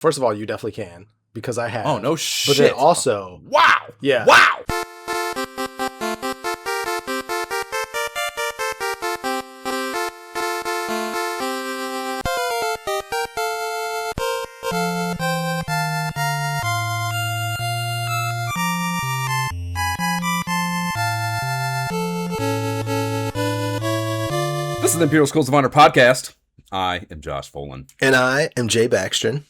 First of all, you definitely can, because I have. Oh, no shit. But then also... Wow. Yeah. Wow. This is the Imperial Schools of Honor podcast. I am Josh Folan. And I am Jay Baxtron.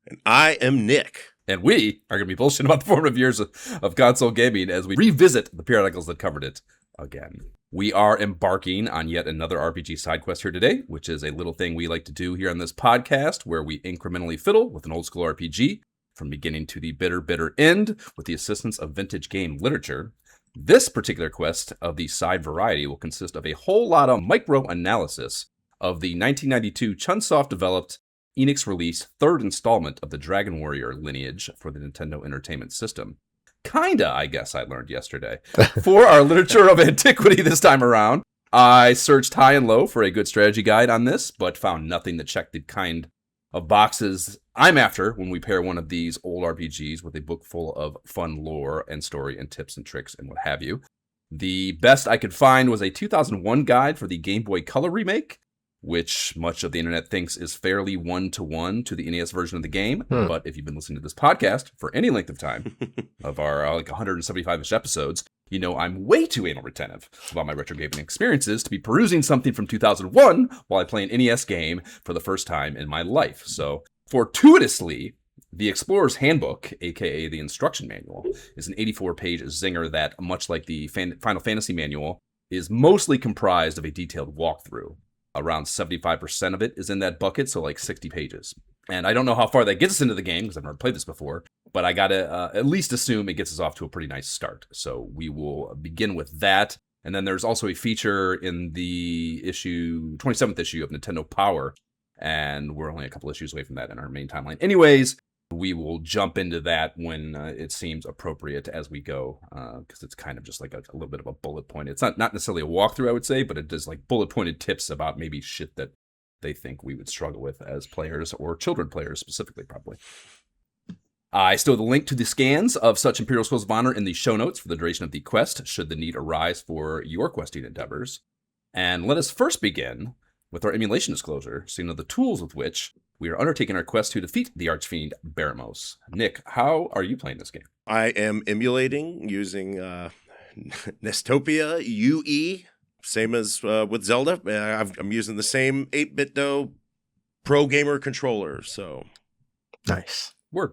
And I am Nick. And we are going to be bullshitting about the formative years of console gaming as we revisit the periodicals that covered it again. We are embarking on yet another RPG side quest here today, which is a little thing we like to do here on this podcast where we incrementally fiddle with an old school RPG from beginning to the bitter end with the assistance of vintage game literature. This particular quest of the side variety will consist of a whole lot of micro-analysis of the 1992 Chunsoft-developed Enix-released third installment of the Dragon Warrior lineage for the Nintendo Entertainment System. Kinda, I guess I learned yesterday. For our literature of antiquity this time around, I searched high and low for a good strategy guide on this, but found nothing that checked the kind of boxes I'm after when we pair one of these old RPGs with a book full of fun lore and story and tips and tricks and what have you. The best I could find was a 2001 guide for the Game Boy Color remake, which much of the internet thinks is fairly one-to-one to the NES version of the game. But if you've been listening to this podcast for any length of time, of our like 175-ish episodes, you know I'm way too anal retentive about my retro gaming experiences to be perusing something from 2001 while I play an NES game for the first time in my life. So, fortuitously, the Explorer's Handbook, aka the Instruction Manual, is an 84-page zinger that, much like the Final Fantasy Manual, is mostly comprised of a detailed walkthrough. Around 75% of it is in that bucket, so like 60 pages. And I don't know how far that gets us into the game, because I've never played this before, but I gotta at least assume it gets us off to a pretty nice start. So we will begin with that. And then there's also a feature in the 27th issue of Nintendo Power, and we're only a couple issues away from that in our main timeline. Anyways, we will jump into that when it seems appropriate as we go, because it's kind of just like a little bit of a bullet point. It's not necessarily a walkthrough, I would say, but it does like bullet pointed tips about maybe shit that they think we would struggle with as players, or children players specifically, probably. I stole the link to the scans of such Imperial Schools of Honor in the show notes for the duration of the quest, should the need arise for your questing endeavors. And let us first begin with our emulation disclosure, so you know the tools with which we are undertaking our quest to defeat the Archfiend Baramos. Nick, how are you playing this game? I am emulating using Nestopia UE, same as with Zelda. I'm using the same 8-bit Pro Gamer controller, so. Nice. Word.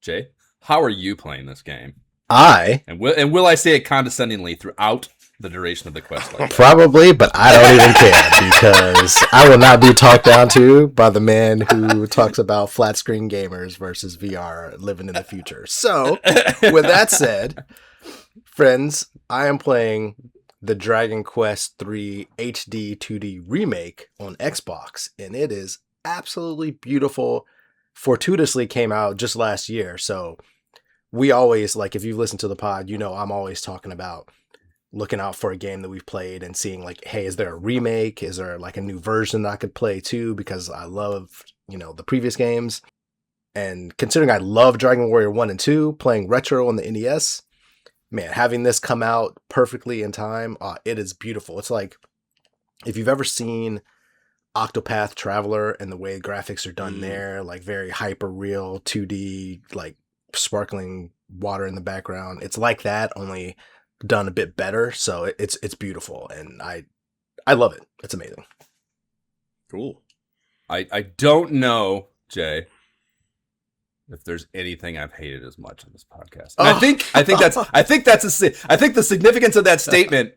Jay, how are you playing this game? And will I say it condescendingly throughout the duration of the quest? Like probably, but I don't even care, because I will not be talked down to by the man who talks about flat screen gamers versus VR living in the future. So, with that said, friends, I am playing the Dragon Quest III HD 2D remake on Xbox, and it is absolutely beautiful. Fortuitously came out just last year, so we always, like, if you listen to the pod, you know I'm always talking about looking out for a game that we've played and seeing, like, hey, is there a remake? Is there, like, a new version that I could play, too? Because I love, the previous games. And considering I love Dragon Warrior 1 and 2, playing retro on the NES, man, having this come out perfectly in time, it is beautiful. It's like, if you've ever seen Octopath Traveler and the way graphics are done there, like, very hyper-real, 2D, like, sparkling water in the background. It's like that, only done a bit better. So it's beautiful, and I love it. It's amazing. Cool. I don't know, Jay, if there's anything I've hated as much on this podcast. And I think the significance of that statement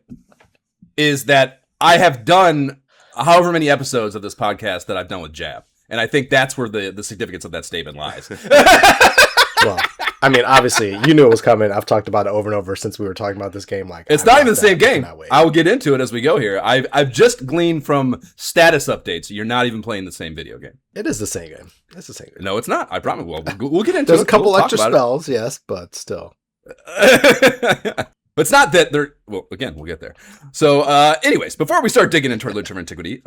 is that I have done however many episodes of this podcast that I've done with Jab, and I think that's where the significance of that statement lies. Well, I mean, obviously, you knew it was coming. I've talked about it over and over since we were talking about this game. Like, it's not even the same game. I will get into it as we go here. I've just gleaned from status updates you're not even playing the same video game. It is the same game. It's the same game. No, it's not. I promise. Well, we'll get into it. There's a couple extra spells, yes, but still. But it's not that they're... Well, again, we'll get there. So, anyways, before we start digging into our literature of antiquity,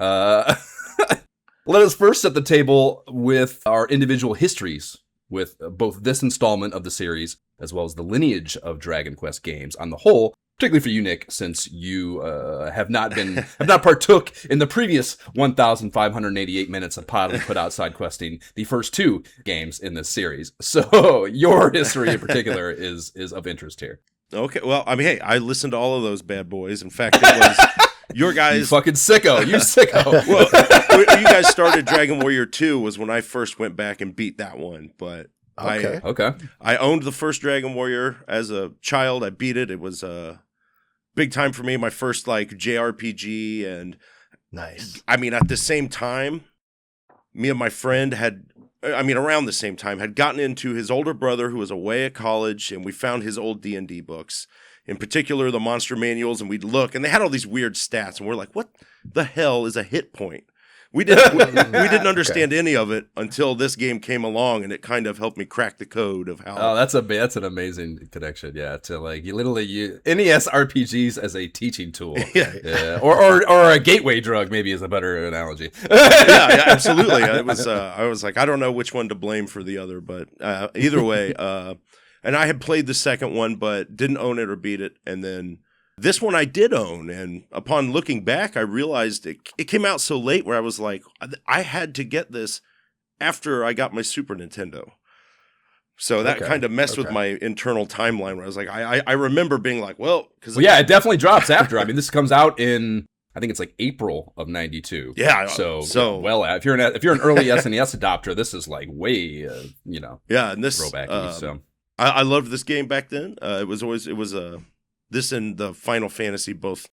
Let us first set the table with our individual histories with both this installment of the series as well as the lineage of Dragon Quest games on the whole. Particularly for you, Nick, since you have not partook in the previous 1,588 minutes of podly put out side questing the first two games in this series. So your history in particular is of interest here. Okay, well, I mean, hey, I listened to all of those bad boys. In fact, it was your guys. You fucking sicko! You sicko! Well, when you guys started Dragon Warrior 2 was when I first went back and beat that one, but. Okay. I owned the first Dragon Warrior as a child. I beat it. It was big time for me. My first like JRPG, and Nice. I mean, at the same time, me and my friend around the same time, had gotten into his older brother who was away at college, and we found his old D&D books, in particular the monster manuals, and we'd look, and they had all these weird stats, and we're like, what the hell is a hit point? We didn't understand any of it until this game came along, and it kind of helped me crack the code of how. Oh, that's an amazing connection. Yeah, to like you NES RPGs as a teaching tool. Yeah. Or a gateway drug maybe is a better analogy. yeah, absolutely. It was. I was like, I don't know which one to blame for the other, but either way. And I had played the second one, but didn't own it or beat it, and then. This one I did own, and upon looking back, I realized it came out so late where I was like, I had to get this after I got my Super Nintendo. So that kind of messed with my internal timeline where I was like, I remember being like, it definitely drops after. I mean, this comes out in, I think it's like April of 92. Yeah. So if you're an early SNES adopter, this is like way, Yeah, and this throwback. So I loved this game back then. This and the Final Fantasy both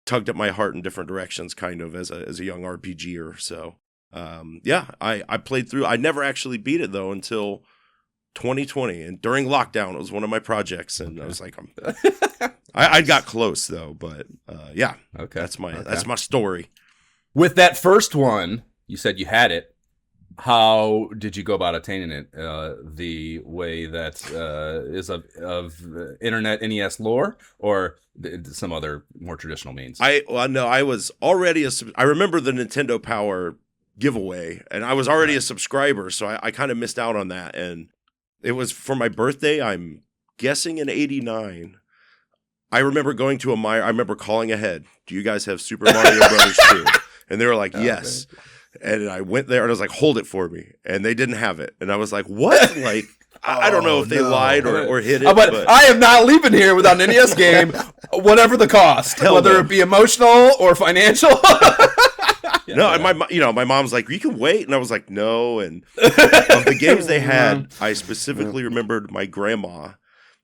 tugged at my heart in different directions, kind of as a young RPGer. So, I played through. I never actually beat it though until 2020, and during lockdown, it was one of my projects, and I was like, I got close though, but that's my story. With that first one, you said you had it. How did you go about attaining it? The way that is of internet NES lore, or some other more traditional means? I was already I remember the Nintendo Power giveaway, and I was already a subscriber, so I kind of missed out on that. And it was for my birthday. I'm guessing in '89. I remember going to I remember calling ahead. Do you guys have Super Mario Brothers 2? And they were like, yes. Okay. And I went there and I was like, hold it for me. And they didn't have it. And I was like, what? Like, I don't know if they lied or hid it. But I am not leaving here without an NES game, whatever the cost, whether it be emotional or financial. My mom's like, you can wait. And I was like, no. And of the games they had, I specifically remembered my grandma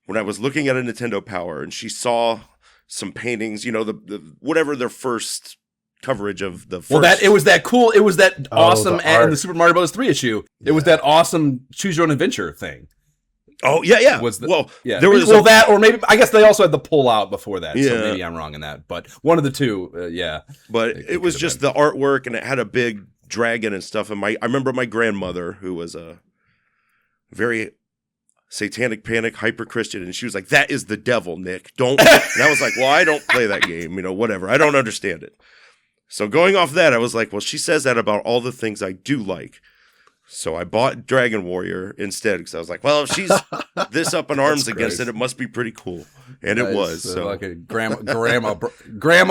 when I was looking at a Nintendo Power and she saw some paintings, the whatever their first coverage of the first. It was that awesome and the Super Mario Bros. 3 issue. It was that awesome choose your own adventure thing. Oh yeah. There was that, or maybe I guess they also had the pull out before that. Yeah. So maybe I'm wrong in that, but one of the two, yeah. But it was just the artwork, and it had a big dragon and stuff. And I remember my grandmother, who was a very satanic panic hyper Christian, and she was like, "That is the devil, Nick. Don't." And I was like, "Well, I don't play that game. Whatever. I don't understand it." So going off that, I was like, well, she says that about all the things I do like. So I bought Dragon Warrior instead because I was like, well, if she's this up in arms against it, it must be pretty cool. And it was. So like a grandma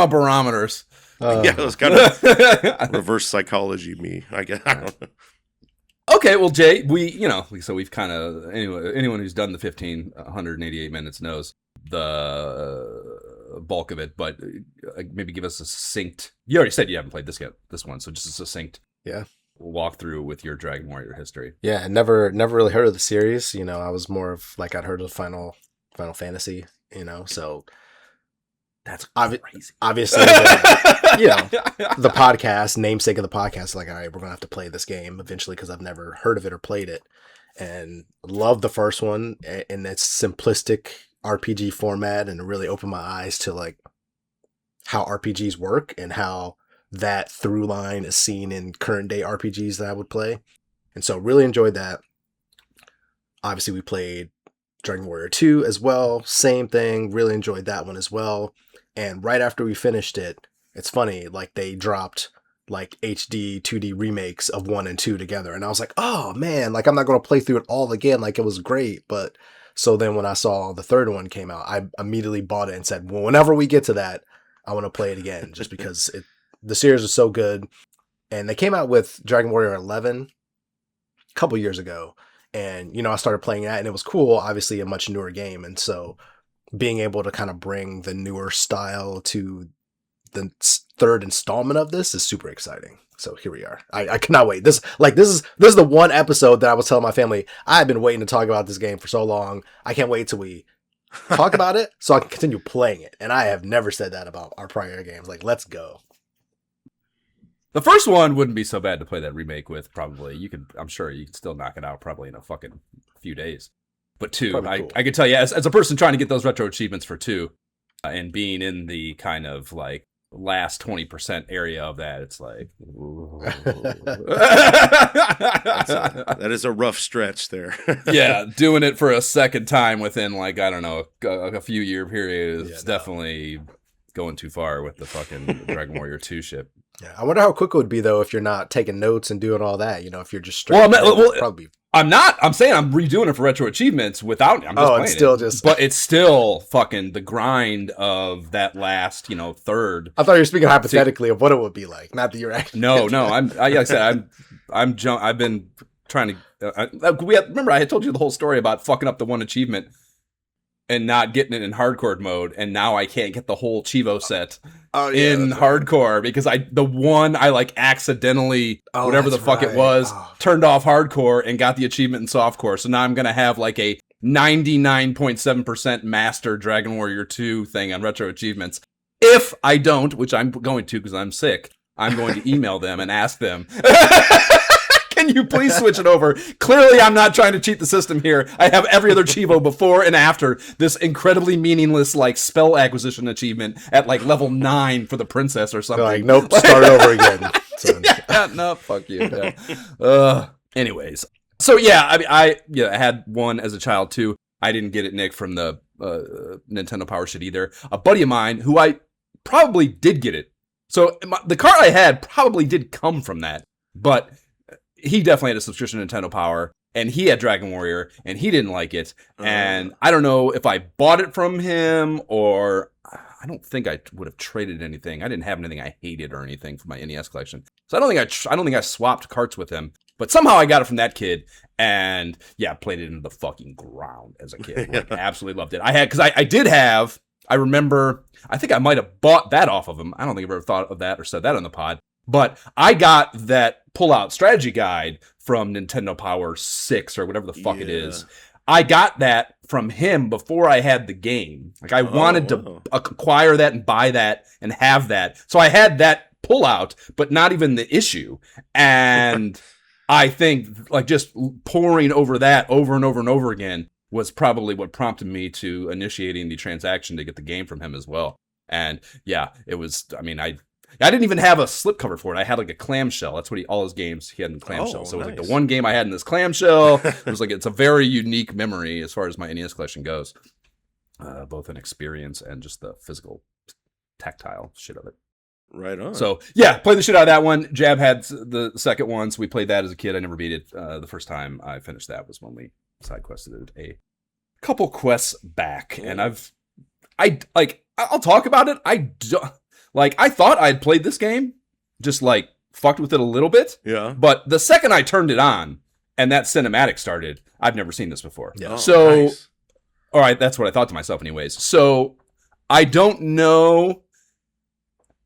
barometers. Yeah, it was kind of reverse psychology me, I guess. I don't know. Okay, well, Jay, we've kind of, anyone who's done the 1,588 minutes knows the bulk of it, but maybe give us a succinct. You already said you haven't played this one, so just a succinct walkthrough with your Dragon Warrior history. Yeah, never really heard of the series. I was more of like I'd heard of Final Fantasy. So that's crazy. Obviously, the podcast, namesake of the podcast, like, all right, we're gonna have to play this game eventually because I've never heard of it or played it, and loved the first one in its simplistic RPG format, and it really opened my eyes to like how RPGs work and how that through line is seen in current day RPGs that I would play. And so really enjoyed that. Obviously we played Dragon Warrior 2 as well. Same thing. Really enjoyed that one as well. And right after we finished it, it's funny, like they dropped like HD 2D remakes of 1 and 2 together. And I was like, oh man, like I'm not going to play through it all again. Like it was great. But so then when I saw the third one came out, I immediately bought it and said, well, whenever we get to that, I want to play it again just because the series is so good. And they came out with Dragon Warrior 11 a couple years ago. And, you know, I started playing that and it was cool, obviously a much newer game. And so being able to kind of bring the newer style to the third installment of this is super exciting. So here we are. I cannot wait. This is the one episode that I was telling my family, I've been waiting to talk about this game for so long. I can't wait till we talk about it so I can continue playing it. And I have never said that about our prior games. Like, let's go. The first one wouldn't be so bad to play that remake with, probably. I'm sure you could still knock it out probably in a fucking few days. But 2, cool. I could tell you, as a person trying to get those retro achievements for 2, and being in the kind of like last 20% area of that, it's like... that is a rough stretch there. Yeah, doing it for a second time within like, I don't know, a few year period is definitely going too far with the fucking Dragon Warrior 2 ship. Yeah, I wonder how quick it would be though if you're not taking notes and doing all that. You know, if you're just straight. Probably. I'm not. I'm saying I'm redoing it for retro achievements without. I'm just playing it's still it. just. But it's still fucking the grind of that last, third. I thought you were speaking hypothetically of what it would be like, not that you're actually. No. Like I said, I've been trying to. Remember I had told you the whole story about fucking up the one achievement and not getting it in hardcore mode, and now I can't get the whole Chivo set in hardcore because I like accidentally whatever the fuck it was turned off hardcore and got the achievement in softcore. So now I'm gonna have like a 99.7% master Dragon Warrior 2 thing on retro achievements. If I don't, which I'm going to because I'm sick, I'm going to email them and ask them. Can you please switch it over? Clearly, I'm not trying to cheat the system here. I have every other Chivo before and after this incredibly meaningless, like, spell acquisition achievement at, like, level 9 for the princess or something. Like, nope, start over again. So. No, fuck you. Yeah. Anyways. So, yeah, I had one as a child, too. I didn't get it, Nick, from the Nintendo Power shit either. A buddy of mine, who I probably did get it. So, the car I had probably did come from that. But... he definitely had a subscription to Nintendo Power, and he had Dragon Warrior, and he didn't like it. And I don't know if I bought it from him, or I don't think I would have traded anything. I didn't have anything I hated or anything for my NES collection, so I don't think I swapped carts with him. But somehow I got it from that kid, and yeah, played it into the fucking ground as a kid. Like, absolutely loved it. I remember, I think I might have bought that off of him. I don't think I've ever thought of that or said that on the pod. But I got that pull-out strategy guide from Nintendo Power 6 or whatever the fuck it is. I got that from him before I had the game. Like, I wanted to acquire that and buy that and have that. So I had that pull-out, but not even the issue. And I think, like, just pouring over that over and over and over again was probably what prompted me to initiating the transaction to get the game from him as well. And, yeah, it was, I didn't even have a slipcover for it. I had like a clamshell. That's what all his games he had in clamshell. So it was like the one game I had in this clamshell. It was like, it's a very unique memory as far as my NES collection goes. Both in experience and just the physical tactile shit of it. Right on. So yeah, played the shit out of that one. Jab had the second one, so we played that as a kid. I never beat it. The first time I finished that was when we side quested it a couple quests back. And I'll talk about it. I thought I'd played this game, just like fucked with it a little bit. Yeah. But the second I turned it on and that cinematic started, I've never seen this before. Yeah. Nice. All right, that's what I thought to myself anyways. So I don't know,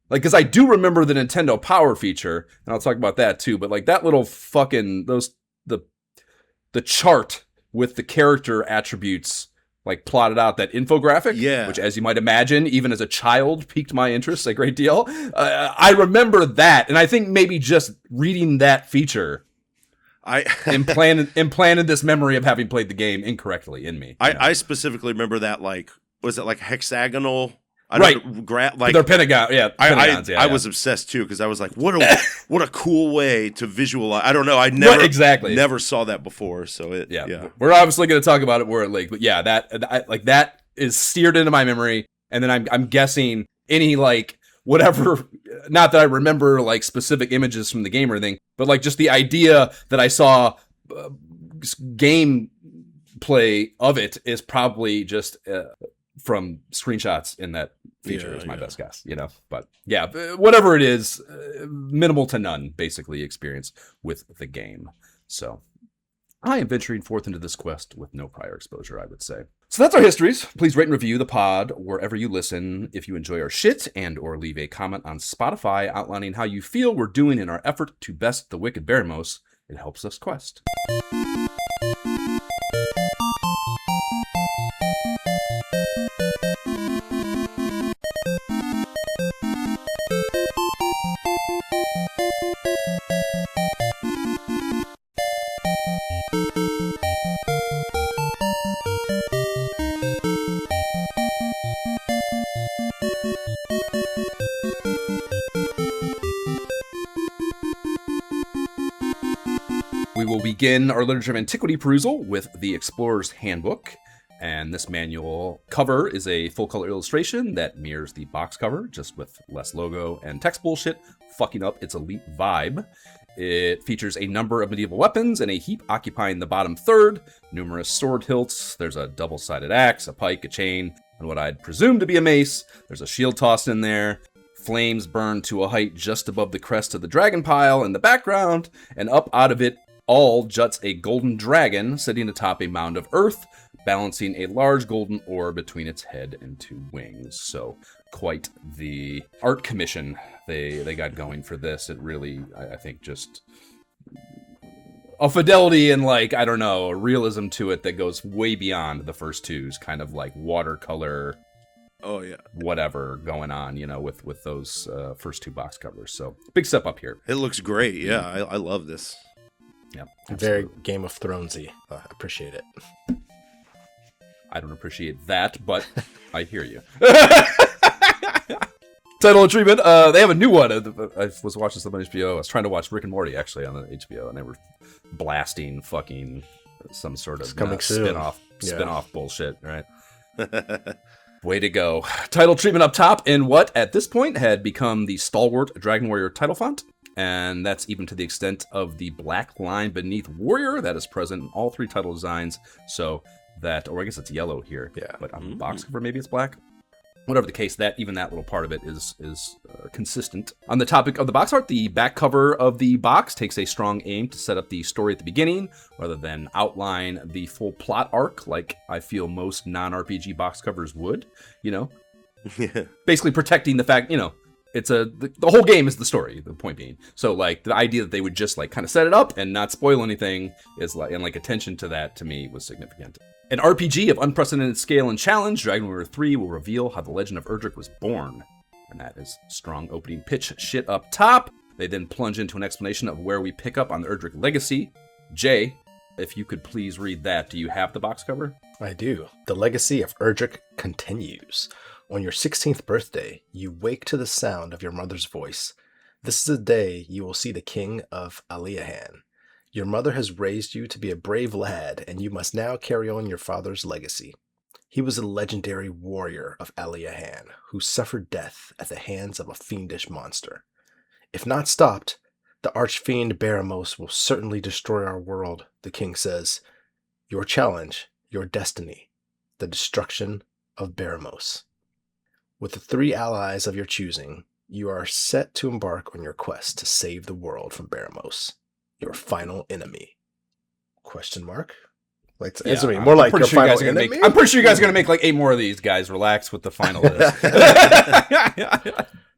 like, because I do remember the Nintendo Power feature, and I'll talk about that too, but like that little fucking, the chart with the character attributes like plotted out, that infographic, which, as you might imagine, even as a child, piqued my interest a great deal. I remember that, and I think maybe just reading that feature, implanted this memory of having played the game incorrectly in me. I specifically remember that, like, was it like hexagonal? Right. Like they're pentagon. Yeah. Pentagons, I was obsessed too, because I was like, what a cool way to visualize. I don't know. I never saw that before. So we're obviously going to talk about it more at length, but yeah, that is seared into my memory. And then I'm guessing any like whatever, not that I remember like specific images from the game or anything, but like just the idea that I saw game play of it is probably just from screenshots in that feature is my best guess, you know. But yeah, whatever it is, minimal to none basically experience with the game. So I am venturing forth into this quest with no prior exposure, I would say. So that's our histories. Please rate and review the pod wherever you listen if you enjoy our shit, and or leave a comment on Spotify outlining how you feel we're doing in our effort to best the wicked Beremos. It helps us quest. We will begin our Literature of Antiquity perusal with the Explorer's Handbook, and this manual cover is a full-color illustration that mirrors the box cover, just with less logo and text bullshit, fucking up its elite vibe. It features a number of medieval weapons in a heap occupying the bottom third, numerous sword hilts, there's a double-sided axe, a pike, a chain, and what I'd presume to be a mace. There's a shield tossed in there. Flames burn to a height just above the crest of the dragon pile in the background, and up out of it all juts a golden dragon sitting atop a mound of earth, balancing a large golden orb between its head and two wings. So quite the art commission they got going for this. It really, I think, just a fidelity and like, I don't know, a realism to it that goes way beyond the first two's kind of like watercolor. Oh yeah, whatever going on, you know, with those first two box covers. So big step up here. it looks great. Yeah, I love this. Yeah, Very Game of Thronesy. I appreciate it. I don't appreciate that, but I hear you. Title and treatment. They have a new one. I was watching some on HBO. I was trying to watch Rick and Morty actually on the HBO, and they were blasting fucking some sort of spin-off bullshit, right? Way to go. Title treatment up top in what at this point had become the stalwart Dragon Warrior title font. And that's even to the extent of the black line beneath Warrior that is present in all three title designs. So that, or I guess it's yellow here. Yeah. But on the box cover, maybe it's black. Whatever the case, that even that little part of it is consistent. On the topic of the box art, the back cover of the box takes a strong aim to set up the story at the beginning, rather than outline the full plot arc like I feel most non-RPG box covers would. You know, basically protecting the fact, you know, it's the whole game is the story, the point being. So like the idea that they would just like kind of set it up and not spoil anything is like, and like attention to that to me was significant. An RPG of unprecedented scale and challenge, Dragon Warrior 3 will reveal how the legend of Erdrick was born. And that is strong opening pitch shit up top. They then plunge into an explanation of where we pick up on the Erdrick legacy. Jay, if you could please read that. Do you have the box cover? I do. The legacy of Erdrick continues. On your 16th birthday, you wake to the sound of your mother's voice. This is the day you will see the king of Aliahan. Your mother has raised you to be a brave lad, and you must now carry on your father's legacy. He was a legendary warrior of Aliahan, who suffered death at the hands of a fiendish monster. If not stopped, the archfiend Beremos will certainly destroy our world, the king says. Your challenge, your destiny, the destruction of Beremos. With the 3 allies of your choosing, you are set to embark on your quest to save the world from Beremos, your final enemy. Question mark? Like, Yeah, answer me. More like your final enemy? I'm pretty sure you guys are going to make like 8 more of these, guys. Relax with the final list.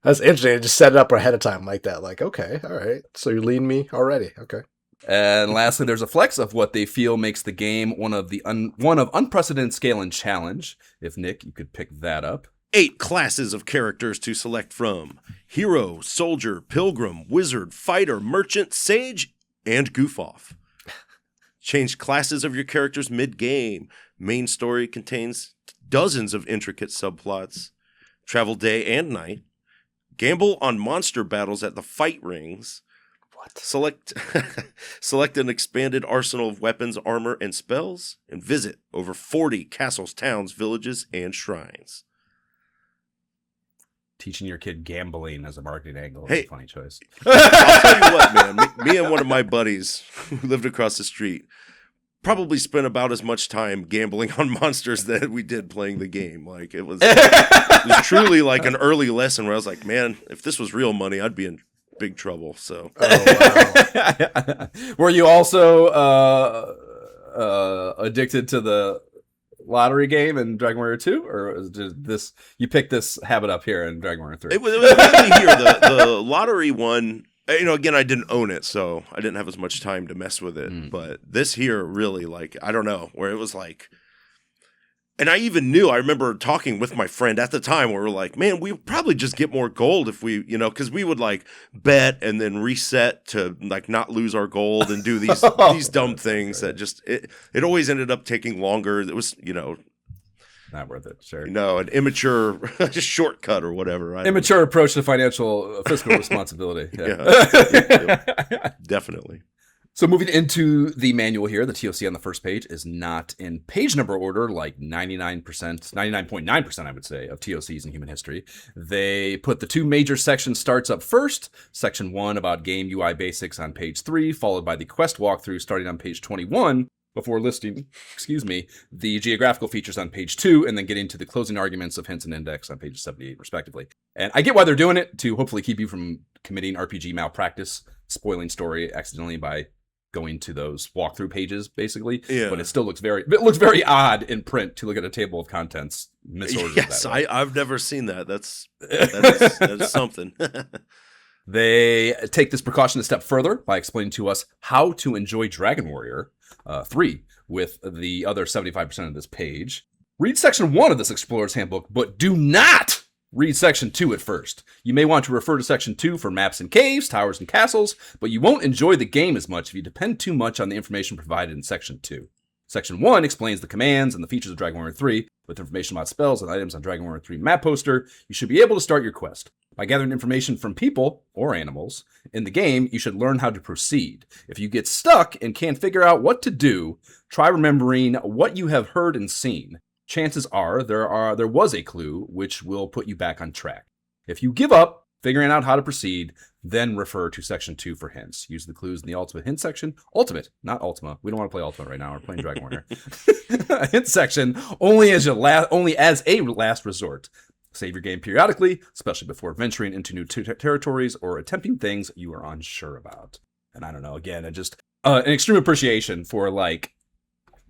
That's interesting. Just set it up ahead of time like that. Like, okay, all right. So you're leading me already. Okay. And lastly, there's a flex of what they feel makes the game one of unprecedented scale and challenge. If Nick, you could pick that up. 8 classes of characters to select from: hero, soldier, pilgrim, wizard, fighter, merchant, sage, and goof off. Change classes of your characters mid-game. Main story contains dozens of intricate subplots. Travel day and night. Gamble on monster battles at the fight rings. What? Select an expanded arsenal of weapons, armor, and spells. And visit over 40 castles, towns, villages, and shrines. teaching your kid gambling as a marketing angle is Hey. a funny choice. I'll tell you what, man. Me and one of my buddies who lived across the street probably spent about as much time gambling on monsters that we did playing the game. Like it was truly like an early lesson where I was like, man, if this was real money, I'd be in big trouble. So Were you also addicted to the lottery game in Dragon Warrior 2, or is this you picked this habit up here in Dragon Warrior 3? it was mainly here. The lottery one, you know, again, I didn't own it, so I didn't have as much time to mess with it. But this here really, like, I don't know, where it was like, and I even knew, I remember talking with my friend at the time where we were like, man, we would probably just get more gold if we, you know, because we would like bet and then reset to like not lose our gold and do these these dumb things that just, it always ended up taking longer. It was, you know, Not worth it, sure. no, an immature shortcut or whatever. Immature approach to financial fiscal responsibility. Yeah, definitely. So moving into the manual here, the TOC on the first page is not in page number order like 99.9% I would say of TOCs in human history. They put the two major section starts up first. Section 1 about game UI basics on page 3, followed by the quest walkthrough starting on page 21 before listing, the geographical features on page 2 and then getting to the closing arguments of hints and index on page 78 respectively. And I get why they're doing it, to hopefully keep you from committing RPG malpractice, spoiling story accidentally by going to those walkthrough pages, basically. Yeah. But it still looks very odd in print to look at a table of contents misordered. Yes, that way. I've never seen that. That is something. They take this precaution a step further by explaining to us how to enjoy Dragon Warrior 3 with the other 75% of this page. Read section 1 of this Explorer's Handbook, but do not read section 2 at first. You may want to refer to section 2 for maps and caves, towers and castles, but you won't enjoy the game as much if you depend too much on the information provided in section 2. Section 1 explains the commands and the features of Dragon Warrior 3, with information about spells and items on Dragon Warrior 3 map poster. You should be able to start your quest. By gathering information from people, or animals, in the game, you should learn how to proceed. If you get stuck and can't figure out what to do, try remembering what you have heard and seen. Chances are there was a clue which will put you back on track. If you give up figuring out how to proceed, then refer to section 2 for hints. Use the clues in the ultimate hint section. Ultimate, not Ultima. We don't want to play Ultimate right now. We're playing Dragon Warrior. Hint section only as a last resort. Save your game periodically, especially before venturing into new territories or attempting things you are unsure about. And I don't know, again, just an extreme appreciation for like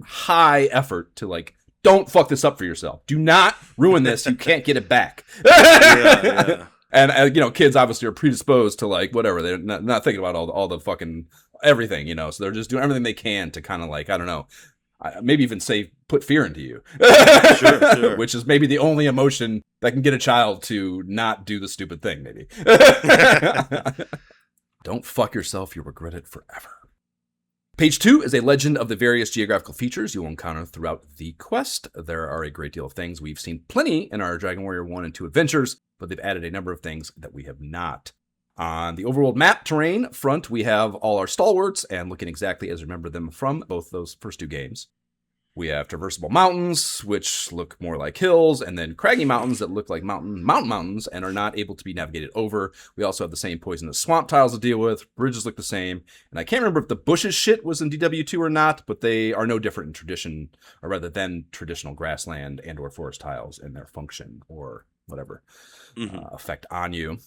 high effort to like, don't fuck this up for yourself. Do not ruin this. You can't get it back. Yeah. And you know, kids obviously are predisposed to like whatever. They're not thinking about all the fucking everything, you know. So they're just doing everything they can to kind of like, I don't know, maybe even say put fear into you. Sure. Which is maybe the only emotion that can get a child to not do the stupid thing. Maybe. Don't fuck yourself. You'll regret it forever. Page 2 is a legend of the various geographical features you will encounter throughout the quest. There are a great deal of things we've seen plenty in our Dragon Warrior 1 and 2 adventures, but they've added a number of things that we have not. On the overworld map terrain front, we have all our stalwarts and looking exactly as we remember them from both those first two games. We have traversable mountains, which look more like hills, and then craggy mountains that look like mountains and are not able to be navigated over. We also have the same poisonous swamp tiles to deal with. Bridges look the same. And I can't remember if the bushes shit was in DW2 or not, but they are no different in tradition, or rather than traditional grassland and or forest tiles in their function or whatever effect on you.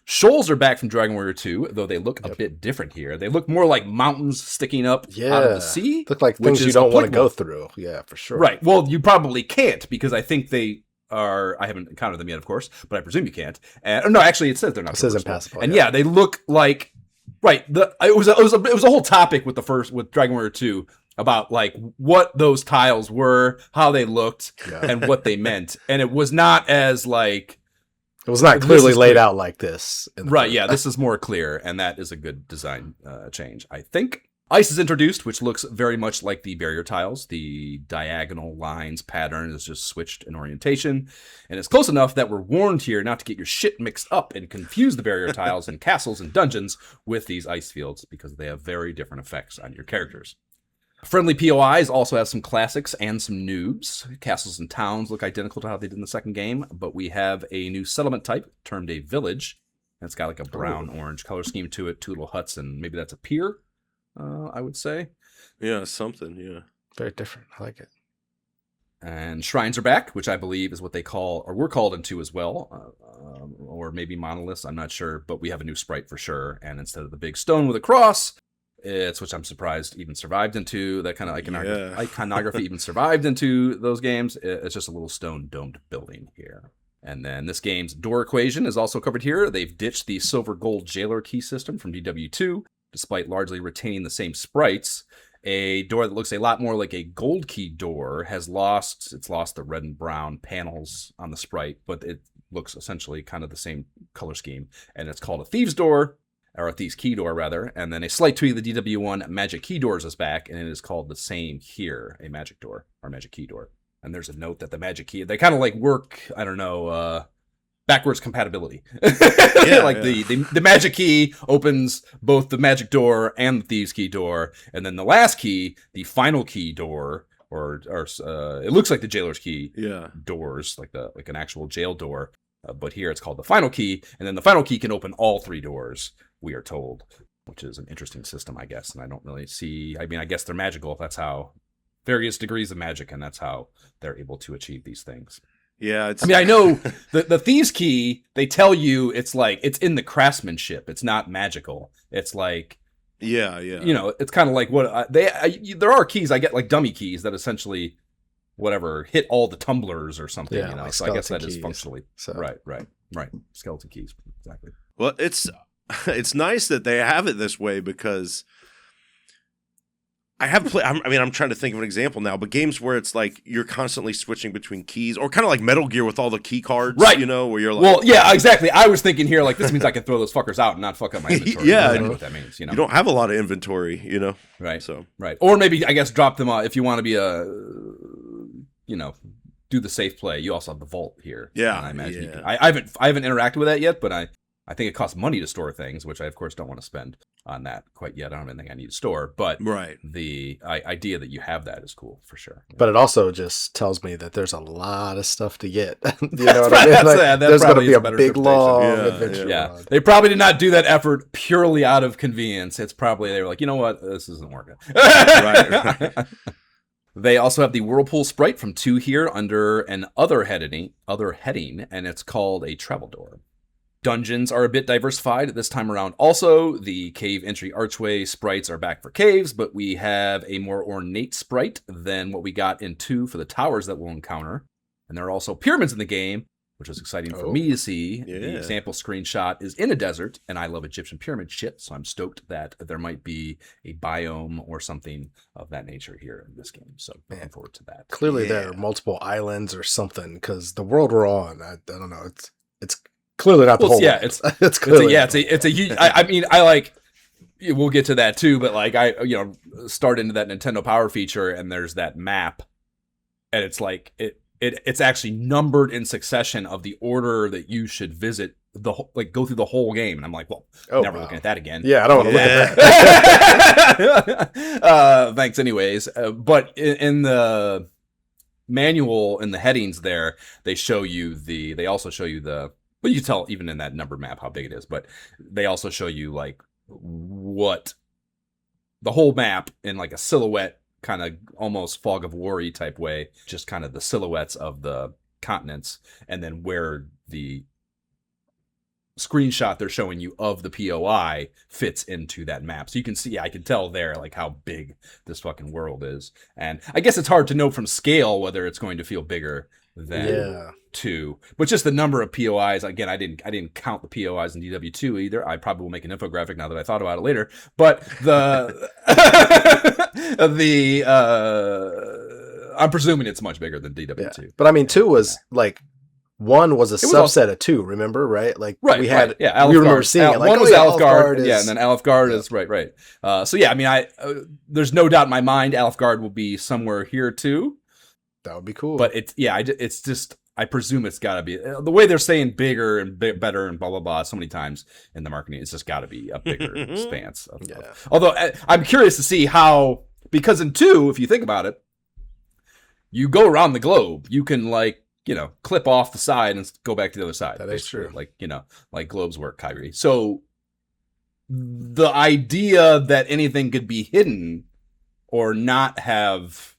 Shoals are back from Dragon Warrior 2, though they look a bit different here. They look more like mountains sticking up out of the sea. Look like things you don't want to go through. Yeah, for sure. Right. Well, you probably can't because I think they are. I haven't encountered them yet, of course, but I presume you can't. And no, actually, it says they're not. It says impassable. And yeah, they look like right. It was a whole topic with Dragon Warrior 2 about like what those tiles were, how they looked, and what they meant, and it was not as like. It was not clearly laid out like this. Right, yeah, this is more clear, and that is a good design change, I think. Ice is introduced, which looks very much like the barrier tiles. The diagonal lines pattern is just switched in orientation, and it's close enough that we're warned here not to get your shit mixed up and confuse the barrier tiles in castles and dungeons with these ice fields, because they have very different effects on your characters. Friendly POIs also have some classics and some noobs. Castles and towns look identical to how they did in the second game, but we have a new settlement type termed a village. And it's got like a brown-orange color scheme to it, 2 little huts, and maybe that's a pier, I would say. Yeah, something, yeah. Very different. I like it. And shrines are back, which I believe is what they call, or we're called into as well, or maybe monoliths, I'm not sure, but we have a new sprite for sure. And instead of the big stone with a cross, it's, which I'm surprised even survived into, that kind of iconography even survived into those games. It's just a little stone domed building here. And then this game's door equation is also covered here. They've ditched the silver gold jailer key system from DW2, despite largely retaining the same sprites. A door that looks a lot more like a gold key door has lost the red and brown panels on the sprite, but it looks essentially kind of the same color scheme. And it's called a thieves door, or a thieves key door rather. And then a slight tweak of the DW1 magic key doors is back, and it is called the same here, a magic door, or magic key door. And there's a note that the magic key, they kind of like work, I don't know, backwards compatibility. The magic key opens both the magic door and the thieves key door, and then the last key, the final key door, or it looks like the jailer's key doors, like an actual jail door, but here it's called the final key, and then the final key can open all 3 doors, we are told, which is an interesting system, I guess. And I don't really see, I mean, I guess they're magical. That's how, various degrees of magic, and that's how they're able to achieve these things. Yeah, I mean, I know the thieves key, they tell you it's like, it's in the craftsmanship. It's not magical. It's like, yeah. You know, it's kind of like what there are keys, I get like dummy keys that essentially, whatever, hit all the tumblers or something, you know. Like so I guess that keys. is functionally, So. right. Skeleton keys, exactly. Well, it's nice that they have it this way, because I have played. I'm trying to think of an example now, but games where it's like you're constantly switching between keys, or kind of like Metal Gear with all the key cards, right? You know, where you're like, well, yeah, exactly. I was thinking here, like, this means I can throw those fuckers out and not fuck up my inventory. Yeah, I know what that means. You know, you don't have a lot of inventory, you know, right? So right, or maybe I guess drop them if you want to be do the safe play. You also have the vault here. Yeah, and I imagine I haven't interacted with that yet, but I think it costs money to store things, which I of course don't want to spend on that quite yet. I don't have anything I need to store, but the idea that you have that is cool for sure. But it also just tells me that there's a lot of stuff to get. You know what I mean? Like, there's going to be a big, long adventure. Yeah, they probably did not do that effort purely out of convenience. It's probably they were like, you know what, this isn't working. Right. They also have the Whirlpool sprite from 2 here under an other heading, and it's called a travel door. Dungeons are a bit diversified this time around. Also, the cave entry archway sprites are back for caves, but we have a more ornate sprite than what we got in 2 for the towers that we'll encounter. And there are also pyramids in the game, which was exciting for me to see. Yeah. The sample screenshot is in a desert, and I love Egyptian pyramid shit, so I'm stoked that there might be a biome or something of that nature here in this game. So looking forward to that. Clearly there are multiple islands or something, because the world we're on, I don't know, it's clearly not the whole world. It's clearly it's a huge. I mean, I like. We'll get to that too, but like I start into that Nintendo Power feature, and there's that map, and it's like it's actually numbered in succession of the order that you should visit go through the whole game, and I'm like, well, never looking at that again. Yeah, I don't want to look at that. Thanks, anyways. But in the manual, in the headings there, they also show you the. But you can tell even in that number map how big it is. But they also show you like what the whole map in like a silhouette kind of almost fog of war-y type way, just kind of the silhouettes of the continents, and then where the screenshot they're showing you of the POI fits into that map. So you can see, I can tell there like how big this fucking world is. And I guess it's hard to know from scale whether it's going to feel bigger than 2, but just the number of POIs. Again, I didn't count the POIs in DW2 either. I probably will make an infographic now that I thought about it later. But I'm presuming it's much bigger than DW2. Yeah. But I mean, 2 was like 1 was a subset of 2. Remember, right? Like we had, we remember seeing it. Like, 1 was Alfgard, and then Alfgard is right. So yeah, I mean, there's no doubt in my mind Alfgard will be somewhere here too. That would be cool. But it's just, I presume it's got to be, the way they're saying bigger and better and blah, blah, blah so many times in the marketing, it's just got to be a bigger expanse. Although I'm curious to see how Because in 2, if you think about it, you go around the globe. You can clip off the side and go back to the other side. That is true. Like globes work, Kyrie. So the idea that anything could be hidden or not have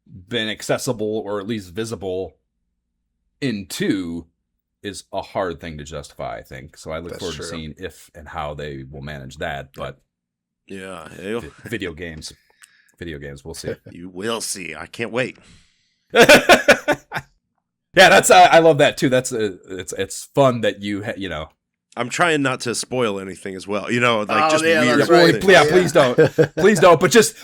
been accessible or at least visible in 2 is a hard thing to justify, I think. So I look forward to seeing if and how they will manage that. But yeah, video games, we'll see. You will see. I can't wait. Yeah, that's I love that too. That's it's fun that you I'm trying not to spoil anything as well. Weird. Please don't,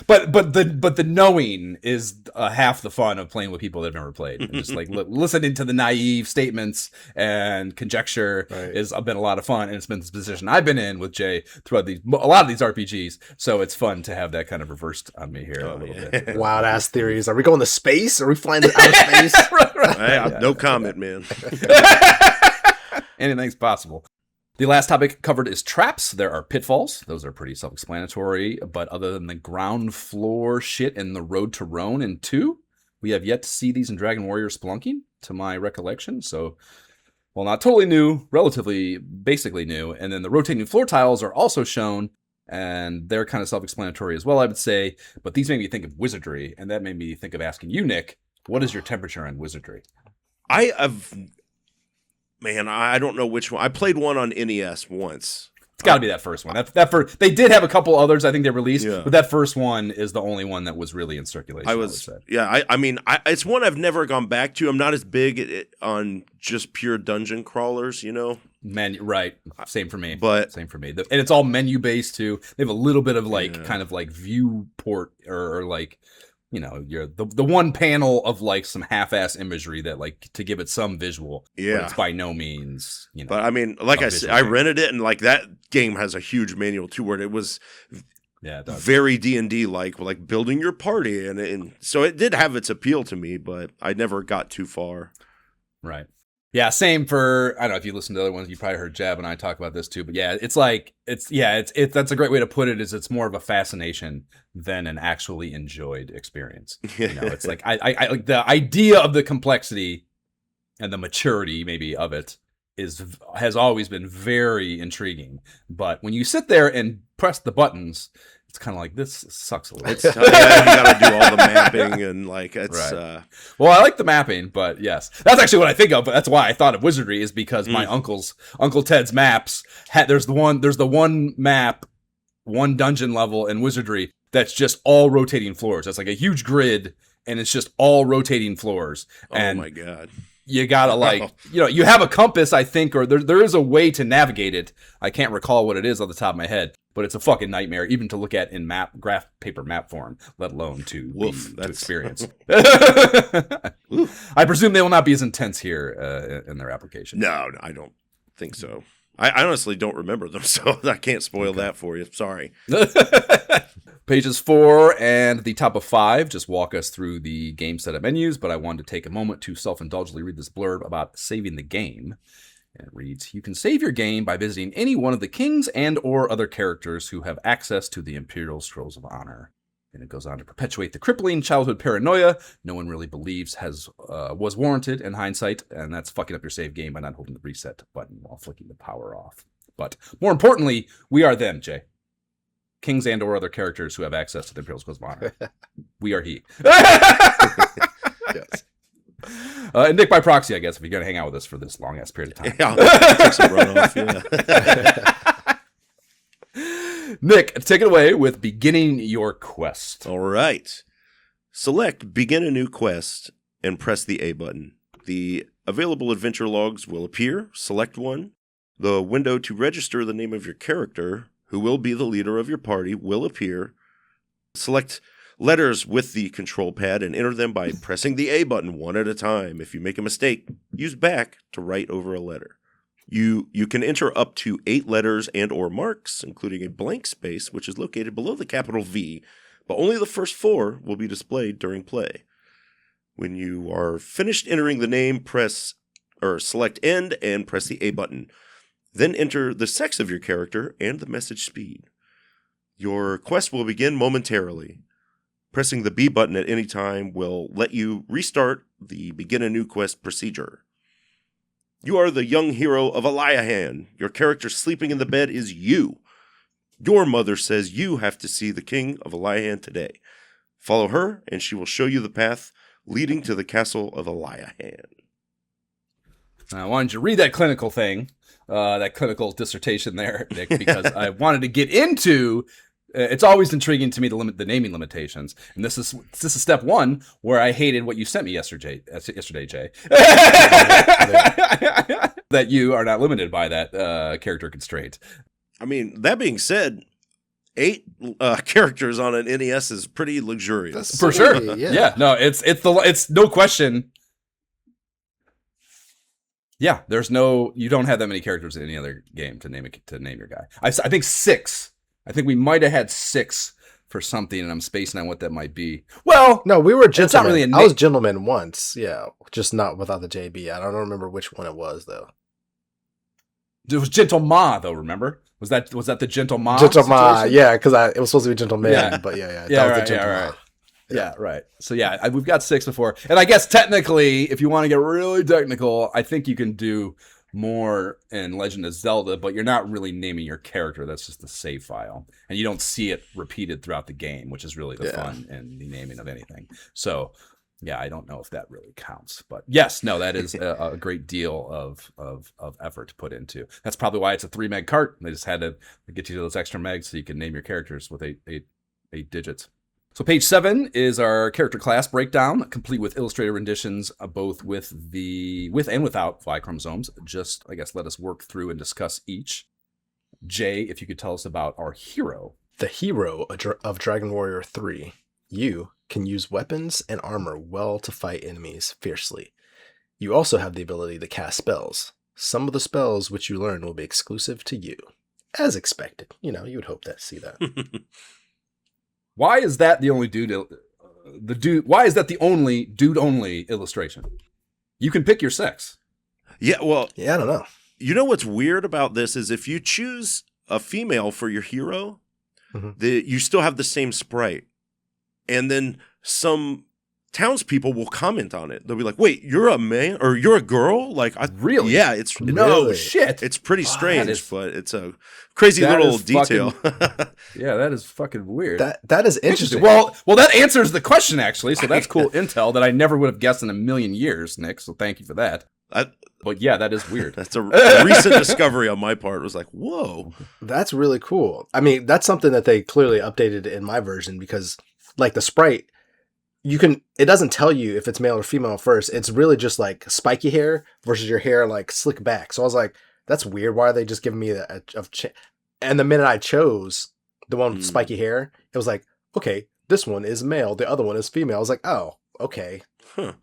But the knowing is half the fun of playing with people that have never played. And just listening to the naive statements and conjecture has been a lot of fun, and it's been this position I've been in with Jay throughout a lot of these RPGs. So it's fun to have that kind of reversed on me here a little bit. Wild ass theories. Are we going to space? Are we flying to outer space? Right. No comment, man. Anything's possible. The last topic covered is traps. There are pitfalls. Those are pretty self-explanatory. But other than the ground floor shit and the road to Rhone in 2, we have yet to see these in Dragon Warrior Spelunking, to my recollection. So, well, not totally new, relatively basically new. And then the rotating floor tiles are also shown, and they're kind of self-explanatory as well, I would say. But these made me think of wizardry, and that made me think of asking you, Nick, what is your temperature on wizardry? Man, I don't know which one. I played one on NES once. It's got to be that first one. That first, they did have a couple others I think they released, but that first one is the only one that was really in circulation. It's one I've never gone back to. I'm not as big on just pure dungeon crawlers, Right. Same for me. Same for me. And it's all menu based too. They have a little bit of kind of viewport or you're the one panel of some half-ass imagery that to give it some visual. Yeah, but it's by no means. But I mean, like I said, I rented it, and that game has a huge manual too, where it was very D&D like building your party, and so it did have its appeal to me, but I never got too far. Right. Yeah, same for, I don't know if you listen to the other ones, you probably heard Jab and I talk about this too, but yeah, it's that's a great way to put it, is it's more of a fascination than an actually enjoyed experience. It's I like the idea of the complexity and the maturity maybe of it has always been very intriguing. But when you sit there and press the buttons, it's kind of like, this sucks a little. You got to do all the mapping and it's. Right. Well, I like the mapping, but yes, that's actually what I think of. But that's why I thought of wizardry, is because my Uncle Ted's maps there's the one map, one dungeon level in wizardry that's just all rotating floors. That's like a huge grid, and it's just all rotating floors. And oh my god. You gotta you have a compass, I think, or there is a way to navigate it. I can't recall what it is off the top of my head, but it's a fucking nightmare even to look at in graph paper map form, let alone to experience. I presume they will not be as intense here in their application. No, I don't think so. I honestly don't remember them, so I can't spoil that for you. Sorry. Pages 4 and the top of 5 just walk us through the game setup menus, but I wanted to take a moment to self-indulgently read this blurb about saving the game. And it reads, you can save your game by visiting any one of the kings and or other characters who have access to the Imperial Scrolls of Honor. And it goes on to perpetuate the crippling childhood paranoia no one really believes was warranted in hindsight, and that's fucking up your save game by not holding the reset button while flicking the power off. But more importantly, we are them, Jay. Kings and or other characters who have access to the Imperial Scrolls of Honor. We are he. Yes. And Nick by proxy, I guess, if you're going to hang out with us for this long-ass period of time. Yeah, take some runoff, yeah. Nick, take it away with beginning your quest. All right. Select Begin a New Quest and press the A button. The available adventure logs will appear. Select one. The window to register the name of your character, who will be the leader of your party, will appear. Select letters with the control pad and enter them by pressing the A button one at a time. If you make a mistake, use back to write over a letter. You can enter up to 8 letters and or marks, including a blank space, which is located below the capital V, but only the first 4 will be displayed during play. When you are finished entering the name, select End and press the A button. Then enter the sex of your character and the message speed. Your quest will begin momentarily. Pressing the B button at any time will let you restart the begin a new quest procedure. You are the young hero of Eliahan. Your character sleeping in the bed is you. Your mother says you have to see the king of Eliahan today. Follow her, and she will show you the path leading to the castle of Eliahan. I wanted you to read that clinical thing, that clinical dissertation there, Nick, because I wanted to get into. It's always intriguing to me the naming limitations, and this is step one where I hated what you sent me yesterday, Jay. That you are not limited by that character constraint. I mean, that being said, 8 characters on an NES is pretty luxurious. For sure. Yeah. No, it's no question. Yeah, you don't have that many characters in any other game to name your guy. I think 6. I think we might have had 6 for something, and I'm spacing on what that might be. Well, no, we were gentlemen. Really I was gentleman once, yeah, just not without the JB. I don't remember which one it was though. It was Gentle Ma though. Remember? Was that the Gentle Ma? Gentle Ma, yeah, because it was supposed to be Gentleman, but yeah, that was the Gentle Ma. Right. Yeah, right. So yeah, we've got 6 before, and I guess technically, if you want to get really technical, I think you can do more in Legend of Zelda, but you're not really naming your character. That's just the save file, and you don't see it repeated throughout the game, which is really the fun in the naming of anything. So yeah, I don't know if that really counts, but yes, no, that is a great deal of effort to put into. That's probably why it's a 3 meg cart. They just had to get you those extra megs so you can name your characters with eight digits. So page 7 is our character class breakdown, complete with illustrated renditions, both with and without Y chromosomes. Just, I guess, let us work through and discuss each. Jay, if you could tell us about our hero. The hero of Dragon Warrior 3. You can use weapons and armor well to fight enemies fiercely. You also have the ability to cast spells. Some of the spells which you learn will be exclusive to you. As expected. You would hope to see that. Why is that the only Why is that the only dude-only illustration? You can pick your sex. Yeah, well, yeah, I don't know. You know what's weird about this is if you choose a female for your hero, you still have the same sprite. And then some townspeople will comment on it. They'll be like, "Wait, you're a man or you're a girl?" Like, really? Yeah, it's shit. It's pretty strange, but it's a crazy little detail. Yeah, that is fucking weird. That is interesting. Well, that answers the question actually. So that's cool intel that I never would have guessed in a million years, Nick. So thank you for that. But yeah, that is weird. That's a recent discovery on my part. It was like, whoa, that's really cool. I mean, that's something that they clearly updated in my version because, like, the sprite. It doesn't tell you if it's male or female first. It's really just like spiky hair versus your hair like slick back. So I was like, that's weird. Why are they just giving me and the minute I chose the one with spiky hair, it was like, okay, this one is male. The other one is female. I was like, oh, okay. Huh.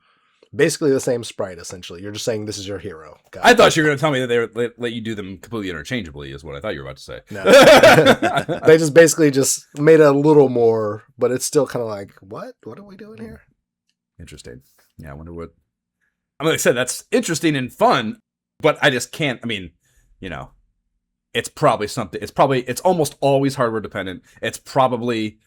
Basically the same sprite, essentially. You're just saying this is your hero. I thought you were going to tell me that they let you do them completely interchangeably is what I thought you were about to say. No. They just basically just made it a little more, but it's still kind of like, what? What are we doing here? Interesting. Yeah, I wonder what... I mean, like I said, that's interesting and fun, but I just can't... I mean, it's probably something... It's almost always hardware dependent. It's probably...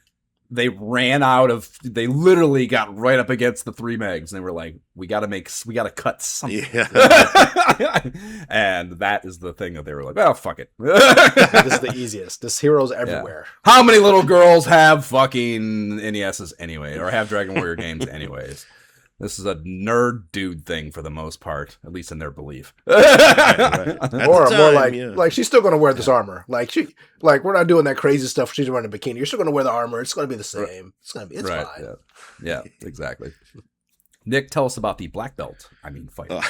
They literally got right up against the 3 megs and they were like, we got to cut something. Yeah. And that is the thing that they were like, well, fuck it. This is the easiest. This hero's everywhere. Yeah. How many little girls have fucking NESs anyway, or have Dragon Warrior games anyways? This is a nerd dude thing for the most part, at least in their belief. Right. Or more like she's still gonna wear this armor. Like we're not doing that crazy stuff. She's wearing a bikini. You're still gonna wear the armor. It's gonna be the same. It's right. fine. Yeah, exactly. Nick, tell us about the black belt. Fighter.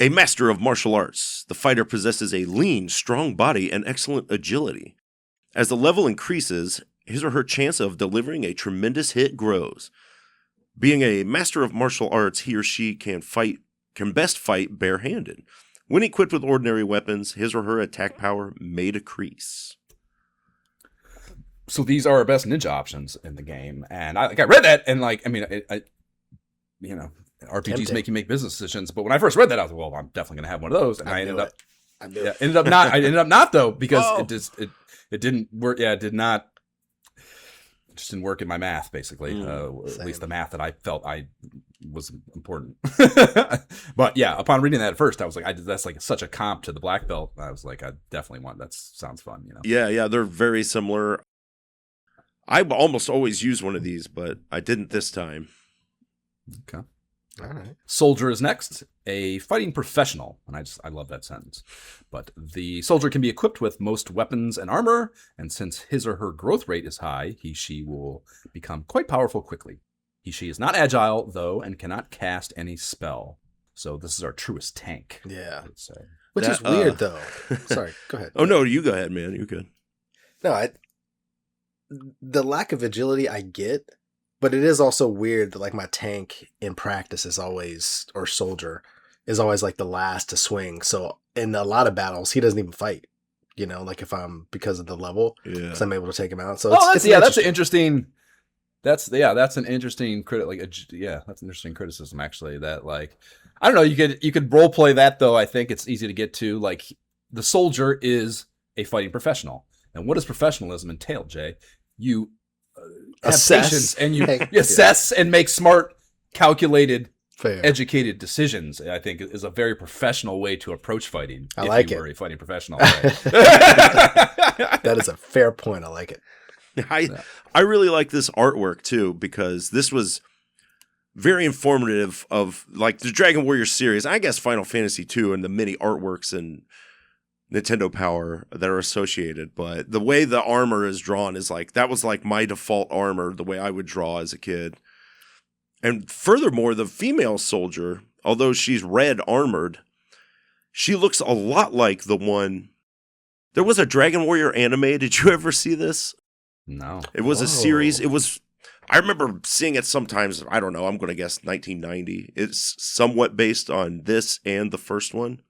A master of martial arts, the fighter possesses a lean, strong body and excellent agility. As the level increases, his or her chance of delivering a tremendous hit grows. Being a master of martial arts, he or she can best fight barehanded. When equipped with ordinary weapons, his or her attack power may decrease. So these are our best ninja options in the game, and I read that, and RPGs make you make business decisions. But when I first read that, I was like, well, I'm definitely gonna have one of those, and I ended up not. I ended up not though because it didn't work. Yeah, it did not. just didn't work in my math, basically. At Same. least the math that I felt was important. But yeah, upon reading that at first, I was like, that's like such a comp to the black belt. I was like, I definitely want that. Sounds fun, you know. Yeah, they're very similar. I almost always use one of these, but I didn't this time. Okay. All right. Soldier is next, a fighting professional, and I love that sentence. But the soldier can be equipped with most weapons and armor, and since his or her growth rate is high, she will become quite powerful quickly. She is not agile, though, and cannot cast any spell. So this is our truest tank. Yeah. I would say. Which is weird, though. Sorry, go ahead. Oh, no, you go ahead, man. You're good. No, the lack of agility I get, but it is also weird that like my tank in practice is always, or soldier, is always like the last to swing. So in a lot of battles, he doesn't even fight. You know, like if because of the level, because I'm able to take him out. So that's an interesting. That's an interesting that's an interesting criticism actually. That like, I don't know, you could role play that though. I think it's easy to get to. Like the soldier is a fighting professional, and what does professionalism entail, Jay? You have patience and you assess and make smart, calculated, educated decisions. I think is a very professional way to approach fighting. I like you it. were a fighting professional. Right? That is a fair point. I like it. I really like this artwork too, because this was very informative of like the Dragon Warrior series. I guess Final Fantasy 2 and the many artworks and Nintendo Power that are associated. But the way the armor is drawn is like, that was like my default armor, the way I would draw as a kid. And furthermore, the female soldier, although she's red armored, she looks a lot like the one. There was a Dragon Warrior anime. Did you ever see this? No. It was a series. I remember seeing it sometimes. I don't know. I'm going to guess 1990. It's somewhat based on this and the first one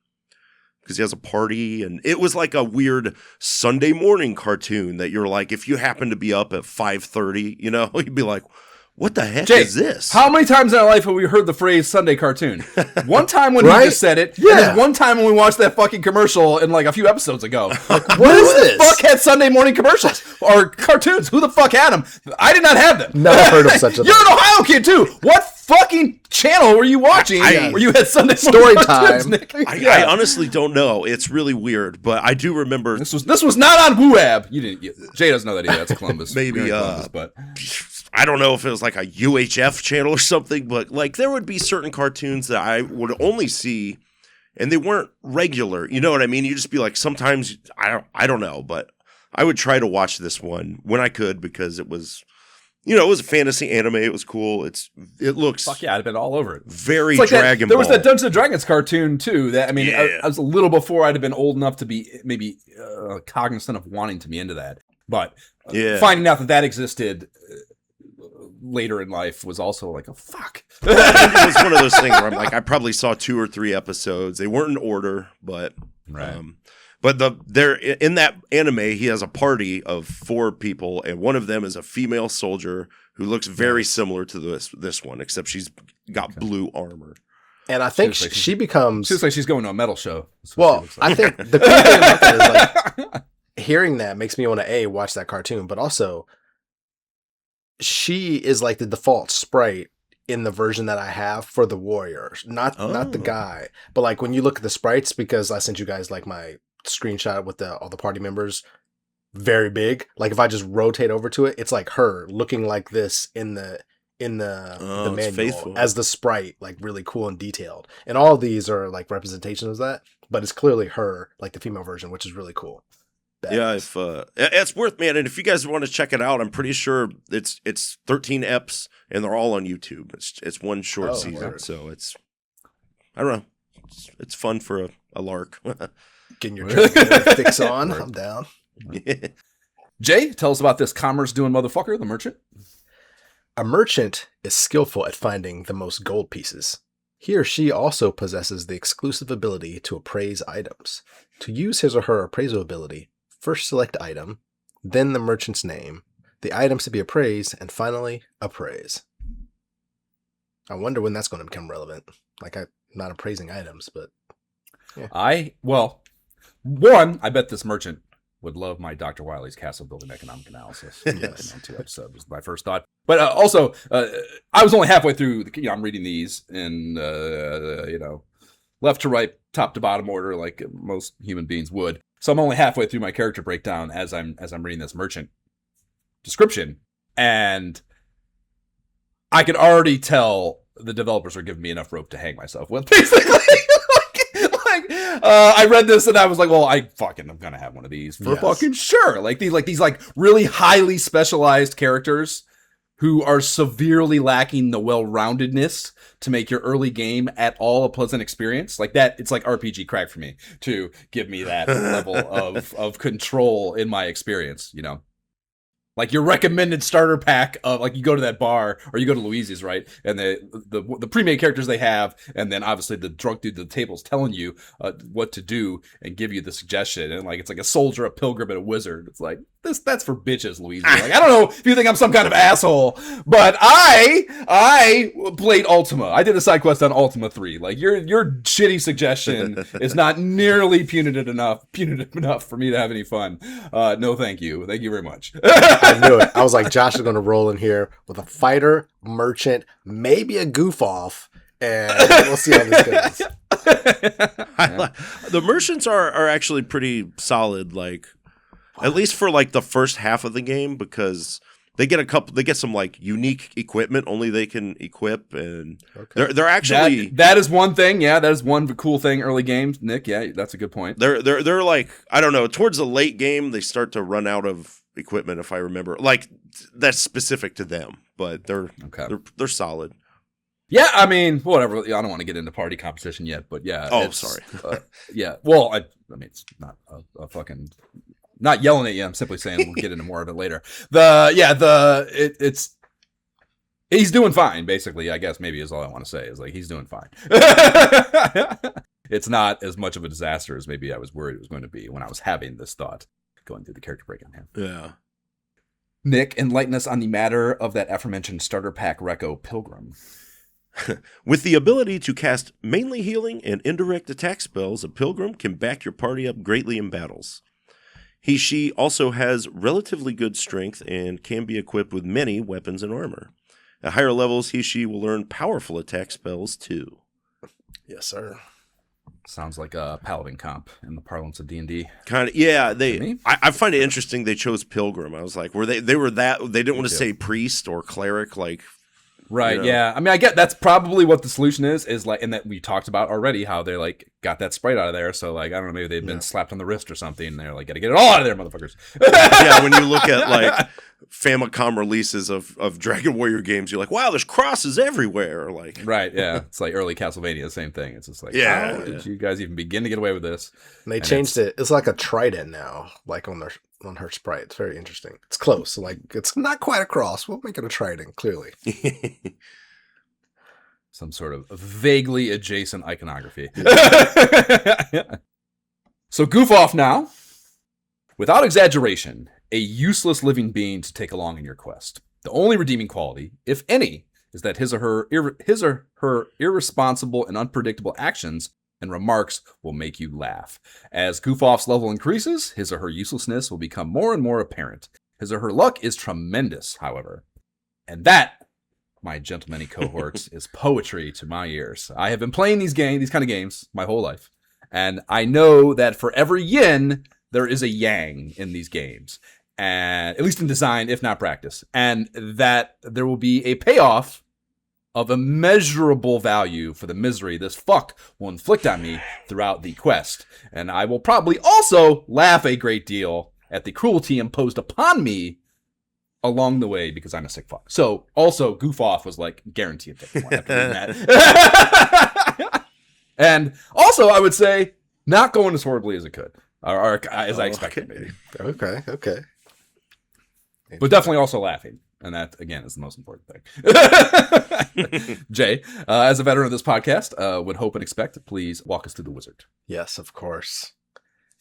because he has a party. And it was like a weird Sunday morning cartoon that you're like, if you happen to be up at 5:30, you know, you'd be like, what the heck Jay, is this? How many times in our life have we heard the phrase Sunday cartoon? One time when Right? he just said it, Yeah. and then one time when we watched that fucking commercial in like a few episodes ago. Like, What is who this? the fuck had Sunday morning commercials or cartoons? Who the fuck had them? I did not have them. Never heard of such a You're thing. an Ohio kid too. What fucking channel were you watching where you had Sunday morning Story cartoons, time. Nick? I honestly don't know. It's really weird, but I do remember. This was not on WooAb. Jay doesn't know that either. That's Columbus. Maybe, You're in Columbus, but I don't know if it was like a UHF channel or something, but like there would be certain cartoons that I would only see and they weren't regular. You know what I mean? You just be like, sometimes I don't know, but I would try to watch this one when I could because it was, you know, it was a fantasy anime. It was cool. It looks fuck yeah, I'd been all over it. Very It's like Dragon There Ball. was that Dungeons and Dragons cartoon too. That Yeah. I was a little before I'd have been old enough to be maybe cognizant of wanting to be into that. But finding out that existed later in life was also like, oh fuck. It was one of those things where I'm like, I probably saw 2 or 3 episodes. They weren't in order, but Right. But there in that anime, he has a party of 4 people, and one of them is a female soldier who looks very similar to this one, except she's got blue armor. And I think she becomes. She looks like she's going to a metal show. Well, I think the cool thing about that is like hearing that makes me want to watch that cartoon, but also she is like the default sprite in the version that I have for the warrior, not the guy, but like when you look at the sprites, because I sent you guys like my screenshot with all the party members, very big. Like if I just rotate over to it, it's like her looking like this in the manual faithful. as the sprite, like really cool and detailed. And all of these are like representations of that, but it's clearly her, like the female version, which is really cool. Yeah, if it's worth, man. And if you guys want to check it out, I'm pretty sure it's 13 eps and they're all on YouTube. It's one short season, so it's I don't know. It's fun for a lark. Getting your fix on, I'm down. Jay, tell us about this commerce doing motherfucker, the merchant. A merchant is skillful at finding the most gold pieces. He or she also possesses the exclusive ability to appraise items. To use his or her appraisal ability, first select item, then the merchant's name, the items to be appraised, and finally, appraise. I wonder when that's going to become relevant. Like, I'm not appraising items, but... Yeah. I bet this merchant would love my Dr. Wiley's castle building economic analysis. Yes. On 2 episodes was my first thought. But also, I was only halfway through. I'm reading these in left to right, top to bottom order, like most human beings would. So I'm only halfway through my character breakdown as I'm reading this merchant description, and I could already tell the developers are giving me enough rope to hang myself with, basically. I read this and I was like, well, I'm gonna have one of these for fucking sure. Like these really highly specialized characters who are severely lacking the well-roundedness to make your early game at all a pleasant experience. Like that, it's like RPG crack for me to give me that level of control in my experience, you know? Like your recommended starter pack of, like, you go to that bar or you go to Louise's, right? And the pre-made characters they have, and then obviously the drunk dude at the table's telling you what to do and give you the suggestion. And like it's like a soldier, a pilgrim, and a wizard. It's like that's for bitches, Louise. Like, I don't know if you think I'm some kind of asshole, but I played Ultima. I did a side quest on Ultima 3. Like your shitty suggestion is not nearly punitive enough for me to have any fun. No, thank you. Thank you very much. I knew it. I was like, Josh is going to roll in here with a fighter, merchant, maybe a goof off, and we'll see how this goes. The merchants are actually pretty solid, like at least for like the first half of the game, because they get some like unique equipment only they can equip, and they're actually that is one thing. Yeah, that is one cool thing early games, Nick. Yeah, that's a good point. They're like, I don't know, towards the late game they start to run out of equipment, if I remember. Like that's specific to them, but they're solid. Yeah, I mean, whatever. I don't want to get into party competition yet, but yeah. Oh, sorry. Yeah. Well, I mean, it's not a fucking not yelling at you. I'm simply saying we'll get into more of it later. It's he's doing fine, basically. I guess maybe is all I want to say is like he's doing fine. It's not as much of a disaster as maybe I was worried it was going to be when I was having this thought going through the character breakdown here. Yeah. Nick, enlighten us on the matter of that aforementioned starter pack Reco Pilgrim. With the ability to cast mainly healing and indirect attack spells, a Pilgrim can back your party up greatly in battles. She also has relatively good strength and can be equipped with many weapons and armor. At higher levels, she will learn powerful attack spells too. Yes, sir. Sounds like a paladin comp in the parlance of D&D. Kind of, yeah. I find it interesting they chose Pilgrim. I was like, they didn't want to say priest or cleric, like. Right, you know? yeah. I mean, I get that's probably what the solution is like, and that we talked about already, how they like got that sprite out of there. So like, I don't know, maybe they'd been slapped on the wrist or something, and they're like, gotta get it all out of there, motherfuckers. Yeah, when you look at like Famicom releases of Dragon Warrior games, you're like, wow, there's crosses everywhere. Like, right, yeah. It's like early Castlevania, same thing. It's just like, how did you guys even begin to get away with this? And they changed it. It's like a trident now, like on her sprite. It's very interesting. It's close. So like, it's not quite a cross. We'll make it a trident, clearly. Some sort of vaguely adjacent iconography. So goof off now. Without exaggeration, a useless living being to take along in your quest. The only redeeming quality, if any, is that his or her irresponsible and unpredictable actions and remarks will make you laugh. As Goof-Off's level increases, his or her uselessness will become more and more apparent. His or her luck is tremendous, however. And that, my gentlemen cohorts, is poetry to my ears. I have been playing these kind of games my whole life, and I know that for every yin, there is a yang in these games, and at least in design, if not practice, and that there will be a payoff of immeasurable value for the misery this fuck will inflict on me throughout the quest. And I will probably also laugh a great deal at the cruelty imposed upon me along the way because I'm a sick fuck. So also Goof Off was like guaranteed after reading that. And also I would say not going as horribly as it could. Or as I expected, maybe. Okay. But definitely also laughing. And that, again, is the most important thing. Jay, as a veteran of this podcast, would hope and expect, please walk us through the wizard. Yes, of course.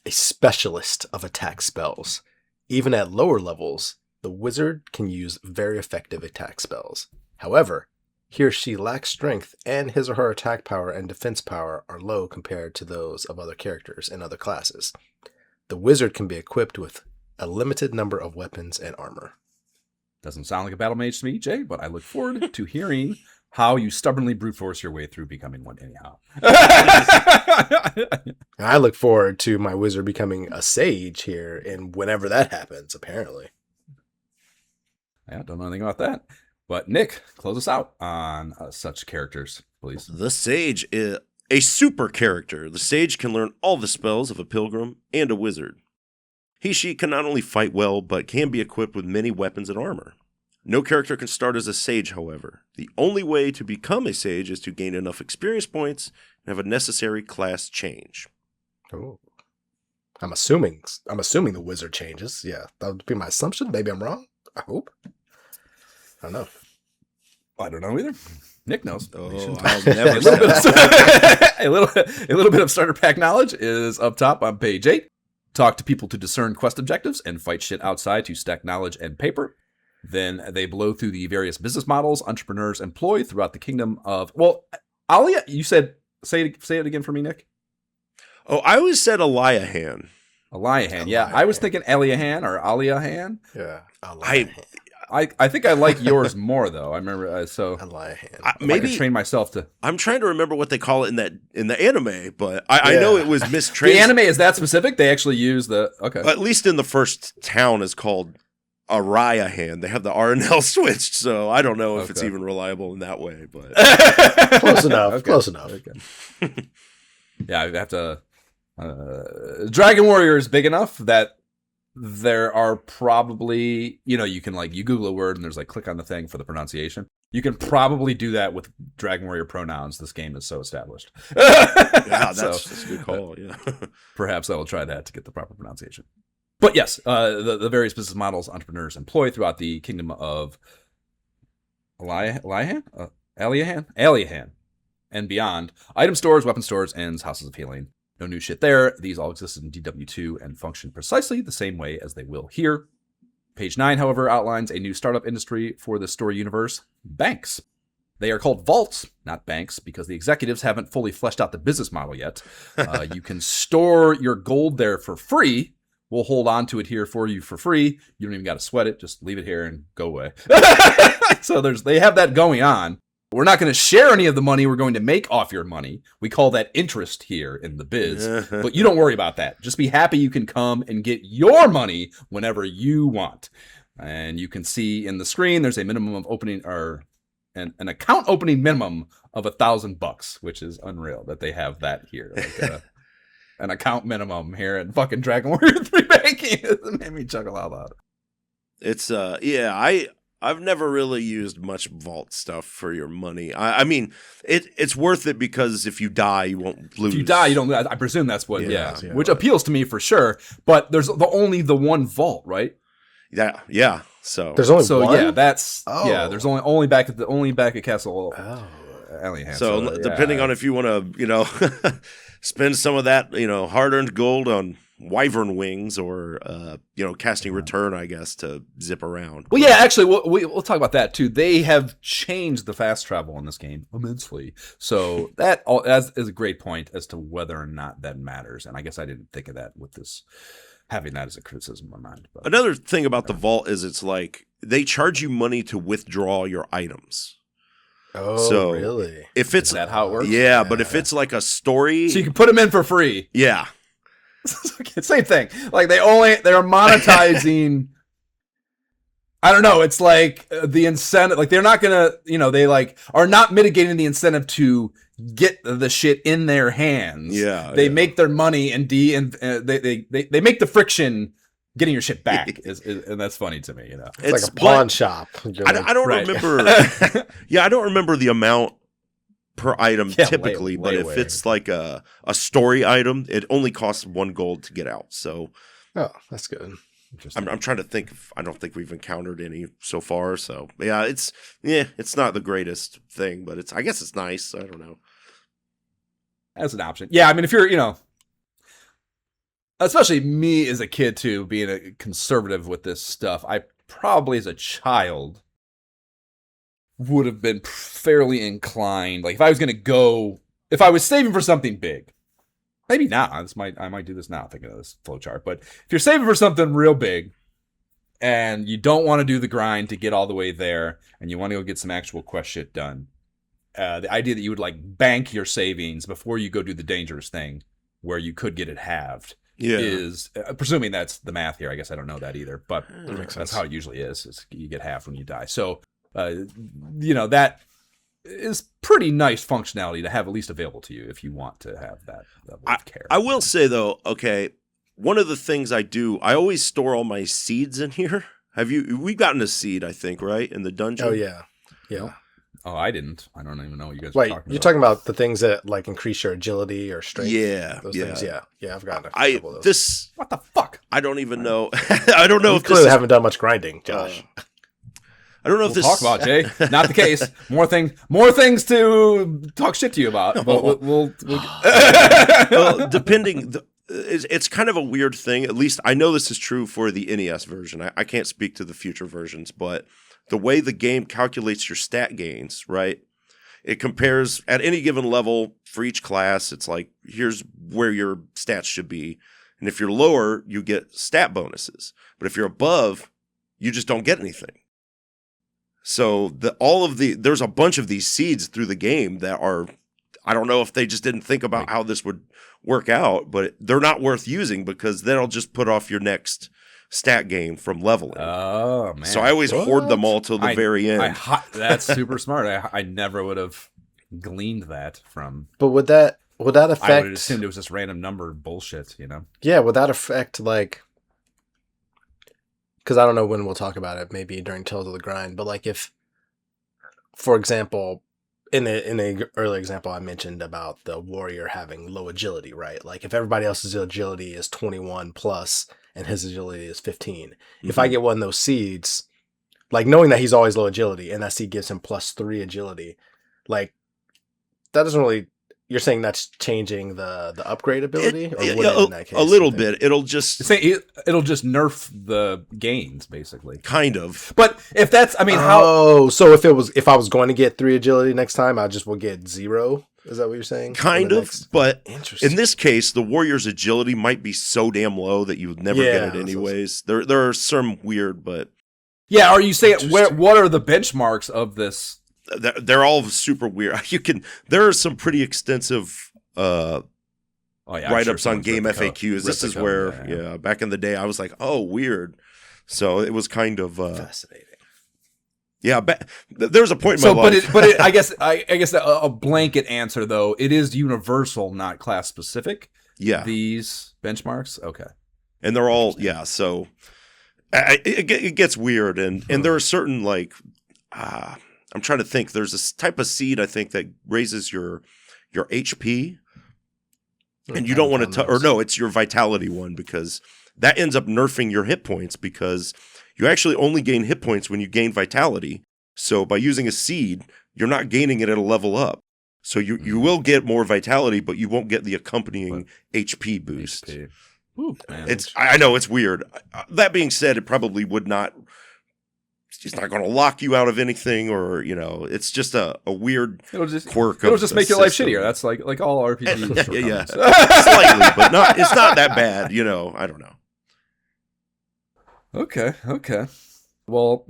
A specialist of attack spells. Even at lower levels, the wizard can use very effective attack spells. However, he or she lacks strength, and his or her attack power and defense power are low compared to those of other characters in other classes. The wizard can be equipped with a limited number of weapons and armor. Doesn't sound like a battle mage to me, Jay, but I look forward to hearing how you stubbornly brute force your way through becoming one anyhow. I look forward to my wizard becoming a sage here, and whenever that happens, apparently. Yeah, don't know anything about that. But Nick, close us out on such characters, please. The Sage is a super character. The Sage can learn all the spells of a pilgrim and a wizard. She can not only fight well, but can be equipped with many weapons and armor. No character can start as a Sage, however. The only way to become a Sage is to gain enough experience points and have a necessary class change. Oh. I'm assuming the wizard changes. Yeah, that would be my assumption. Maybe I'm wrong. I hope. I don't know. I don't know either. Nick knows. Oh, I'll never a little bit of starter pack knowledge is up top on page 8. Talk to people to discern quest objectives and fight shit outside to stack knowledge and paper. Then they blow through the various business models entrepreneurs employ throughout the kingdom of... Well, Alia, you said... Say it again for me, Nick. Oh, I always said Eliahan. Eliahan, yeah. I was thinking Eliahan or Aliahan. Yeah. I think I like yours more, though. I remember... Eliahan. Maybe I could train myself to... I'm trying to remember what they call it in the anime, but I know it was mistranslated. The anime is that specific? They actually use the... Okay. At least in the first town is called Ariahan. They have the R and L switched, so I don't know if it's even reliable in that way. But close enough. Okay. Close enough. Okay. Yeah, I have to. Dragon Warrior is big enough that there are probably you can you Google a word and there's click on the thing for the pronunciation. You can probably do that with Dragon Warrior pronouns. This game is so established. Yeah, that's a good call. Yeah, perhaps I will try that to get the proper pronunciation. But yes, the various business models entrepreneurs employ throughout the kingdom of Aliahan, and beyond. Item stores, weapon stores, and houses of healing. No new shit there. These all existed in DW2 and function precisely the same way as they will here. Page 9, however, outlines a new startup industry for the story universe, banks. They are called vaults, not banks, because the executives haven't fully fleshed out the business model yet. You can store your gold there for free. We'll hold on to it here for you for free. You don't even got to sweat it. Just leave it here and go away. So they have that going on. We're not going to share any of the money we're going to make off your money. We call that interest here in the biz. But you don't worry about that. Just be happy you can come and get your money whenever you want. And you can see in the screen there's a minimum of opening or an account opening minimum of $1,000, which is unreal that they have that here. An account minimum here at fucking Dragon Warrior 3 Banking. It made me chuckle out loud. It's I've never really used much vault stuff for your money. I mean, it's worth it because if you die, you won't lose. If you die, you don't lose. I presume that's what, which appeals to me for sure. But there's only the one vault, right? Yeah. So there's only one. Yeah, that's there's only back at Castle. Aliahan. So depending on if you want to, spend some of that, hard-earned gold on wyvern wings or, casting return, I guess, to zip around. Well, yeah, actually, we'll talk about that, too. They have changed the fast travel in this game immensely. So that is a great point as to whether or not that matters. And I guess I didn't think of that with this, having that as a criticism in my mind. But, another thing about the vault is it's they charge you money to withdraw your items. Oh, so really? Is that how it works? Yeah, but if it's a story, so you can put them in for free. Yeah, same thing. They're monetizing. I don't know. It's the incentive. They're not gonna. They are not mitigating the incentive to get the shit in their hands. Yeah, they make their money and they make the friction. Getting your shit back and that's funny to me, It's like a pawn shop. I don't remember. I don't remember the amount per item typically, but if it's a story item, it only costs 1 gold to get out. So, that's good. I'm trying to think. I don't think we've encountered any so far. So it's not the greatest thing, but I guess it's nice. I don't know. As an option, yeah. I mean, if you're especially me as a kid, too, being a conservative with this stuff, I probably, as a child, would have been fairly inclined. If I was saving for something big, Maybe not. I might do this now, thinking of this flowchart. But if you're saving for something real big, and you don't want to do the grind to get all the way there, and you want to go get some actual quest shit done, the idea that you would like bank your savings before you go do the dangerous thing, where you could get it halved, is presuming that's the math here. I guess I don't know that either, but that's how it usually is you get half when you die. So, that is pretty nice functionality to have at least available to you if you want to have that level of care. I will say though, okay, one of the things I do, I always store all my seeds in here. We've gotten a seed, I think, right? In the dungeon? Oh, yeah. Yeah. Oh, I didn't. I don't even know what you guys are Wait, talking about. you're talking about the things that like increase your agility or strength? Yeah. Those things, yeah. Yeah, I've gotten a couple of those. This, What the fuck? I don't even know. I don't know You if clearly this haven't done much grinding, Josh. I don't know if We'll this talk about, Jay. Not the case. More things to talk shit to you about. But we'll well, depending, it's kind of a weird thing. At least I know this is true for the NES version. I can't speak to the future versions, but the way the game calculates your stat gains, right? It compares at any given level for each class. It's like, here's where your stats should be. And if you're lower, you get stat bonuses. But if you're above, you just don't get anything. So there's a bunch of these seeds through the game that are, I don't know if they just didn't think about how this would work out, but they're not worth using because that'll just put off your next stat gain from leveling. Oh, man. So I always hoard them all till the very end. That's super smart. I never would have gleaned that from. But would that affect? I would have assumed it was just random number bullshit, Yeah, would that affect like? Because I don't know when we'll talk about it. Maybe during Tales of the Grind. But like if, for example, in the early example I mentioned about the warrior having low agility, right? Like if everybody else's agility is 21 plus and his agility is 15, if I get one of those seeds, like knowing that he's always low agility and that seed gives him +3 agility, like that doesn't really. You're saying that's changing the upgrade ability, or would it in that case? A little bit. It'll just nerf the gains, basically. Kind of. But if that's, so if I was going to get 3 agility next time, I just will get 0. Is that what you're saying? Kind of, but interesting. In this case, the warrior's agility might be so damn low that you would never get it anyways. There are some weird, but yeah. Are you saying what are the benchmarks of this? They're all super weird. There are some pretty extensive write-ups on game FAQs. This is where, back in the day, I was like, oh, weird. So it was kind of fascinating. Yeah, there was a point in my life. But I guess a blanket answer though, it is universal, not class specific. Yeah, these benchmarks, okay, and they're all So it gets weird, and there are certain like. I'm trying to think. There's this type of seed, I think, that raises your HP. And you don't want to no, it's your vitality one, because that ends up nerfing your hit points, because you actually only gain hit points when you gain vitality. So by using a seed, you're not gaining it at a level up. So you will get more vitality, but you won't get the accompanying HP boost. Ooh, man. I know it's weird. That being said, it probably would not. It's not going to lock you out of anything, or it's just a weird quirk. It'll just make your life shittier. That's like all RPGs. yeah, slightly, but not. It's not that bad. I don't know. Okay. Well,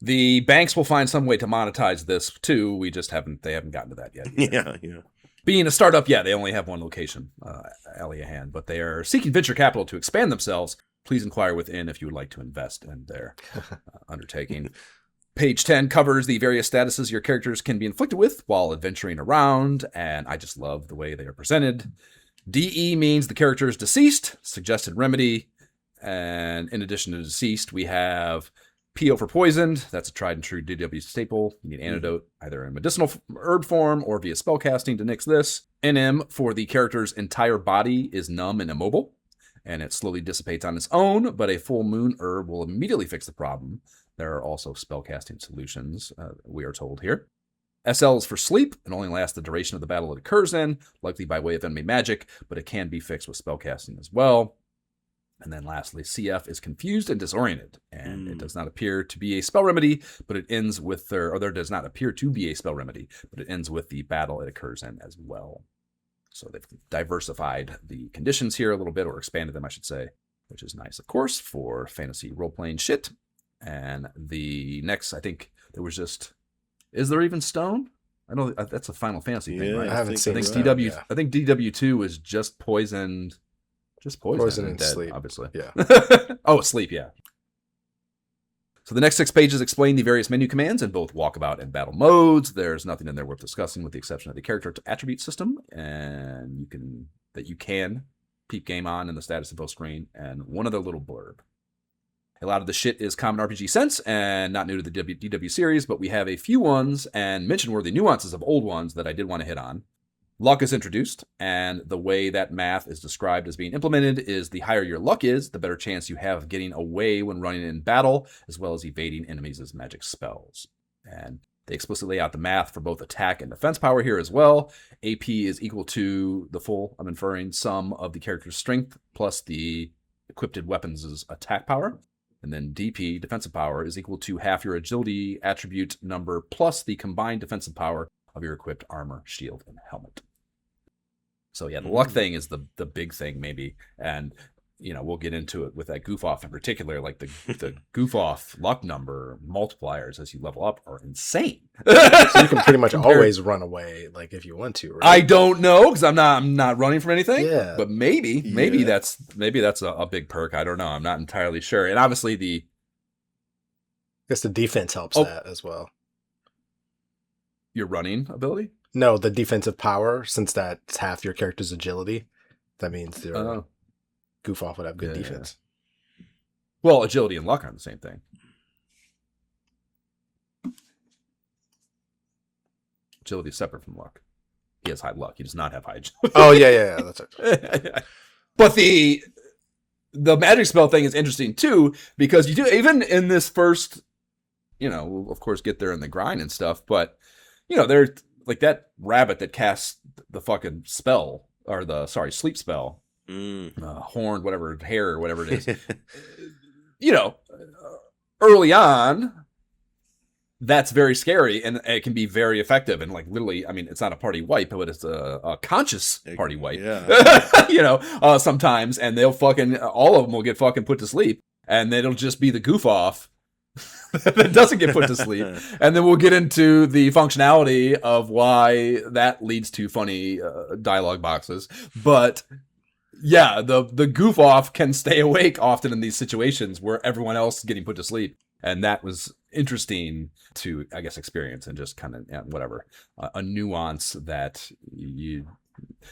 the banks will find some way to monetize this too. We just they haven't gotten to that yet. Yeah. Being a startup, they only have one location, Aliahan, but they are seeking venture capital to expand themselves. Please inquire within if you would like to invest in their undertaking. Page 10 covers the various statuses your characters can be inflicted with while adventuring around, and I just love the way they are presented. DE means the character is deceased, suggested remedy, and in addition to deceased, we have PO for poisoned. That's a tried and true DW staple. You need antidote either in medicinal herb form or via spellcasting to nix this. NM for the character's entire body is numb and immobile, and it slowly dissipates on its own, but a full moon herb will immediately fix the problem. There are also spellcasting solutions, we are told here. SL is for sleep, and only lasts the duration of the battle it occurs in, likely by way of enemy magic, but it can be fixed with spellcasting as well. And then lastly, CF is confused and disoriented, and it does not appear to be a spell remedy, but it ends with there does not appear to be a spell remedy, but it ends with the battle it occurs in as well. So they've diversified the conditions here a little bit, or expanded them, I should say, which is nice, of course, for fantasy role-playing shit. And the next, I think there was just, is there even stone? I know that's a Final Fantasy thing, right? I haven't seen DW. I think DW2 was just poisoned. Just poison and dead, sleep. obviously. Yeah. Oh, sleep, yeah. So the next 6 pages explain the various menu commands in both walkabout and battle modes. There's nothing in there worth discussing with the exception of the character attribute system, and you can peep game on in the status info screen, and one other little blurb. A lot of the shit is common RPG sense and not new to the DW series, but we have a few ones and mention-worthy nuances of old ones that I did want to hit on. Luck is introduced, and the way that math is described as being implemented is the higher your luck is, the better chance you have of getting away when running in battle, as well as evading enemies' magic spells. And they explicitly lay out the math for both attack and defense power here as well. AP is equal to the full, I'm inferring, sum of the character's strength plus the equipped weapons' attack power. And then DP, defensive power, is equal to half your agility attribute number plus the combined defensive power of your equipped armor, shield, and helmet. So yeah, the luck thing is the big thing maybe. And, we'll get into it with that goof off in particular. Like the goof off luck number multipliers as you level up are insane. So you can pretty much always run away, like if you want to, right? I don't know, because I'm not running from anything. Yeah. But maybe that's a big perk. I don't know. I'm not entirely sure. And obviously I guess the defense helps that as well. Your running ability? No, the defensive power, since that's half your character's agility, that means your goof off would have good defense. Well, agility and luck aren't the same thing. Agility is separate from luck. He has high luck. He does not have high agility. Oh, yeah, that's it. But the magic spell thing is interesting, too, because you do, even in this first, we'll of course get there in the grind and stuff, but, they're like that rabbit that casts the fucking spell, or sleep spell, horn, whatever, hair, or whatever it is. Early on, that's very scary, and it can be very effective. And like literally, I mean, it's not a party wipe, but it's a conscious party wipe. Yeah. Sometimes, and they'll all of them will get fucking put to sleep, and then it'll just be the goof off that doesn't get put to sleep. And then we'll get into the functionality of why that leads to funny dialogue boxes. But yeah, the goof off can stay awake often in these situations where everyone else is getting put to sleep. And that was interesting to, I guess, experience, and just kind of a nuance that you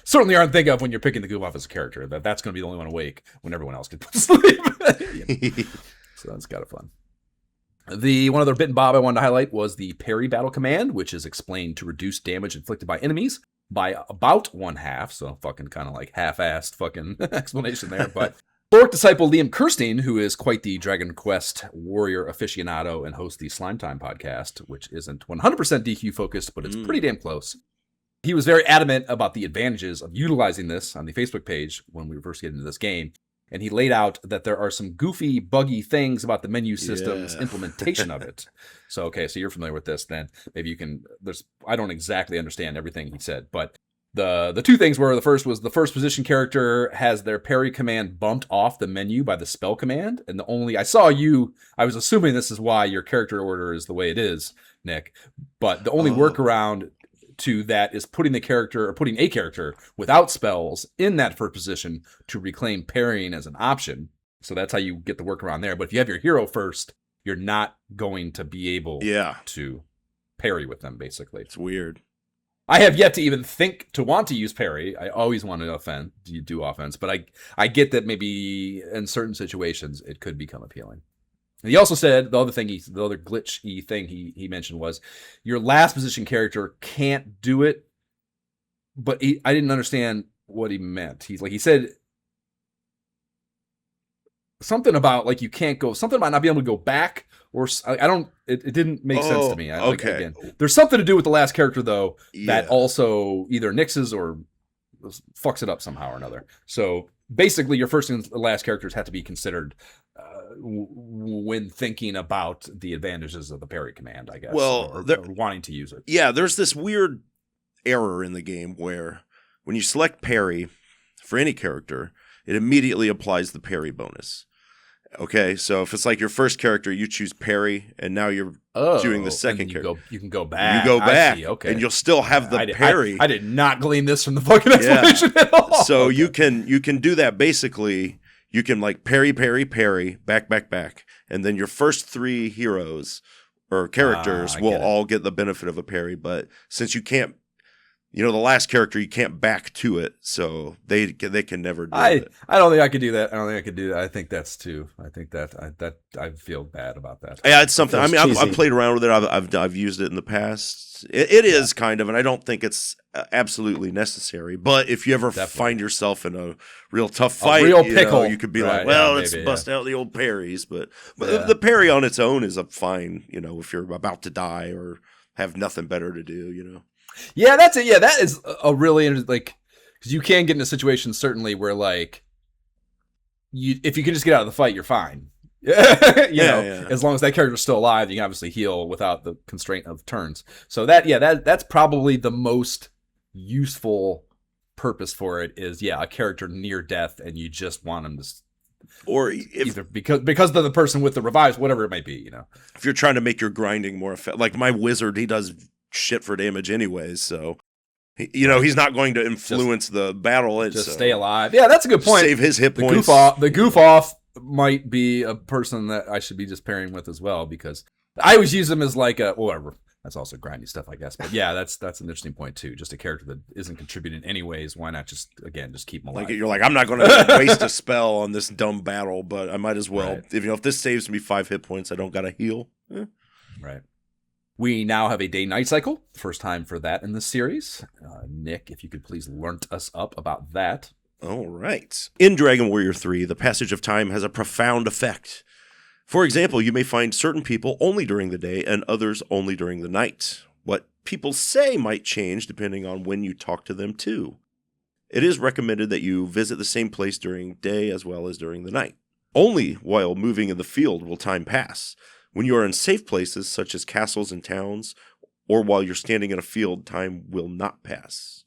certainly aren't thinking of when you're picking the goof off as a character, that's going to be the only one awake when everyone else gets put to sleep. So that's kind of fun. The one other bit and bob I wanted to highlight was the parry battle command, which is explained to reduce damage inflicted by enemies by about 1/2. So fucking kind of like half-assed fucking explanation there. But Lorik disciple Liam Kirstein, who is quite the Dragon Quest warrior aficionado and hosts the Slime Time podcast, which isn't 100% DQ focused, but it's pretty damn close. He was very adamant about the advantages of utilizing this on the Facebook page when we first get into this game. And he laid out that there are some goofy, buggy things about the menu system's implementation of it. So you're familiar with this, then maybe you can, I don't exactly understand everything he said, but the two things were, the first was the first position character has their parry command bumped off the menu by the spell command. And I was assuming this is why your character order is the way it is, Nick, but the only workaround to that is putting a character without spells in that first position to reclaim parrying as an option. So that's how you get the workaround there. But if you have your hero first, you're not going to be able to parry with them, basically. It's weird. I have yet to even think to want to use parry. I always want to do offense, but I get that maybe in certain situations it could become appealing. And he also said the other glitchy thing he mentioned was your last position character can't do it, but I didn't understand what he meant. He said something about like you can't go, something about not being able to go back, or it didn't make sense to me. Again, there's something to do with the last character though that also either nixes or fucks it up somehow or another. So basically your first and last characters have to be considered when thinking about the advantages of the parry command, I guess, or wanting to use it. Yeah, there's this weird error in the game where when you select parry for any character, it immediately applies the parry bonus. Okay, so if it's like your first character, you choose parry, and now you're doing the second character. You can go back. You go back, okay. and you'll still have the parry. I did not glean this from the fucking explanation at all. So you can do that basically. You can like parry, back, and then your first 3 heroes or characters will all get the benefit of a parry. But since you can't, the last character you can't back to it, so they can never do it. I don't think I could do that. I think that's too. I think that I feel bad about that. Yeah, it's something. I mean, I've played around with it. I've used it in the past. It is kind of, and I don't think it's absolutely necessary. But if you ever find yourself in a real tough fight, real pickle, you could be like, let's bust out the old parries. But the parry on its own is a fine. If you're about to die or have nothing better to do. Yeah, that's it. Yeah, that is a really because you can get in a situation certainly where if you can just get out of the fight, you're fine. As long as that character's still alive, you can obviously heal without the constraint of turns. So that's probably the most useful purpose for it is a character near death, and you just want him to. Or either because of the person with the revives, whatever it might be, If you're trying to make your grinding more effective, like my wizard, he does shit for damage anyways, so he's not going to influence the battle. Just stay alive. Yeah, that's a good point. Save his hit points. The goof off might be a person that I should be just pairing with as well, because I always use them as like a whatever. That's also grindy stuff, I guess. But yeah, that's an interesting point too. Just a character that isn't contributing anyways. Why not just keep them alive? Like you're like, I'm not going to waste a spell on this dumb battle, but I might as well. Right. If this saves me 5 hit points, I don't got to heal. Right. We now have a day-night cycle. First time for that in the series. Nick, if you could please learn us up about that. All right. In Dragon Warrior 3, the passage of time has a profound effect. For example, you may find certain people only during the day and others only during the night. What people say might change depending on when you talk to them too. It is recommended that you visit the same place during day as well as during the night. Only while moving in the field will time pass. When you are in safe places, such as castles and towns, or while you're standing in a field, time will not pass.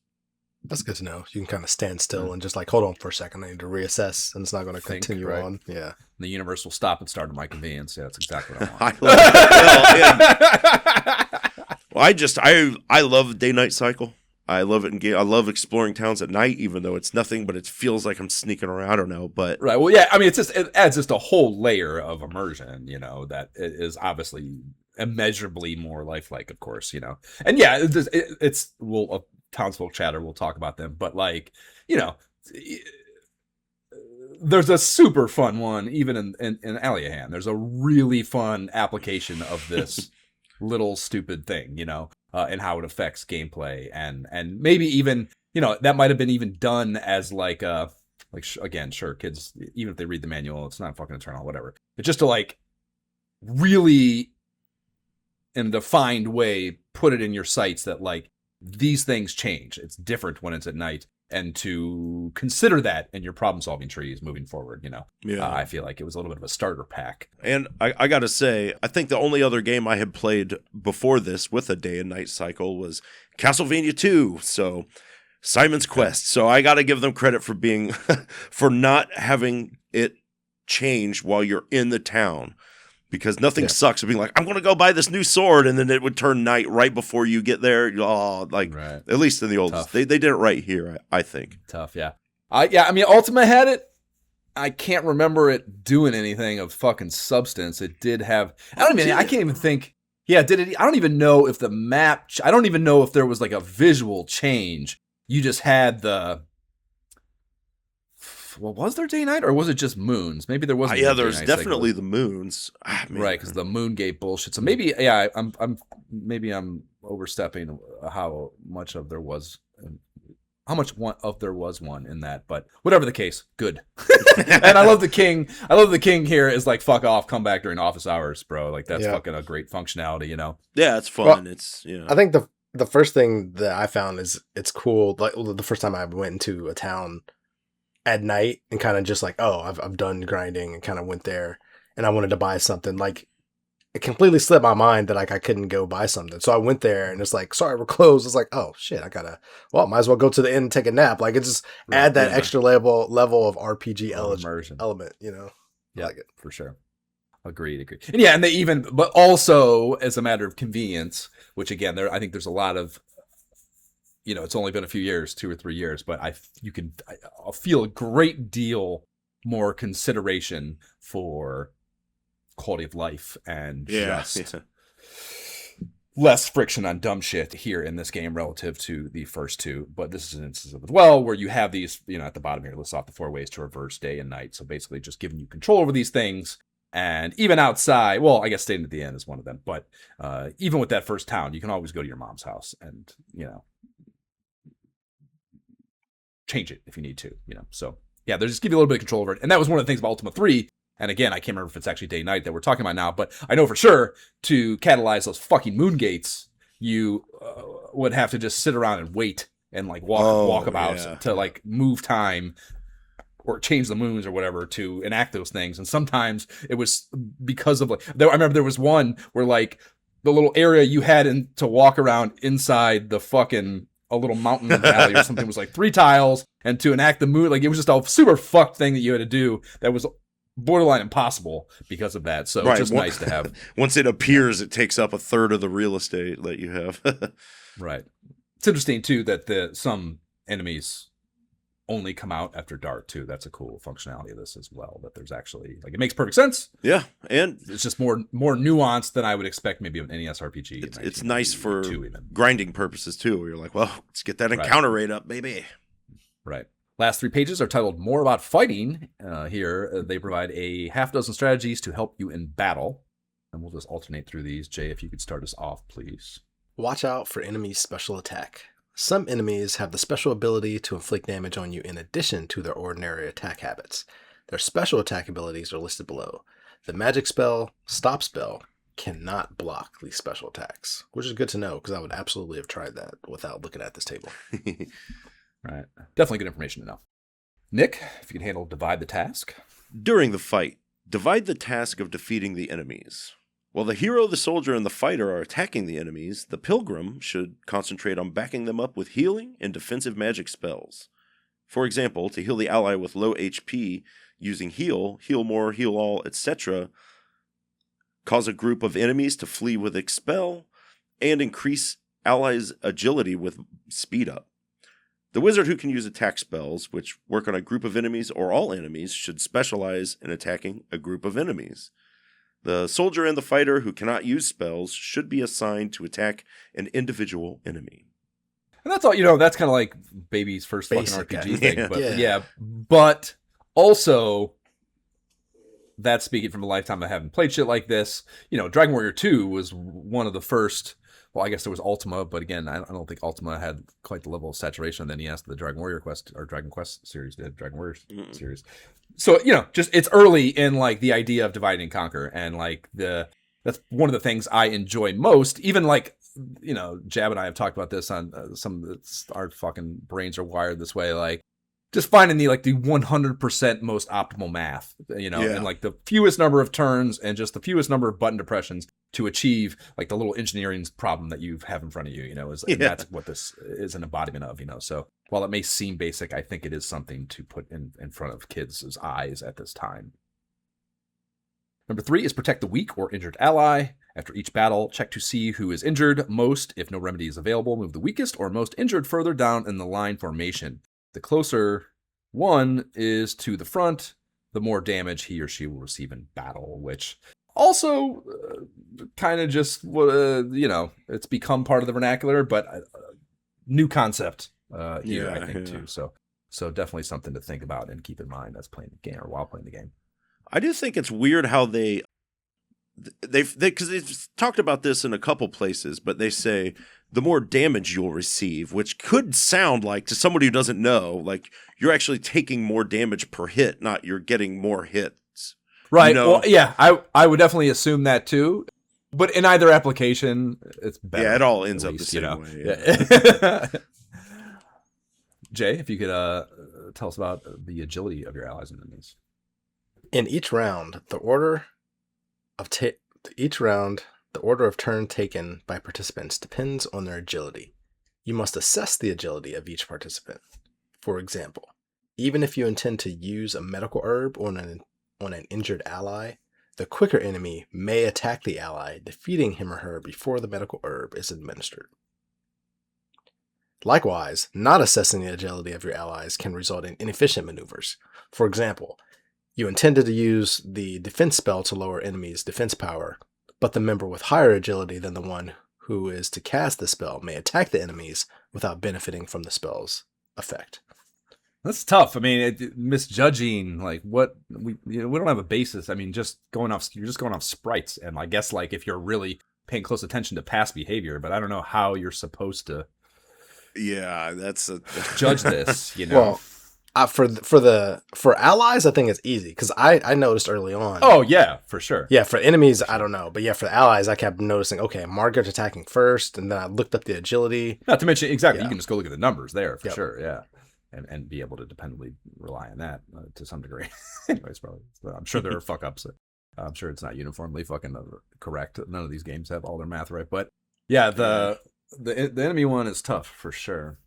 That's good to know. You can kind of stand still and just hold on for a second. I need to reason, and it's not going to continue on. Yeah. The universe will stop and start at my convenience. Yeah, that's exactly what I want. I love day-night cycle. I love it in game. I love exploring towns at night, even though it's nothing, but it feels like I'm sneaking around. I don't know, but right. Well, yeah. I mean, it adds just a whole layer of immersion. That is obviously immeasurably more lifelike, of course. And yeah, townsfolk chatter. We'll talk about them, but there's a super fun one even in Aliahan. There's a really fun application of this little stupid thing, and how it affects gameplay, and maybe even that might have been even done as again, sure, kids, even if they read the manual, it's not fucking eternal, whatever. But just to really in a defined way put it in your sights that these things change. It's different when it's at night, and to consider that in your problem solving trees moving forward. I feel like it was a little bit of a starter pack. And I gotta say, I think the only other game I had played before this with a day and night cycle was Castlevania 2. So Simon's Quest. So I gotta give them credit for being for not having it change while you're in the town. Because nothing sucks of being like, I'm going to go buy this new sword, and then it would turn night right before you get there. Right. At least in the old, they did it right here, I think. Tough, yeah. I mean, Ultima had it. I can't remember it doing anything of fucking substance. It did have, I can't even think. Yeah, did it? I don't even know if the map, I don't even know if there was a visual change. You just had the, well, was there day night or was it just moons? Maybe there wasn't. Yeah, there's definitely the moons. Right, because the moon gate bullshit. So maybe, I'm overstepping how much of there was one in that. But whatever the case, good. And I love the king. I love the king here is fuck off, come back during office hours, bro. That's fucking a great functionality, Yeah, it's fun. Well, it's I think the first thing that I found is it's cool. The first time I went into a town at night and kind of just I've done grinding and kind of went there and I wanted to buy something. it completely slipped my mind that like I couldn't go buy something. So I went there and it's like, sorry, we're closed. It's like, oh shit, might as well go to the inn and take a nap. Like it just add that extra level of RPG element, you know? Yeah, I like it. For sure. Agreed. And yeah, and they even, but also as a matter of convenience, which again, I think there's a lot of, you know, it's only been a few years, 2 or 3 years, but I feel a great deal more consideration for quality of life and less friction on dumb shit here in this game relative to the first two. But this is an instance of it where you have these, you know, at the bottom here, lists off the 4 ways to reverse day and night. So basically just giving you control over these things. And even outside, well, I guess staying at the end is one of them. But even with that first town, you can always go to your mom's house and, you know, change it if you need to, you know. So yeah, they just give you a little bit of control over it. And that was one of the things about Ultima 3. And again, I can't remember if it's actually day night that we're talking about now, but I know for sure to catalyze those fucking moon gates, you would have to just sit around and wait and like walk about to like move time or change the moons or whatever to enact those things. And sometimes it was because of like, I remember there was one where like the little area you had to walk around inside the fucking a little mountain valley or something was like 3 tiles, and to enact the moon, like it was just a super fucked thing that you had to do that was borderline impossible because of that. So it's just nice to have. Once it appears, it takes up a third of the real estate that you have. Right. It's interesting too that some enemies only come out after dark too. That's a cool functionality of this as well. That there's actually like it makes perfect sense. Yeah, and it's just more nuanced than I would expect maybe of an NES RPG. It's nice for grinding purposes too. Where you're like, well, let's get that encounter rate up, baby. Right. Last 3 pages are titled More About Fighting. Here, they provide a half dozen strategies to help you in battle. And we'll just alternate through these. Jay, if you could start us off, please. Watch out for enemies' special attack. Some enemies have the special ability to inflict damage on you in addition to their ordinary attack habits. Their special attack abilities are listed below. The magic spell, Stop Spell, cannot block these special attacks, which is good to know because I would absolutely have tried that without looking at this table. Right. Definitely good information to know. Nick, if you can handle divide the task. During the fight, divide the task of defeating the enemies. While the hero, the soldier, and the fighter are attacking the enemies, the pilgrim should concentrate on backing them up with healing and defensive magic spells. For example, to heal the ally with low HP using heal more, heal all, etc., cause a group of enemies to flee with expel, and increase allies' agility with speed up. The wizard who can use attack spells, which work on a group of enemies or all enemies, should specialize in attacking a group of enemies. The soldier and the fighter who cannot use spells should be assigned to attack an individual enemy. And that's all, you know, that's kind of like Baby's first Basic fucking RPG thing. But but also, that's speaking from a lifetime of having played shit like this. You know, Dragon Warrior 2 was one of the first. Well, I guess there was Ultima, but again, I don't think Ultima had quite the level of saturation of the NES the Dragon Warrior Quest or Dragon Quest series did. Dragon Warrior series. So, you know, just it's early in like the idea of divide and conquer, and like that's one of the things I enjoy most. Even like, you know, Jab and I have talked about this on our fucking brains are wired this way. Like, just finding the 100% most optimal math, you know, and like the fewest number of turns and just the fewest number of button depressions to achieve like the little engineering problem that you have in front of you, you know, and that's what this is an embodiment of, you know. So while it may seem basic, I think it is something to put in front of kids' eyes at this time. Number 3 is protect the weak or injured ally. After each battle, check to see who is injured most. If no remedy is available, move the weakest or most injured further down in the line formation. The closer one is to the front, the more damage he or she will receive in battle, which also kind of just, you know, it's become part of the vernacular, but new concept here, I think, too. So definitely something to think about and keep in mind as playing the game or while playing the game. I do think it's weird how they've because they've talked about this in a couple places, but they say the more damage you'll receive, which could sound like to somebody who doesn't know, like you're actually taking more damage per hit, not you're getting more hits. Right. You know? Well, yeah, I would definitely assume that too. But in either application, it's better. Yeah, it all ends up the same way. Yeah. Jay, if you could tell us about the agility of your allies and enemies. In each round, the order of Each round, the order of turn taken by participants depends on their agility. You must assess the agility of each participant. For example, even if you intend to use a medical herb on an injured ally, the quicker enemy may attack the ally, defeating him or her before the medical herb is administered. Likewise, not assessing the agility of your allies can result in inefficient maneuvers. For example, you intended to use the defense spell to lower enemies' defense power, but the member with higher agility than the one who is to cast the spell may attack the enemies without benefiting from the spell's effect. That's tough. I mean, misjudging like what we don't have a basis. I mean, you're just going off sprites, and I guess like if you're really paying close attention to past behavior, but I don't know how you're supposed to. Yeah, that's a judge this. Well, for allies, I think it's easy because I noticed early on. Oh yeah, for sure. Yeah, for enemies, I don't know, but yeah, for the allies, I kept noticing. Okay, Margaret's attacking first, and then I looked up the agility. Not to mention, exactly, you can just go look at the numbers there for sure. Yeah. And be able to dependably rely on that to some degree. Anyways, probably. I'm sure there are fuck ups. I'm sure it's not uniformly fucking correct. None of these games have all their math right. But yeah, the enemy one is tough for sure.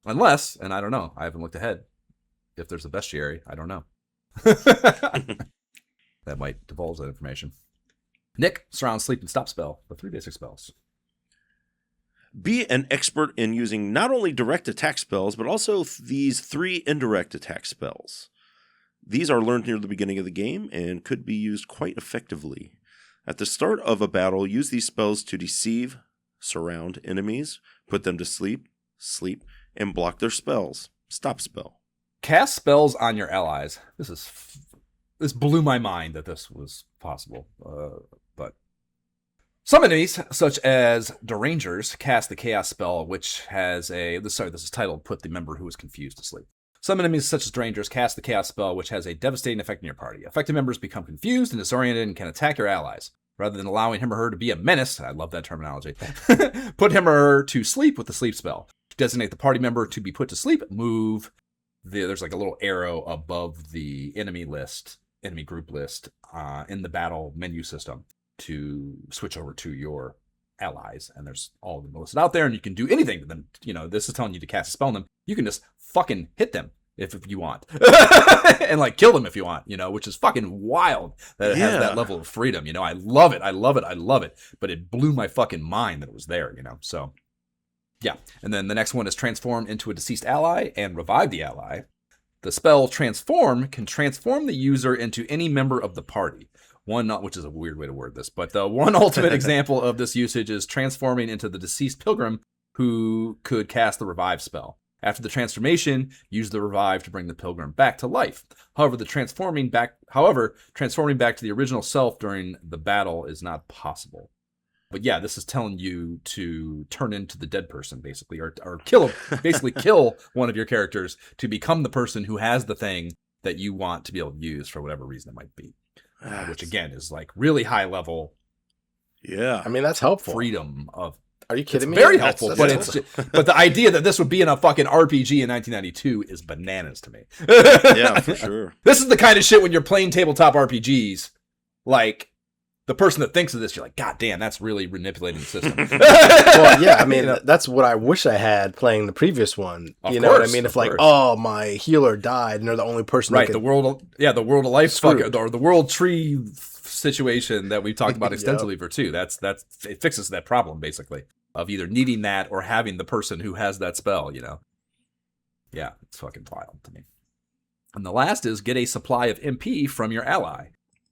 Unless, and I don't know, I haven't looked ahead. If there's a bestiary, I don't know. That might divulge that information. Nick, surround, sleep, and stop spell. The 3 basic spells. Be an expert in using not only direct attack spells, but also these 3 indirect attack spells. These are learned near the beginning of the game and could be used quite effectively. At the start of a battle, use these spells to deceive, surround enemies, put them to sleep, and block their spells. Stop spell. Cast spells on your allies. This blew my mind that this was possible, but some enemies, such as Derangers, cast the Chaos spell, which has this is titled Put the Member Who is Confused to Sleep. Some enemies, such as Derangers, cast the Chaos spell, which has a devastating effect on your party. Affected members become confused and disoriented and can attack your allies. Rather than allowing him or her to be a menace, I love that terminology, put him or her to sleep with the Sleep spell. To designate the party member to be put to sleep, move there's like a little arrow above the enemy group list in the battle menu system to switch over to your allies, and there's all of them listed out there, and you can do anything to them. This is telling you to cast a spell on them. You can just fucking hit them if you want, and like kill them if you want, which is fucking wild that it has that level of freedom. I love it, but it blew my fucking mind that it was there. So yeah. And then the next one is transform into a deceased ally and revive the ally. The spell transform can transform the user into any member of the party. Which is a weird way to word this, but the one ultimate example of this usage is transforming into the deceased pilgrim who could cast the revive spell. After the transformation, use the revive to bring the pilgrim back to life. However, transforming back to the original self during the battle is not possible. But yeah, this is telling you to turn into the dead person, basically, or kill one of your characters to become the person who has the thing that you want to be able to use for whatever reason it might be. Which again is like really high level. Yeah, I mean that's helpful. Freedom of. Are you kidding me? Very helpful, but but the idea that this would be in a fucking RPG in 1992 is bananas to me. Yeah, for sure. This is the kind of shit when you're playing tabletop RPGs, like the person that thinks of this, you're like, God damn, that's really manipulating the system. Well, yeah, I mean, that's what I wish I had playing the previous one. Of know course, what I mean? If like, oh, my healer died, and they're the only person. Right, the world of life fuck, or the world tree situation that we've talked about extensively for two. It fixes that problem basically of either needing that or having the person who has that spell. Yeah, it's fucking wild to me. And the last is get a supply of MP from your ally.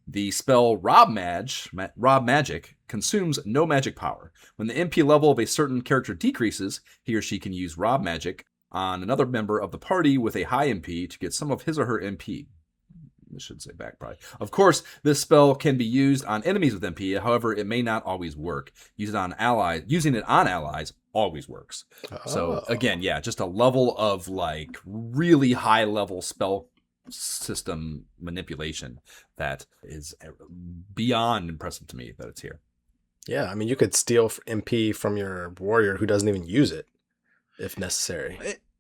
The spell Rob Magic consumes no magic power. When the MP level of a certain character decreases, he or she can use Rob Magic on another member of the party with a high MP to get some of his or her MP. I should say back probably. Of course, this spell can be used on enemies with MP, however, it may not always work. Using it on allies always works. Oh. So again, yeah, just a level of like really high level spell system manipulation that is beyond impressive to me that it's here. Yeah, I mean, you could steal MP from your warrior who doesn't even use it if necessary.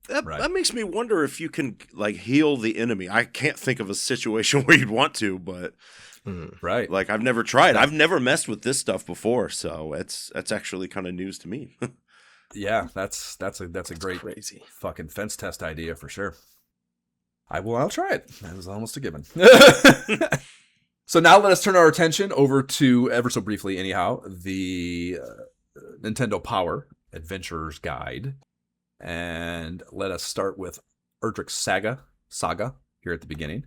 That makes me wonder if you can like heal the enemy. I can't think of a situation where you'd want to, but right. like I've never tried. I've never messed with this stuff before, so that's actually kind of news to me. Yeah, that's a great crazy fucking fence test idea for sure. I'll try it. That was almost a given. So now let us turn our attention over to, ever so briefly anyhow, the Nintendo Power Adventurer's Guide. And let us start with Erdrick's Saga here at the beginning.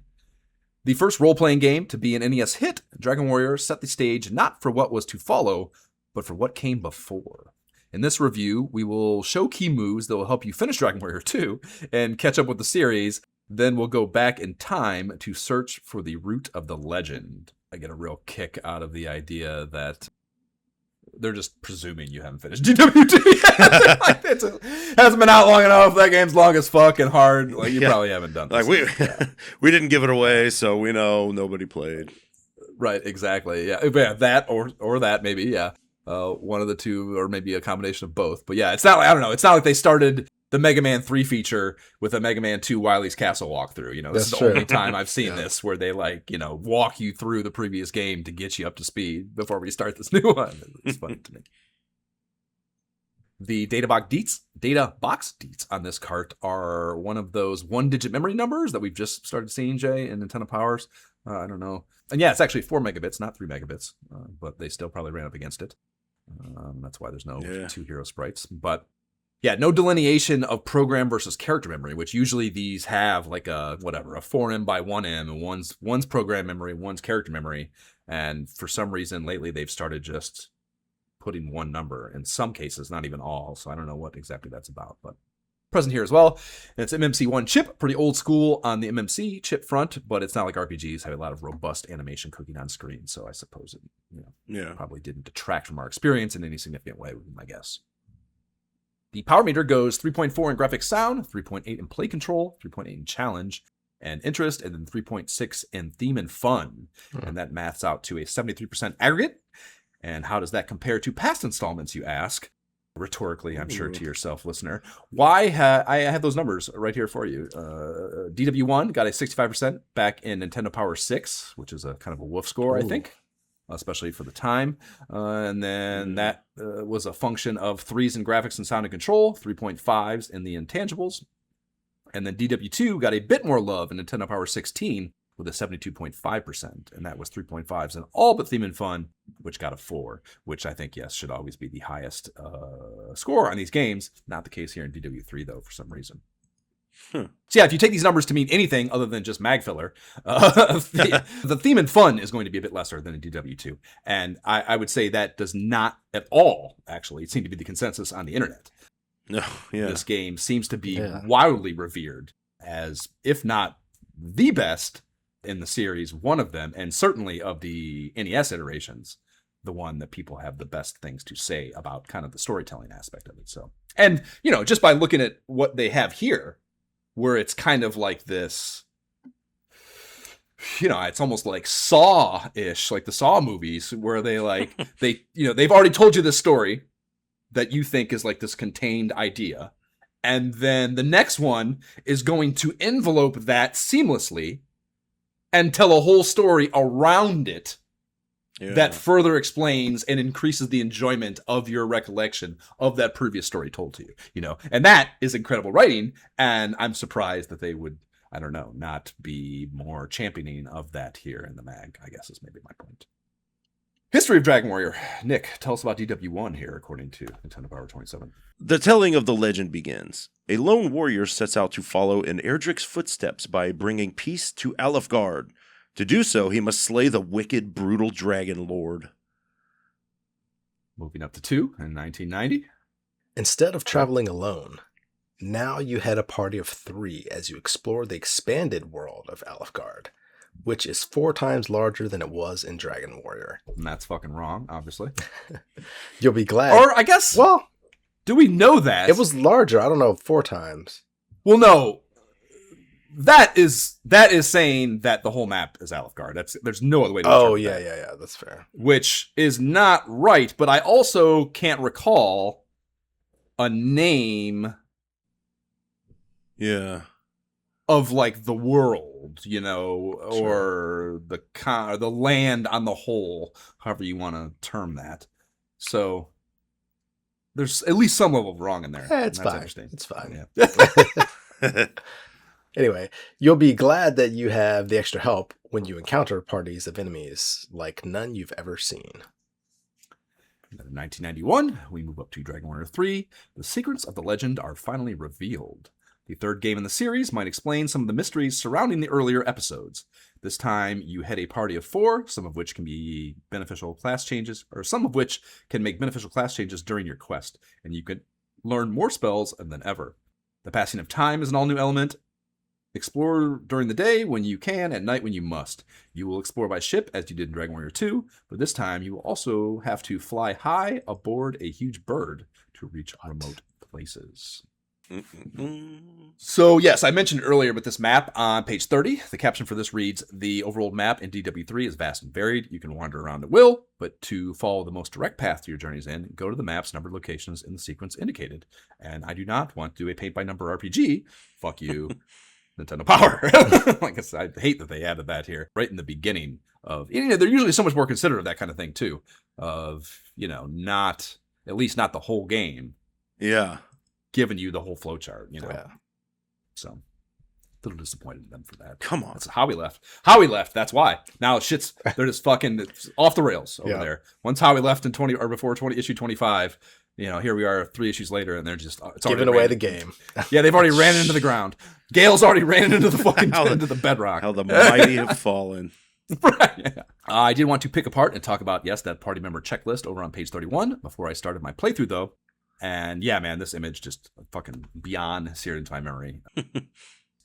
The first role-playing game to be an NES hit, Dragon Warrior set the stage not for what was to follow, but for what came before. In this review, we will show key moves that will help you finish Dragon Warrior 2 and catch up with the series. Then we'll go back in time to search for the root of the legend. I get a real kick out of the idea that they're just presuming you haven't finished DWT. Like, hasn't been out long enough. That game's long as fuck and hard. Like you probably haven't done this. Like we didn't give it away, so we know nobody played. Right, exactly. Yeah, that or that maybe. Yeah, one of the two, or maybe a combination of both. But yeah, it's not like, I don't know. It's not like they started the Mega Man 3 feature with a Mega Man 2 Wily's Castle walkthrough. You know, this is the only time I've seen this where they like, you know, walk you through the previous game to get you up to speed before we start this new one. It's funny to me. The data box deets on this cart are one of those 1-digit memory numbers that we've just started seeing, Jay, in Nintendo Powers. I don't know. And yeah, it's actually 4 megabits, not 3 megabits, but they still probably ran up against it. That's why there's no 2 hero sprites. But yeah, no delineation of program versus character memory, which usually these have like a 4M by 1M, and one's program memory, one's character memory. And for some reason lately they've started just putting one number in some cases, not even all. So I don't know what exactly that's about, but present here as well. And it's MMC1 chip, pretty old school on the MMC chip front, but it's not like RPGs have a lot of robust animation cooking on screen. So I suppose it probably didn't detract from our experience in any significant way, would be my guess. The power meter goes 3.4 in graphics sound, 3.8 in play control, 3.8 in challenge and interest, and then 3.6 in theme and fun. And that maths out to a 73% aggregate. And how does that compare to past installments, you ask? Rhetorically, I'm sure, to yourself, listener. Why? I have those numbers right here for you. DW1 got a 65% back in Nintendo Power 6, which is a kind of a wolf score, I think, especially for the time. And then that was a function of 3s in graphics and sound and control, 3.5s in the intangibles. And then DW2 got a bit more love in Nintendo Power 16 with a 72.5%. And that was 3.5s in all but theme and fun, which got a 4, which I think, yes, should always be the highest score on these games. Not the case here in DW3, though, for some reason. So yeah, if you take these numbers to mean anything other than just mag filler, the theme and fun is going to be a bit lesser than in DW2. And I would say that does not at all, actually, seem to be the consensus on the internet. No, This game seems to be wildly revered as, if not the best in the series, one of them, and certainly of the NES iterations, the one that people have the best things to say about kind of the storytelling aspect of it. So, and, you know, just by looking at what they have here, where it's kind of like this, you know, it's almost like Saw-ish, like the Saw movies, where they like, they've already told you this story that you think is like this contained idea. And then the next one is going to envelope that seamlessly and tell a whole story around it that further explains and increases the enjoyment of your recollection of that previous story told to you, you know, and that is incredible writing. And I'm surprised that they would, I don't know, not be more championing of that here in the mag, I guess is maybe my point. History of Dragon Warrior. Nick, tell us about DW1 here, according to Nintendo Power 27. The telling of the legend begins. A lone warrior sets out to follow in Erdrick's footsteps by bringing peace to Alefgard. To do so, he must slay the wicked, brutal dragon lord. Moving up to 2 in 1990. Instead of traveling alone, now you head a party of 3 as you explore the expanded world of Alefgard, which is 4 times larger than it was in Dragon Warrior. And that's fucking wrong, obviously. You'll be glad. Or I guess, well, do we know that? It was larger. I don't know, 4 times. Well, no. That is saying that the whole map is Alefgard. There's no other way to interpret that. Yeah, that's fair. Which is not right, but I also can't recall a name Yeah. of like the world, you know, or the land on the whole, however you want to term that. So there's at least some level of wrong in there. It's That's fine. interesting. It's fine. Yeah. Anyway, you'll be glad that you have the extra help when you encounter parties of enemies like none you've ever seen. In 1991, we move up to Dragon Warrior 3. The secrets of the legend are finally revealed. The third game in the series might explain some of the mysteries surrounding the earlier episodes. This time, you head a party of 4, some of which can be beneficial class changes, or some of which can make beneficial class changes during your quest, and you can learn more spells than ever. The passing of time is an all-new element. Explore during the day when you can, at night when you must. You will explore by ship as you did in Dragon Warrior 2, but this time you will also have to fly high aboard a huge bird to reach remote places. So yes, I mentioned earlier with this map on page 30, the caption for this reads, the overworld map in DW3 is vast and varied. You can wander around at will, but to follow the most direct path to your journeys in, go to the map's numbered locations in the sequence indicated. And I do not want to do a paint-by-number RPG. Fuck you. Nintendo Power. Like I said, I hate that they added that here right in the beginning of, you know, they're usually so much more considerate of that kind of thing too, of, you know, not, at least not the whole game. Yeah. Giving you the whole flowchart, you know. Yeah. So, a little disappointed in them for that. Come on. That's how we left. Howie left, that's why. Now shit's, they're just fucking it's off the rails over there. Once Howie left in 20, or before issue 25, you know, here we are 3 issues later, and they're just it's giving away the game. Yeah, they've already ran into the ground. Gale's already ran into the fucking into the bedrock. How the mighty have fallen. Right, yeah. I did want to pick apart and talk about, yes, that party member checklist over on page 31 before I started my playthrough, though. And yeah, man, this image just fucking beyond seared into my memory.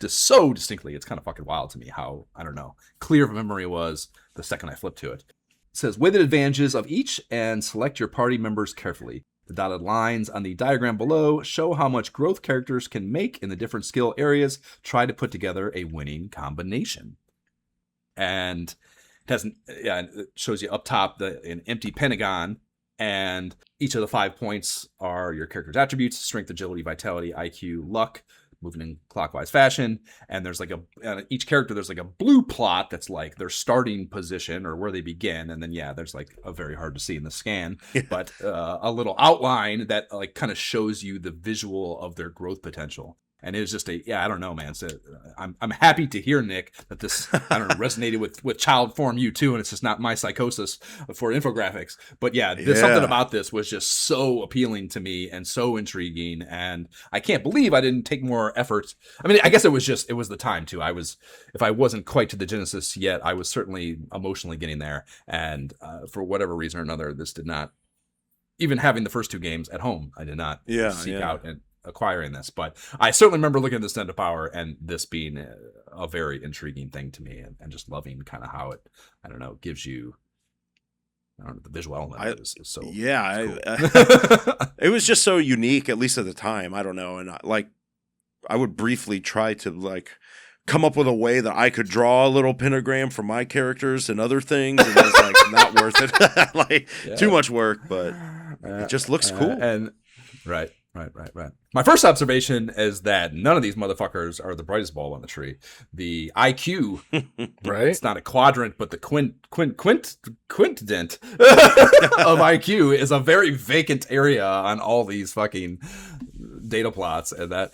Just so distinctly, it's kind of fucking wild to me how, I don't know, clear of a memory it was the second I flipped to it. It says, weigh the advantages of each and select your party members carefully. The dotted lines on the diagram below show how much growth characters can make in the different skill areas. Try to put together a winning combination. And it shows you up top an empty pentagon, and each of the 5 points are your character's attributes: strength, agility, vitality, IQ, luck, moving in clockwise fashion. And there's like each character, there's like a blue plot that's like their starting position or where they begin. And then, there's like a very hard to see in the scan, but a little outline that like kind of shows you the visual of their growth potential. And it was just I don't know, man. So I'm happy to hear, Nick, that this, I don't know, resonated with child form you too, and it's just not my psychosis for infographics. But something about this was just so appealing to me and so intriguing, and I can't believe I didn't take more effort. I mean, I guess it was the time too. If I wasn't quite to the Genesis yet, I was certainly emotionally getting there, and for whatever reason or another, this did not, even having the first 2 games at home, I did not seek out and acquiring this, but I certainly remember looking at the Nintendo Power and this being a very intriguing thing to me, and just loving kind of how it, I don't know, gives you, I don't know, the visual element is so cool. It was just so unique, at least at the time. I don't know, and I would briefly try to come up with a way that I could draw a little pentagram for my characters and other things, and it was not worth it. Too much work, but it just looks cool. And right. My first observation is that none of these motherfuckers are the brightest bulb on the tree. The IQ, right? It's not a quadrant, but the quintdent of IQ is a very vacant area on all these fucking data plots, and that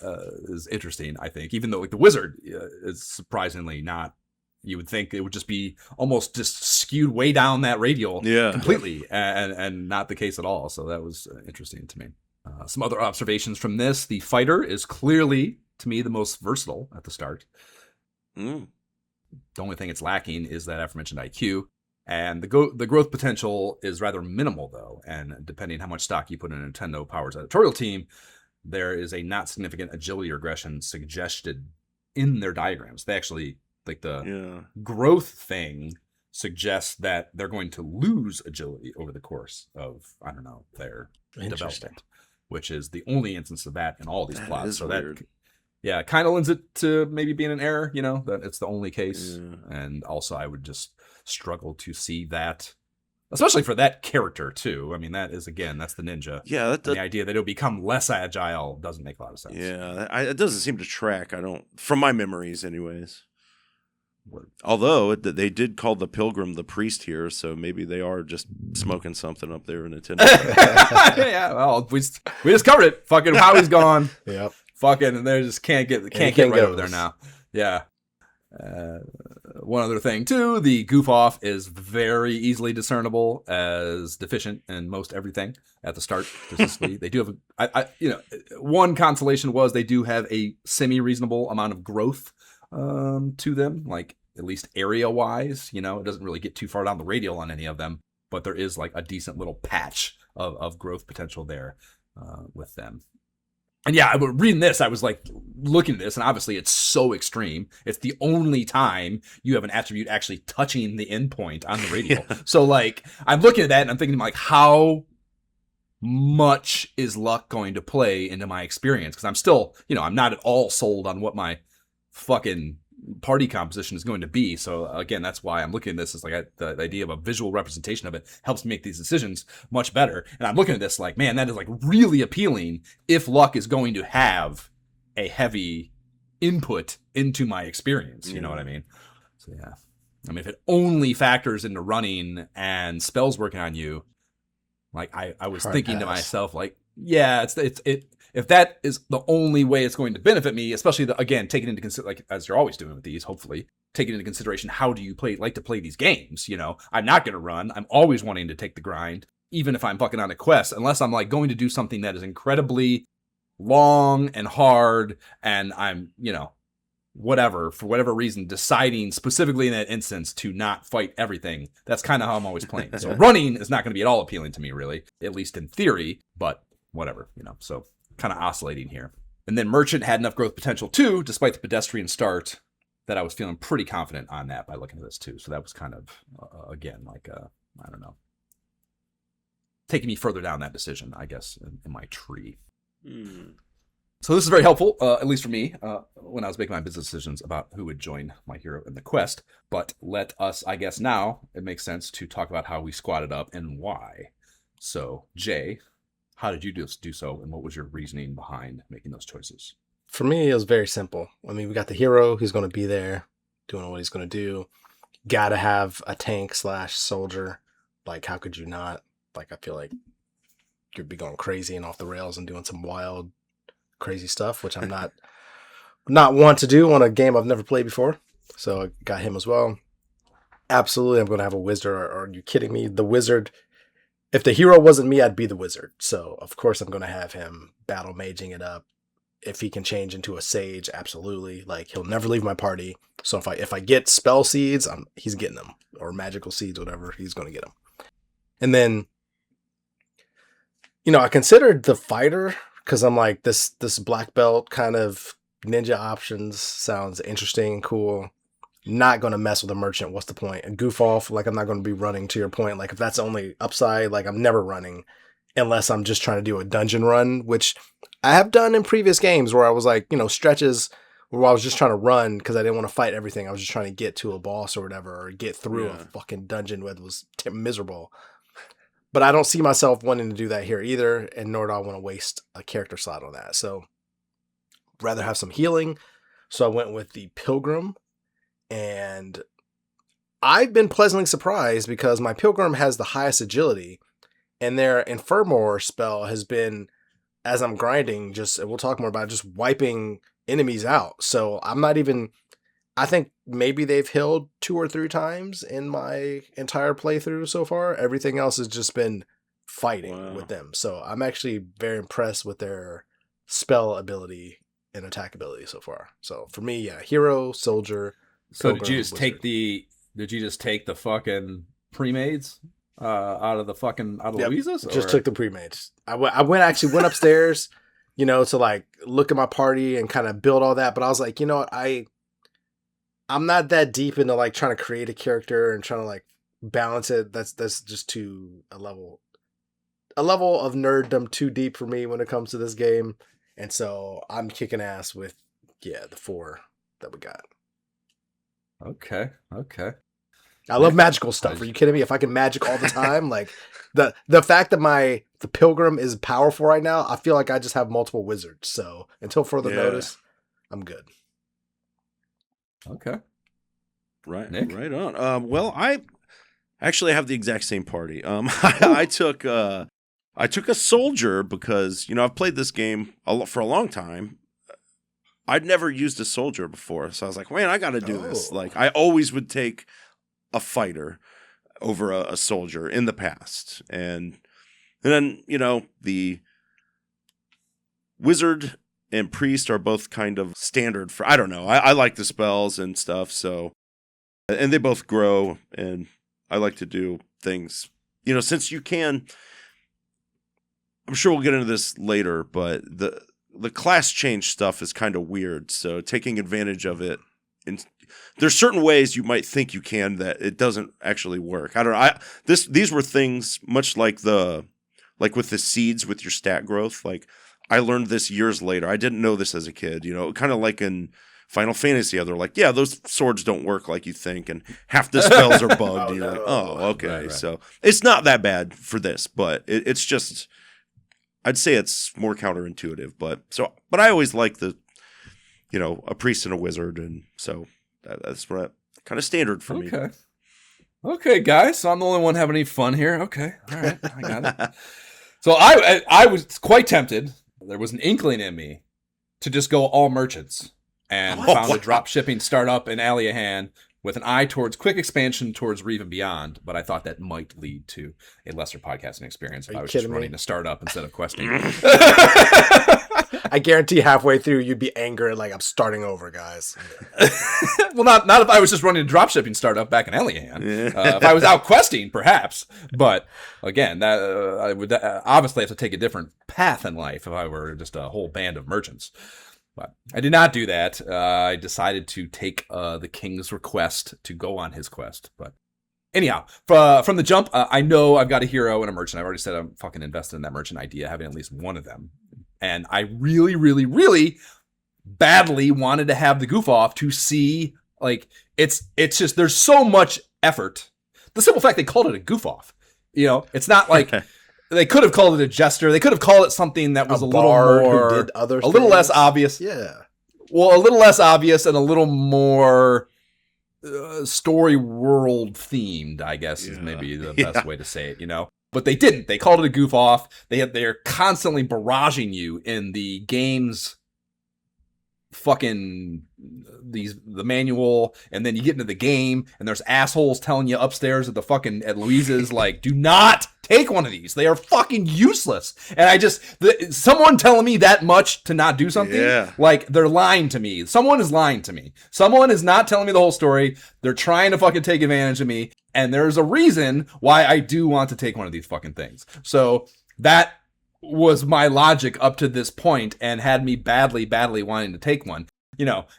is interesting, I think. Even though the wizard is surprisingly not. You would think it would just be almost just skewed way down that radial completely, and not the case at all. So that was interesting to me. Some other observations from this: the fighter is clearly, to me, the most versatile at the start. The only thing it's lacking is that aforementioned IQ, and the growth potential is rather minimal, though. And depending how much stock you put in Nintendo Power's editorial team, there is a not significant agility regression suggested in their diagrams. They actually, the growth thing suggests that they're going to lose agility over the course of, I don't know, their development, which is the only instance of that in all these plots. So weird. That, kind of lends it to maybe being an error, that it's the only case. And also I would just struggle to see that especially for that character too. I mean, that is again, that's the ninja. Yeah, And the idea that it'll become less agile doesn't make a lot of sense. Yeah, it doesn't seem to track. I don't, from my memories, anyways. Although they did call the pilgrim the priest here, so maybe they are just smoking something up there in Nintendo. Yeah, well, we just covered it. Fucking Howie's gone. Yep. Fucking, and they just can't get right over there now. Yeah. One other thing too, the goof off is very easily discernible as deficient in most everything at the start. They do have one consolation was they do have a semi-reasonable amount of growth to them, like at least area wise. It doesn't really get too far down the radial on any of them, but there is like a decent little patch of growth potential there with them. And yeah, reading this, I was like looking at this, and obviously it's so extreme. It's the only time you have an attribute actually touching the endpoint on the radial. Yeah. So like, I'm looking at that and I'm thinking like, how much is luck going to play into my experience? Because I'm still, I'm not at all sold on what my fucking party composition is going to be. So again, that's why I'm looking at this as like the idea of a visual representation of it helps me make these decisions much better. And I'm looking at this like, man, that is like really appealing if luck is going to have a heavy input into my experience. You know what I mean? So yeah, I mean, if it only factors into running and spells working on you, like I was thinking to myself, like, yeah, if that is the only way it's going to benefit me, especially again, taking into consideration, like as you're always doing with these, hopefully taking into consideration, how do you like to play these games? I'm not going to run. I'm always wanting to take the grind, even if I'm fucking on a quest, unless I'm like going to do something that is incredibly long and hard. And I'm, for whatever reason, deciding specifically in that instance to not fight everything. That's kind of how I'm always playing. So running is not going to be at all appealing to me, really, at least in theory, but whatever, so kind of oscillating here. And then Merchant had enough growth potential too, despite the pedestrian start, that I was feeling pretty confident on that by looking at this too. So that was kind of, again, like, I don't know, taking me further down that decision, I guess, in my tree. So this is very helpful, at least for me, when I was making my business decisions about who would join my hero in the quest. But let us, I guess now, it makes sense to talk about how we squatted up and why. So, Jay, how did you do so, and what was your reasoning behind making those choices? For me, it was very simple. I mean, we got the hero who's going to be there, doing what he's going to do. Got to have a tank/soldier. Like, how could you not? Like, I feel like you'd be going crazy and off the rails and doing some wild, crazy stuff, which I'm not want to do on a game I've never played before. So I got him as well. Absolutely, I'm going to have a wizard. Are you kidding me? The wizard. If the hero wasn't me, I'd be the wizard. So, of course, I'm going to have him battle maging it up. If he can change into a sage, absolutely. Like, he'll never leave my party. So, if I get spell seeds, he's getting them. Or magical seeds, whatever, he's going to get them. And then, I considered the fighter, because I'm like, this black belt kind of ninja options sounds interesting and cool. Not going to mess with a merchant. What's the point? And goof off, like, I'm not going to be running, to your point. Like, if that's the only upside, like, I'm never running unless I'm just trying to do a dungeon run, which I have done in previous games where I was like, stretches where I was just trying to run because I didn't want to fight everything. I was just trying to get to a boss or whatever, or get through a fucking dungeon that was miserable. But I don't see myself wanting to do that here either, and nor do I want to waste a character slot on that. So, rather have some healing. So I went with the Pilgrim. And I've been pleasantly surprised because my Pilgrim has the highest agility, and their Infirmor spell has been, as I'm grinding, we'll talk more about it, just wiping enemies out. So I'm not even, I think maybe they've healed 2 or 3 times in my entire playthrough so far. Everything else has just been fighting with them. So I'm actually very impressed with their spell ability and attack ability so far. So for me, yeah, hero, soldier. So did you just take the fucking pre-mades out of Louisa's? Just took the pre-mades. I went upstairs, to like look at my party and kind of build all that. But I was like, I'm not that deep into like trying to create a character and trying to like balance it. That's just too a level of nerddom too deep for me when it comes to this game. And so I'm kicking ass with the 4 that we got. Okay. I love magical stuff. Are you kidding me? If I can magic all the time, like the fact that the pilgrim is powerful right now, I feel like I just have multiple wizards. So until further notice, I'm good. Okay. Right. Nick? Right on. Well, I actually have the exact same party. I took a soldier because, I've played this game for a long time. I'd never used a soldier before. So I was like, man, I got to do this. Like, I always would take a fighter over a soldier in the past. And then, the wizard and priest are both kind of standard for, I don't know. I like the spells and stuff. So, and they both grow, and I like to do things, since you can, I'm sure we'll get into this later, but the class change stuff is kind of weird. So taking advantage of it, and there's certain ways you might think you can that it doesn't actually work. I don't know. These were things much like with the seeds with your stat growth. Like, I learned this years later. I didn't know this as a kid, kind of like in Final Fantasy. They're like, yeah, those swords don't work like you think, and half the spells are bugged. And you're like, oh, okay. Right. So it's not that bad for this, but it's just, I'd say it's more counterintuitive. But I always like a priest and a wizard, and so that's what kind of standard for me. Okay, guys. So I'm the only one having any fun here. Okay, all right, I got it. So I was quite tempted. There was an inkling in me to just go all merchants, and found a drop shipping startup in Aliahan with an eye towards quick expansion towards Reeve and Beyond. But I thought that might lead to a lesser podcasting experience if I was just running a startup instead of questing. I guarantee halfway through you'd be angry, like, I'm starting over, guys. Well, not if I was just running a drop shipping startup back in Aliahan. If I was out questing, perhaps. But again, that I would obviously have to take a different path in life if I were just a whole band of merchants. But I did not do that. I decided to take the king's request to go on his quest. But anyhow, from the jump, I know I've got a hero and a merchant. I've already said I'm fucking invested in that merchant idea, having at least one of them. And I really, really, really badly wanted to have the goof off to see, like, it's just, there's so much effort. The simple fact they called it a goof off, it's not like they could have called it a jester. They could have called it something that was a little more, who did other a little less obvious. Yeah. Well, a little less obvious and a little more story world themed, I guess, is maybe the best way to say it, But they didn't. They called it a goof off. They're constantly barraging you in the game's fucking the manual, and then you get into the game and there's assholes telling you upstairs at Louise's, like, do not take one of these. They are fucking useless. And someone telling me that much to not do something, like, they're lying to me. Someone is lying to me. Someone is not telling me the whole story. They're trying to fucking take advantage of me. And there's a reason why I do want to take one of these fucking things. So that was my logic up to this point and had me badly, badly wanting to take one.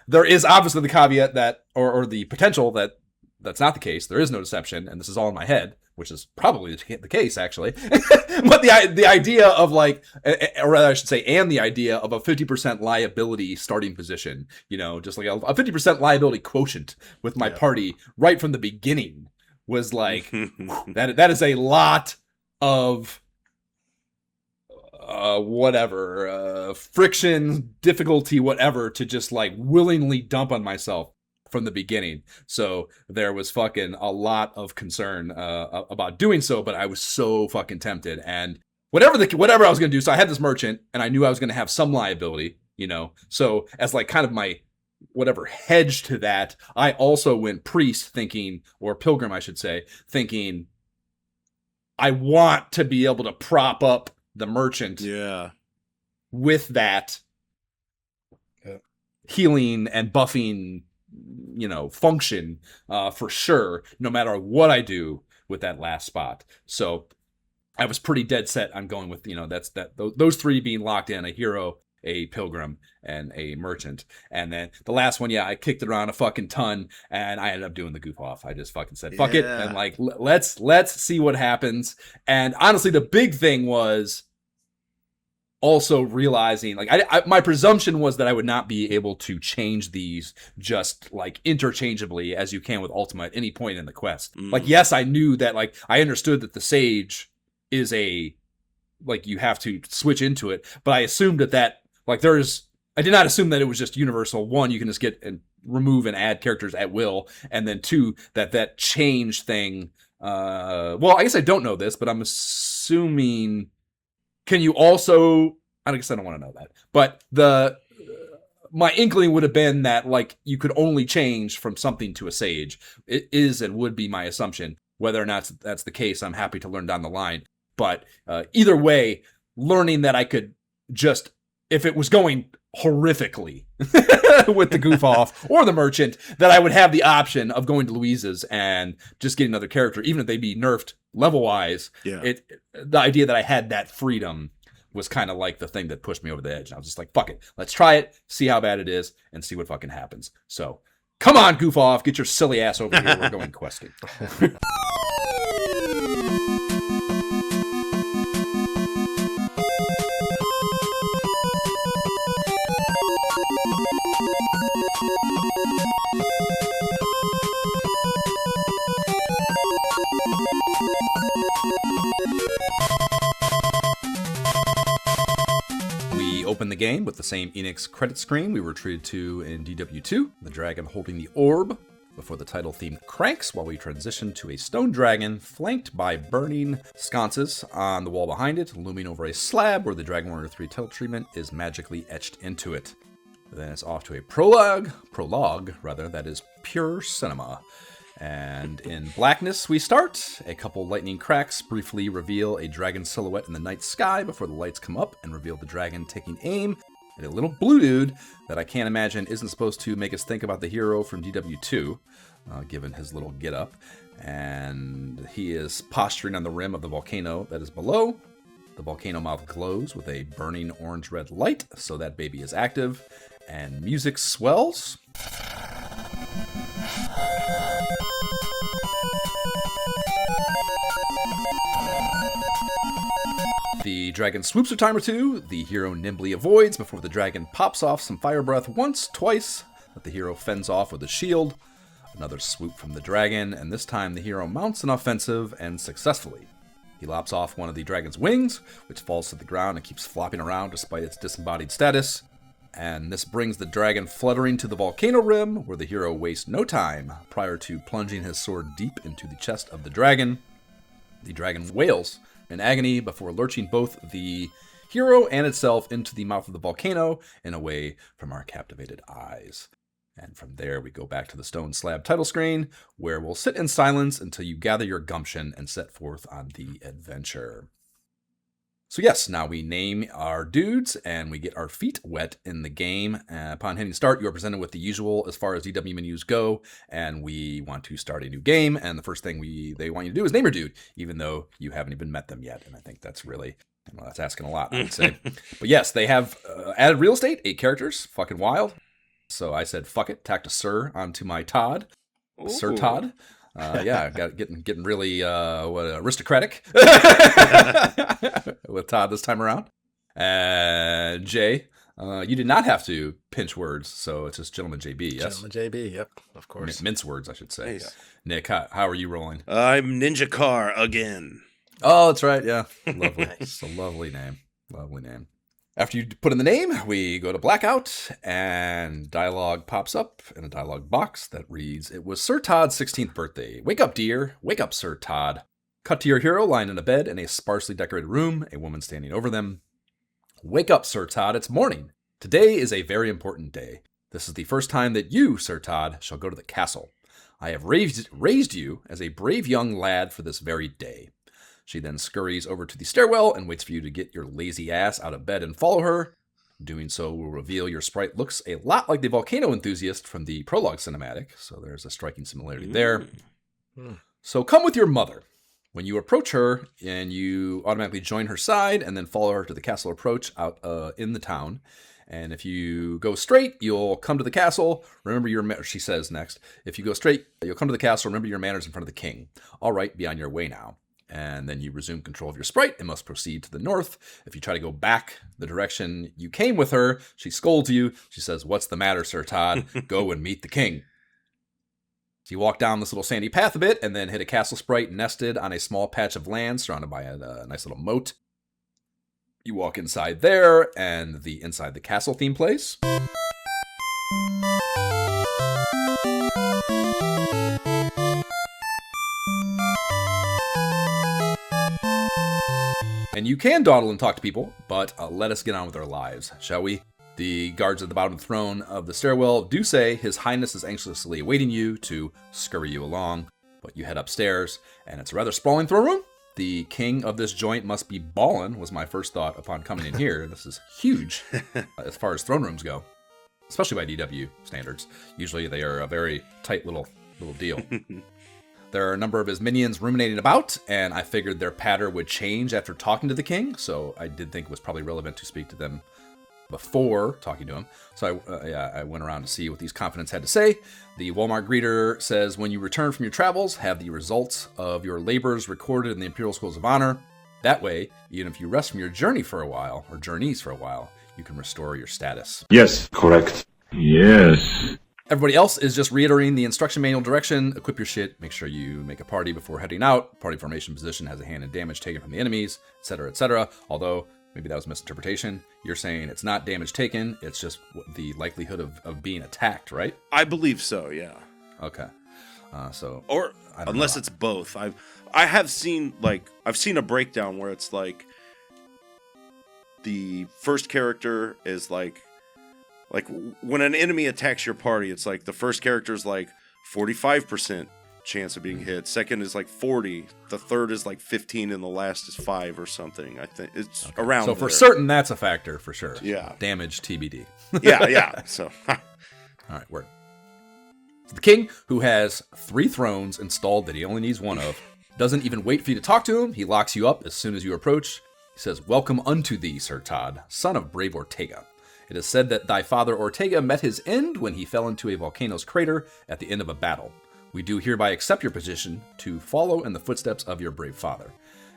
There is obviously the caveat that, or the potential that that's not the case. There is no deception, and this is all in my head, which is probably the case, actually. But the idea of, like, or rather I should say, and the idea of a 50% liability starting position, just like a 50% liability quotient with my party right from the beginning was like, that is a lot of friction, difficulty, whatever, to just, like, willingly dump on myself from the beginning. So there was fucking a lot of concern about doing so, but I was so fucking tempted. And whatever I was going to do, so I had this merchant, and I knew I was going to have some liability, So as, like, kind of my whatever hedge to that, I also went priest thinking, or pilgrim, I should say, thinking I want to be able to prop up the merchant with that healing and buffing, function for sure, no matter what I do with that last spot. So I was pretty dead set on going with, those three being locked in: a hero, a pilgrim, and a merchant. And then the last one, I kicked it around a fucking ton, and I ended up doing the goof off. I just fucking said, fuck it. And, like, let's see what happens. And honestly, the big thing was, also realizing, like, my presumption was that I would not be able to change these just, like, interchangeably as you can with Ultima at any point in the quest. Like, yes, I knew that, like, I understood that the Sage is like, you have to switch into it, but I assumed that, like, I did not assume that it was just universal. One, you can just get and remove and add characters at will, and then two, that change thing, well, I guess I don't know this, but I'm assuming... Can you also... I guess I don't want to know that. But my inkling would have been that, like, you could only change from something to a Sage. It is and would be my assumption. Whether or not that's the case, I'm happy to learn down the line. But either way, learning that I could just... If it was going horrifically with the goof off or the merchant, that I would have the option of going to Louise's and just getting another character, even if they be nerfed level wise. Yeah. The idea that I had that freedom was kind of like the thing that pushed me over the edge. And I was just like, fuck it, let's try it, see how bad it is, and see what fucking happens. So come on, goof off, get your silly ass over here. We're going questing. Open the game with the same Enix credit screen we were treated to in DW2, the dragon holding the orb, before the title theme cranks while we transition to a stone dragon flanked by burning sconces on the wall behind it, looming over a slab where the Dragon Warrior 3 title treatment is magically etched into it. Then it's off to a prologue that is pure cinema. And in blackness we start. A couple lightning cracks briefly reveal a dragon silhouette in the night sky before the lights come up and reveal the dragon taking aim at a little blue dude that I can't imagine isn't supposed to make us think about the hero from DW2, given his little get-up. And he is posturing on the rim of the volcano that is below. The volcano mouth glows with a burning orange-red light, so that baby is active. And music swells. The dragon swoops a time or two, the hero nimbly avoids before the dragon pops off some fire breath once, twice, that the hero fends off with a shield. Another swoop from the dragon, and this time the hero mounts an offensive and successfully. He lops off one of the dragon's wings, which falls to the ground and keeps flopping around despite its disembodied status. And this brings the dragon fluttering to the volcano rim, where the hero wastes no time prior to plunging his sword deep into the chest of the dragon. The dragon wails in agony before lurching both the hero and itself into the mouth of the volcano and away from our captivated eyes. And from there we go back to the stone slab title screen, where we'll sit in silence until you gather your gumption and set forth on the adventure. So yes, now we name our dudes and we get our feet wet in the game. Upon hitting start, you are presented with the usual as far as DW menus go, and we want to start a new game. And the first thing they want you to do is name your dude, even though you haven't even met them yet. And I think that's really, well, that's asking a lot, I would say. But yes, they have added real estate, 8 characters, fucking wild. So I said, fuck it, tacked a Sir onto my Todd, Ooh. Sir Todd. Yeah, getting really aristocratic with Todd this time around. And Jay, you did not have to pinch words, so it's just Gentleman JB. Yes, Gentleman JB. Yep, of course. Mince words, I should say. Nice. Nick, how are you rolling? I'm Ninja Car again. Oh, that's right. Yeah, lovely. Nice. It's a lovely name. Lovely name. After you put in the name, we go to blackout, and dialogue pops up in a dialogue box that reads, "It was Sir Todd's 16th birthday. Wake up, dear. Wake up, Sir Todd." Cut to your hero lying in a bed in a sparsely decorated room, a woman standing over them. "Wake up, Sir Todd. It's morning. Today is a very important day. This is the first time that you, Sir Todd, shall go to the castle. I have raised you as a brave young lad for this very day." She then scurries over to the stairwell and waits for you to get your lazy ass out of bed and follow her. Doing so will reveal your sprite looks a lot like the volcano enthusiast from the prologue cinematic, so there's a striking similarity there. So come with your mother. When you approach her, and you automatically join her side and then follow her to the castle approach out in the town. And if you go straight, you'll come to the castle. Remember your she says next. If you go straight, you'll come to the castle. Remember your manners in front of the king. All right, be on your way now. And then you resume control of your sprite and must proceed to the north. If you try to go back the direction you came with her, she scolds you. She says, "What's the matter, Sir Todd? Go and meet the king." So you walk down this little sandy path a bit and then hit a castle sprite nested on a small patch of land surrounded by a nice little moat. You walk inside there, and inside the castle theme plays. And you can dawdle and talk to people, but let us get on with our lives, shall we? The guards at the bottom of the throne of the stairwell do say His Highness is anxiously awaiting you to scurry you along, but you head upstairs, and it's a rather sprawling throne room. The king of this joint must be ballin', was my first thought upon coming in here. This is huge as far as throne rooms go, especially by DW standards. Usually they are a very tight little deal. There are a number of his minions ruminating about, and I figured their patter would change after talking to the king, so I did think it was probably relevant to speak to them before talking to him. So I went around to see what these confidants had to say. The Walmart greeter says, "When you return from your travels, have the results of your labors recorded in the Imperial Schools of Honor. That way, even if you rest from your journey for a while, or journeys for a while, you can restore your status." Yes, correct. Yes. Everybody else is just reiterating the instruction manual direction. Equip your shit. Make sure you make a party before heading out. Party formation position has a hand in damage taken from the enemies, etc., etc. Although, maybe that was misinterpretation. You're saying it's not damage taken. It's just the likelihood of being attacked, right? I believe so, yeah. Okay. Or unless it's both. I've seen a breakdown where it's like the first character is like when an enemy attacks your party, it's like the first character is like 45% chance of being hit. Second is like 40. The third is like 15, and the last is 5 or something. I think it's around. So for there. certain, that's a factor for sure. Yeah. Damage TBD. yeah. So. All right, word. So the king, who has 3 thrones installed that he only needs one of, doesn't even wait for you to talk to him. He locks you up as soon as you approach. He says, "Welcome unto thee, Sir Todd, son of brave Ortega. It is said that thy father Ortega met his end when he fell into a volcano's crater at the end of a battle. We do hereby accept your position to follow in the footsteps of your brave father."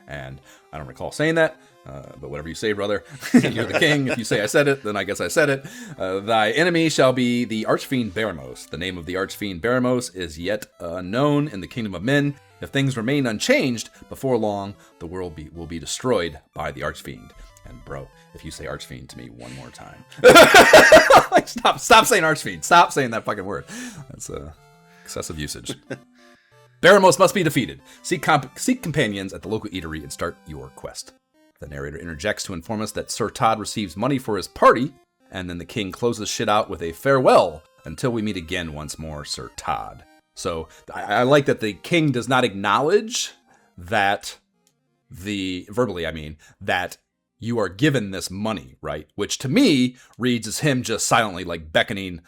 And I don't recall saying that, but whatever you say, brother. You're the king. If you say I said it, then I guess I said it. Thy enemy shall be the Archfiend Baramos. The name of the Archfiend Baramos is yet unknown in the kingdom of men. If things remain unchanged, before long, the world will be destroyed by the Archfiend. And bro, if you say Archfiend to me one more time, like stop saying Archfiend. Stop saying that fucking word. That's excessive usage. Baramos must be defeated. Seek companions at the local eatery and start your quest. The narrator interjects to inform us that Sir Todd receives money for his party, and then the king closes shit out with a farewell until we meet again once more, Sir Todd. So I like that the king does not acknowledge that that you are given this money, right? Which to me reads as him just silently like beckoning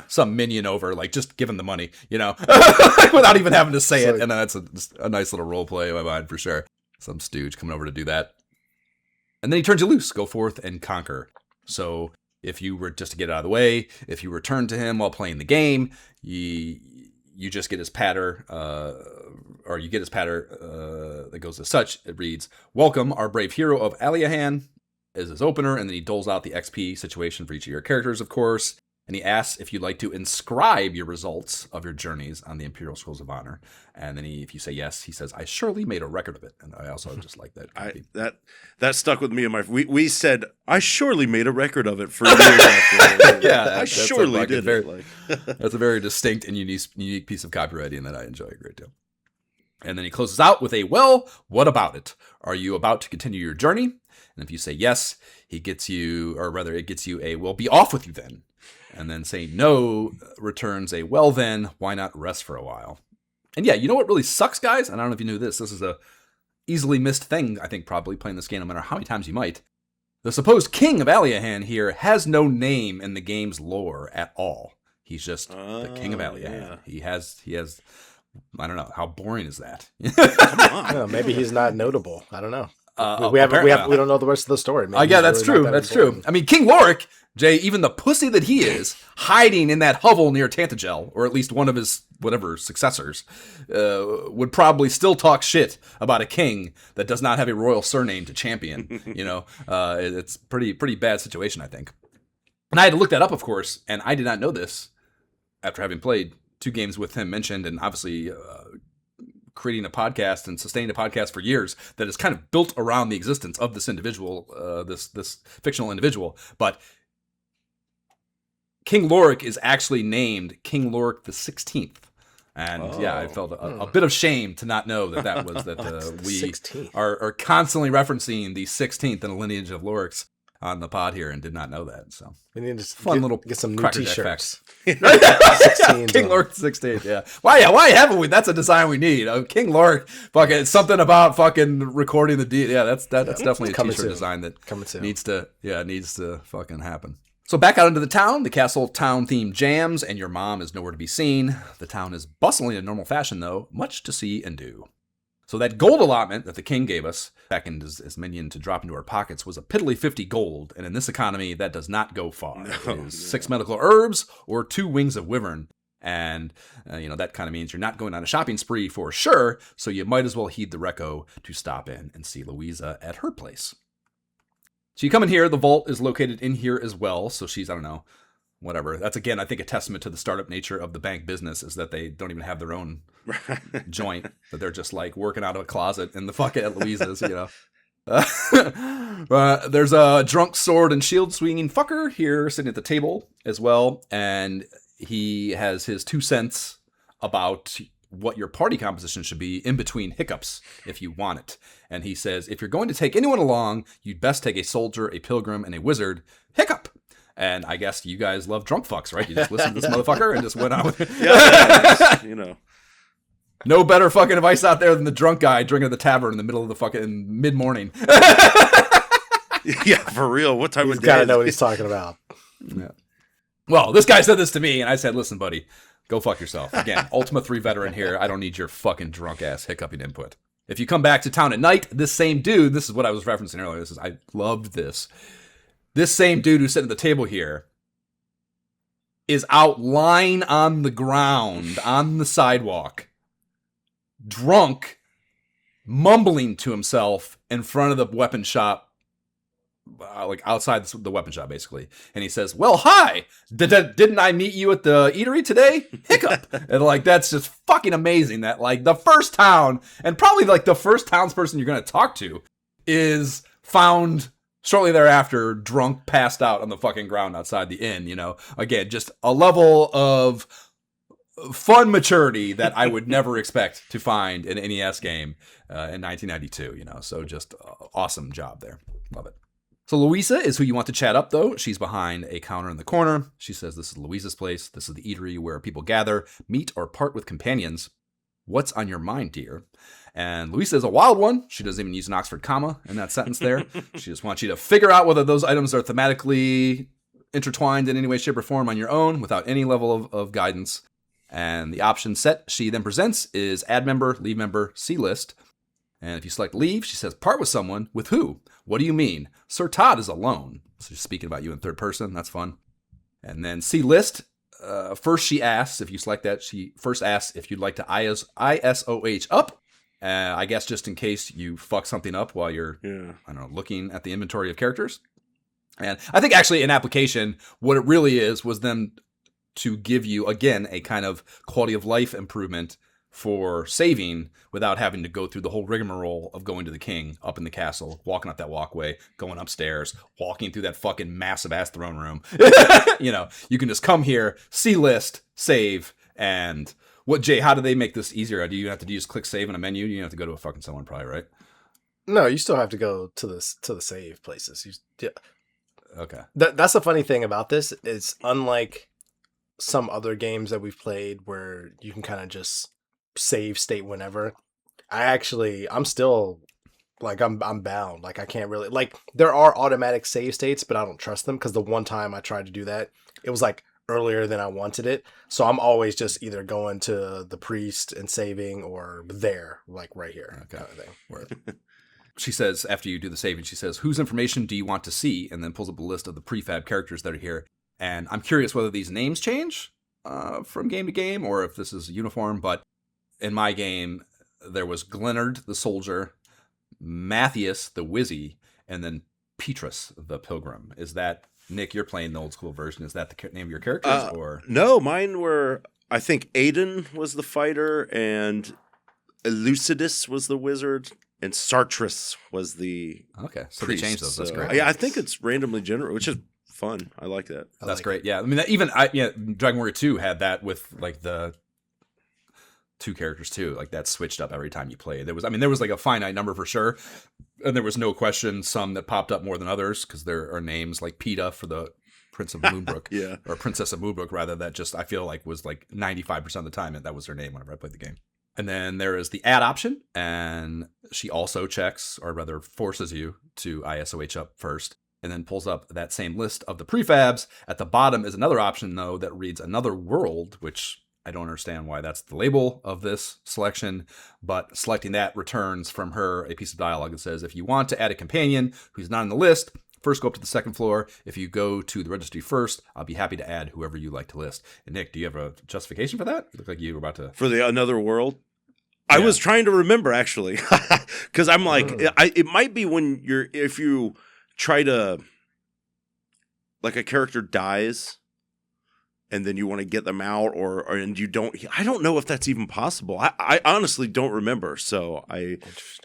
some minion over, like just give him the money, without even having to say it. And that's a nice little role play in my mind for sure. Some stooge coming over to do that. And then he turns you loose, go forth and conquer. So if you were just to get it out of the way, if you return to him while playing the game, you just get his patter, that goes as such. It reads, "Welcome, our brave hero of Aliahan," is his opener, and then he doles out the XP situation for each of your characters, of course. And he asks if you'd like to inscribe your results of your journeys on the Imperial Schools of Honor. And then if you say yes, he says, "I surely made a record of it." And I also just like that. That stuck with me and we said, "I surely made a record of it" for years after. Yeah, I surely did it. That's a very distinct and unique piece of copywriting that I enjoy a great deal. And then he closes out with a, "Well, what about it? Are you about to continue your journey?" And if you say yes, it gets you a, "Well, be off with you then." And then saying no returns a, "Well then, why not rest for a while?" And yeah, you know what really sucks, guys? And I don't know if you knew this. This is a easily missed thing, I think, probably playing this game, no matter how many times you might. The supposed king of Aliahan here has no name in the game's lore at all. He's just the king of Aliahan. Yeah. He has, I don't know, how boring is that? Maybe he's not notable. I don't know. we don't know the rest of the story. Maybe yeah, he's that's really true. not that That's true. important. I mean, King Lorik, Jay, even the pussy that he is, hiding in that hovel near Tantagel, or at least one of his whatever successors, would probably still talk shit about a king that does not have a royal surname to champion. It's pretty bad situation, I think. And I had to look that up, of course, and I did not know this after having played 2 games with him mentioned, and obviously creating a podcast and sustaining a podcast for years that is kind of built around the existence of this individual, this fictional individual. But King Lorik is actually named King Lorik the 16th. And I felt a bit of shame to not know that was that we 16th. are constantly referencing the 16th in a lineage of Loriks on the pod here and did not know that. So We need to fun little get some new Cracker Jack t-shirts. facts. 16 King Lorik 16th, yeah. Why haven't we? That's a design we need. King Lorik, fucking it's something about fucking recording the Yeah, that's definitely a Coming t-shirt soon. design that Coming soon. needs to fucking happen. So back out into the town, the castle town theme jams, and your mom is nowhere to be seen. The town is bustling in normal fashion, though, much to see and do. So that gold allotment that the king gave us, beckoned as minion to drop into our pockets, was a piddly 50 gold, and in this economy, that does not go far. It is 6 medical herbs or 2 wings of wyvern, and that kind of means you're not going on a shopping spree for sure, so you might as well heed the reco to stop in and see Louisa at her place. So you come in here, the vault is located in here as well, so she's, I don't know, whatever. That's, again, I think a testament to the startup nature of the bank business is that they don't even have their own joint, that they're just like working out of a closet in the fucking at Louisa's, there's a drunk sword and shield swinging fucker here sitting at the table as well, and he has his 2 cents about what your party composition should be in between hiccups if you want it. And he says, if you're going to take anyone along, you'd best take a soldier, a pilgrim, and a wizard. Hiccup! And I guess you guys love drunk fucks, right? You just listen to this motherfucker and just went on with it. Yeah, No better fucking advice out there than the drunk guy drinking at the tavern in the middle of the fucking mid-morning. Yeah, for real. What type He's of got to day know is what he's talking about. Yeah. Well, this guy said this to me, and I said, listen, buddy, go fuck yourself. Again, Ultima 3 veteran here. I don't need your fucking drunk-ass hiccuping input. If you come back to town at night, this same dude, this is what I was referencing earlier. I loved this. This same dude who's sitting at the table here is out lying on the ground, on the sidewalk, drunk, mumbling to himself in front of the weapon shop, like outside the weapon shop, basically. And he says, well, hi, didn't I meet you at the eatery today? Hiccup. And like, that's just fucking amazing that like the first town, and probably like the first townsperson you're going to talk to, is found shortly thereafter drunk, passed out on the fucking ground outside the inn. Again, just a level of fun maturity that I would never expect to find in an NES game in 1992, so just awesome job there. Love it. So Louisa is who you want to chat up, though. She's behind a counter in the corner. She says, this is Louisa's place. This is the eatery where people gather, meet, or part with companions. What's on your mind, dear? And Louisa is a wild one. She doesn't even use an Oxford comma in that sentence there. She just wants you to figure out whether those items are thematically intertwined in any way, shape, or form on your own without any level of guidance. And the option set she then presents is add member, leave member, see list. And if you select leave, she says part with someone. With who? What do you mean? Sir Todd is alone. So she's speaking about you in third person. That's fun. And then see list. First she asks, if you select that, she first asks if you'd like to ISOH up. I guess just in case you fuck something up while you're, I don't know, looking at the inventory of characters. And I think actually in application, what it really was them to give you, again, a kind of quality of life improvement for saving without having to go through the whole rigmarole of going to the king up in the castle, walking up that walkway, going upstairs, walking through that fucking massive ass throne room. You can just come here, see list, save, and what, Jay, how do they make this easier? Do you have to just click save in a menu? You have to go to a fucking someone probably, right? No, you still have to go to the save places. Okay. That's the funny thing about this. It's unlike some other games that we've played where you can kind of just save state whenever. I'm still like I'm bound. Like I can't really, like there are automatic save states, but I don't trust them because the one time I tried to do that, it was like earlier than I wanted it. So I'm always just either going to the priest and saving or there, like right here. Okay. Kind of thing. she says, after you do the saving, she says, whose information do you want to see? And then pulls up a list of the prefab characters that are here. And I'm curious whether these names change from game to game or if this is uniform. But in my game, there was Glennard, the soldier, Matthias, the wizzy, and then Petrus, the pilgrim. Is that, Nick, you're playing the old school version. Is that the name of your characters? Or No, mine were, I think Aiden was the fighter and Elucidus was the wizard. And Sartris was the okay, so priest. they changed those. That's great. Yeah, I think it's randomly generated, which is fun. I like that. That's great. Yeah, I mean, Dragon Warrior 2 had that with like the 2 characters too. Like that switched up every time you played. There was like a finite number for sure, and there was no question some that popped up more than others because there are names like Peta for the Prince of Moonbrook, Yeah, or Princess of Moonbrook rather. That just I feel like was like 95% of the time that was her name whenever I played the game. And then there is the add option, and she also checks, or rather forces you to ISOH up first, and then pulls up that same list of the prefabs. At the bottom is another option, though, that reads Another World, which I don't understand why that's the label of this selection, but selecting that returns from her a piece of dialogue that says, if you want to add a companion who's not on the list, first go up to the second floor. If you go to the registry first, I'll be happy to add whoever you like to list. And Nick, do you have a justification for that? You look like you were about to... For the Another World? I was trying to remember, actually, because I'm like, it might be when if you try to, like a character dies and then you want to get them out and you don't, I don't know if that's even possible. I honestly don't remember. So Interesting.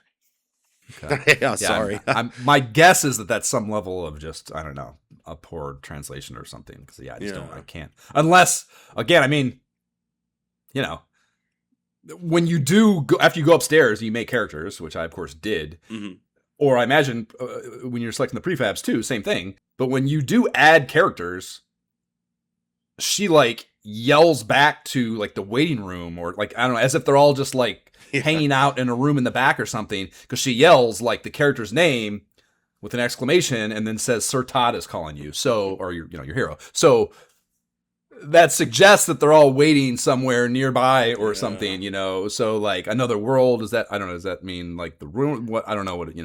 Okay. yeah, sorry. My guess is that that's some level of just, I don't know, a poor translation or something. Because, I can't. Unless, again, I mean, when you do, after you go upstairs, you make characters, which I, of course, did. Mm-hmm. Or I imagine when you're selecting the prefabs, too, same thing. But when you do add characters, she, like, yells back to, like, the waiting room or, like, I don't know, as if they're all just, like, hanging out in a room in the back or something. Because she yells, like, the character's name with an exclamation and then says, Sir Todd is calling you. So, or your hero. So... that suggests that they're all waiting somewhere nearby or something, so like Another World, is that, I don't know, does that mean like the room? What, I don't know what,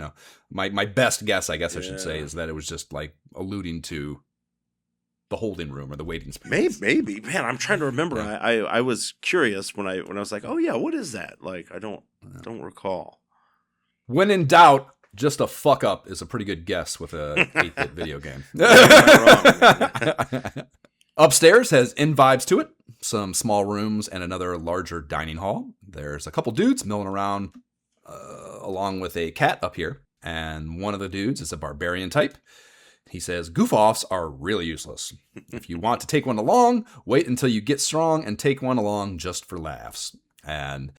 my best guess, I guess I should say, is that it was just like alluding to the holding room or the waiting space. Maybe, man, I'm trying to remember. Yeah. I was curious when I was like, oh yeah, what is that? Like, I don't recall. When in doubt, just a fuck up is a pretty good guess with a 8-bit video game. Upstairs has in vibes to it, some small rooms and another larger dining hall. There's a couple dudes milling around along with a cat up here, and one of the dudes is a barbarian type. He says, goof-offs are really useless. If you want to take one along, wait until you get strong and take one along just for laughs. And,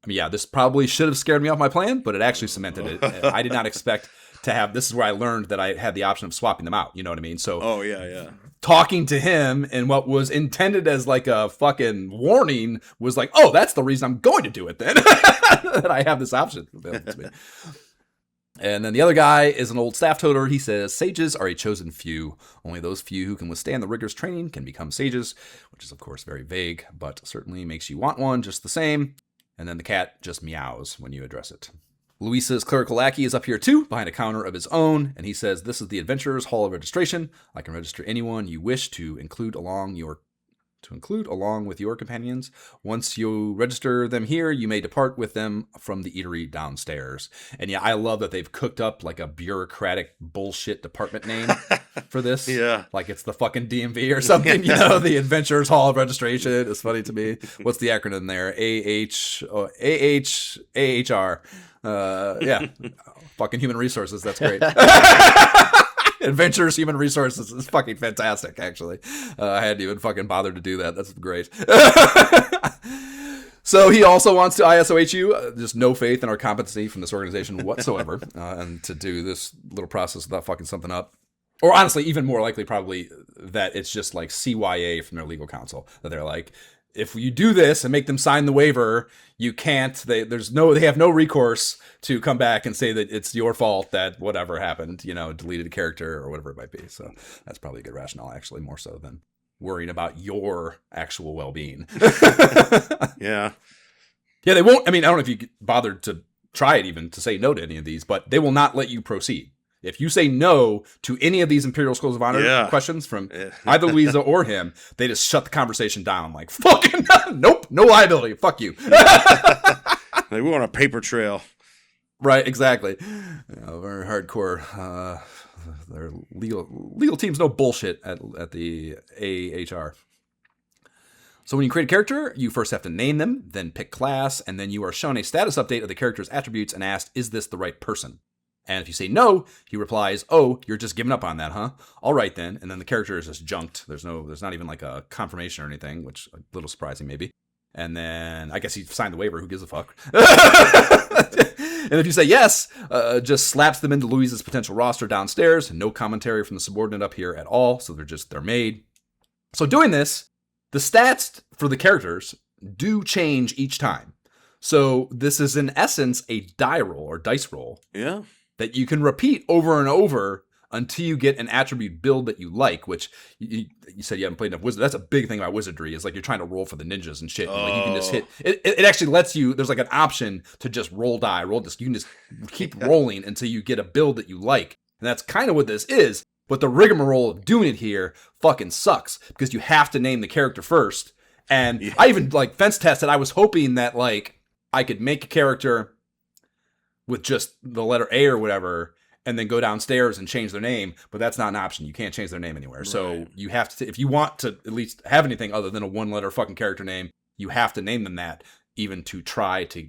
I mean, yeah, this probably should have scared me off my plan, but it actually cemented it. I did not expect to have, this is where I learned that I had the option of swapping them out, you know what I mean? So, oh, yeah. Talking to him and what was intended as like a fucking warning was like, oh, that's the reason I'm going to do it then. That I have this option available to me. And then the other guy is an old staff toter. He says, sages are a chosen few. Only those few who can withstand the rigorous training can become sages, which is, of course, very vague, but certainly makes you want one just the same. And then the cat just meows when you address it. Luisa's clerical lackey is up here too, behind a counter of his own, and he says, this is the Adventurer's Hall of Registration. I can register anyone you wish to include along with your companions. Once you register them here, you may depart with them from the eatery downstairs. And yeah, I love that they've cooked up like a bureaucratic bullshit department name for this. Yeah. Like it's the fucking DMV or something, the Adventurer's Hall of Registration. It's funny to me. What's the acronym there? AHR. Yeah. Fucking human resources. That's great. Adventures, human resources is fucking fantastic, actually. I hadn't even fucking bothered to do that. That's great. So he also wants to ISOH you. Just no faith in our competency from this organization whatsoever. And to do this little process without fucking something up. Or honestly, even more likely probably that it's just like CYA from their legal counsel. That they're like, if you do this and make them sign the waiver, you can't. They have no recourse to come back and say that it's your fault that whatever happened, deleted a character or whatever it might be. So that's probably a good rationale, actually, more so than worrying about your actual well-being. Yeah. Yeah, they won't. I mean, I don't know if you bothered to try it even to say no to any of these, but they will not let you proceed. If you say no to any of these Imperial Scrolls of Honor questions from either Louisa or him, they just shut the conversation down. Like, fucking, nope, no liability. Fuck you. They want a paper trail. Right, exactly. Very hardcore. Their legal team's no bullshit at the AHR. So when you create a character, you first have to name them, then pick class, and then you are shown a status update of the character's attributes and asked, is this the right person? And if you say no, he replies, oh, you're just giving up on that, huh? All right then. And then the character is just junked. There's not even like a confirmation or anything, which a little surprising maybe. And then I guess he signed the waiver. Who gives a fuck? And if you say yes, just slaps them into Louise's potential roster downstairs. No commentary from the subordinate up here at all. So they're made. So doing this, the stats for the characters do change each time. So this is in essence a die roll or dice roll. Yeah. That you can repeat over and over until you get an attribute build that you like, which you said you haven't played enough wizard. That's a big thing about wizardry is like you're trying to roll for the ninjas and shit. And like you can just hit it. It actually lets you, there's like an option to just roll this. You can just keep rolling until you get a build that you like. And that's kind of what this is. But the rigmarole of doing it here fucking sucks because you have to name the character first. And I even like fence tested. I was hoping that like I could make a character with just the letter A or whatever, and then go downstairs and change their name, but that's not an option. You can't change their name anywhere. Right. So you have to, if you want to at least have anything other than a one-letter fucking character name, you have to name them that, even to try to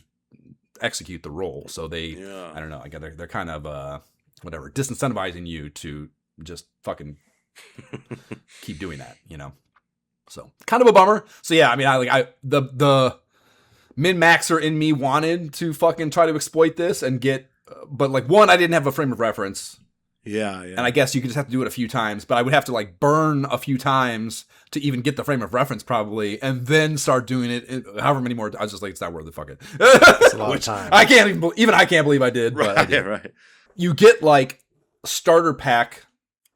execute the role. So they, I don't know, they're kind of, whatever, disincentivizing you to just fucking keep doing that, you know? So kind of a bummer. So yeah, I mean, the min-maxer in me wanted to fucking try to exploit this and get, but like one, I didn't have a frame of reference. Yeah. And I guess you could just have to do it a few times, but I would have to like burn a few times to even get the frame of reference probably, and then start doing it however many more. I was just like, it's not worth it. Fuck it. It's a lot of time. I can't even I can't believe I did. Right. But I did. Right. You get like starter pack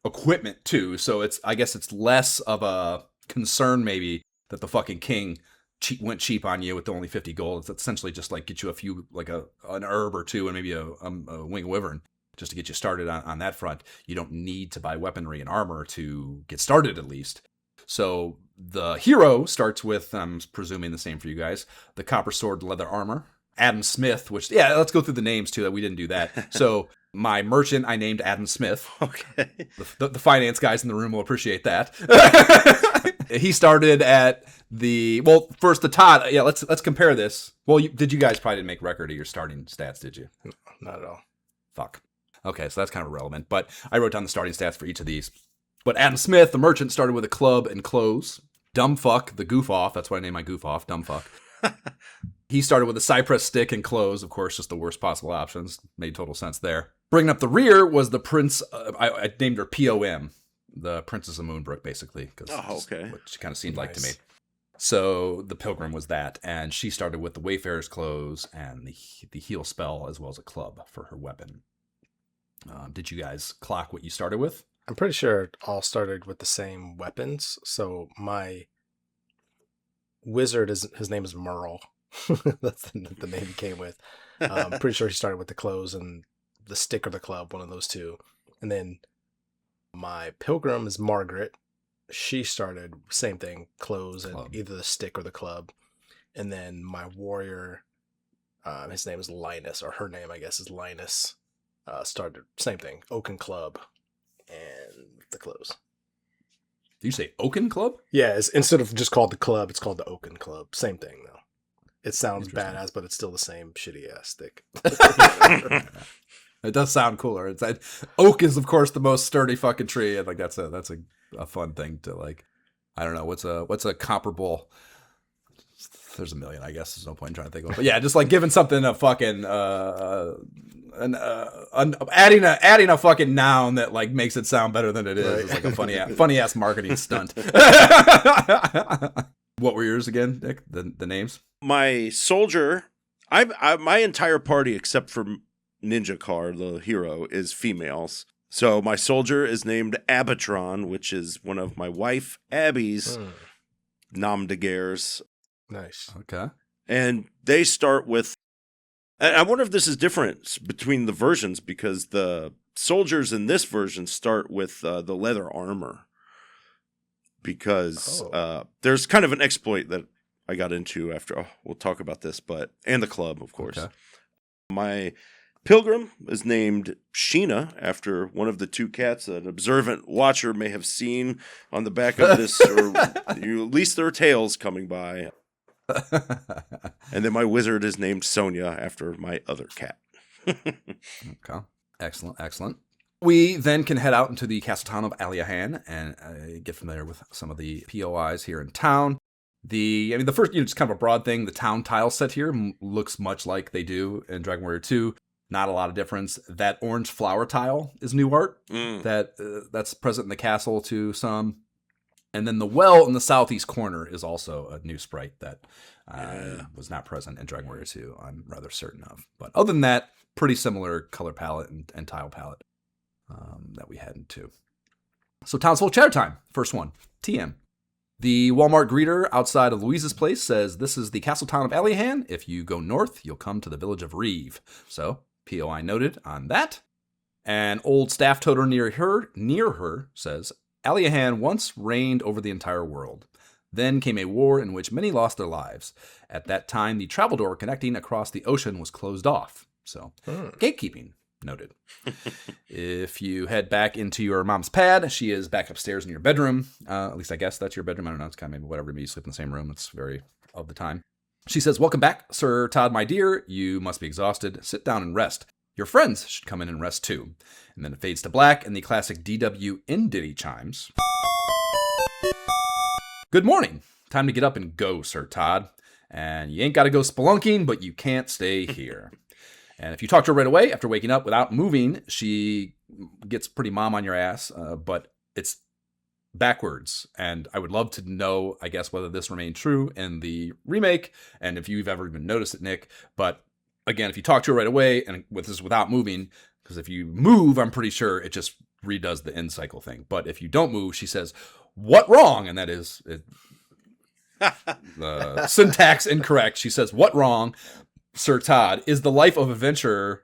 equipment too, so I guess it's less of a concern maybe that the fucking king went cheap on you with only 50 gold. It's essentially just like get you a few, like an herb or two and maybe a wing wyvern just to get you started on that front. You don't need to buy weaponry and armor to get started at least. So the hero starts with, I'm presuming the same for you guys, the copper sword leather armor. Adam Smith, which, let's go through the names too. We didn't do that. So my merchant, I named Adam Smith. Okay. The finance guys in the room will appreciate that. He started at first the Todd. Yeah, let's compare this. Well, you guys probably didn't make record of your starting stats, did you? No, not at all. Fuck. Okay, so that's kind of irrelevant. But I wrote down the starting stats for each of these. But Adam Smith, the merchant, started with a club and clothes. Dumb fuck, the goof off. That's why I named my goof off. Dumb fuck. He started with a cypress stick and clothes, of course, just the worst possible options. Made total sense there. Bringing up the rear was the prince. I named her POM, the Princess of Moonbrook, basically. Okay. What she kind of seemed like to me. So the pilgrim was that, and she started with the wayfarer's clothes and the heal spell as well as a club for her weapon. Did you guys clock what you started with? I'm pretty sure it all started with the same weapons. So my wizard his name is Merle. That's the name he came with. I'm pretty sure he started with the clothes and the stick or the club, one of those two. And then my pilgrim is Margaret. She started same thing, clothes and either the stick or the club. And then my warrior, his name is Linus, or her name I guess is Linus. Started same thing, oaken club and the clothes. Did you say oaken club? Yeah, instead of just called the club, it's called the oaken club. Same thing though. It sounds badass, but it's still the same shitty ass stick. It does sound cooler. Oak is of course the most sturdy fucking tree, and like that's a fun thing to like. I don't know what's a comparable. There's a million, I guess. There's no point in trying to think of it. But yeah, just like giving something a fucking adding a fucking noun that like makes it sound better than it is. Right. It's like a funny ass marketing stunt. What were yours again, Nick? The names? My soldier, my entire party except for Ninja Car, the hero, is females. So my soldier is named Baxtron, which is one of my wife Abby's nom de guerres. Nice. Okay. And they start with And I wonder if this is different between the versions, because the soldiers in this version start with the leather armor. Because there's kind of an exploit that I got into after. Oh, we'll talk about this, and the club, of course. Okay. My pilgrim is named Sheena after one of the two cats an observant watcher may have seen on the back of this, or at least their tails coming by. And then my wizard is named Sonia after my other cat. Okay. Excellent. We then can head out into the castle town of Aliahan and get familiar with some of the POIs here in town. The first, just kind of a broad thing. The town tile set here looks much like they do in Dragon Warrior 2. Not a lot of difference. That orange flower tile is new art. That's present in the castle to some. And then the well in the southeast corner is also a new sprite that was not present in Dragon Warrior 2, I'm rather certain of. But other than that, pretty similar color palette and tile palette that we had into. So Townsville Chatter Time. First one, TM. The Walmart greeter outside of Louise's place says, "This is the castle town of Aliahan. If you go north, you'll come to the village of Reeve." So, POI noted on that. An old staff toter near her says, "Aliahan once reigned over the entire world. Then came a war in which many lost their lives. At that time, the travel door connecting across the ocean was closed off." So, gatekeeping. Noted. If you head back into your mom's pad, she is back upstairs in your bedroom. At least I guess that's your bedroom. I don't know. It's kind of maybe whatever. Maybe you sleep in the same room. It's very of the time. She says, "Welcome back, Sir Todd, my dear. You must be exhausted. Sit down and rest. Your friends should come in and rest too." And then it fades to black and the classic DW in Diddy chimes. "Good morning. Time to get up and go, Sir Todd. And you ain't got to go spelunking, but you can't stay here." And if you talk to her right away after waking up without moving, she gets pretty mom on your ass, but it's backwards. And I would love to know, I guess, whether this remained true in the remake, and if you've ever even noticed it, Nick. But again, if you talk to her right away, and this is without moving, because if you move, I'm pretty sure it just redoes the end cycle thing. But if you don't move, she says, "What wrong?" And that is the syntax incorrect. She says, "What wrong? Sir Todd, is the life of adventurer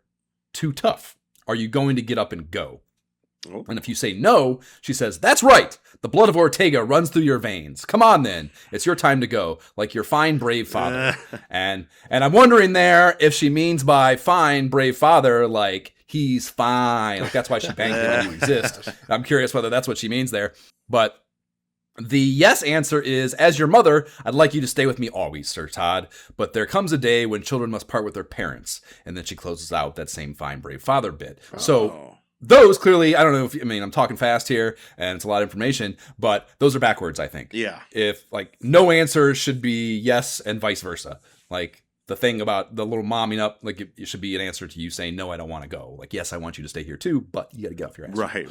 too tough? Are you going to get up and go?" Oh. And if you say no, she says, "That's right. The blood of Ortega runs through your veins. Come on then. It's your time to go, like your fine, brave father." And I'm wondering there if she means by fine, brave father, like he's fine. Like that's why she banged him when you exist. I'm curious whether that's what she means there. But the yes answer is, "As your mother, I'd like you to stay with me always, Sir Todd. But there comes a day when children must part with their parents." And then she closes out that same fine, brave father bit. Oh. So those clearly, I don't know if, I'm talking fast here and it's a lot of information, but those are backwards, I think. Yeah. If no answer should be yes and vice versa. Like the thing about the little momming up, like it should be an answer to you saying, "No, I don't want to go." Like, "Yes, I want you to stay here too, but you got to get off your ass." Right.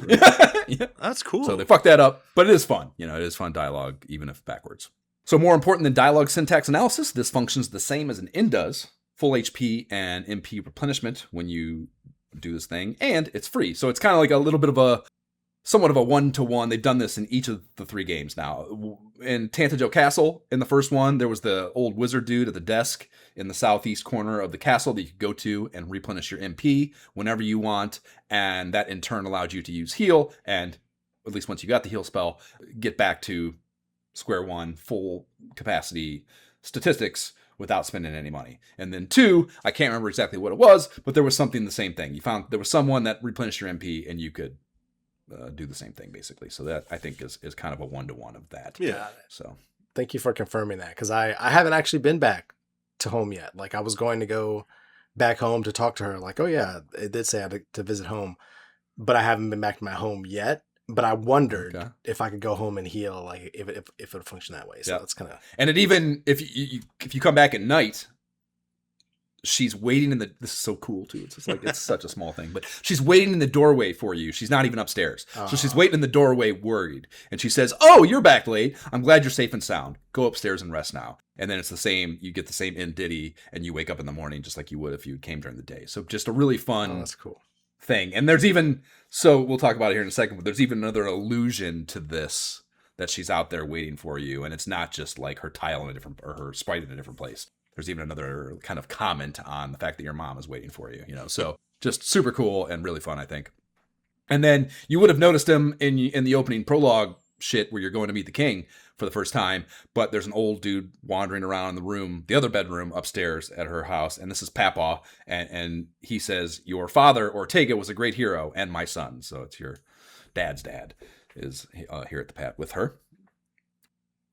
Yeah. That's cool. So they fucked that up, but it is fun. It is fun dialogue, even if backwards. So more important than dialogue syntax analysis, this functions the same as an in does. Full HP and MP replenishment when you do this thing, and it's free. So it's kind of like a little bit of somewhat of a one-to-one. They've done this in each of the three games now. In Tantajo Castle, in the first one, there was the old wizard dude at the desk in the southeast corner of the castle that you could go to and replenish your MP whenever you want, and that in turn allowed you to use heal, and at least once you got the heal spell, get back to square one, full capacity statistics without spending any money. And then 2, I can't remember exactly what it was, but there was something the same thing. You found there was someone that replenished your MP, and you could do the same thing basically. So that I think is kind of a one-to-one of that. Yeah. So thank you for confirming that, because I haven't actually been back to home yet. Like I was going to go back home to talk to her. Like, oh yeah, it did say I had to visit home, but I haven't been back to my home yet. But I wondered if I could go home and heal, like if it would function that way. So that's kind of. And it even if you come back at night, she's waiting in the. This is so cool too. It's just like it's such a small thing, but she's waiting in the doorway for you. She's not even upstairs, so she's waiting in the doorway, worried. And she says, "Oh, you're back late. I'm glad you're safe and sound. Go upstairs and rest now." And then it's the same. You get the same in ditty, and you wake up in the morning just like you would if you came during the day. So just a really fun. That's cool. Thing. And there's even, so we'll talk about it here in a second, but there's even another allusion to this, that she's out there waiting for you, and it's not just like her tile in a different, or her sprite in a different place. there's even another kind of comment on the fact that your mom is waiting for you, you know. So just super cool and really fun, I think. And then you would have noticed him in the opening prologue shit where you're going to meet the king for the first time, but there's an old dude wandering around the room, the other bedroom upstairs at her house, and this is Papaw, and he says, your father, Ortega, was a great hero, and my son. So it's your dad's dad is here at the pad with her.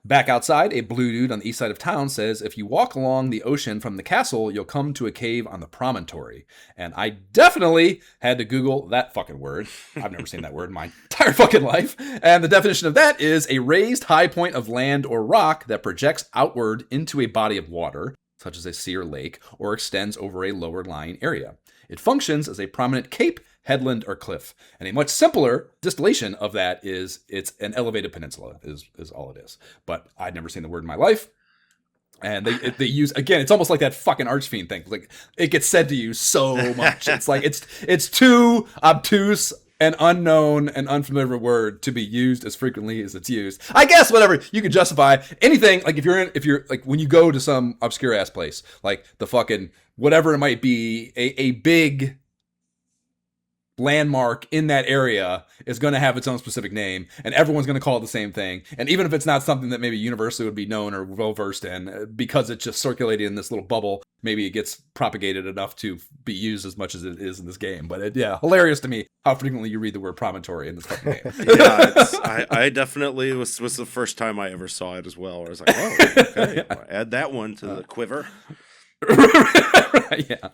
Back outside, a blue dude on the east side of town says, if you walk along the ocean from the castle, you'll come to a cave on the promontory. And I definitely had to Google that fucking word. I've never seen that word in my entire fucking life. And the definition of that is a raised high point of land or rock that projects outward into a body of water, such as a sea or lake, or extends over a lower lying area. It functions as a prominent cape, headland, or cliff. And a much simpler distillation of that is it's an elevated peninsula is all it is. But I'd never seen the word in my life. And they use, again, it's almost like that fucking Archfiend thing. Like, it gets said to you so much. It's like, it's too obtuse and unknown and unfamiliar word to be used as frequently as it's used. I guess whatever, you could justify anything. Like if you're like, when you go to some obscure ass place, like the fucking, whatever it might be, a big landmark in that area is going to have its own specific name, and everyone's going to call it the same thing. And even if it's not something that maybe universally would be known or well versed in, because it's just circulating in this little bubble, maybe it gets propagated enough to be used as much as it is in this game. But hilarious to me how frequently you read the word promontory in this fucking game. I definitely was the first time I ever saw it as well. I was like, oh, okay, I'll add that one to the quiver. Yeah.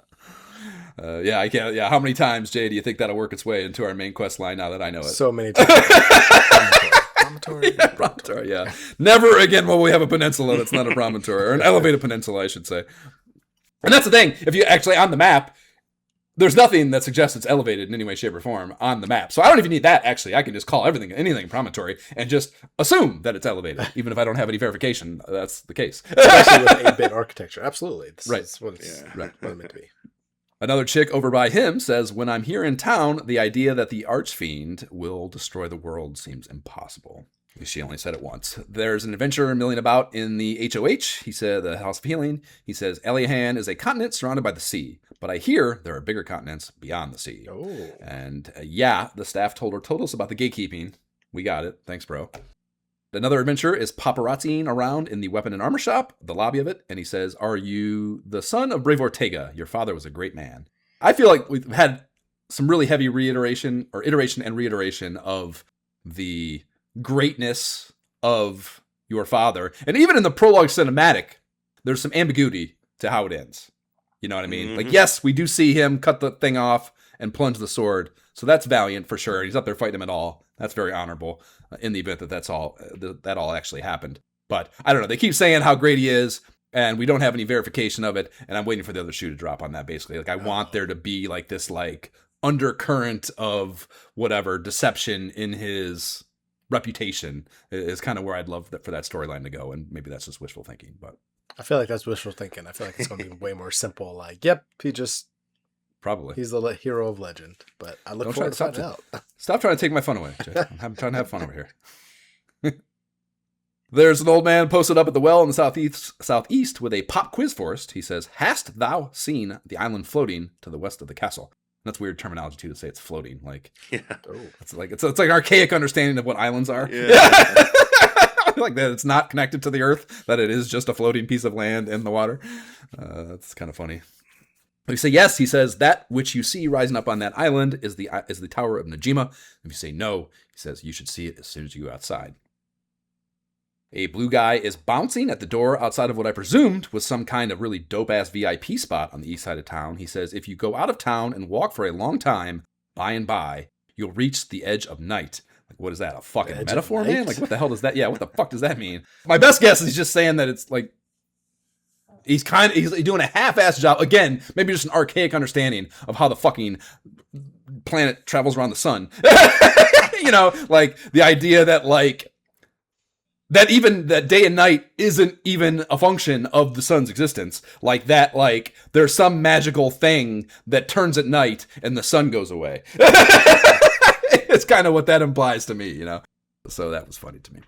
I can't. Yeah, how many times, Jay, do you think that'll work its way into our main quest line now that I know it? So many times. Promontory, yeah. Never again will we have a peninsula that's not a promontory, or an elevated peninsula, I should say. And that's the thing. If you actually, on the map, there's nothing that suggests it's elevated in any way, shape, or form on the map. So I don't even need that, actually. I can just call anything promontory and just assume that it's elevated, even if I don't have any verification that's the case. Especially with 8-bit architecture. Absolutely. That's what it's right. what it's meant to be. Another chick over by him says, when I'm here in town, the idea that the Archfiend will destroy the world seems impossible. She only said it once. There's an adventurer milling about in the HOH. He said, the House of Healing. He says, Elihan is a continent surrounded by the sea, but I hear there are bigger continents beyond the sea. Oh. And the staff told us about the gatekeeping. We got it. Thanks, bro. Another adventurer is paparazziing around in the weapon and armor shop, the lobby of it, and he says, are you the son of Brave Ortega? Your father was a great man. I feel like we've had some really heavy iteration and reiteration of the greatness of your father. And even in the prologue cinematic, there's some ambiguity to how it ends. You know what I mean? Mm-hmm. Like, yes, we do see him cut the thing off and plunge the sword. So that's valiant for sure. He's up there fighting him at all. That's very honorable in the event that that all actually happened. But I don't know. They keep saying how great he is, and we don't have any verification of it. And I'm waiting for the other shoe to drop on that, basically. Like, I want there to be like this like undercurrent of whatever deception in his reputation is kind of where I'd love for that storyline to go. And maybe that's just wishful thinking, but I feel like that's wishful thinking. I feel like it's going to be way more simple. Like, yep, probably he's the hero of legend. But I look forward to finding out. Stop trying to take my fun away, Jay. I'm trying to have fun over here. There's an old man posted up at the well in the southeast with a pop quiz for us. He says, hast thou seen the island floating to the west of the castle? That's weird terminology too, to say it's floating. Like, yeah. It's like an archaic understanding of what islands are. Yeah. Like that it's not connected to the earth, that it is just a floating piece of land in the water. That's kind of funny. If you say yes, he says, that which you see rising up on that island is the Tower of Najima. If you say no, he says, you should see it as soon as you go outside. A blue guy is bouncing at the door outside of what I presumed was some kind of really dope-ass VIP spot on the east side of town. He says, if you go out of town and walk for a long time, by and by, you'll reach the edge of night. Like, what is that, a fucking metaphor, man? Like, what the hell does that, what the fuck does that mean? My best guess is he's just saying that it's like, he's doing a half-assed job. Again, maybe just an archaic understanding of how the fucking planet travels around the sun. You know, like the idea that like, that even that day and night isn't even a function of the sun's existence. Like that, like there's some magical thing that turns at night and the sun goes away. It's kind of what that implies to me, you know? So that was funny to me.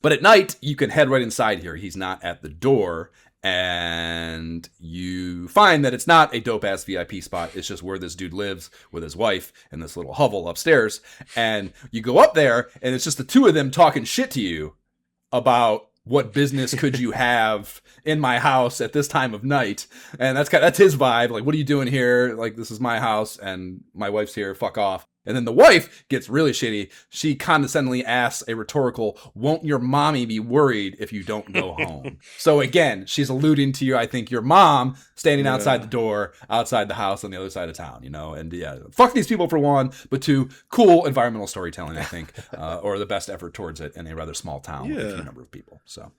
But at night, you can head right inside here. He's not at the door. And you find that it's not a dope-ass VIP spot. It's just where this dude lives with his wife in this little hovel upstairs. And you go up there, and it's just the two of them talking shit to you about what business could you have in my house at this time of night. And that's his vibe. Like, what are you doing here? Like, this is my house, and my wife's here. Fuck off. And then the wife gets really shitty. She condescendingly asks a rhetorical, won't your mommy be worried if you don't go home? So again, she's alluding to I think your mom standing outside the door, outside the house on the other side of town, and fuck these people for one, but two, cool environmental storytelling, I think, or the best effort towards it in a rather small town with a few number of people. So.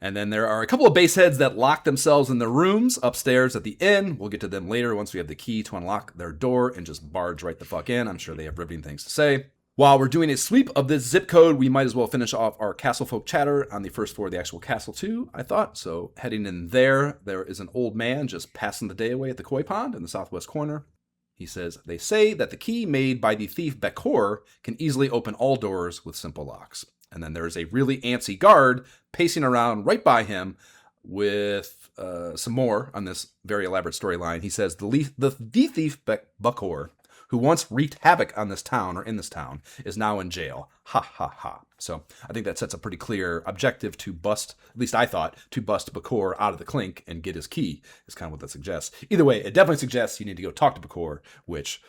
And then there are a couple of base heads that lock themselves in their rooms upstairs at the inn. We'll get to them later once we have the key to unlock their door and just barge right the fuck in. I'm sure they have riveting things to say. While we're doing a sweep of this zip code, we might as well finish off our castle folk chatter on the first floor of the actual castle too, I thought. So heading in there is an old man just passing the day away at the koi pond in the southwest corner. He says, they say that the key made by the thief Bekor can easily open all doors with simple locks. And then there's a really antsy guard pacing around right by him with some more on this very elaborate storyline. He says, the thief Bekor, who once wreaked havoc on this town or in this town, is now in jail. Ha, ha, ha. So I think that sets a pretty clear objective to bust, at least I thought, to bust Bekor out of the clink and get his key is kind of what that suggests. Either way, it definitely suggests you need to go talk to Bekor, which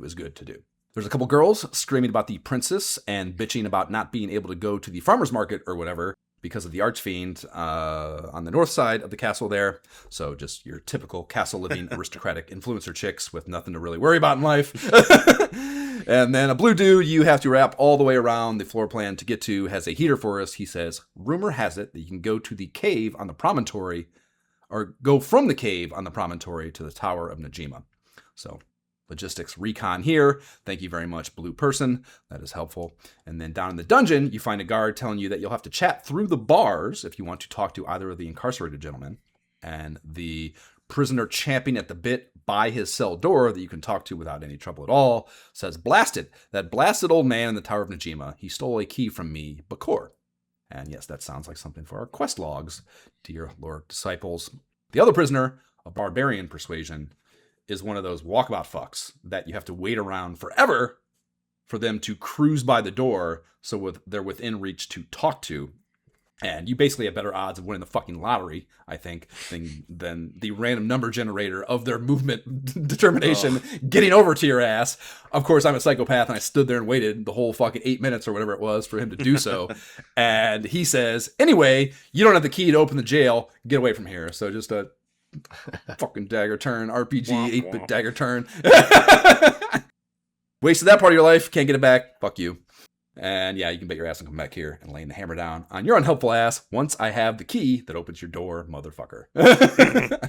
is good to do. There's a couple girls screaming about the princess and bitching about not being able to go to the farmer's market or whatever because of the archfiend on the north side of the castle there. So just your typical castle living aristocratic influencer chicks with nothing to really worry about in life. And then a blue dude you have to wrap all the way around the floor plan to get to has a heater for us. He says, rumor has it that you can go to the cave on the promontory or go from the cave on the promontory to the Tower of Najima. So logistics recon here. Thank you very much, blue person. That is helpful. And then down in the dungeon, you find a guard telling you that you'll have to chat through the bars if you want to talk to either of the incarcerated gentlemen. And the prisoner champing at the bit by his cell door that you can talk to without any trouble at all says, blasted, that blasted old man in the Tower of Najima. He stole a key from me, Bekor. And yes, that sounds like something for our quest logs, dear Lorik disciples. The other prisoner, a barbarian persuasion, is one of those walkabout fucks that you have to wait around forever for them to cruise by the door so they're within reach to talk to. And you basically have better odds of winning the fucking lottery, I think, than the random number generator of their movement determination getting over to your ass. Of course, I'm a psychopath, and I stood there and waited the whole fucking 8 minutes or whatever it was for him to do so. And he says, anyway, you don't have the key to open the jail. Get away from here. So just a fucking dagger turn, RPG, 8-bit dagger turn. Wasted that part of your life, can't get it back, fuck you. And yeah, you can bet your ass and come back here and laying the hammer down on your unhelpful ass once I have the key that opens your door, motherfucker. So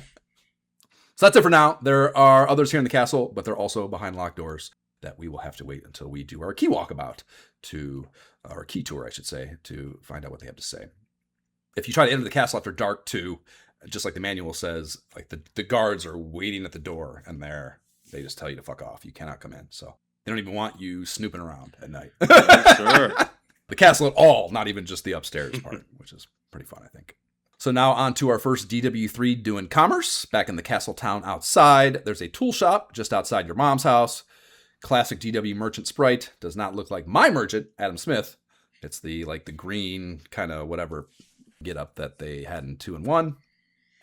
that's it for now. There are others here in the castle, but they're also behind locked doors that we will have to wait until we do our key walkabout our key tour, I should say, to find out what they have to say. If you try to enter the castle after dark too, just like the manual says, like the guards are waiting at the door and they just tell you to fuck off. You cannot come in. So they don't even want you snooping around at night. Yes, sir. The castle at all, not even just the upstairs part, which is pretty fun, I think. So now on to our first DW3 doing commerce. Back in the castle town outside, there's a tool shop just outside your mom's house. Classic DW merchant sprite. Does not look like my merchant, Adam Smith. It's the green kind of whatever get up that they had in 2 and 1.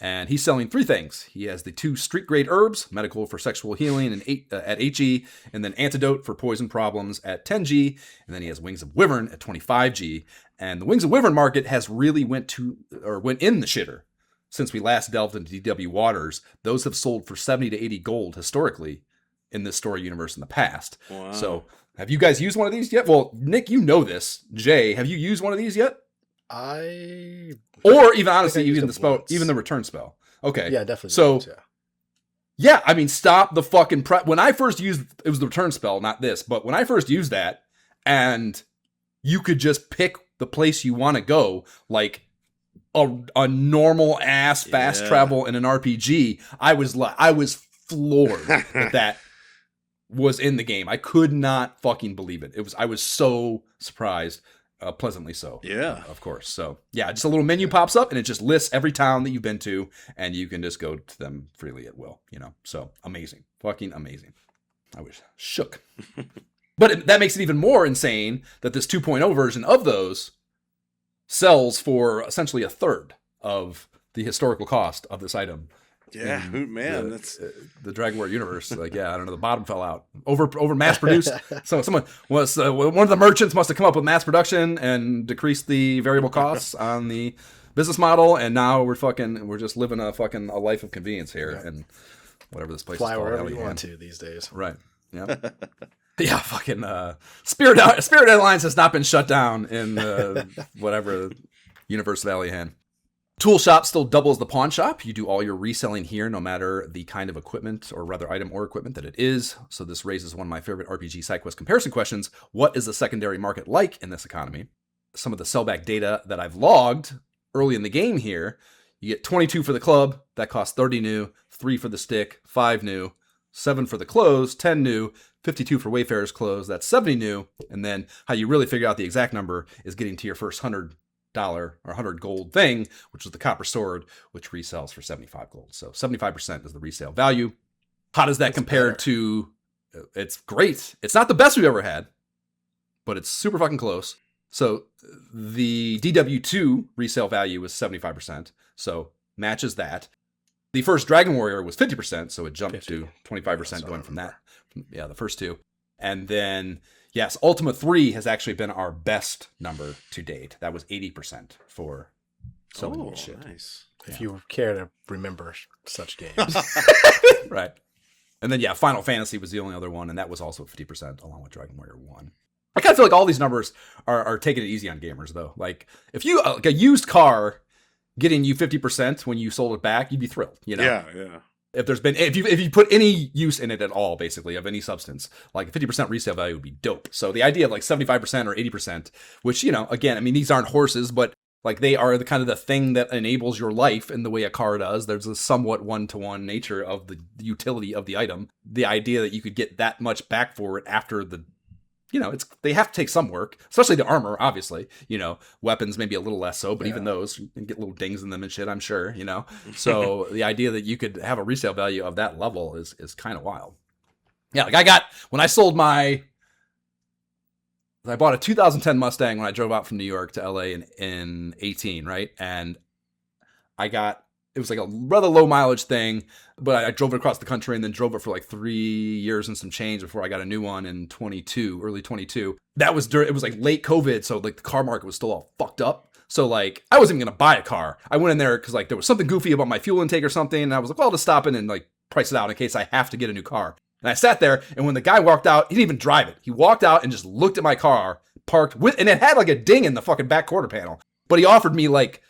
And he's selling 3 things. He has the 2 street-grade herbs, medical for sexual healing at 8G, and then antidote for poison problems at 10G, and then he has Wings of Wyvern at 25G. And the Wings of Wyvern market has really went in the shitter since we last delved into DW waters. Those have sold for 70 to 80 gold historically in this story universe in the past. Wow. So have you guys used one of these yet? Well, Nick, you know this. Jay, have you used one of these yet? Or even honestly, even the spell, even the return spell. Okay. Yeah, definitely. So, yeah, I mean, stop the fucking when I first used, it was the return spell, not this, but when I first used that, and you could just pick the place you want to go, like a normal ass fast travel in an RPG, I was floored that was in the game. I could not fucking believe it. I was so surprised pleasantly so. Yeah. Of course. So, yeah, just a little menu pops up, and it just lists every town that you've been to, and you can just go to them freely at will, So, amazing. Fucking amazing. I was shook. But that makes it even more insane that this 2.0 version of those sells for essentially a third of the historical cost of this item. Yeah, man, that's the Dragon Warrior universe. Like, yeah, I don't know, the bottom fell out. Over mass produced. So someone was one of the merchants must have come up with mass production and decreased the variable costs on the business model, and now we're just living a life of convenience here, and whatever this place Fly is called. wherever you want to these days. Right. Yeah. Yeah, fucking Spirit Airlines has not been shut down in whatever Universe Valley hand. Tool Shop still doubles the pawn shop. You do all your reselling here, no matter the kind of equipment, or rather item or equipment that it is. So this raises one of my favorite RPG SideQuest comparison questions. What is the secondary market like in this economy? Some of the sellback data that I've logged early in the game here, you get 22 for the club, that costs 30 new, 3 for the stick, 5 new, 7 for the clothes, 10 new, 52 for Wayfarer's clothes, that's 70 new. And then how you really figure out the exact number is getting to your first $100 or 100 gold thing, which is the copper sword, which resells for 75 gold. So 75% is the resale value. How does that compare to? It's great. It's not the best we've ever had, but it's super fucking close. So the DW2 resale value was 75%, so matches that. The first Dragon Warrior was 50%, so it jumped 50. To 25% going from that. Yeah, the first two. And then, yes, Ultima 3 has actually been our best number to date. That was 80% for selling shit. Nice. If you care to remember such games. Right. And then, yeah, Final Fantasy was the only other one, and that was also 50% along with Dragon Warrior 1. I kind of feel like all these numbers are taking it easy on gamers, though. Like, if you, like a used car getting you 50% when you sold it back, you'd be thrilled, Yeah. If you put any use in it at all, basically, of any substance, like 50% resale value would be dope. So the idea of like 75% or 80%, which, again, I mean, these aren't horses, but like they are the kind of the thing that enables your life in the way a car does. There's a somewhat one-to-one nature of the utility of the item. The idea that you could get that much back for it after the, they have to take some work, especially the armor, obviously, weapons maybe a little less so, but even those, you can get little dings in them and shit, I'm sure, So the idea that you could have a resale value of that level is kind of wild. Yeah, like when I bought a 2010 Mustang when I drove out from New York to LA in 18, right? And it was like a rather low mileage thing, but I drove it across the country and then drove it for like 3 years and some change before I got a new one in early 22. It was like late COVID, so like the car market was still all fucked up. So like I wasn't even gonna buy a car. I went in there because like there was something goofy about my fuel intake or something, and I was like, well, I'll just stop in and like price it out in case I have to get a new car. And I sat there, and when the guy walked out, he didn't even drive it. He walked out and just looked at my car, parked with, and it had like a ding in the fucking back quarter panel. But he offered me like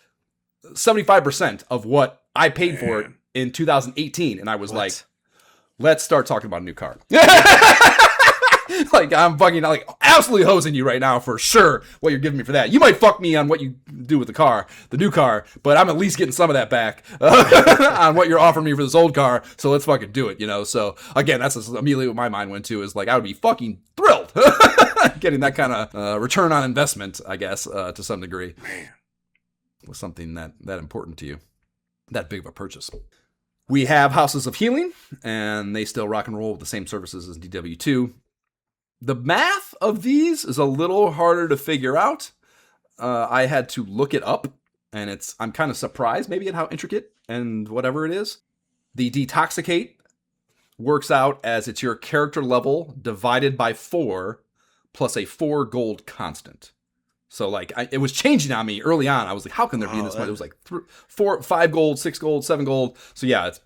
75% of what I paid for it in 2018. And I was like, let's start talking about a new car. Like, I'm fucking like absolutely hosing you right now for sure what you're giving me for that. You might fuck me on what you do with the new car, but I'm at least getting some of that back on what you're offering me for this old car. So let's fucking do it, So again, that's immediately what my mind went to, is like, I would be fucking thrilled getting that kind of return on investment, I guess, to some degree. Man. Was something that important to you, that big of a purchase. We have Houses of Healing, and they still rock and roll with the same services as DW2. The math of these is a little harder to figure out. I had to look it up, and I'm kind of surprised maybe at how intricate and whatever it is. The Detoxicate works out as it's your character level divided by 4 plus a 4 gold constant. So like it was changing on me early on. I was like, how can there be this much? It was like 5 gold, 6 gold, 7 gold. So yeah, it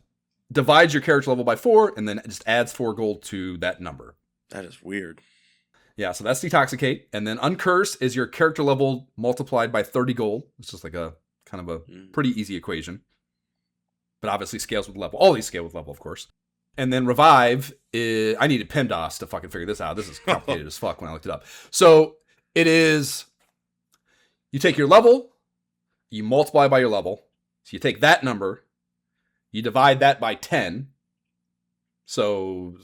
divides your character level by 4 and then it just adds 4 gold to that number. That is weird. Yeah, so that's Detoxicate. And then Uncurse is your character level multiplied by 30 gold. It's just like a kind of a pretty easy equation. But obviously scales with level. All these scale with level, of course. And then Revive, I needed PEMDAS to fucking figure this out. This is complicated as fuck when I looked it up. So it is, you take your level, you multiply by your level. So you take that number, you divide that by 10. So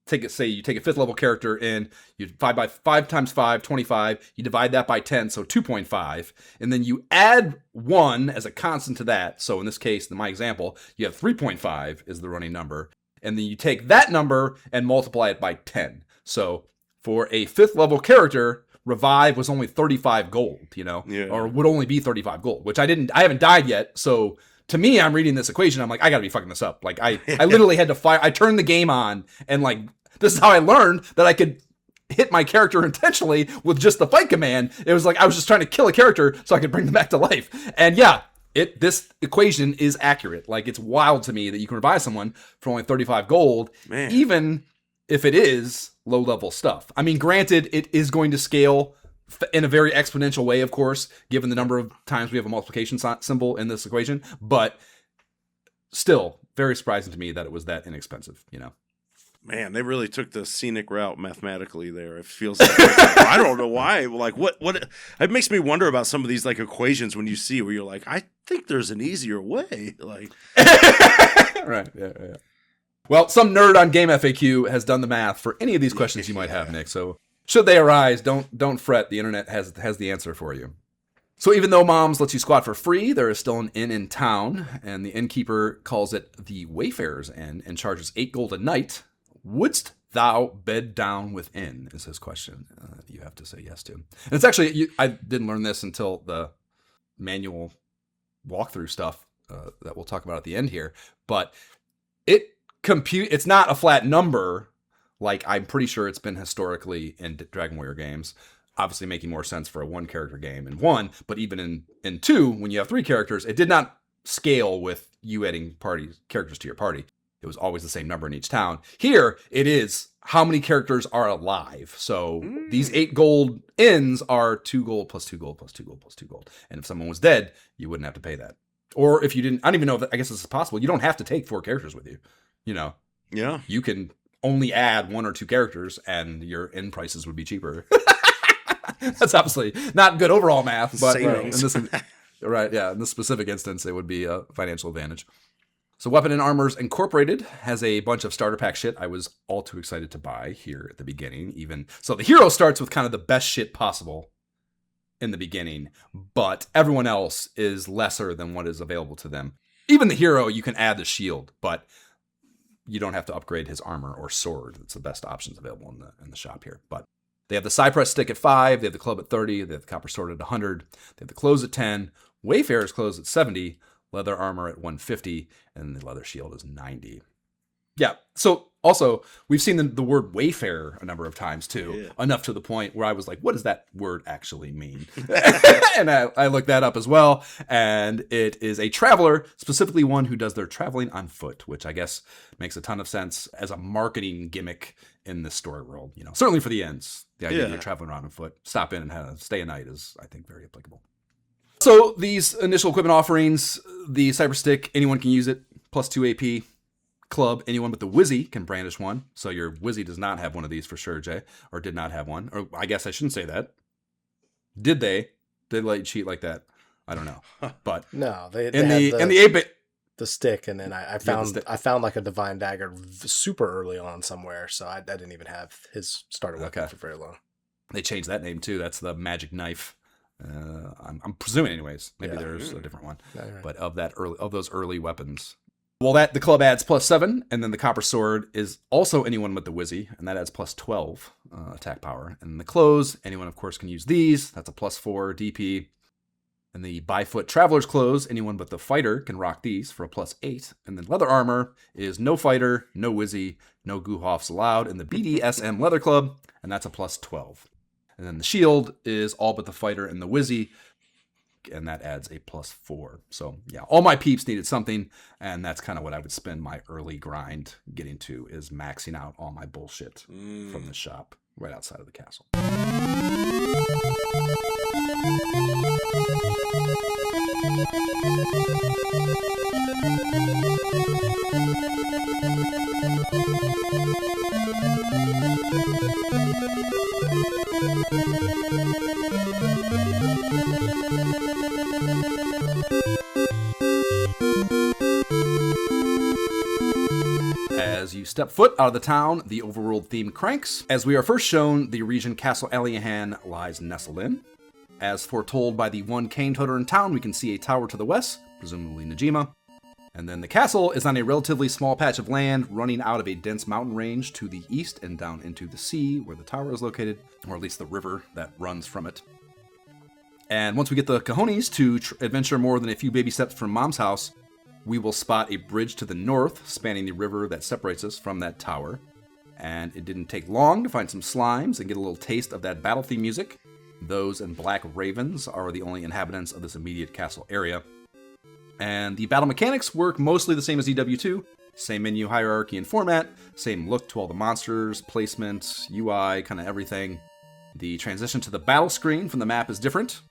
take it, say you take a 5th level character and you divide by 5 times 5, 25, you divide that by 10, so 2.5, and then you add 1 as a constant to that. So in this case, in my example, you have 3.5 is the running number, and then you take that number and multiply it by 10. So for a 5th level character, revive was only 35 gold, or would only be 35 gold, which I haven't died yet, so to me, I'm reading this equation. I'm like, I gotta be fucking this up. Like, I literally had to fire. I turned the game on, and like, this is how I learned that I could hit my character intentionally with just the fight command. It was like I was just trying to kill a character so I could bring them back to life. And yeah, this equation is accurate. Like, it's wild to me that you can revive someone for only 35 gold, even if it is low level stuff. I mean, granted, it is going to scale in a very exponential way, of course, given the number of times we have a multiplication symbol in this equation, but still very surprising to me that it was that inexpensive, Man, they really took the scenic route mathematically there. It feels like I don't know why. Like what it makes me wonder about some of these like equations when you see where you're like, I think there's an easier way. Like Right. Yeah. Well, some nerd on Game FAQ has done the math for any of these questions you might have, Nick. So should they arise, don't fret. The internet has the answer for you. So even though Moms lets you squat for free, there is still an inn in town, and the innkeeper calls it the Wayfarer's Inn and charges 8 gold a night. Wouldst thou bed down within, is his question. You have to say yes to. And it's actually, I didn't learn this until the manual walkthrough stuff that we'll talk about at the end here, but it's not a flat number. Like, I'm pretty sure it's been historically in Dragon Warrior games, obviously making more sense for a 1-character game in 1, but even in 2, when you have 3 characters, it did not scale with you adding characters to your party. It was always the same number in each town. Here, it is how many characters are alive. So these 8 gold inns are 2 gold plus 2 gold plus 2 gold plus 2 gold. And if someone was dead, you wouldn't have to pay that. Or if you didn't, I don't even know I guess this is possible. You don't have to take 4 characters with you. Yeah. You can only add 1 or 2 characters and your inn prices would be cheaper. That's obviously not good overall math, but in this specific instance, it would be a financial advantage. So Weapon and Armors Incorporated has a bunch of starter pack shit I was all too excited to buy here at the beginning. So the hero starts with kind of the best shit possible in the beginning, but everyone else is lesser than what is available to them. Even the hero, you can add the shield, but you don't have to upgrade his armor or sword. It's the best options available in the shop here. But they have the Cypress stick at 5, they have the club at 30, they have the copper sword at 100, they have the clothes at 10, Wayfarer's clothes at 70, leather armor at 150, and the leather shield is 90. Yeah, so also, we've seen the word Wayfarer a number of times too, enough to the point where I was like, what does that word actually mean? And I looked that up as well, and it is a traveler, specifically one who does their traveling on foot, which I guess makes a ton of sense as a marketing gimmick in this story world. Certainly for the ends, the idea that you're traveling around on foot, stop in and stay a night is, I think, very applicable. So these initial equipment offerings, the Cypress stick, anyone can use it, plus 2 AP. Club, anyone but the Wizzy can brandish one. So your Wizzy does not have one of these for sure, Jay, or did not have one. Or I guess I shouldn't say that. Did they? Did they let you cheat like that? I don't know. But no, they in had the 8-bit the stick, and then I found like a divine dagger super early on somewhere, so I didn't even have his starter weapon for very long. They changed that name too. That's the magic knife. I'm presuming, anyways. Maybe there's a different one, but of those early weapons. Well, the club adds plus 7, and then the copper sword is also anyone with the Wizzy, and that adds plus 12 attack power. And the clothes, anyone, of course, can use these. That's a plus 4 DP. And the Byfoot Traveler's Clothes, anyone but the fighter can rock these for a plus 8. And then leather armor is no fighter, no Wizzy, no Goohoffs allowed in the BDSM Leather Club, and that's a plus 12. And then the shield is all but the fighter and the Wizzy, and that adds a plus 4. So yeah, all my peeps needed something, and that's kind of what I would spend my early grind getting to, is maxing out all my bullshit from the shop right outside of the castle. step foot out of the town, the overworld theme cranks. As we are first shown, the region Castle Aliahan lies nestled in. As foretold by the one cane toter in town, we can see a tower to the west, presumably Najima. And then the castle is on a relatively small patch of land running out of a dense mountain range to the east and down into the sea where the tower is located, or at least the river that runs from it. And once we get the cojones to adventure more than a few baby steps from Mom's house, we will spot a bridge to the north spanning the river that separates us from that tower. And it didn't take long to find some slimes and get a little taste of that battle theme music. Those and black ravens are the only inhabitants of this immediate castle area. And the battle mechanics work mostly the same as EW2. Same menu hierarchy and format, same look to all the monsters, placement, UI, kind of everything. The transition to the battle screen from the map is different.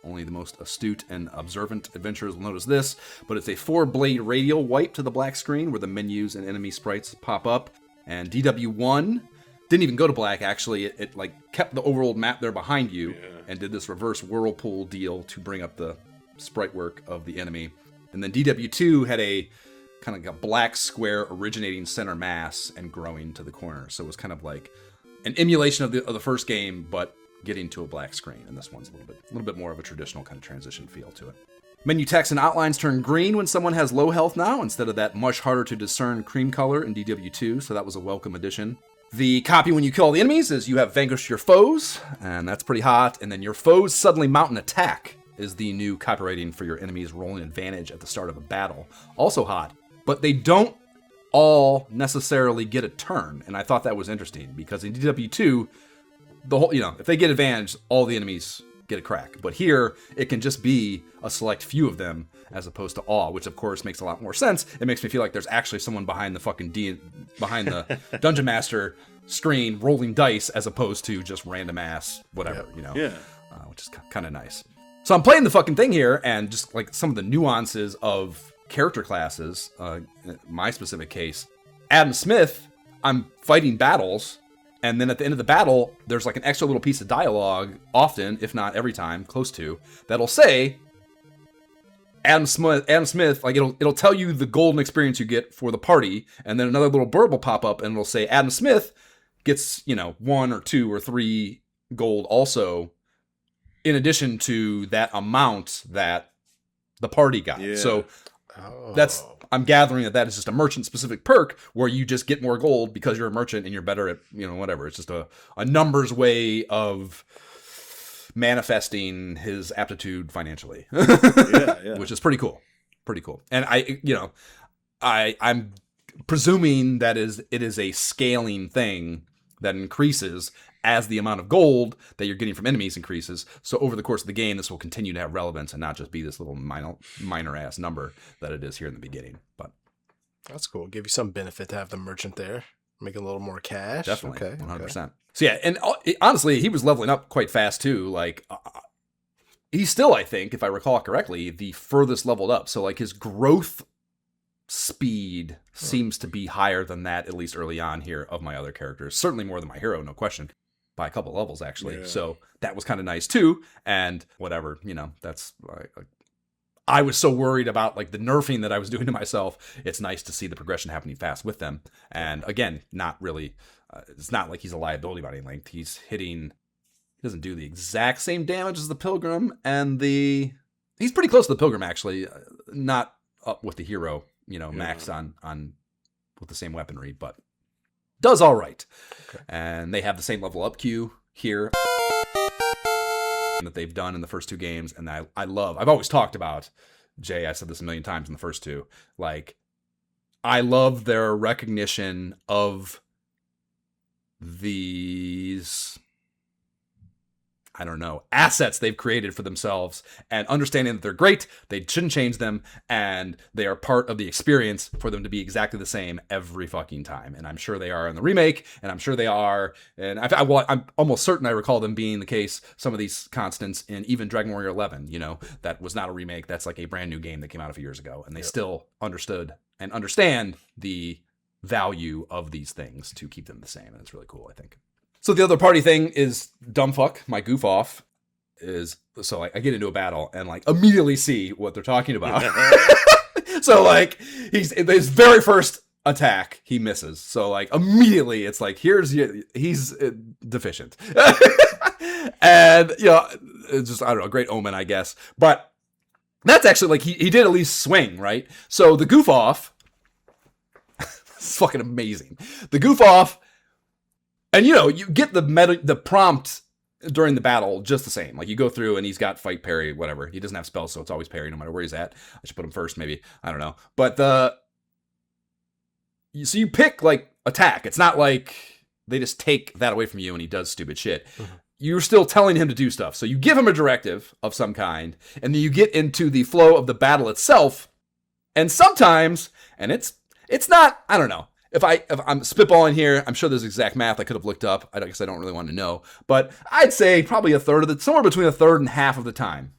Only the most astute and observant adventurers will notice this, but it's a 4-blade radial wipe to the black screen where the menus and enemy sprites pop up. And DW1 didn't even go to black, actually. It like kept the overworld map there behind you and did this reverse whirlpool deal to bring up the sprite work of the enemy. And then DW2 had a kind of like a black square originating center mass and growing to the corner. So it was kind of like an emulation of the first game, but getting to a black screen. And this one's a little bit more of a traditional kind of transition feel to it. Menu text and outlines turn green when someone has low health now, instead of that much harder to discern cream color in DW2. So that was a welcome addition. The copy when you kill all the enemies is you have vanquished your foes, and that's pretty hot. And then your foes suddenly mount an attack is the new copywriting for your enemies rolling advantage at the start of a battle. Also hot, but they don't all necessarily get a turn, and I thought that was interesting because in DW2, the whole, if they get advantage, all the enemies get a crack. But here, it can just be a select few of them as opposed to all, which of course makes a lot more sense. It makes me feel like there's actually someone behind the behind the Dungeon Master screen rolling dice as opposed to just random ass whatever, which is kind of nice. So I'm playing the fucking thing here, and just like some of the nuances of character classes, in my specific case, Adam Smith, I'm fighting battles, and then at the end of the battle, there's like an extra little piece of dialogue, often, if not every time, close to, that'll say, Adam Smith, like it'll tell you the golden experience you get for the party, and then another little blurb will pop up, and it'll say, Adam Smith gets, 1 or 2 or 3 gold also, in addition to that amount that the party got. Yeah. So I'm gathering that is just a merchant-specific perk where you just get more gold because you're a merchant and you're better at, whatever. It's just a numbers way of manifesting his aptitude financially, which is pretty cool. Pretty cool. And I'm presuming that it is a scaling thing that increases as the amount of gold that you're getting from enemies increases. So over the course of the game, this will continue to have relevance and not just be this little minor ass number that it is here in the beginning. But that's cool. Give you some benefit to have the merchant there. Make a little more cash. Definitely. Okay. 100%. Okay. So yeah, and honestly, he was leveling up quite fast too. Like he's still, I think, if I recall correctly, the furthest leveled up. So like his growth speed seems to be higher than that, at least early on here, of my other characters. Certainly more than my hero, no question. By a couple levels, actually. Yeah. So that was kind of nice, too. And whatever, that's... I was so worried about, like, the nerfing that I was doing to myself. It's nice to see the progression happening fast with them. And, again, not really... it's not like he's a liability by any length. He's hitting... He doesn't do the exact same damage as the Pilgrim, and he's pretty close to the Pilgrim, actually. Not up with the hero, maxed on with the same weaponry, but... does all right. Okay. And they have the same level up queue here that they've done in the first 2 games. And I've always talked about, Jay, I said this a million times in the first 2, like, I love their recognition of these, I don't know, assets they've created for themselves and understanding that they're great, they shouldn't change them, and they are part of the experience for them to be exactly the same every fucking time. And I'm sure they are in the remake, and I'm sure they are, and I'm almost certain I recall them being the case, some of these constants in even Dragon Warrior 11, that was not a remake, that's like a brand new game that came out a few years ago, and they still understood and understand the value of these things to keep them the same, and it's really cool, I think. So the other party thing is dumbfuck, my goof off, is so like I get into a battle and like immediately see what they're talking about. So like his very first attack, he misses. So like immediately it's like, he's deficient. And it's just, I don't know, great omen, I guess. But that's actually like, he did at least swing, right? So the goof off, it's fucking amazing. The goof off, and you get the prompt during the battle just the same. Like you go through and he's got fight, parry, whatever. He doesn't have spells, so it's always parry no matter where he's at. I should put him first, maybe. I don't know. But so you pick like attack. It's not like they just take that away from you and he does stupid shit. Mm-hmm. You're still telling him to do stuff. So you give him a directive of some kind, and then you get into the flow of the battle itself. And sometimes, and it's not, I don't know. If I'm spitballing here, I'm sure there's exact math I could have looked up. I guess I don't really want to know. But I'd say probably somewhere between a third and half of the time.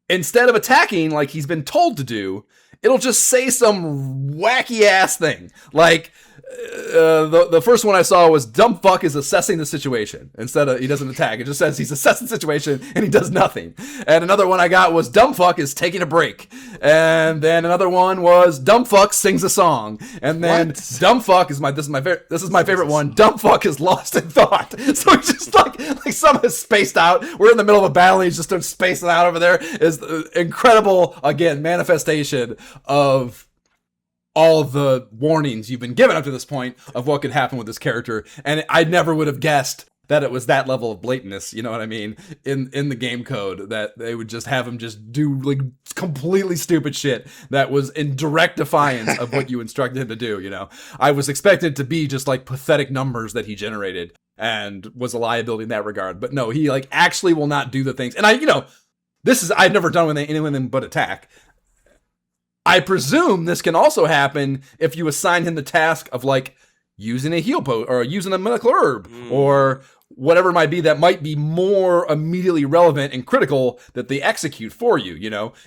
Instead of attacking like he's been told to do, it'll just say some wacky ass thing. Like, the first one I saw was dumb fuck is assessing the situation. Instead of he doesn't attack, it just says he's assessing the situation and he does nothing. And another one I got was dumb fuck is taking a break. And then another one was dumb fuck sings a song. And then dumb fuck is this is my favorite one. Dumb fuck is lost in thought. So it's just like someone is spaced out. We're in the middle of a battle and he's just starts spacing out over there. Is the incredible, again, manifestation of all the warnings you've been given up to this point of what could happen with this character. And I never would have guessed that it was that level of blatantness, you know what I mean, in the game code, that they would just have him just do like completely stupid shit that was in direct defiance of what you instructed him to do, I was expected to be just like pathetic numbers that he generated and was a liability in that regard. But no, he like actually will not do the things. And I've never done with anything but attack. I presume this can also happen if you assign him the task of like using a heal potion or using a medical herb or whatever it might be that might be more immediately relevant and critical that they execute for you,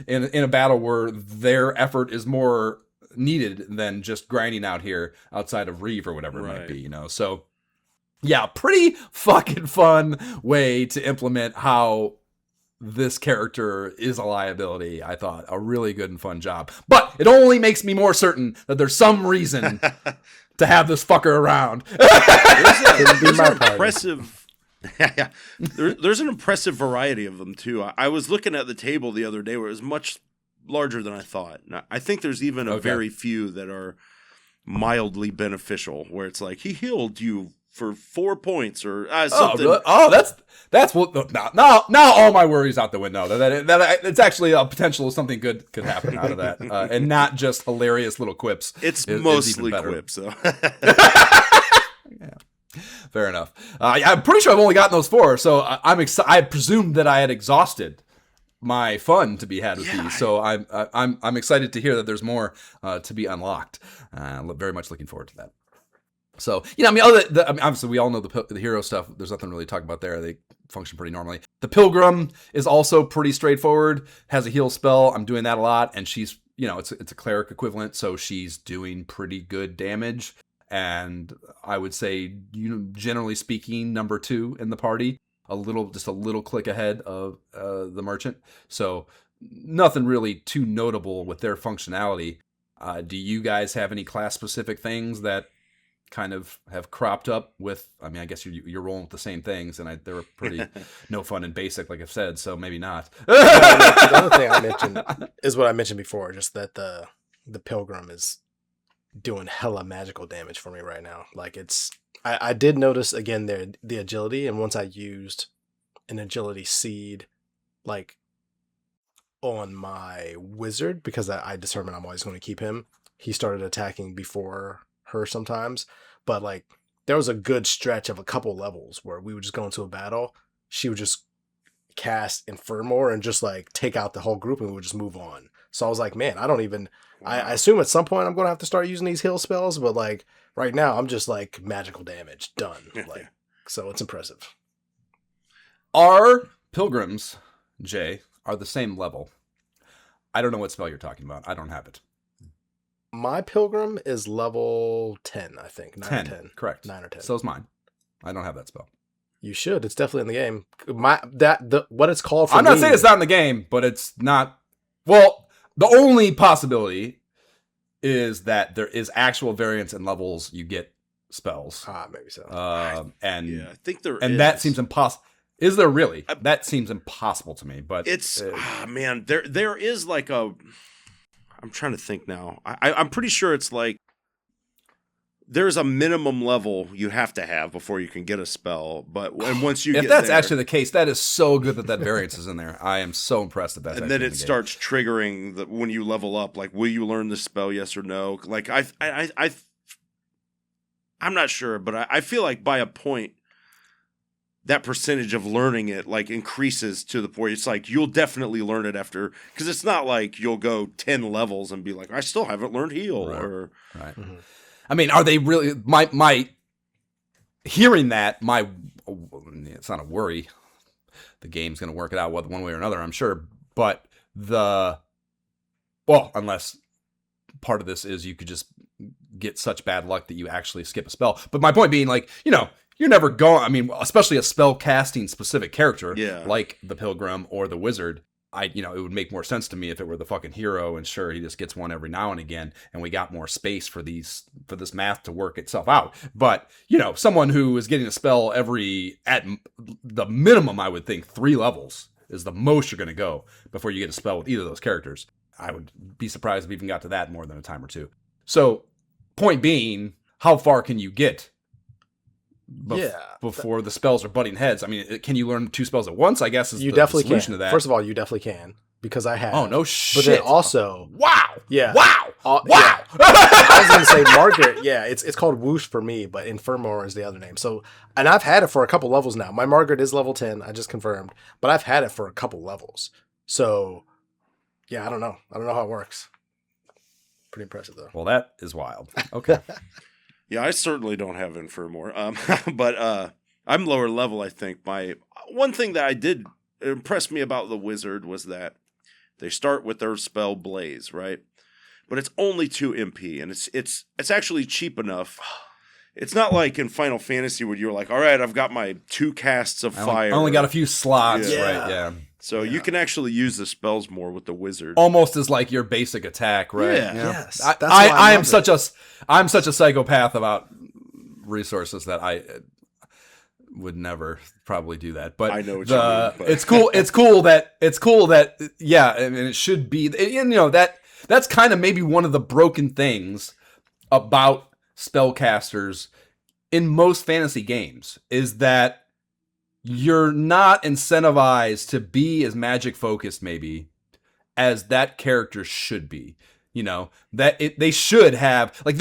in a battle where their effort is more needed than just grinding out here outside of Reeve or whatever it might be, So yeah, pretty fucking fun way to implement how this character is a liability. I thought a really good and fun job, but it only makes me more certain that there's some reason to have this fucker around. There's an impressive, there's an impressive variety of them too. I was looking at the table the other day where it was much larger than I thought. Now, I think there's even a very few that are mildly beneficial, where it's like he healed you for 4 points or something. Oh, that's what. Now all my worries out the window. That it's actually a potential of something good could happen out of that, and not just hilarious little quips. It's mostly quips, though. Yeah, fair enough. I'm pretty sure I've only gotten those 4, so I'm excited. I presumed that I had exhausted my fun to be had with these, so I'm excited to hear that there's more to be unlocked. Very much looking forward to that. So, obviously we all know the hero stuff. There's nothing really to talk about there. They function pretty normally. The Pilgrim is also pretty straightforward, has a heal spell. I'm doing that a lot. And she's, it's a cleric equivalent. So she's doing pretty good damage. And I would say, generally speaking, number 2 in the party, just a little click ahead of the merchant. So nothing really too notable with their functionality. Do you guys have any class specific things that kind of have cropped up with? I mean, I guess you're rolling with the same things, and they were pretty no fun and basic, like I've said, so maybe not. The other thing I mentioned is what I mentioned before, just that the Pilgrim is doing hella magical damage for me right now. Like I did notice again the agility, and once I used an agility seed, like on my wizard, because I determined I'm always going to keep him, he started attacking before her sometimes. But like there was a good stretch of a couple levels where we would just go into a battle, she would just cast Infernmore and just like take out the whole group, and we would just move on. So I was like, man, I assume at some point I'm going to have to start using these heal spells, but like right now I'm just like magical damage done. Like, so it's impressive. Our Pilgrims, Jay, are the same level. I don't know what spell you're talking about. I don't have it. My Pilgrim is level 10, I think. 9 or 10. Correct. 9 or 10. So is mine. I don't have that spell. You should. It's definitely in the game. What it's called for I'm not saying it's not in the game, but it's not. Well, the only possibility is that there is actual variance in levels you get spells. Maybe so. And Yeah, I think there and is. that seems impossible. Is there really? That seems impossible to me. But It's man, there is like a. I'm trying to think now. I'm pretty sure it's like there's a minimum level you have to have before you can get a spell. But and once you if get that's there, actually the case, that is so good that variance is in there. I am so impressed that that's. and then actually in it the game. starts triggering when you level up. Like, will you learn the spell? Yes or no? Like I'm not sure, but I feel like by a point, that percentage of learning it like increases to the point it's like you'll definitely learn it after, because it's not like you'll go 10 levels and be like, I still haven't learned heal. Right. Or Right. Mm-hmm. I mean, are they really my hearing that it's not a worry. The game's going to work it out one way or another, I'm sure, but unless part of this is you could just get such bad luck that you actually skip a spell. But my point being, like, you're never going, I mean, especially a spell casting specific character like the Pilgrim or the Wizard. It would make more sense to me if it were the fucking hero, and sure, he just gets one every now and again, and we got more space for this math to work itself out. But, someone who is getting a spell at the minimum, I would think 3 levels is the most you're going to go before you get a spell with either of those characters. I would be surprised if we even got to that more than a time or two. So, point being, how far can you get before the spells are butting heads? I mean, can you learn 2 spells at once? I guess is you the definitely solution can. to that. First of all, you definitely can, because I have. Oh, no shit. But then also, wow. Yeah. Wow. Wow. Wow. I was gonna say Margaret. Yeah, it's called Whoosh for me, but Infirmor is the other name. So, and I've had it for a couple levels now. My Margaret is level 10. I just confirmed, but I've had it for a couple levels. So, yeah, I don't know how it works. Pretty impressive though. Well, that is wild. Okay. yeah, I certainly don't have Infirmor. But I'm lower level, I think. One thing that did impress me about the Wizard was that they start with their spell Blaze, right? But it's only 2 MP, and it's actually cheap enough. It's not like in Final Fantasy where you're like, all right, I've got my 2 casts of fire. I only got a few slots, Yeah. right? Yeah. So you can actually use the spells more with the Wizard. Almost as like your basic attack, right? Yeah. Yes. I That's why I am love I'm such a psychopath about resources that I would never probably do that. But I know what you mean. But. It's cool that yeah, and it should be. That's kind of maybe one of the broken things about spellcasters in most fantasy games is that you're not incentivized to be as magic focused maybe as that character should be. They should have, like,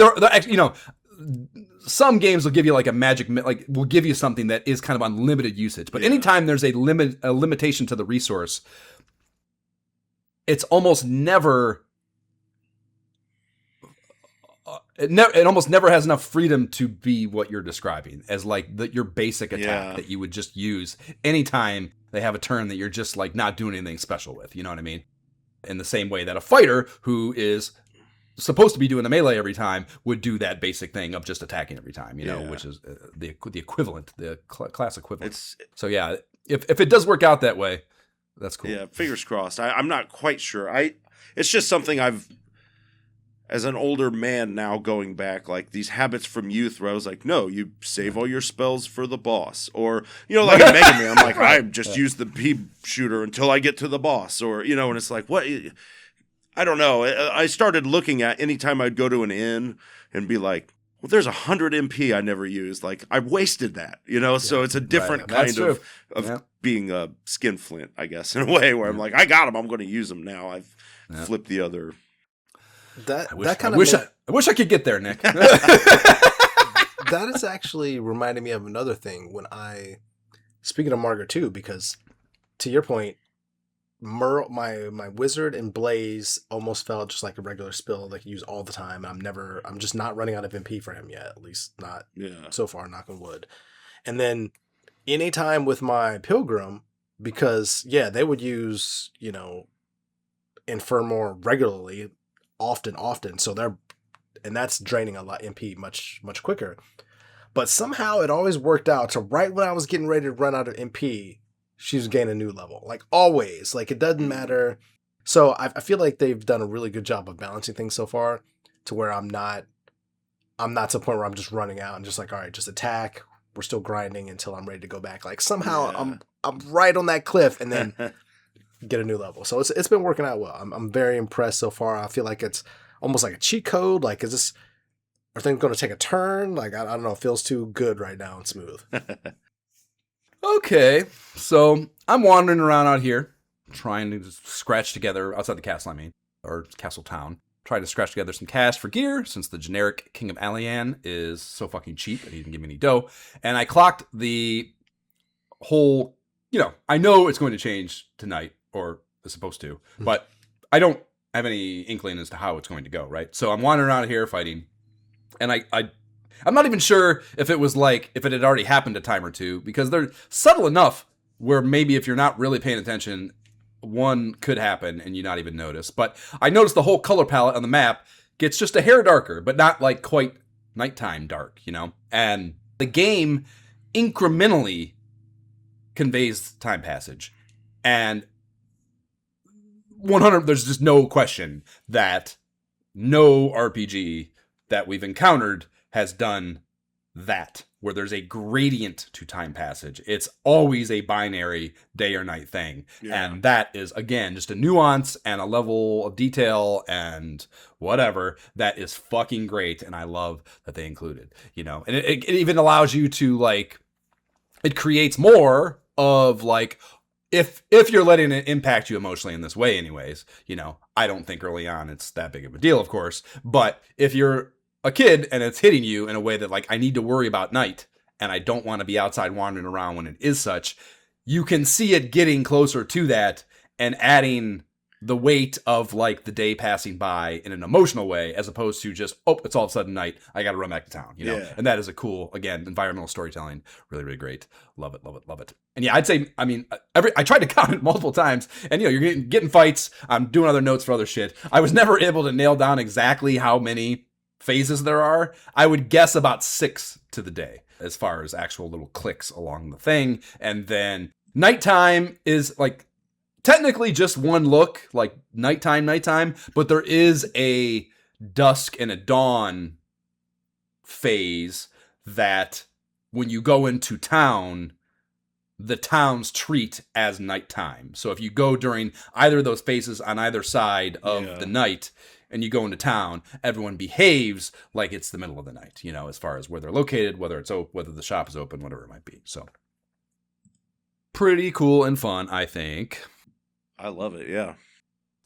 some games will give you like a magic, like will give you something that is kind of unlimited usage. But anytime there's a limitation to the resource, it's almost never. It almost never has enough freedom to be what you're describing as like your basic attack that you would just use anytime they have a turn that you're just like not doing anything special with. You know what I mean? In the same way that a fighter who is supposed to be doing the melee every time would do that basic thing of just attacking every time, which is the equivalent, the class equivalent. So yeah, if it does work out that way, that's cool. Yeah, fingers crossed. I'm not quite sure. It's just something I've, as an older man now going back, like these habits from youth where I was like, no, you save all your spells for the boss. Or, like in Mega Man, I'm like, I just use the pea shooter until I get to the boss. Or, and it's like, what? I don't know. I started looking at anytime I'd go to an inn and be like, well, there's 100 MP I never used. Like, I wasted that, So it's a different kind of being a skinflint, I guess, in a way where I'm like, I got them. I'm going to use them now. I've flipped the other. I wish I could get there, Nick. That is actually reminding me of another thing speaking of Margaret too, because to your point, my Wizard and Blaze almost felt just like a regular spell that I use all the time. I'm just not running out of MP for him yet, at least not so far, knock on wood. And then anytime with my Pilgrim, because they would use, Infirmor regularly, often. So that's draining a lot MP much, much quicker. But somehow it always worked out. So right when I was getting ready to run out of MP, she was gaining a new level. Like always. Like it doesn't matter. So I feel like they've done a really good job of balancing things so far. to where I'm not to the point where I'm just running out and just like, all right, just attack. We're still grinding until I'm ready to go back. Like somehow I'm right on that cliff and then get a new level. So it's been working out well. I'm very impressed so far. I feel like it's almost like a cheat code. Like, are things going to take a turn? Like, I don't know. It feels too good right now and smooth. Okay, so I'm wandering around out here, trying to just scratch together, outside the castle, I mean, or castle town, trying to scratch together some cash for gear, since the generic King of Alian is so fucking cheap and he didn't give me any dough. And I clocked the whole, I know it's going to change tonight, or is supposed to, but I don't have any inkling as to how it's going to go, right? So I'm wandering around here fighting, and I'm not even sure if it was like, if it had already happened a time or two, because they're subtle enough where maybe if you're not really paying attention, one could happen and you not even notice. But I noticed the whole color palette on the map gets just a hair darker, but not like quite nighttime dark, And the game incrementally conveys time passage. And 100, there's just no question that no RPG that we've encountered has done that, where there's a gradient to time passage. It's always a binary day or night thing. Yeah. And that is, again, just a nuance and a level of detail and whatever that is fucking great. And I love that they included, and it even allows you to like, it creates more of like, if you're letting it impact you emotionally in this way anyways, I don't think early on it's that big of a deal, of course, but if you're a kid and it's hitting you in a way that like, I need to worry about night and I don't want to be outside wandering around when it is such, you can see it getting closer to that and adding the weight of like the day passing by in an emotional way, as opposed to just, it's all of a sudden night, I got to run back to town, Yeah. And that is a cool, again, environmental storytelling. Really, really great. Love it, love it, love it. And yeah, I'd say, I mean, I tried to count it multiple times, and you're getting fights. I'm doing other notes for other shit. I was never able to nail down exactly how many phases there are. I would guess about 6 to the day as far as actual little clicks along the thing. And then nighttime is like technically just one look, like nighttime, but there is a dusk and a dawn phase that when you go into town, the towns treat as nighttime. So if you go during either of those phases on either side of the night and you go into town, everyone behaves like it's the middle of the night, as far as where they're located, whether the shop is open, whatever it might be. So pretty cool and fun, I think. I love it, yeah.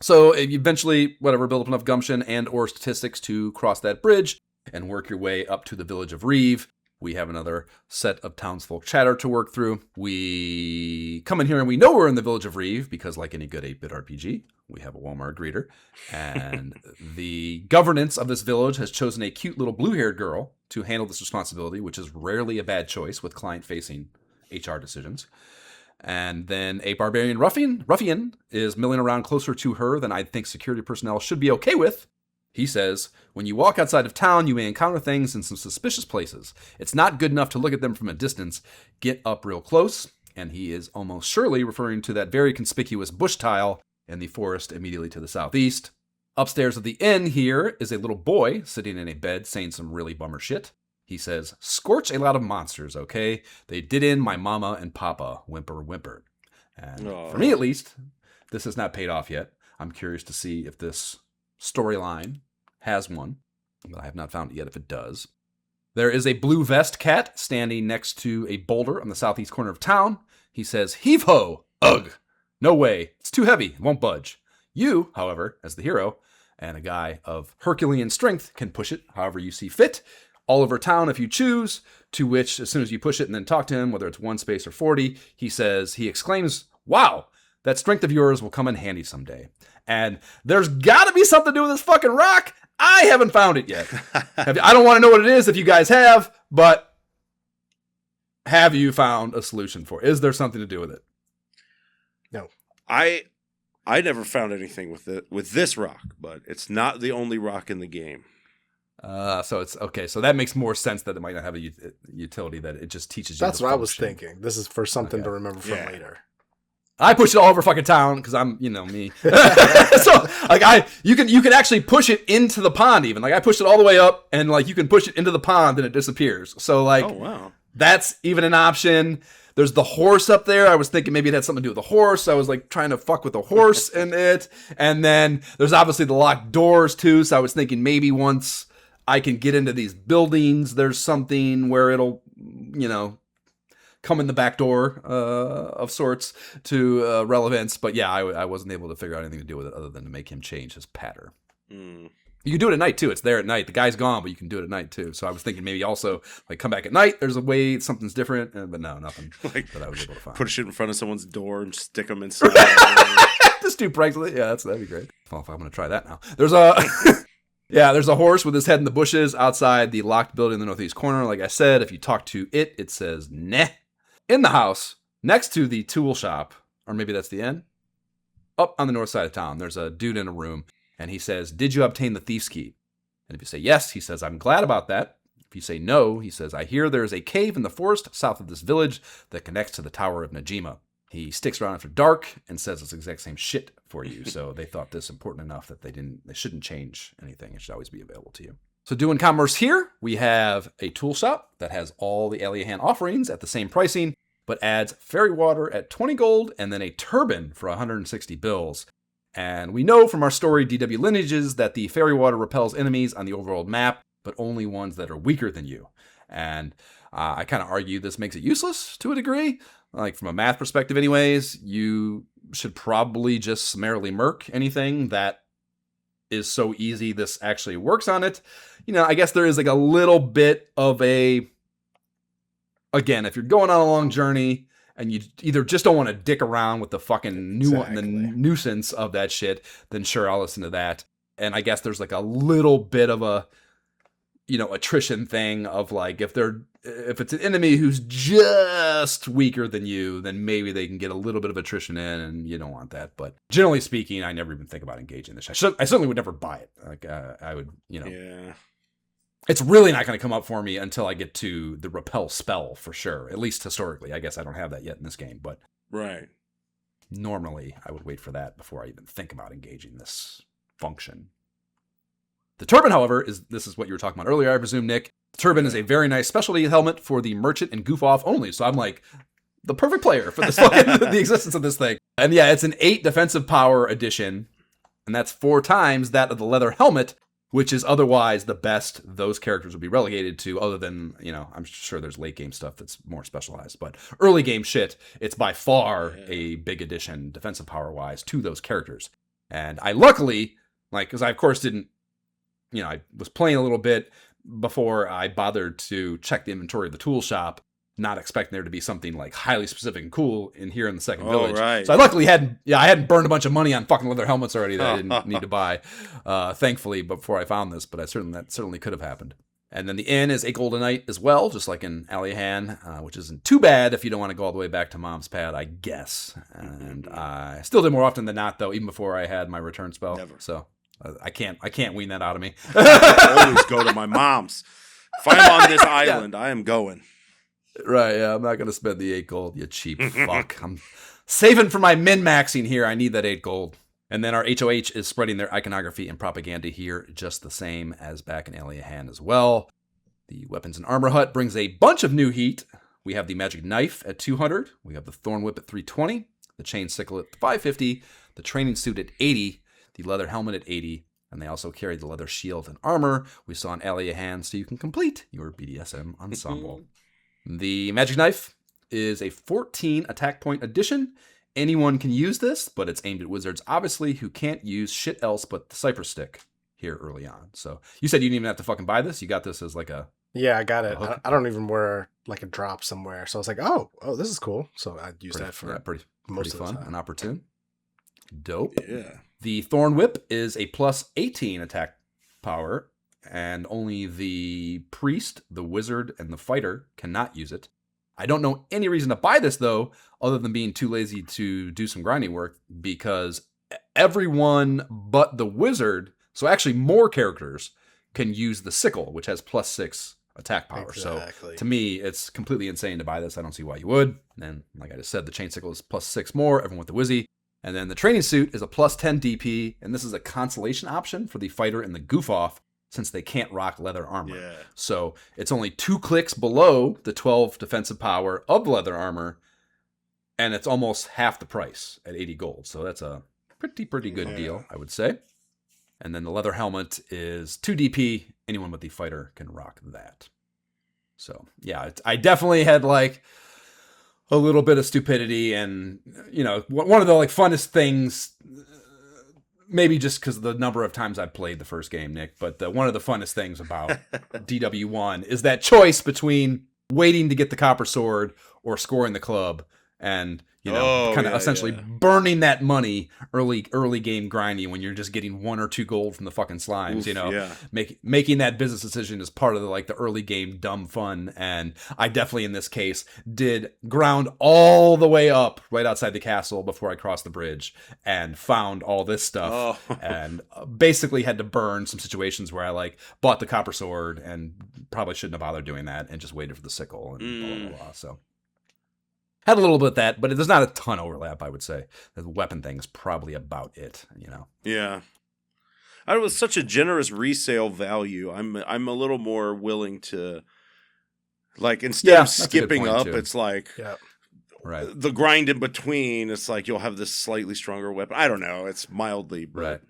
So eventually, build up enough gumption and or statistics to cross that bridge and work your way up to the village of Reeve. We have another set of townsfolk chatter to work through. We come in here and we know we're in the village of Reeve because, like any good 8-bit RPG, we have a Walmart greeter. And the governance of this village has chosen a cute little blue-haired girl to handle this responsibility, which is rarely a bad choice with client-facing HR decisions. And then a barbarian ruffian is milling around closer to her than I think security personnel should be okay with. He says, when you walk outside of town, you may encounter things in some suspicious places. It's not good enough to look at them from a distance. Get up real close. And he is almost surely referring to that very conspicuous bush tile in the forest immediately to the southeast. Upstairs at the inn here is a little boy sitting in a bed saying some really bummer shit. He says, scorch a lot of monsters, okay? They did in my mama and papa, whimper, whimper. And for me at least, this has not paid off yet. I'm curious to see if this storyline has one, but I have not found it yet if it does. There is a blue vest cat standing next to a boulder on the southeast corner of town. He says, heave-ho! Ugh! No way. It's too heavy. It won't budge. You, however, as the hero, and a guy of Herculean strength, can push it however you see fit, all over town if you choose, to which, as soon as you push it and then talk to him, whether it's 1 space or 40, he exclaims, wow, that strength of yours will come in handy someday. And there's gotta be something to do with this fucking rock. I haven't found it yet. I don't want to know what it is if you guys have, but have you found a solution for it? Is there something to do with it? No. I never found anything with this rock, but it's not the only rock in the game. So it's okay. So that makes more sense that it might not have a utility, that it just teaches you. That's what I was thinking. This is for something to remember from later. I push it all over fucking town because I'm, me. So like you can actually push it into the pond even. Like I pushed it all the way up, and like you can push it into the pond and it disappears. So like, Oh wow. that's even an option. There's the horse up there. I was thinking maybe it had something to do with the horse. I was like trying to fuck with the horse in it. And then there's obviously the locked doors too. So I was thinking maybe once I can get into these buildings, there's something where it'll, come in the back door of sorts to relevance. But yeah, I wasn't able to figure out anything to do with it other than to make him change his patter. Mm. You can do it at night too. It's there at night. The guy's gone, but you can do it at night too. So I was thinking maybe also like come back at night. There's a way something's different, but no, nothing Like, that I was able to find. Push it in front of someone's door and stick them inside. Just do pranks with it. Yeah, that'd be great. Well, if I'm gonna try that now. There's a there's a horse with his head in the bushes outside the locked building in the northeast corner. Like I said, if you talk to it, it says "neh." In the house next to the tool shop, or maybe that's the inn. Up on the north side of town, there's a dude in a room. And he says, "Did you obtain the thief's key?" And if you say yes, he says, "I'm glad about that." If you say no, he says, "I hear there is a cave in the forest south of this village that connects to the Tower of Najima." He sticks around after dark and says it's the exact same shit for you. So they thought this important enough that they shouldn't change anything. It should always be available to you. So doing commerce here, we have a tool shop that has all the Aliahan offerings at the same pricing, but adds fairy water at 20 gold and then a turban for 160 bills. And we know from our story, DW Lineages, that the fairy water repels enemies on the overworld map, but only ones that are weaker than you. And I kind of argue this makes it useless to a degree. Like from a math perspective anyways, you should probably just summarily murk anything that is so easy this actually works on it. I guess there is like a little bit of a, again, if you're going on a long journey, and you either just don't want to dick around with the fucking the nuisance of that shit, then sure, I'll listen to that. And I guess there's like a little bit of a, attrition thing of like, if it's an enemy who's just weaker than you, then maybe they can get a little bit of attrition in, and you don't want that. But generally speaking, I never even think about engaging this. I certainly would never buy it. Like I would, Yeah. It's really not going to come up for me until I get to the repel spell for sure. At least historically. I guess I don't have that yet in this game, but Right. normally I would wait for that before I even think about engaging this function. The turban, however, this is what you were talking about earlier, I presume, Nick. The turban is a very nice specialty helmet for the merchant and goof off only. So I'm like the perfect player for this fucking the existence of this thing. And yeah, it's an 8 defensive power edition, and that's 4 times that of the leather helmet, which is otherwise the best those characters would be relegated to, other than, I'm sure there's late game stuff that's more specialized, but early game shit, it's by far a big addition, defensive power wise, to those characters. And I luckily, because I of course didn't, I was playing a little bit before I bothered to check the inventory of the tool shop, not expecting there to be something like highly specific and cool in here in the second village. Right. So I luckily I hadn't burned a bunch of money on fucking leather helmets already that I didn't need to buy, thankfully, before I found this, but that certainly could have happened. And then the inn is 8 gold a night as well, just like in Aliahan, which isn't too bad if you don't want to go all the way back to Mom's Pad, I guess. And I still did more often than not, though, even before I had my return spell. Never. So I can't wean that out of me. I always go to my mom's. If I'm on this island, I am going. Right, yeah, I'm not going to spend the 8 gold, you cheap fuck. I'm saving for my min-maxing here. I need that 8 gold. And then our HOH is spreading their iconography and propaganda here just the same as back in Aliahan as well. The weapons and armor hut brings a bunch of new heat. We have the magic knife at 200. We have the thorn whip at 320. The chain sickle at 550. The training suit at 80. The leather helmet at 80. And they also carry the leather shield and armor we saw in Aliahan, so you can complete your BDSM ensemble. The magic knife is a 14 attack point addition. Anyone can use this, but it's aimed at wizards, obviously, who can't use shit else but the cypress stick here early on. So you said you didn't even have to fucking buy this? You got this as like a... Yeah, I got it. I don't even wear like a drop somewhere. So I was like, oh, this is cool. So I'd use that for pretty most of the fun time. and opportune. Dope. Yeah. The thorn whip is a plus 18 attack power, and only the priest, the wizard, and the fighter cannot use it. I don't know any reason to buy this, though, other than being too lazy to do some grinding work, because everyone but the wizard, so actually more characters, can use the sickle, which has plus 6 attack power. Exactly. So to me, it's completely insane to buy this. I don't see why you would. And then, like I just said, the chain sickle is plus 6 more, everyone with the Wizzy. And then the training suit is a plus 10 DP, and this is a consolation option for the fighter and the goof off, since they can't rock leather armor. Yeah. So it's only 2 clicks below the 12 defensive power of the leather armor, and it's almost half the price at 80 gold. So that's a pretty good deal, I would say. And then the leather helmet is 2 DP. Anyone with the fighter can rock that. So yeah, I definitely had like a little bit of stupidity, and you know, one of the like funnest things, maybe just because of the number of times I've played the first game, Nick, but one of the funnest things about DW1 is that choice between waiting to get the copper sword or scoring the club, and you know, kind of essentially burning that money early game grinding when you're just getting 1 or 2 gold from the fucking slimes. Oof, you know, yeah. making that business decision is part of the early game dumb fun. And I definitely in this case did ground all the way up right outside the castle before I crossed the bridge and found all this stuff, and basically had to burn some situations where I like bought the copper sword and probably shouldn't have bothered doing that and just waited for the sickle and blah blah blah. So. Had a little bit of that, but there's not a ton overlap, I would say. The weapon thing is probably about it, you know. Yeah. It was such a generous resale value. I'm a little more willing to, like, instead of skipping up, it's like the grind in between. It's like you'll have this slightly stronger weapon. I don't know. It's mildly, but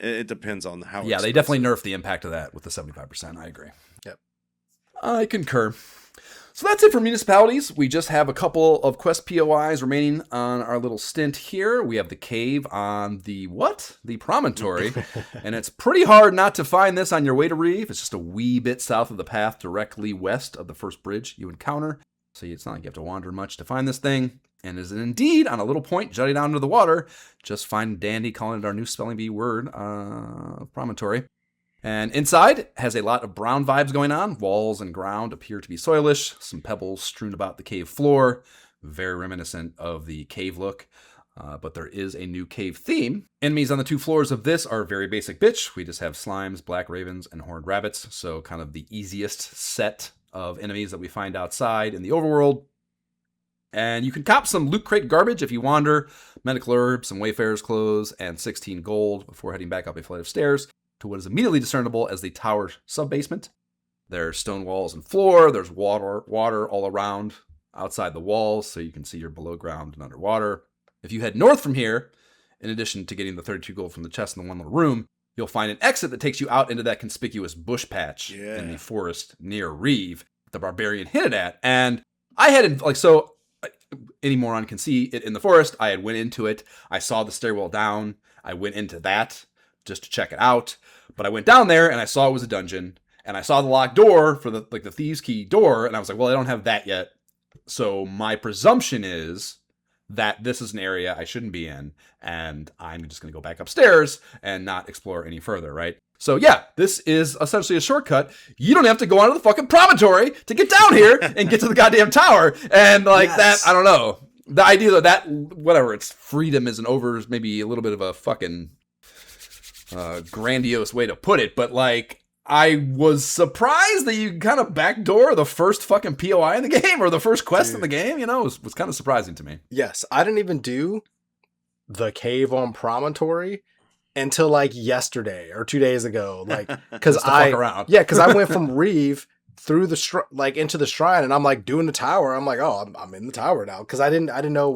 it depends on how. Yeah, they definitely nerfed the impact of that with the 75%. I agree. Yep. I concur. So that's it for municipalities. We just have a couple of quest POIs remaining on our little stint here. We have the cave on the promontory. And it's pretty hard not to find this on your way to Reeve. It's just a wee bit south of the path directly west of the first bridge you encounter. So it's not like you have to wander much to find this thing. And is indeed on a little point jutting down into the water. Just fine dandy calling it our new spelling bee word, promontory. And inside has a lot of brown vibes going on. Walls and ground appear to be soilish. Some pebbles strewn about the cave floor. Very reminiscent of the cave look. But there is a new cave theme. Enemies on the 2 floors of this are very basic bitch. We just have slimes, black ravens, and horned rabbits. So kind of the easiest set of enemies that we find outside in the overworld. And you can cop some loot crate garbage if you wander. Medical herbs, some wayfarer's clothes, and 16 gold before heading back up a flight of stairs to what is immediately discernible as the tower sub-basement. There's stone walls and floor. There's water all around outside the walls, so you can see you're below ground and underwater. If you head north from here, in addition to getting the 32 gold from the chest in the one little room, you'll find an exit that takes you out into that conspicuous bush patch in the forest near Reeve the barbarian hinted at. And I had, any moron can see it in the forest. I had went into it. I saw the stairwell down. I went into that just to check it out. But I went down there and I saw it was a dungeon, and I saw the locked door for the thieves' key door, and I was like, well, I don't have that yet. So my presumption is that this is an area I shouldn't be in, and I'm just going to go back upstairs and not explore any further, right? So yeah, this is essentially a shortcut. You don't have to go onto the fucking promontory to get down here and get to the goddamn tower. And that, I don't know. The idea that whatever, it's freedom is maybe a little bit of a fucking grandiose way to put it, but I was surprised that you kind of backdoor the first fucking POI in the game, or the first quest in the game. You know, it was kind of surprising to me. Yes, I didn't even do the cave on promontory until yesterday or 2 days ago. Because because I went from Reeve through the into the shrine, and I'm doing the tower. I'm like, oh, I'm in the tower now, because I didn't really know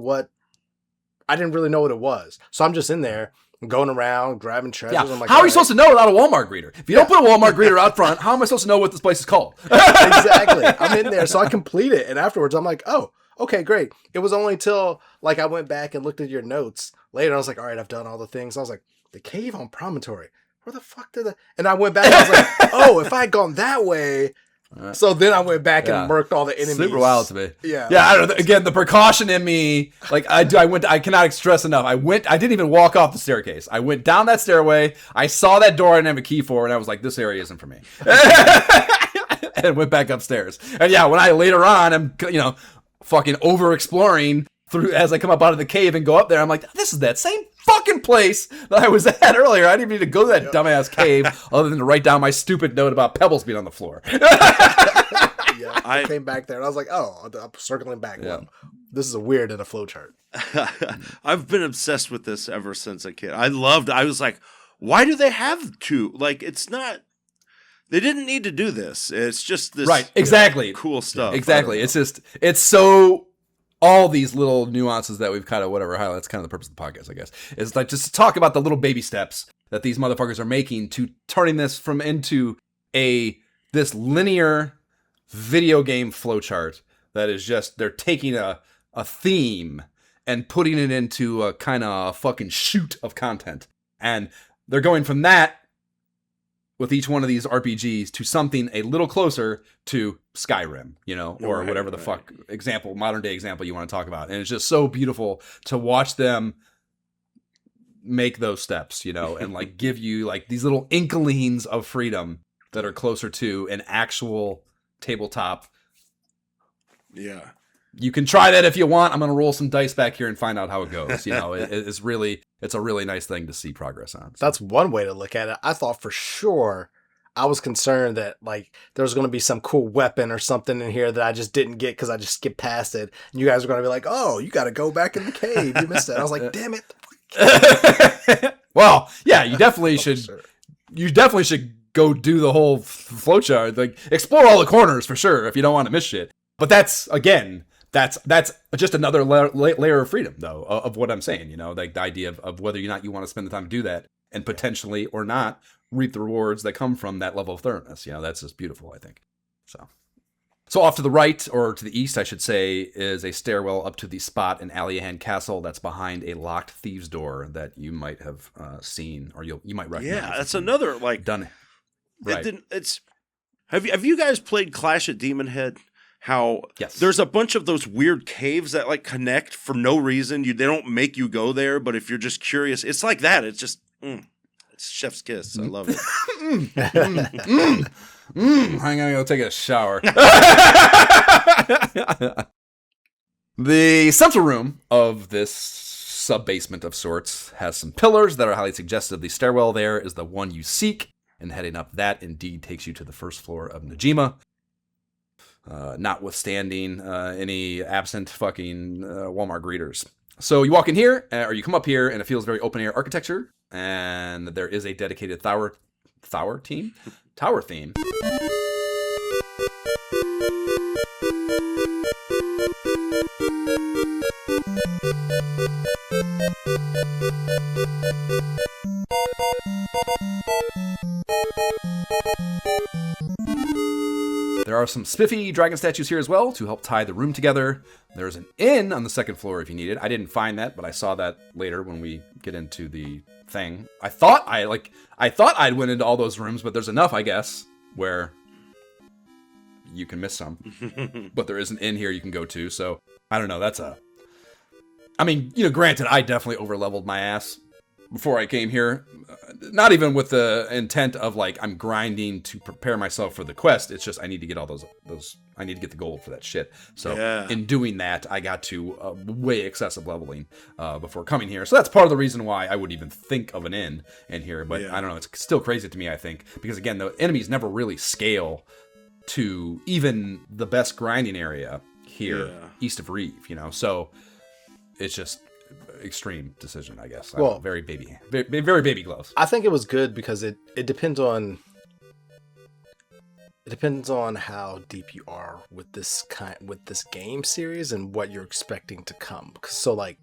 what it was. So I'm just in there, going around grabbing treasures. Yeah. I'm like, how are you supposed to know without a Walmart greeter? If you don't put a Walmart greeter out front, how am I supposed to know what this place is called? Exactly. I'm in there, so I complete it, and afterwards I'm like, oh, okay, great. It was only till I went back and looked at your notes later. I was like, all right, I've done all the things. I was like, the cave on promontory. Where the fuck did and I went back and I was like, oh, if I had gone that way. So then I went back and murked all the enemies. Super wild to me. Yeah. Yeah. I don't know, again, the precaution in me, I cannot stress enough. I didn't even walk off the staircase. I went down that stairway. I saw that door I didn't have a key for, and I was like, this area isn't for me. And went back upstairs. And yeah, when I later on am, fucking over exploring, through as I come up out of the cave and go up there. I'm like, this is that same fucking place that I was at earlier. I didn't even need to go to that dumbass cave other than to write down my stupid note about pebbles being on the floor. I came back there and I was like, oh, I'm circling back. Yeah. This is a weird in a flowchart. I've been obsessed with this ever since a kid. I was like, why do they have two? Like, it's not, they didn't need to do this. It's just this right, exactly. Cool stuff. Exactly. It's so, all these little nuances that we've kind of highlight. That's kind of the purpose of the podcast, I guess. Is like just to talk about the little baby steps that these motherfuckers are making to turning this into this linear video game flowchart that is just, they're taking a theme and putting it into a kind of fucking shoot of content. And they're going from that with each one of these RPGs to something a little closer to Skyrim, or whatever the fuck modern day example you want to talk about. And it's just so beautiful to watch them make those steps, and like give you like these little inklings of freedom that are closer to an actual tabletop. Yeah. You can try that if you want. I'm going to roll some dice back here and find out how it goes. It's a really nice thing to see progress on. So. That's one way to look at it. I thought for sure, I was concerned that like there was going to be some cool weapon or something in here that I just didn't get because I just skipped past it. And you guys are going to be like, oh, you got to go back in the cave. You missed it. I was like, damn it. Well, yeah, you definitely should. Sure. You definitely should go do the whole flowchart. Like explore all the corners for sure if you don't want to miss shit. But that's just another layer of freedom, though, of what I'm saying, like the idea of whether or not you want to spend the time to do that and potentially or not reap the rewards that come from that level of thoroughness. That's just beautiful, I think. So off to the right, or to the east, I should say, is a stairwell up to the spot in Aliahan Castle that's behind a locked thieves' door that you might have seen, or you might recognize. Yeah, that's another, like... Done. Right. Have you guys played Clash at Demon Head? How yes. There's a bunch of those weird caves that like connect for no reason. They don't make you go there, but if you're just curious, it's like that. It's just it's chef's kiss. I love it. I'm gonna go take a shower. The central room of this sub-basement of sorts has some pillars that are highly suggestive. The stairwell there is the one you seek, and heading up that indeed takes you to the first floor of Najima. Notwithstanding any absent fucking Walmart greeters. So you walk in here, or you come up here, and it feels very open-air architecture, and there is a dedicated tower theme. There are some spiffy dragon statues here as well to help tie the room together. There's an inn on the second floor if you need it. I didn't find that, but I saw that later when we get into the thing. I thought I'd went into all those rooms, but there's enough, I guess, where you can miss some. But there is an inn here you can go to, so I don't know. Granted, I definitely over-leveled my ass before I came here. Not even with the intent of like I'm grinding to prepare myself for the quest. It's just I need to get all those I need to get the gold for that shit. So in doing that, I got to way excessive leveling before coming here. So that's part of the reason why I would even think of an inn in here. But I don't know. It's still crazy to me, I think, because again, the enemies never really scale to even the best grinding area here east of Reeve. So it's just extreme decision, I guess. Well, very baby gloves. I think it was good because it depends on how deep you are with this game series and what you're expecting to come. So like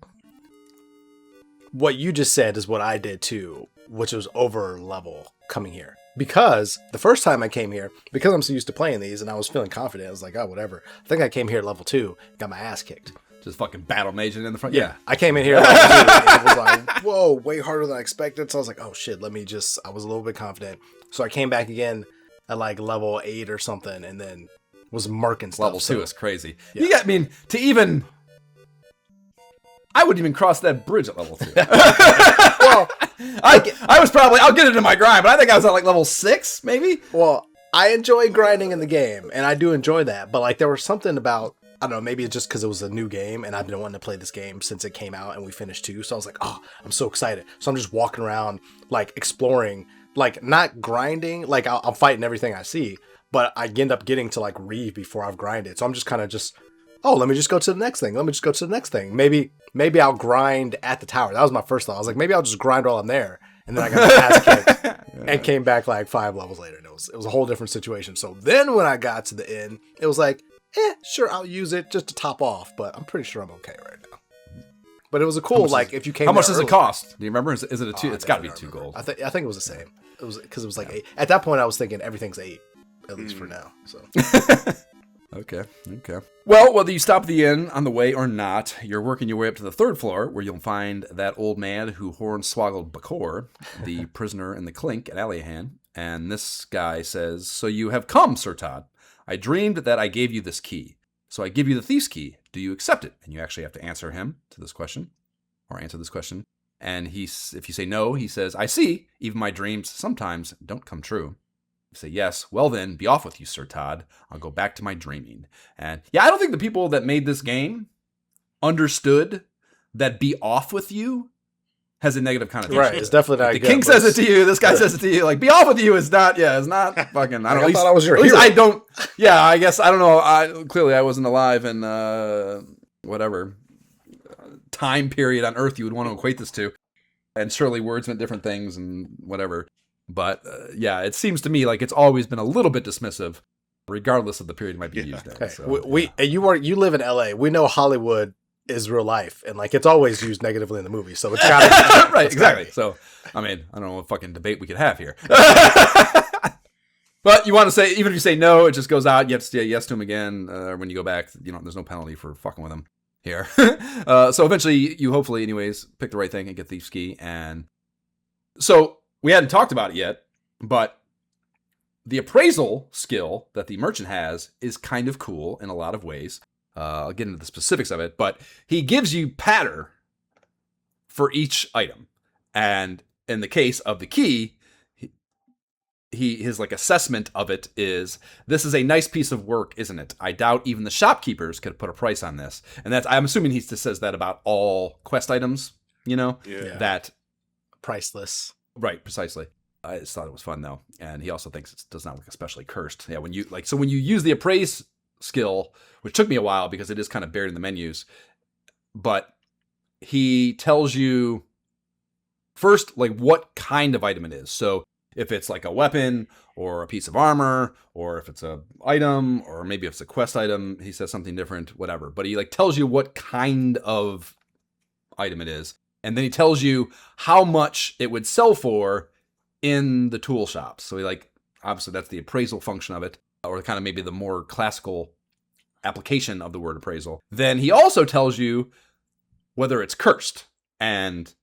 what you just said is what I did too, which was over level coming here. Because the first time I came here, because I'm so used to playing these and I was feeling confident, I was like, oh, whatever. I think I came here at level 2, got my ass kicked. Just fucking battle maging in the front. Yeah. I came in here level 2 and it was like, whoa, way harder than I expected. So I was like, oh shit, I was a little bit confident. So I came back again at like level 8 or something and then was marking stuff. Level 2 is crazy. Yeah. I wouldn't even cross that bridge at level 2. Well, I'll get into my grind, but I think I was at like level 6, maybe? Well, I enjoy grinding in the game, and I do enjoy that, but like there was something about I don't know, maybe it's just because it was a new game and I've been wanting to play this game since it came out and we finished 2. So I was like, oh, I'm so excited. So I'm just walking around, like, exploring, like, not grinding. Like, I'm fighting everything I see, but I end up getting to, like, Reeve before I've grinded. So I'm just kind of just, oh, let me just go to the next thing. Let me just go to the next thing. Maybe I'll grind at the tower. That was my first thought. I was like, maybe I'll just grind while I'm there. And then I got my ass kicked and came back like 5 levels later. And it was a whole different situation. So then when I got to the end, it was like, sure, I'll use it just to top off. But I'm pretty sure I'm okay right now. But it was a cool, like, if you came How much there does it early- cost? Do you remember? Is it a 2? Oh, It's got to be I don't 2 remember. gold. I think it was the same. It was because it was like 8. At that point, I was thinking everything's 8, at least for now. So Okay. Well, whether you stop at the inn on the way or not, you're working your way up to the 3rd floor, where you'll find that old man who hornswoggled Bakor, the prisoner in the clink at Aliahan. And this guy says, "So you have come, Sir Todd. I dreamed that I gave you this key. So I give you the thief's key. Do you accept it?" And you actually have to answer him to this question, or answer this question. And if you say no, he says, "I see. Even my dreams sometimes don't come true." You say yes. "Well then, be off with you, Sir Todd. I'll go back to my dreaming." And yeah, I don't think the people that made this game understood that "be off with you" has a negative connotation. right, it's definitely not The good, king but says it it's- to you. This guy says it to you. Like, "Be off with you" is not. Yeah, it's not fucking. I don't. I thought I was your At least hero. I don't. Yeah, I guess I don't know. Clearly I wasn't alive in whatever time period on Earth you would want to equate this to, and surely words meant different things and whatever. But yeah, it seems to me like it's always been a little bit dismissive, regardless of the period it might be used in. Hey, So, and you live in LA. We know Hollywood is real life, and like it's always used negatively in the movie. So it's got right, exactly. So, I mean, I don't know what fucking debate we could have here. But you want to say, even if you say no, it just goes out. You have to say yes to him again. When you go back, there's no penalty for fucking with him here. So eventually, you hopefully, anyways, pick the right thing and get Thief's Key. And so we hadn't talked about it yet, but the appraisal skill that the merchant has is kind of cool in a lot of ways. I'll get into the specifics of it, but he gives you patter for each item. And in the case of the key, his like assessment of it is, "This is a nice piece of work, isn't it? I doubt even the shopkeepers could put a price on this." And I'm assuming he just says that about all quest items, Yeah. that, priceless. right, precisely. I just thought it was fun though. And he also thinks it does not look especially cursed. Yeah. When you use the appraise skill, which took me a while because it is kind of buried in the menus, but he tells you first, like, what kind of item it is. So if it's like a weapon or a piece of armor, or if it's a item, or maybe if it's a quest item, he says something different, whatever. But he like tells you what kind of item it is. And then he tells you how much it would sell for in the tool shops. So he obviously that's the appraisal function of it, or kind of maybe the more classical application of the word appraisal. Then he also tells you whether it's cursed, and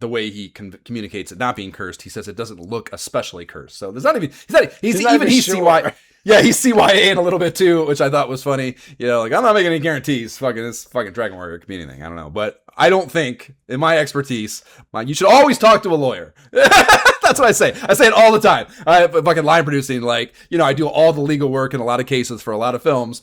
the way he communicates it not being cursed, he says it doesn't look especially cursed. So there's not even he's sure. CY. Yeah, he's CYA in a little bit too, which I thought was funny. I'm not making any guarantees. This fucking Dragon Warrior community thing. I don't know, but I don't think, in my expertise, you should always talk to a lawyer. That's what I say. I say it all the time. I fucking line producing, I do all the legal work in a lot of cases for a lot of films,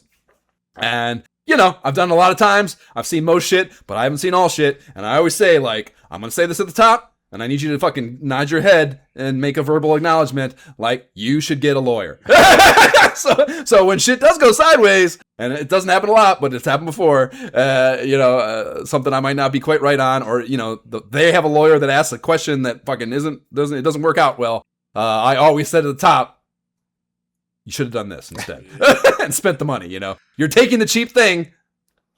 and I've done it a lot of times. I've seen most shit, but I haven't seen all shit. And I always say, I'm going to say this at the top, and I need you to fucking nod your head and make a verbal acknowledgement, you should get a lawyer. So when shit does go sideways, and it doesn't happen a lot, but it's happened before, something I might not be quite right on, or, they have a lawyer that asks a question that fucking doesn't work out well. I always said at the top, you should have done this instead and spent the money. You're taking the cheap thing.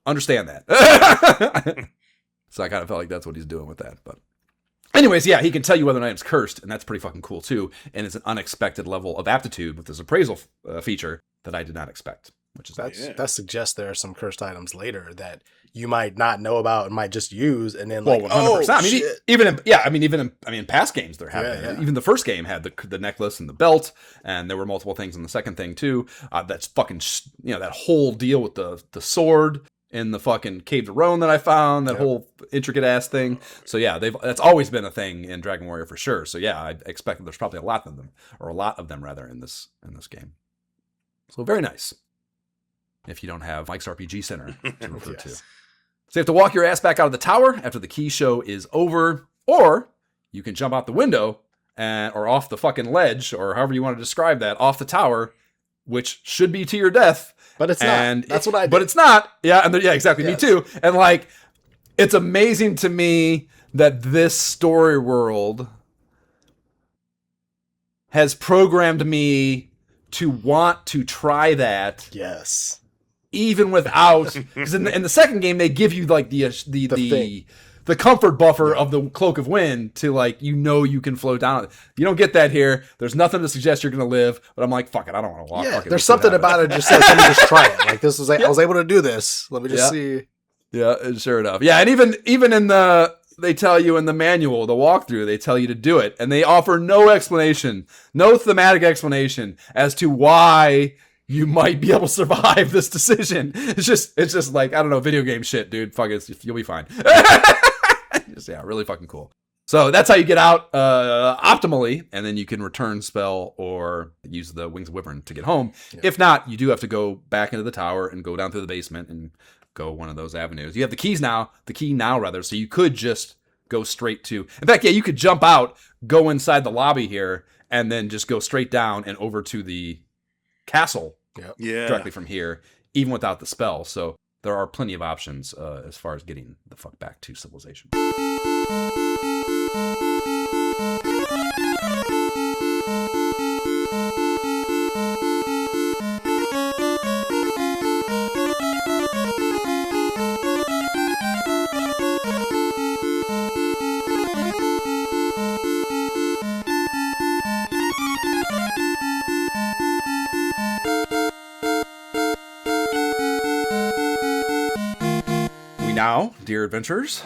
Understand that. So I kind of felt like that's what he's doing with that. But anyways, yeah, he can tell you whether or not it's cursed, and that's pretty fucking cool too. And it's an unexpected level of aptitude with this appraisal feature that I did not expect, which is nice. That suggests there are some cursed items later that you might not know about and might just use, and then 100%. I mean, shit. even in past games there have been. Yeah. Even the first game had the necklace and the belt, and there were multiple things in the second thing too. That's fucking that whole deal with the sword in the fucking Cave to Roan that I found, that whole intricate ass thing. So yeah, that's always been a thing in Dragon Warrior for sure. So yeah, I expect that there's probably a lot of them rather in this game. So very nice. if you don't have Mike's RPG Center to refer to. Yes. So you have to walk your ass back out of the tower after the key show is over, or you can jump out the window or off the fucking ledge, or however you want to describe that, off the tower, which should be to your death. But it's not. That's what I did. But it's not. Yeah, and yeah, exactly. Yes. Me too. And like, it's amazing to me that this story world has programmed me to want to try that. Yes. Even without, because in the second game they give you like the comfort buffer of the cloak of wind to like you can float down. You don't get that here. There's nothing to suggest you're gonna live. But I'm like, fuck it, I don't want to walk. Yeah, Fuck it, there's something about it. Just says, let me just try it. Like this was like I was able to do this. Let me just see. Yeah, sure enough. Yeah, and even in they tell you in the manual, the walkthrough, they tell you to do it, and they offer no explanation, no thematic explanation as to why you might be able to survive this decision. It's just like, I don't know, video game shit, dude. Fuck it, you'll be fine. Yeah, really fucking cool. So that's how you get out optimally, and then you can return spell or use the Wings of Wyvern to get home. Yeah. If not, you do have to go back into the tower and go down through the basement and go one of those avenues. You have the key now, so you could just go straight to... In fact, yeah, you could jump out, go inside the lobby here, and then just go straight down and over to the castle directly from here, even without the spell. So there are plenty of options as far as getting the fuck back to civilization. Now, dear adventurers,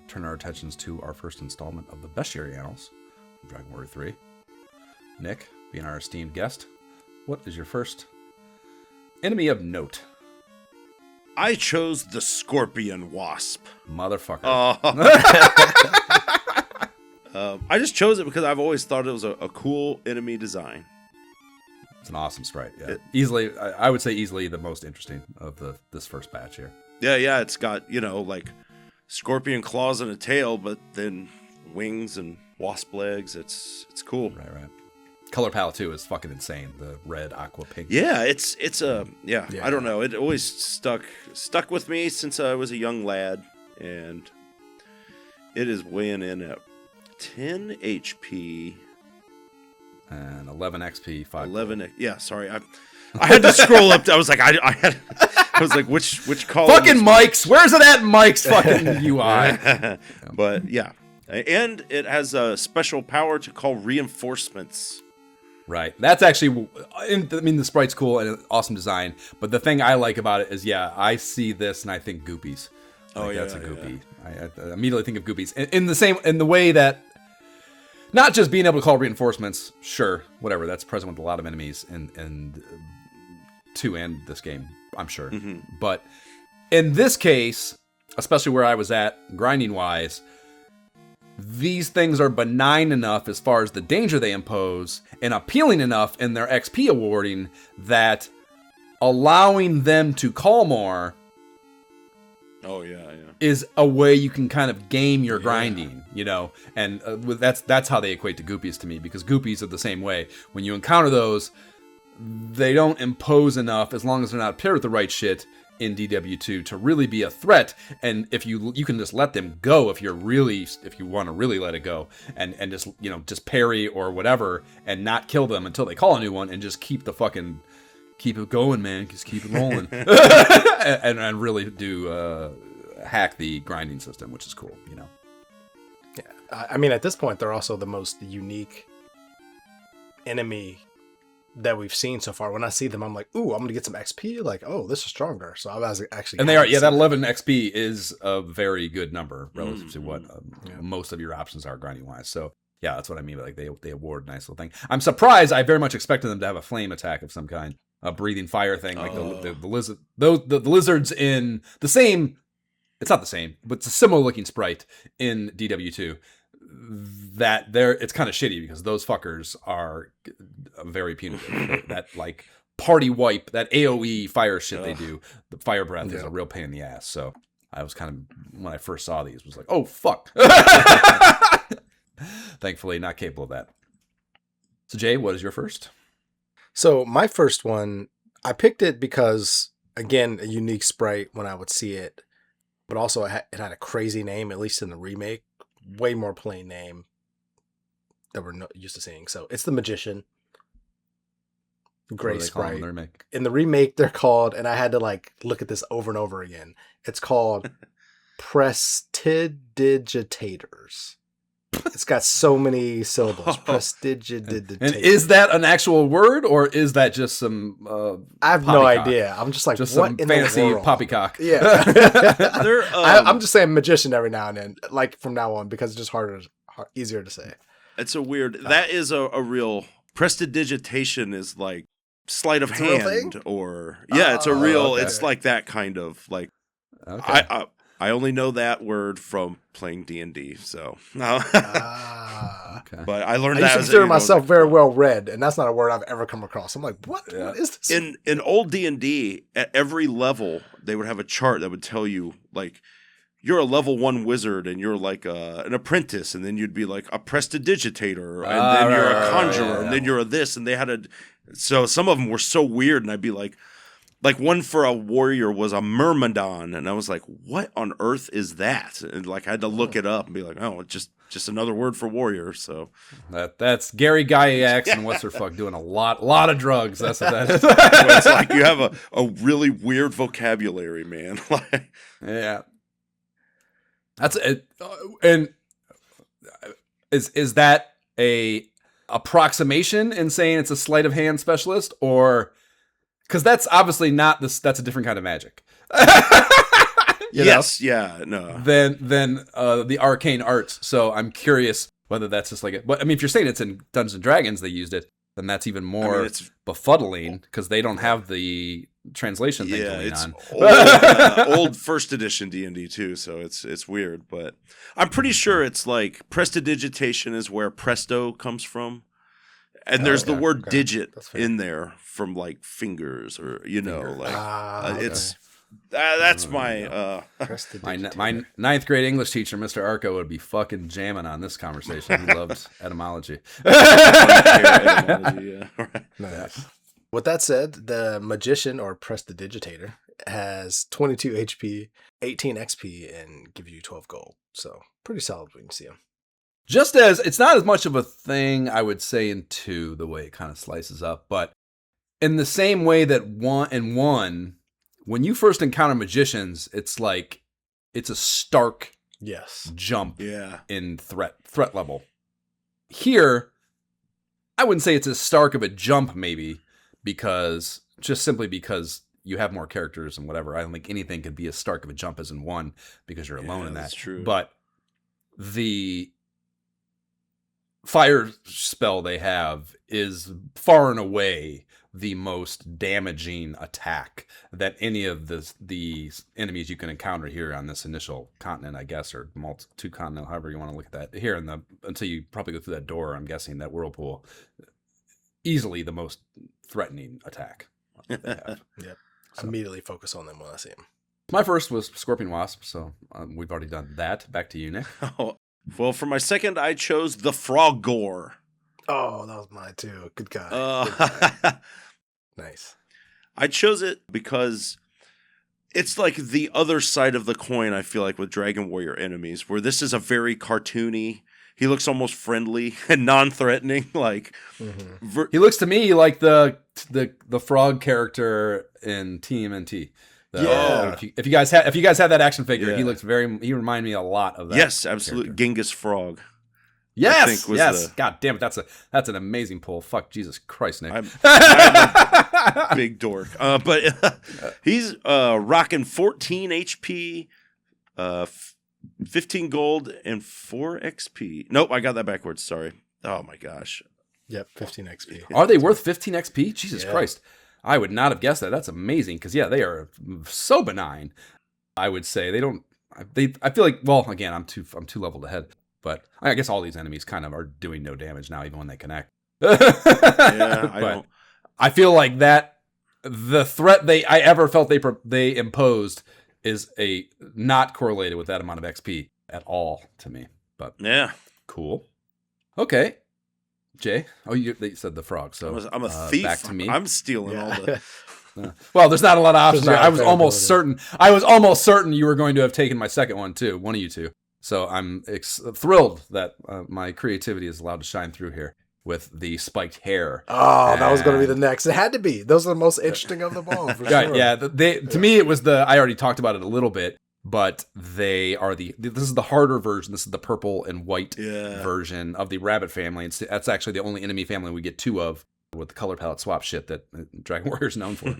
turn our attentions to our first installment of the Bestiary Annals, Dragon Warrior 3. Nick, being our esteemed guest, what is your first enemy of note? I chose the Scorpion Wasp. Motherfucker. I just chose it because I've always thought it was a cool enemy design. It's an awesome sprite. Yeah, I would say easily the most interesting of this first batch here. Yeah, it's got, like scorpion claws and a tail, but then wings and wasp legs. It's cool. Right. Color palette too is fucking insane. The red, aqua, pink. Yeah, it's I don't know. It always stuck with me since I was a young lad, and it is weighing in at 10 HP and 11 XP. 11. Yeah, sorry. I had to scroll up. I was like, I was like, which column? Fucking Mike's. Where's it at Mike's fucking UI? But yeah, and it has a special power to call reinforcements. Right. That's actually, the sprite's cool and awesome design. But the thing I like about it is, I see this and I think Goopies. That's a Goopy. Yeah. I immediately think of Goopies in the way that. Not just being able to call reinforcements, sure, whatever. That's present with a lot of enemies and 2 and this game, I'm sure. Mm-hmm. But in this case, especially where I was at grinding-wise, these things are benign enough as far as the danger they impose and appealing enough in their XP awarding that allowing them to call more is a way you can kind of game your grinding, and that's how they equate to Goopies to me, because Goopies are the same way. When you encounter those, they don't impose enough as long as they're not paired with the right shit in DW2 to really be a threat. And if you can just let them go if you want to really let it go and just parry or whatever and not kill them until they call a new one and just keep it going, man. Just keep it rolling. and really do hack the grinding system, which is cool, Yeah. I mean, at this point, they're also the most unique enemy that we've seen so far. When I see them, I'm like, ooh, I'm going to get some XP. Like, oh, this is stronger. So I was actually... And they are, that 11 XP is a very good number relative to what most of your options are grinding-wise. So, yeah, that's what I mean. Like, they award a nice little thing. I'm surprised. I very much expected them to have a flame attack of some kind. A breathing fire thing, like the lizard, the lizards in the same. It's not the same, but it's a similar looking sprite in DW2. It's kind of shitty because those fuckers are very punitive. That like party wipe, that AoE fire shit they do. The fire breath is a real pain in the ass. So I was kind of, when I first saw these, was like, oh, fuck. Thankfully, not capable of that. So, Jay, what is your first? So my first one, I picked it because, again, a unique sprite when I would see it, but also it had a crazy name, at least in the remake. Way more plain name that we're not used to seeing. So it's the Magician. Gray sprite. In the remake, they're called, and I had to like look at this over and over again. It's called Prestidigitators. It's got so many syllables. Prestidigitators. And is that an actual word, or is that just some? I have no idea. I'm just like, just what some in fancy the world? poppycock. Yeah. I'm just saying magician every now and then, like from now on, because it's just easier to say. It's a weird. That is a real prestidigitation. Is like sleight of hand, or it's a real. Okay. It's like that kind of like. Okay. I only know that word from playing D&D, so no. Okay. But I learned I that. used to consider myself very well read, and that's not a word I've ever come across. I'm like, what? Yeah. What is this? In old D&D, at every level, they would have a chart that would tell you like you're a level 1 wizard and you're like an apprentice, and then you'd be like a prestidigitator, and then you're a conjurer, and then you're a this, and they had a. So some of them were so weird, and I'd be like one for a warrior was a myrmidon, and I was like, what on earth is that? And like I had to look it up and be like, oh, it's just another word for warrior. So that's Gary Gygax and what's her fuck doing a lot of drugs. That's what that is. so it's like you have a really weird vocabulary, man. Like, yeah, that's it. And is that a approximation in saying it's a sleight of hand specialist, or? Because that's obviously not this. That's a different kind of magic. Yes, yeah, no. Than the arcane arts. So I'm curious whether that's just like it. But I mean, if you're saying it's in Dungeons and Dragons, they used it, then that's even more befuddling because they don't have the translation thing going on. Old first edition D&D too, so it's weird. But I'm pretty sure it's like prestidigitation is where presto comes from. And there's the word digit in there from like fingers or it's that's my my ninth grade English teacher, Mr. Arco, would be fucking jamming on this conversation. He loved etymology. Nice. With that said, the Magician or Prestidigitator has 22 HP, 18 XP, and give you 12 gold. So pretty solid when you see him. Just as it's not as much of a thing, I would say, in 2, the way it kind of slices up, but in the same way that 1, when you first encounter magicians, it's like it's a stark jump in threat level. Here, I wouldn't say it's as stark of a jump, maybe, because you have more characters and whatever. I don't think anything could be as stark of a jump as in 1 because you're alone in that. That's true. But the fire spell they have is far and away the most damaging attack that any of the enemies you can encounter here on this initial continent, I guess, or two-continental, however you want to look at that. Here until you probably go through that door, I'm guessing, that whirlpool, easily the most threatening attack they have. Yep. So. Immediately focus on them when I see them. My first was Scorpion Wasp, so we've already done that. Back to you, Nick. Well, for my second, I chose the Frog Gore. Oh, that was mine too. Good guy. Nice. I chose it because it's like the other side of the coin, I feel like, with Dragon Warrior enemies, where this is a very cartoony. He looks almost friendly and non-threatening. Like he looks to me like the frog character in TMNT. If you guys have that action figure, he looks he reminded me a lot of that. Yes, absolutely. Genghis Frog. Yes. God damn it, that's an amazing pull. Fuck Jesus Christ, Nick. I'm a big dork. But he's rocking 14 HP, 15 gold, and 4 XP. Nope, I got that backwards. Sorry. Oh my gosh. Yep, 15 XP. Are they worth 15 XP? Jesus Christ. I would not have guessed that. That's amazing because they are so benign. I would say they don't. I feel like, well, again, I'm too leveled ahead, but I guess all these enemies kind of are doing no damage now, even when they connect. Yeah, I don't. I feel like that the threat I ever felt they imposed is not correlated with that amount of XP at all to me. But Yeah. cool. Okay. Jay. Oh, they said the frog. So I'm a thief. Back to me. I'm stealing all the. Well, there's not a lot of options. There's Here. not I was almost availability. certain. I was almost certain you were going to have taken my second one too. One of you two. So I'm thrilled that my creativity is allowed to shine through here with the spiked hair. Oh, that was going to be the next. It had to be. Those are the most interesting of them all, for sure. Yeah. To me, it was I already talked about it a little bit, but they are this is the harder version. This is the purple and white version of the rabbit family. That's actually the only enemy family we get 2 of with the color palette swap shit that Dragon Warrior is known for.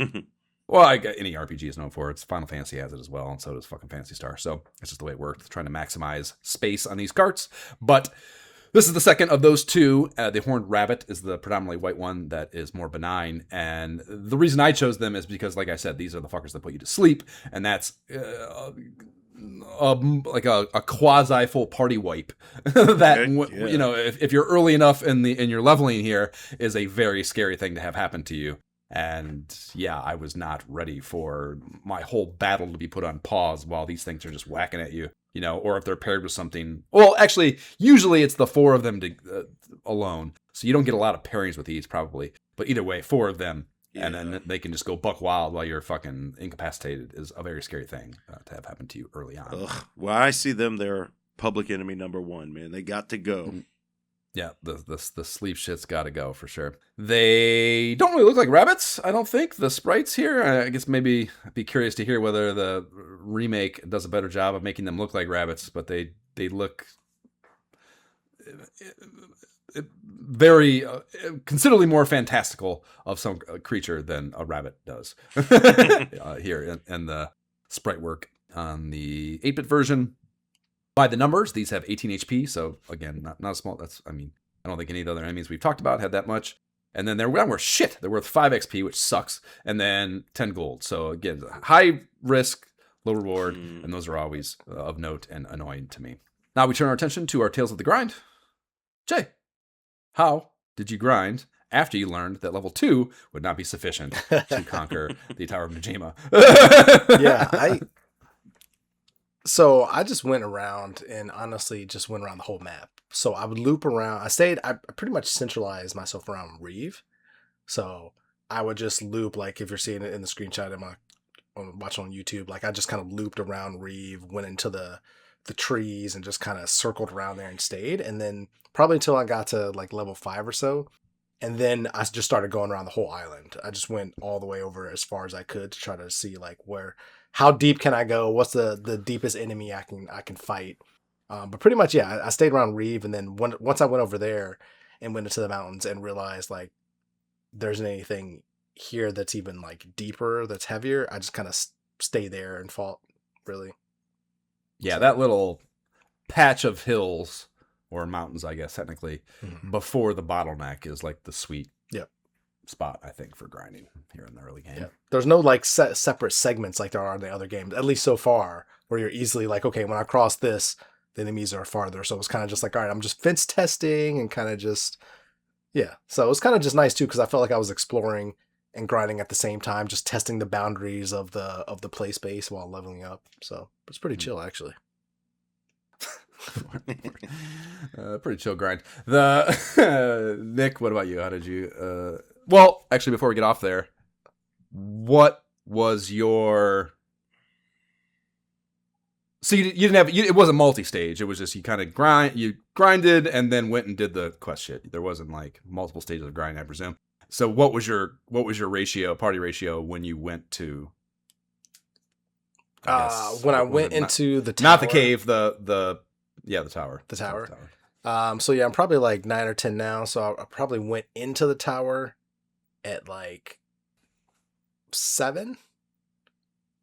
Well, any RPG is known for. It's Final Fantasy has it as well, and so does fucking Phantasy Star. So it's just the way it works, trying to maximize space on these carts. But this is the second of those 2. The Horned Rabbit is the predominantly white one that is more benign. And the reason I chose them is because, like I said, these are the fuckers that put you to sleep. And that's like a quasi full party wipe that, you know, if you're early enough in your leveling here, is a very scary thing to have happen to you. And yeah, I was not ready for my whole battle to be put on pause while these things are just whacking at you, you know, or if they're paired with something. Well, actually, usually it's the 4 of them alone. So you don't get a lot of pairings with these probably. But either way, 4 of them, and then they can just go buck wild while you're fucking incapacitated is a very scary thing to have happen to you early on. Ugh. Well, I see them. They're public enemy number 1, man. They got to go. Yeah, the sleep shit's got to go for sure. They don't really look like rabbits, I don't think. The sprites here, I guess maybe I'd be curious to hear whether the remake does a better job of making them look like rabbits, but they look very considerably more fantastical of some creature than a rabbit does here in the sprite work on the 8-bit version. By the numbers, these have 18 HP, so again, not a small. I don't think any of the other enemies we've talked about had that much. And then they're worth shit. They're worth 5 XP, which sucks, and then 10 gold. So again, high risk, low reward, and those are always of note and annoying to me. Now we turn our attention to our Tales of the Grind. Jay, how did you grind after you learned that level 2 would not be sufficient to conquer the Tower of Najima? Yeah, So I just went around and honestly just went around the whole map. So I would loop around. I pretty much centralized myself around Reeve. So I would just loop, like if you're seeing it in the screenshot watching on YouTube, like I just kind of looped around Reeve, went into the trees and just kind of circled around there and stayed. And then probably until I got to like level 5 or so. And then I just started going around the whole island. I just went all the way over as far as I could to try to see like how deep can I go? What's the deepest enemy I can fight? But pretty much, yeah, I stayed around Reeve, and then once I went over there and went into the mountains and realized like there isn't anything here that's even like deeper, that's heavier, I just kind of stay there and fought, really. Yeah, that little patch of hills or mountains, I guess technically, before the bottleneck is like the sweet spot, I think, for grinding here in the early game. Yeah. There's no like separate segments like there are in the other games, at least so far, where you're easily like, okay, when I cross this, the enemies are farther. So it was kind of just like, all right, I'm just fence testing and kind of just, yeah. So it was kind of just nice too, because I felt like I was exploring and grinding at the same time, just testing the boundaries of the play space while leveling up. So it's pretty chill, actually. Pretty chill grind. Nick, what about you? How did you? Well, actually, before we get off there, what was your? So you didn't have it wasn't multi-stage. It was just you kind of grinded and then went and did the quest shit. There wasn't like multiple stages of grind, I presume. So what was your party ratio when you went to? When I went into the tower, not the cave, the tower. The tower. So yeah, I'm probably like 9 or 10 now. So I probably went into the tower at like 7.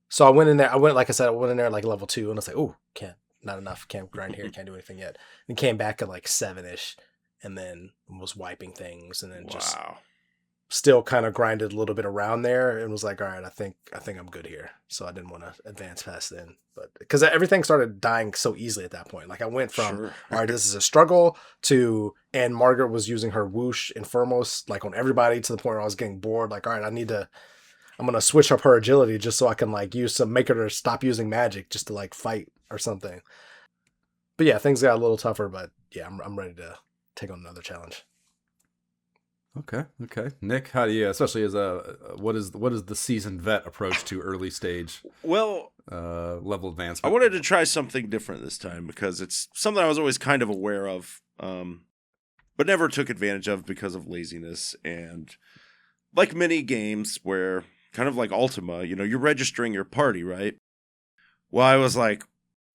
So I went in there. Like I said, I went in there at like level 2, and I was like, oh, not enough. Can't grind here. Can't do anything yet. And came back at like 7-ish, and then was wiping things, and then just still kind of grinded a little bit around there, and was like, all right, I think I'm good here. So I didn't want to advance past then, but because everything started dying so easily at that point. Like I went from all right, this is a struggle to, and Margaret was using her whoosh Infernals like on everybody to the point where I was getting bored. Like, all right, I need to I'm gonna switch up her agility just so I can like make her stop using magic just to like fight or something. But yeah, things got a little tougher. But yeah, I'm ready to take on another challenge. Okay. Nick, how do you, especially as what is the seasoned vet approach to early stage Well, level I advancement? wanted to try something different this time because it's something I was always kind of aware of, but never took advantage of because of laziness. And like many games where, kind of like Ultima, you're registering your party, right? Well, I was like,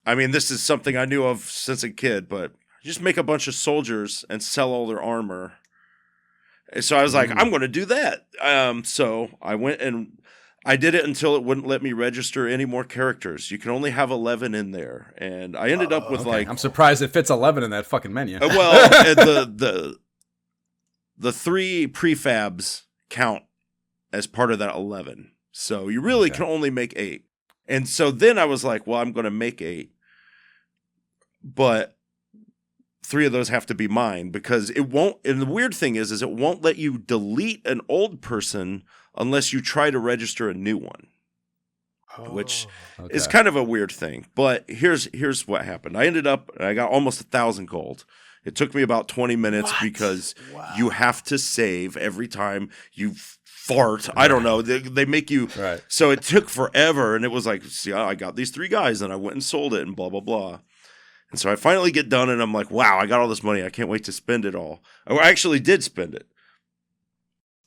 I mean, this is something I knew of since a kid, but just make a bunch of soldiers and sell all their armor. And so I was like, I'm going to do that. So I went and I did it until it wouldn't let me register any more characters. You can only have 11 in there. And I ended up with I'm surprised it fits 11 in that fucking menu. the 3 prefabs count as part of that 11. So you really can only make 8. And so then I was like, well, I'm going to make 8. But 3 of those have to be mine because it won't. And the weird thing is it won't let you delete an old person unless you try to register a new one, which is kind of a weird thing. But here's what happened. I got almost 1,000 gold. It took me about 20 minutes because you have to save every time you fart. I don't know. They make you. Right. So it took forever. And it was like, see, I got these 3 guys and I went and sold it and blah, blah, blah. And so I finally get done and I'm like, wow, I got all this money. I can't wait to spend it all. I actually did spend it.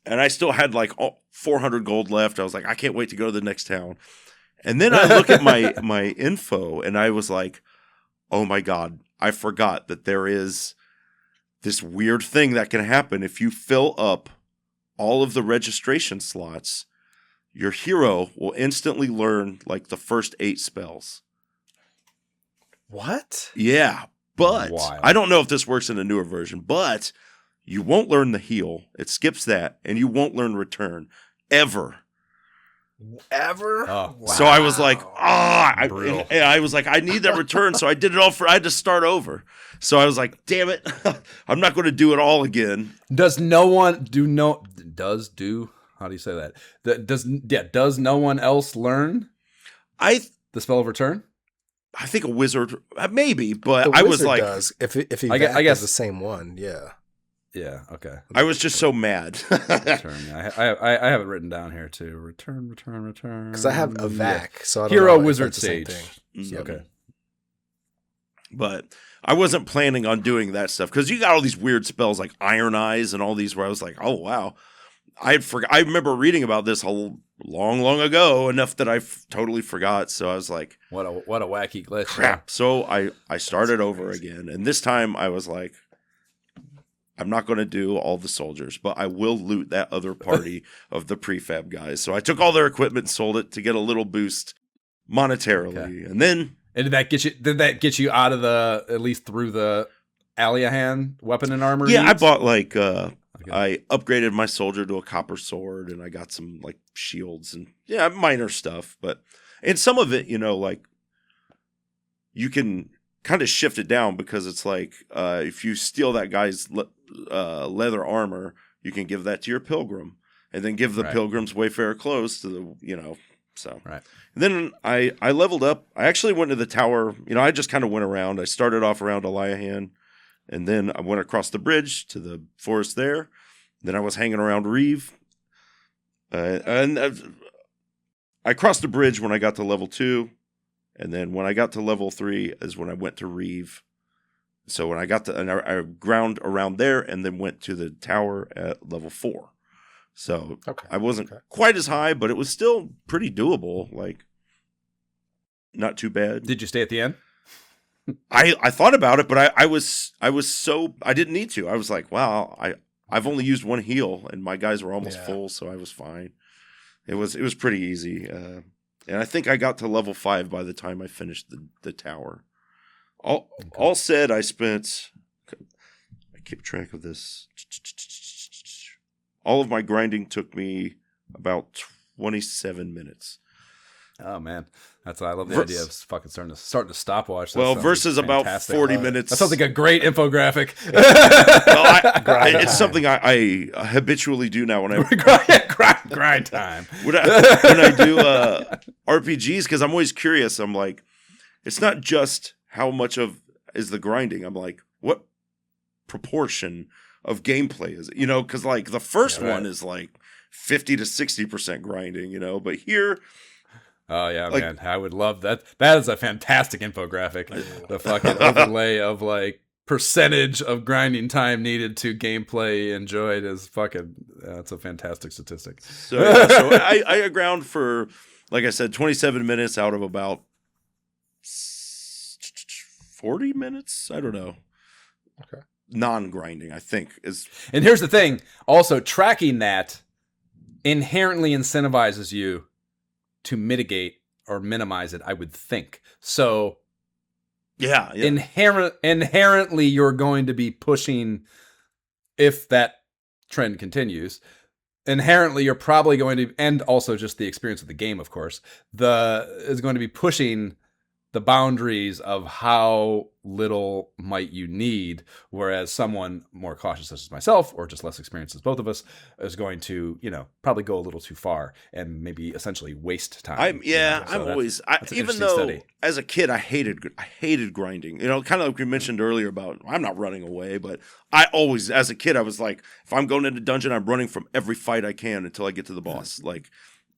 And I still had like 400 gold left. I was like, I can't wait to go to the next town. And then I look at my info and I was like, oh my God, I forgot that there is this weird thing that can happen. If you fill up all of the registration slots, your hero will instantly learn like the first 8 spells. What? Yeah, but Wild. I don't know if this works in a newer version, but you won't learn the heal. It skips that, and you won't learn return ever. Ever? Oh, Wow. So I was like, Brutal. and I was like, I need that return. So I did it all I had to start over. So I was like, damn it, I'm not going to do it all again. Does no one how do you say that? Does no one else learn the spell of return? I think a wizard, maybe, but The I was wizard like, does, if he I guess does the same one, yeah. Yeah, okay. I was just so mad. Return. Yeah, I have it written down here too. Return. Because I have a vac, so I don't Hero know if Wizard that's the same Sage. thing. Okay. But I wasn't planning on doing that stuff because you got all these weird spells like Iron Eyes and all these where I was like, oh, wow. I remember reading about this a long ago, enough that I totally forgot. So I was like, What a wacky glitch. crap. So I started over again. And this time I was like, I'm not going to do all the soldiers, but I will loot that other party of the prefab guys. So I took all their equipment and sold it to get a little boost monetarily. Okay. And then And did that get you out of at least through the Aliahan weapon and armor? yeah, I needs? bought like I upgraded my soldier to a copper sword and I got some like shields and minor stuff, and some of it, like you can kind of shift it down because it's like if you steal that guy's leather armor, you can give that to your pilgrim and then give the pilgrim's wayfarer clothes to the so. Right. And then I leveled up. I actually went to the tower. I just kind of went around. I started off around Aliahan, and then I went across the bridge to the forest there. Then I was hanging around Reeve. And I crossed the bridge when I got to level 2. And then when I got to level 3 is when I went to Reeve. So when I got to, and I ground around there and then went to the tower at level 4. So I wasn't quite as high, but it was still pretty doable. Like, not too bad. Did you stay at the end? I thought about it, but I was so I didn't need to. I was like, wow, I've only used 1 heal, and my guys were almost full, so I was fine. It was pretty easy, and I think I got to level 5 by the time I finished the tower. All said, I keep track of this. All of my grinding took me about 27 minutes. Oh man, I love the idea of fucking starting to stopwatch. That Well, sounds versus about fantastic. 40 minutes. That sounds like a great infographic. It's something I habitually do now when I grind time. when I do RPGs, because I'm always curious. I'm like, it's not just how much of is the grinding. I'm like, what proportion of gameplay is it? You know, because like the first one is like 50 to 60% grinding. You know, but here. Oh yeah, like, man! I would love that. That is a fantastic infographic. The fucking overlay of like percentage of grinding time needed to gameplay enjoyed is fucking. That's a fantastic statistic. So, yeah, so I ground for, like I said, 27 minutes out of about 40 minutes. I don't know. Okay. Non-grinding, I think is. And here's the thing: also tracking that inherently incentivizes you to mitigate or minimize it, I would think. So Yeah. inherently you're going to be pushing, if that trend continues, inherently you're probably going to, and also just the experience of the game, of course, is going to be pushing the boundaries of how little might you need, whereas someone more cautious such as myself, or just less experienced as both of us, is going to, probably go a little too far and maybe essentially waste time. Even though as a kid I hated grinding. Kind of like we mentioned earlier about I'm not running away, but I always, as a kid, I was like, if I'm going into a dungeon, I'm running from every fight I can until I get to the boss. Like,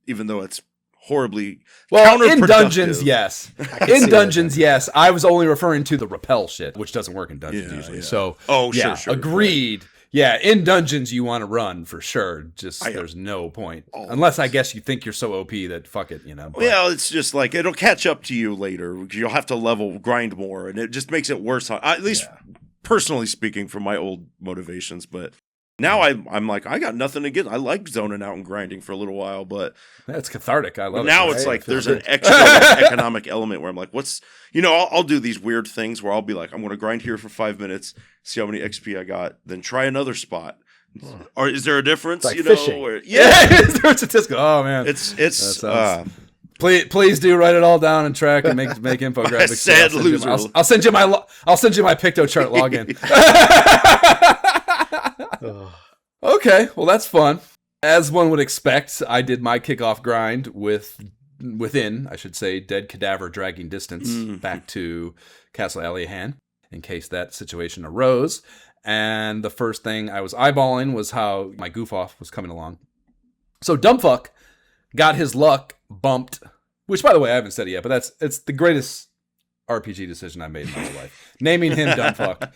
even though it's horribly in dungeons, yes. In dungeons, yes. I was only referring to the repel shit, which doesn't work in dungeons usually. Yeah. So, sure. Agreed. Right. Yeah, in dungeons you want to run for sure. Just there's no point unless I guess you think you're so OP that fuck it, But. Yeah, it's just like it'll catch up to you later. You'll have to grind more, and it just makes it worse. At least personally speaking, from my old motivations, but. Now I'm like, I got nothing to get. I like zoning out and grinding for a little while, but it's cathartic. I love it. Now it's like there's an extra economic element where I'm like, I'll do these weird things where I'll be like, I'm going to grind here for 5 minutes, see how many XP I got, then try another spot. Or is there a difference? It's like fishing. Is there a statistical? Oh man, it's. Please do write it all down and track and make infographics. Sad loser. I'll send you my PictoChart login. Okay, well that's fun. As one would expect, I did my kickoff grind within, I should say, dead cadaver dragging distance back to Castle Aliahan in case that situation arose. And the first thing I was eyeballing was how my goof off was coming along. So Dumbfuck got his luck bumped, which by the way I haven't said it yet, but it's the greatest RPG decision I made in my whole life. Naming him Dumbfuck.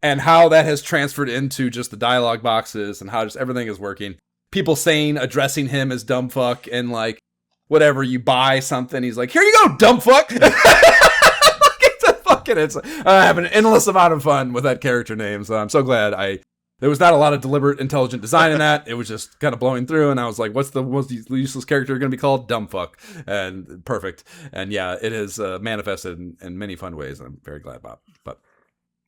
And how that has transferred into just the dialogue boxes and how just everything is working. People addressing him as dumb fuck, and like, whatever, you buy something, he's like, here you go, dumb fuck. I have an endless amount of fun with that character name, so I'm so glad there was not a lot of deliberate, intelligent design in that. It was just kind of blowing through, and I was like, what's the most useless character going to be called? Dumb fuck. And perfect. And yeah, it has manifested in many fun ways, and I'm very glad about it. But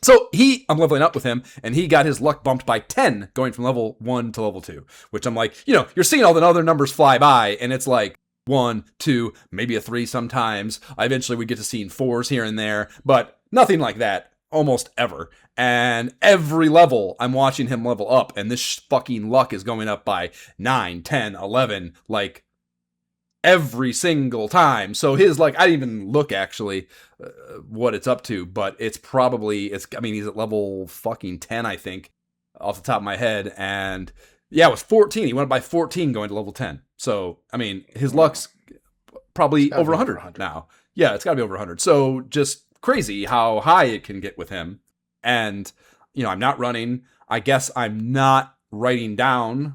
so I'm leveling up with him, and he got his luck bumped by 10 going from level 1 to level 2, which I'm like, you're seeing all the other numbers fly by, and it's like 1, 2, maybe a 3 sometimes. Eventually we get to seeing 4s here and there, but nothing like that almost ever. And every level I'm watching him level up, and this fucking luck is going up by 9, 10, 11, like every single time. So his, like, I didn't even look actually what it's up to, but he's at level fucking 10, I think, off the top of my head. And yeah, it was 14. He went up by 14 going to level 10. So, his luck's probably over 100 now. Yeah, it's gotta be over 100. So just crazy how high it can get with him. And, I'm not running. I guess I'm not writing down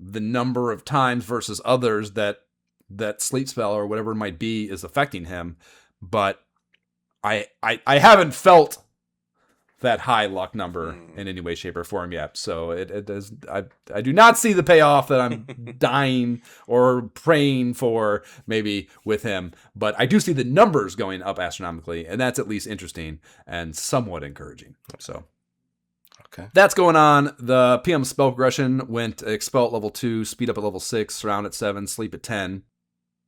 the number of times versus others that sleep spell or whatever it might be is affecting him, but I haven't felt that high luck number in any way, shape, or form yet. So it does. I do not see the payoff that I'm dying or praying for maybe with him, but I do see the numbers going up astronomically, and that's at least interesting and somewhat encouraging. So. Okay. That's going on. The PM spell progression went expel at level 2, speed up at level 6, surround at 7, sleep at 10.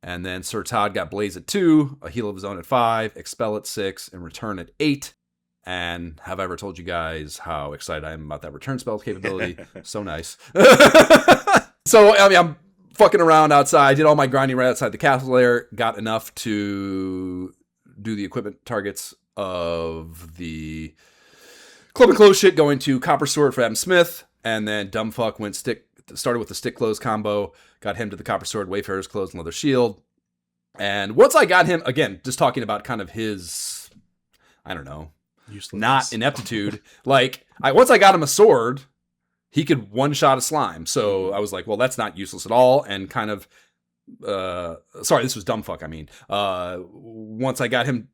And then Sir Todd got Blaze at 2, a heal of his own at 5, Expel at 6, and Return at 8. And have I ever told you guys how excited I am about that return spell capability? So nice. So, I mean, I'm fucking around outside. I did all my grinding right outside the castle there. Got enough to do the equipment targets of the club and close shit, going to Copper Sword for Adam Smith. And then Dumbfuck started with the stick close combo. Got him to the Copper Sword, Wayfarer's Clothes, and Leather Shield. And once I got him, again, just talking about kind of his, I don't know, not ineptitude. Like, once I got him a sword, he could one-shot a slime. So I was like, well, that's not useless at all. And kind of, sorry, this was Dumbfuck, I mean. Once I got him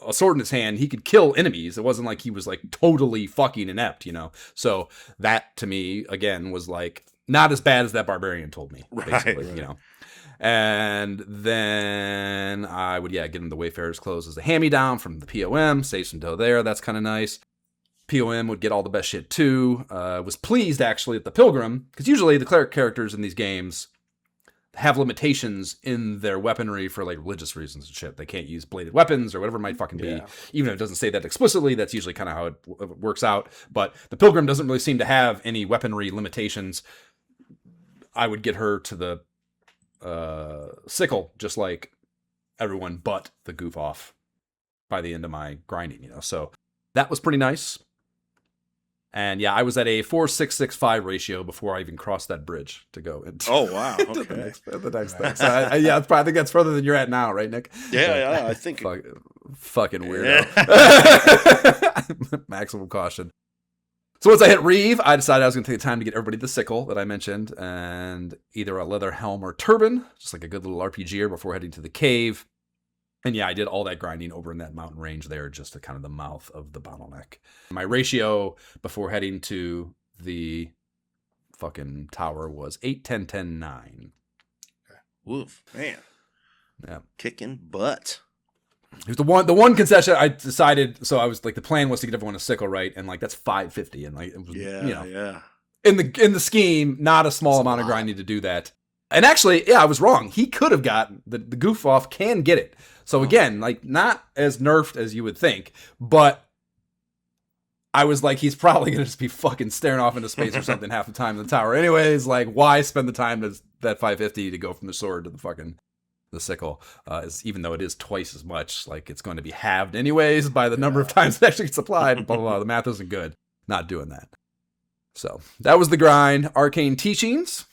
a sword in his hand, he could kill enemies. It wasn't like he was like totally fucking inept, you know? So that, to me, again, was like not as bad as that barbarian told me, basically, right. You know? And then I would, get him the Wayfarer's Clothes as a hand-me-down from the POM, save some dough there. That's kind of nice. POM would get all the best shit too. Was pleased actually at the Pilgrim, because usually the cleric characters in these games have limitations in their weaponry for like religious reasons and shit. They can't use bladed weapons or whatever it might fucking be. Even if it doesn't say that explicitly, that's usually kind of how it works out. But the Pilgrim doesn't really seem to have any weaponry limitations. I would get her to the sickle, just like everyone but the goof off by the end of my grinding, you know. So that was pretty nice. And I was at a 4.665 ratio before I even crossed that bridge to go into wow, okay. the next thing. So I think that's further than you're at now, right, Nick? Yeah, I think fucking weirdo. Maximum caution. So once I hit Reeve, I decided I was going to take the time to get everybody the sickle that I mentioned, and either a leather helm or turban, just like a good little RPGer before heading to the cave. And I did all that grinding over in that mountain range there, just to kind of the mouth of the bottleneck. My ratio before heading to the fucking tower was 8, 10, 10, 9. Woof, man. Yeah. Kicking butt. It was the one concession I decided. So I was like, the plan was to get everyone a sickle, right? And like, that's 550. And like, it was, in the scheme, not a small amount of grinding to do that. And actually, I was wrong. He could have gotten the goof off can get it. So again, like not as nerfed as you would think, but I was like, he's probably going to just be fucking staring off into space or something half the time in the tower. Anyways, like why spend the time to that 550 to go from the sword to the sickle? Even though it is twice as much, like it's going to be halved anyways by the number of times it actually gets applied. Blah, blah, blah. The math isn't good. Not doing that. So that was the grind. Arcane Teachings.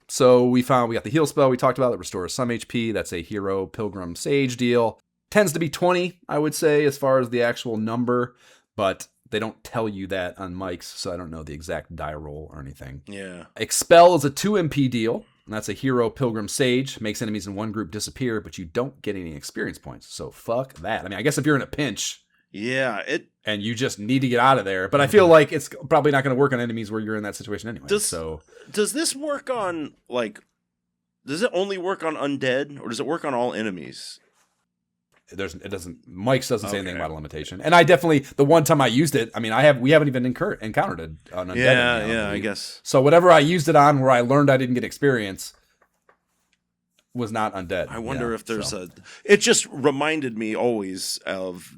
So we got the heal spell we talked about that restores some HP. That's a hero pilgrim sage deal. Tends to be 20, I would say, as far as the actual number, but they don't tell you that on mics, so I don't know the exact die roll or anything. Yeah. Expel is a 2 MP deal, and that's a hero pilgrim sage. Makes enemies in one group disappear, but you don't get any experience points. So fuck that. I mean, I guess if you're in a pinch, and you just need to get out of there. But I feel like it's probably not going to work on enemies where you're in that situation anyway. Does this work on, like, does it only work on undead, or does it work on all enemies? It doesn't. Mike's doesn't say anything about a limitation. And I definitely, the one time I used it, I mean, we haven't even encountered an undead. Yeah, I guess. So whatever I used it on, where I learned I didn't get experience, was not undead. I wonder if there's it just reminded me always of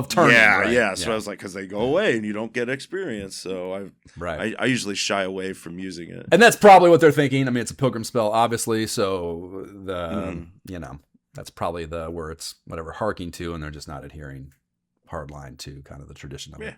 turning. Yeah. So I was like, because they go away and you don't get experience. So I usually shy away from using it. And that's probably what they're thinking. I mean, it's a pilgrim spell, obviously. So that's probably where it's whatever harking to, and they're just not adhering hardline to kind of the tradition of it.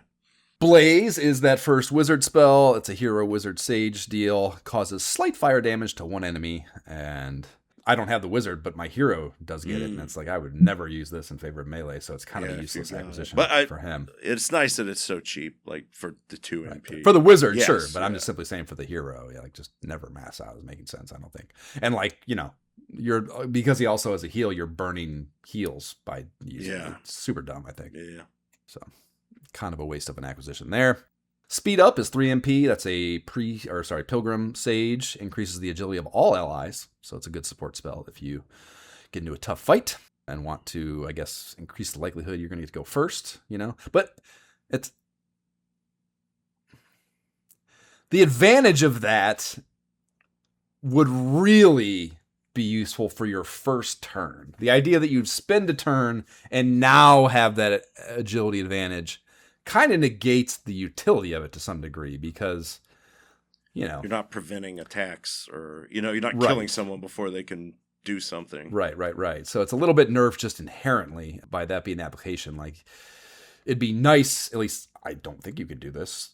Blaze is that first wizard spell. It's a hero wizard sage deal. Causes slight fire damage to one enemy, and I don't have the wizard, but my hero does get it, and it's like I would never use this in favor of melee, so it's kind of a useless acquisition for him. It's nice that it's so cheap, like for the 2 MP. For the wizard, sure, but I'm just simply saying for the hero, like just never mass out is making sense, I don't think. And like, because he also has a heal, you're burning heals by using it. It's super dumb, I think. Yeah. So kind of a waste of an acquisition there. Speed Up is 3 MP. That's a Pilgrim Sage. Increases the agility of all allies. So it's a good support spell if you get into a tough fight and want to, I guess, increase the likelihood you're going to get to go first, But it's the advantage of that would really be useful for your first turn. The idea that you'd spend a turn and now have that agility advantage kind of negates the utility of it to some degree because, you know. You're not preventing attacks or, you know, you're not Right. killing someone before they can do something. Right. So it's a little bit nerfed just inherently by that being an application. Like, it'd be nice, at least I don't think you could do this,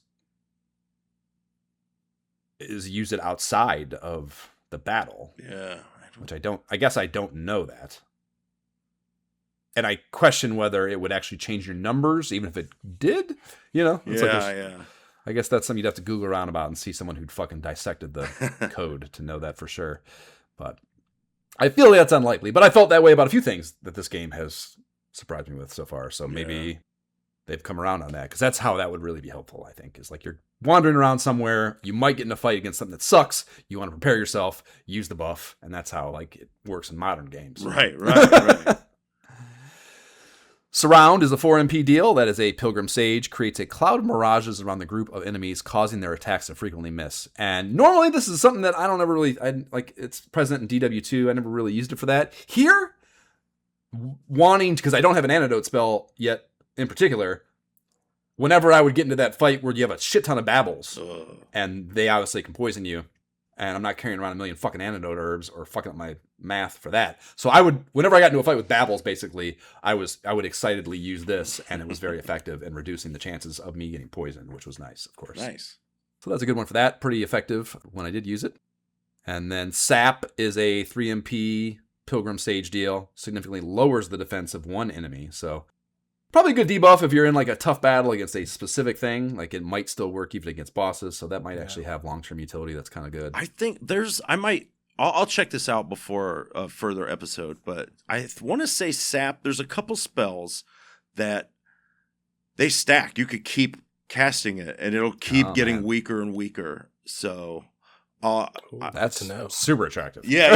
is use it outside of the battle. Yeah. Which I guess I don't know that. And I question whether it would actually change your numbers, even if it did. You know? It's Yeah. I guess that's something you'd have to Google around about and see someone who'd fucking dissected the code to know that for sure. But I feel that's unlikely. But I felt that way about a few things that this game has surprised me with so far. So maybe they've come around on that. Because that's how that would really be helpful, I think. Is like you're wandering around somewhere. You might get in a fight against something that sucks. You want to prepare yourself. Use the buff. And that's how like it works in modern games. Right. Surround is a 4 MP deal. That is a Pilgrim Sage. Creates a cloud of mirages around the group of enemies, causing their attacks to frequently miss. And normally this is something that I don't ever really... it's present in DW2. I never really used it for that. Here, wanting... Because I don't have an antidote spell yet in particular. Whenever I would get into that fight where you have a shit ton of babbles, and they obviously can poison you, and I'm not carrying around a million fucking antidote herbs or fucking up my math for that. So I would, whenever I got into a fight with babbles, basically, I would excitedly use this, and it was very effective in reducing the chances of me getting poisoned, which was nice, of course. Nice. So that's a good one for that. Pretty effective when I did use it. And then Sap is a 3 MP Pilgrim Sage deal. Significantly lowers the defense of one enemy. So probably a good debuff if you're in like a tough battle against a specific thing. Like it might still work even against bosses. So that might actually have long-term utility. That's kind of good. I think I'll check this out before a further episode, but I want to say Sap, there's a couple spells that they stack. You could keep casting it and it'll keep getting weaker and weaker. So that's to know. Super attractive. Yeah.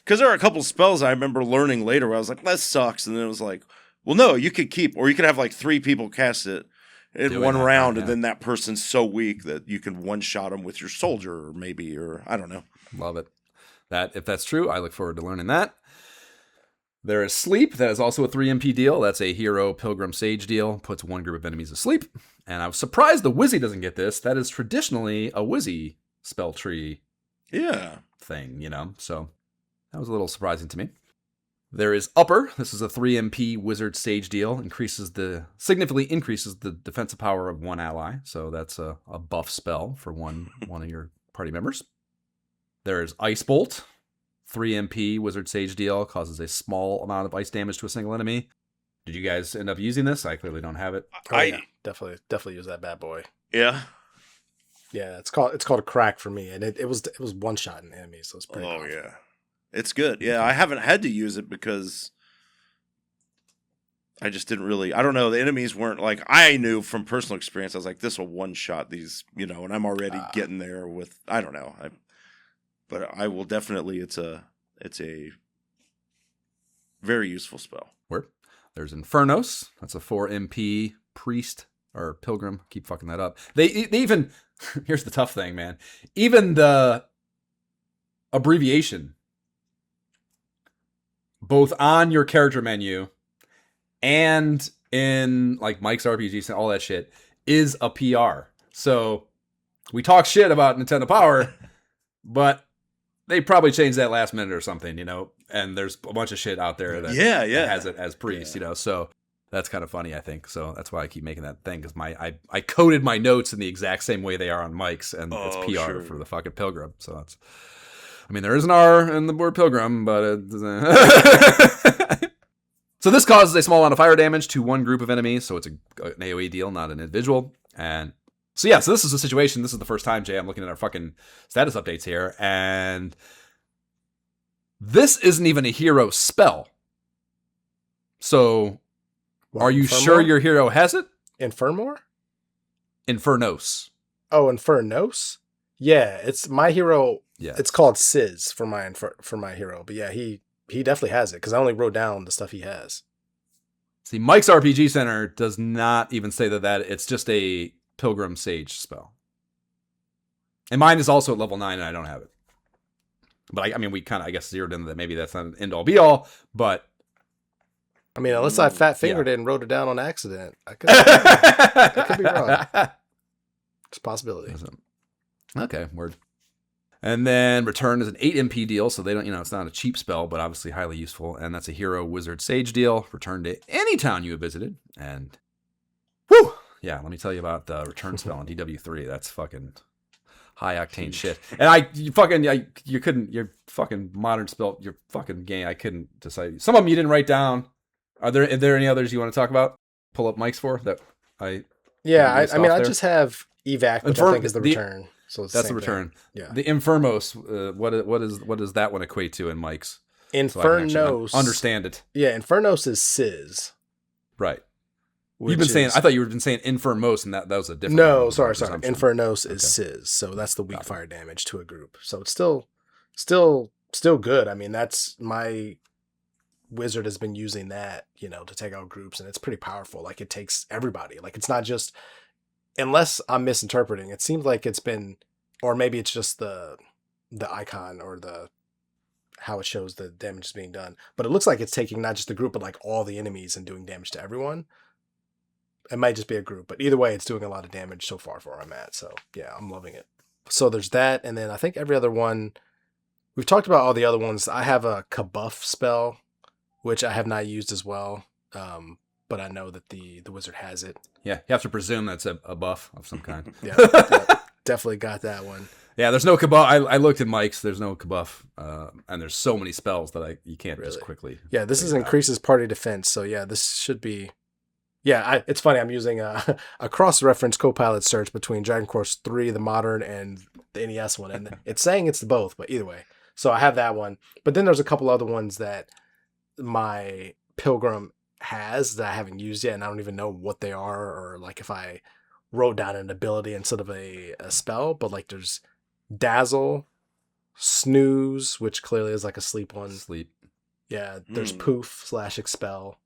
Because there are a couple spells I remember learning later where I was like, that sucks. And then it was like, well, no, you could keep, or you could have like 3 people cast it in one round, and then that person's so weak that you can one-shot them with your soldier, or maybe, or I don't know. Love it. That if that's true, I look forward to learning that. There is Sleep. That is also a 3 MP deal. That's a hero Pilgrim Sage deal. Puts one group of enemies asleep. And I was surprised the Wizzy doesn't get this. That is traditionally a Wizzy spell tree thing, you know? So that was a little surprising to me. There is Upper. This is a 3 MP Wizard Sage deal. Significantly increases the defensive power of one ally. So that's a buff spell for one of your party members. There's Ice Bolt. 3 MP Wizard Sage deal. Causes a small amount of ice damage to a single enemy. Did you guys end up using this? I clearly don't have it. Yeah. Definitely use that bad boy. Yeah. Yeah, it's called a crack for me, and it was one shot in enemies, so it's pretty. Oh powerful. yeah, it's good. Yeah, I haven't had to use it because I just didn't really. I don't know. The enemies weren't like I knew from personal experience. I was like, this will one shot these, you know, and I'm already getting there with. I don't know. But I will definitely. It's a very useful spell. Word. There's Infernos. That's a 4 MP priest or pilgrim. Keep fucking that up. They even. Here's the tough thing, man. Even the abbreviation, both on your character menu and in like Mike's RPGs and all that shit, is a PR. So we talk shit about Nintendo Power, but they probably changed that last minute or something, you know. And there's a bunch of shit out there that has it as priest, you know. So that's kind of funny, I think. So that's why I keep making that thing, because I coded my notes in the exact same way they are on Mike's, and it's PR for the fucking pilgrim. So that's, I mean, there is an R in the word pilgrim, but it doesn't. So this causes a small amount of fire damage to one group of enemies. So it's an AoE deal, not an individual. And so yeah, so this is the situation. This is the first time, Jay, I'm looking at our fucking status updates here, and this isn't even a hero spell. So are you sure your hero has it? Infirmore? Infernos. Oh, Infernos? Yeah, it's my hero. Yeah. It's called Sizz for my hero. But yeah, he definitely has it, because I only wrote down the stuff he has. See, Mike's RPG Center does not even say that it's just a Pilgrim Sage spell. And mine is also at level 9, and I don't have it. But I mean, we kind of, I guess, zeroed in that maybe that's not an end all be all, but I mean, unless I fat fingered it and wrote it down on accident, I could be wrong. It's a possibility. Okay, word. And then Return is an 8 MP deal, so they don't, it's not a cheap spell, but obviously highly useful. And that's a hero, wizard, sage deal. Return to any town you have visited. And whew, yeah, let me tell you about the Return spell on DW3. That's fucking high octane shit. And you couldn't, your fucking modern spell, your fucking game, I couldn't decide. Some of them you didn't write down. Are there any others you want to talk about? Pull up mics for that. I just have evac, which I think is the return. So that's the return. Thing. Yeah. The Infernos, what does that one equate to in Mike's? Infernos. So understand it. Yeah, Infernos is Sizz. Right. You've been saying. I thought you were been saying Infernmos, and that was a different. No, sorry. Infernos is Sizz, so that's the weak fire damage to a group. So it's still good. I mean, that's my wizard has been using that, to take out groups, and it's pretty powerful. Like it takes everybody. Like it's not just. Unless I'm misinterpreting, it seems like it's been, or maybe it's just the icon or how it shows the damage is being done. But it looks like it's taking not just the group, but like all the enemies and doing damage to everyone. It might just be a group, but either way, it's doing a lot of damage so far for where I'm at. So yeah, I'm loving it. So there's that, and then I think every other one, we've talked about all the other ones. I have a Kabuff spell, which I have not used as well. But I know that the wizard has it. Yeah, you have to presume that's a buff of some kind. yeah, definitely got that one. Yeah, there's no Kabuff. I looked at Mike's. There's no Kabuff, and there's so many spells that you can't just quickly. Yeah, this increases party defense. So yeah, this should be. Yeah, it's funny. I'm using a cross-reference Copilot search between Dragon Quest 3, the modern, and the NES one, and it's saying it's both. But either way, so I have that one. But then there's a couple other ones that my Pilgrim has that I haven't used yet, and I don't even know what they are, or like if I wrote down an ability instead of a spell. But like there's Dazzle, Snooze, which clearly is like a sleep one. Sleep. Yeah, there's Poof / Expel,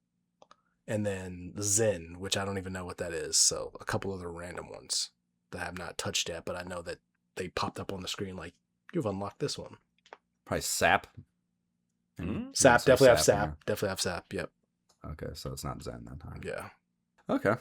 and then Zen, which I don't even know what that is. So a couple other random ones that I have not touched yet, but I know that they popped up on the screen like you've unlocked this one. Probably Sap. Sap, definitely have Sap. Definitely have Sap. Yep. Okay, so it's not Zen then. Huh? Yeah. Okay.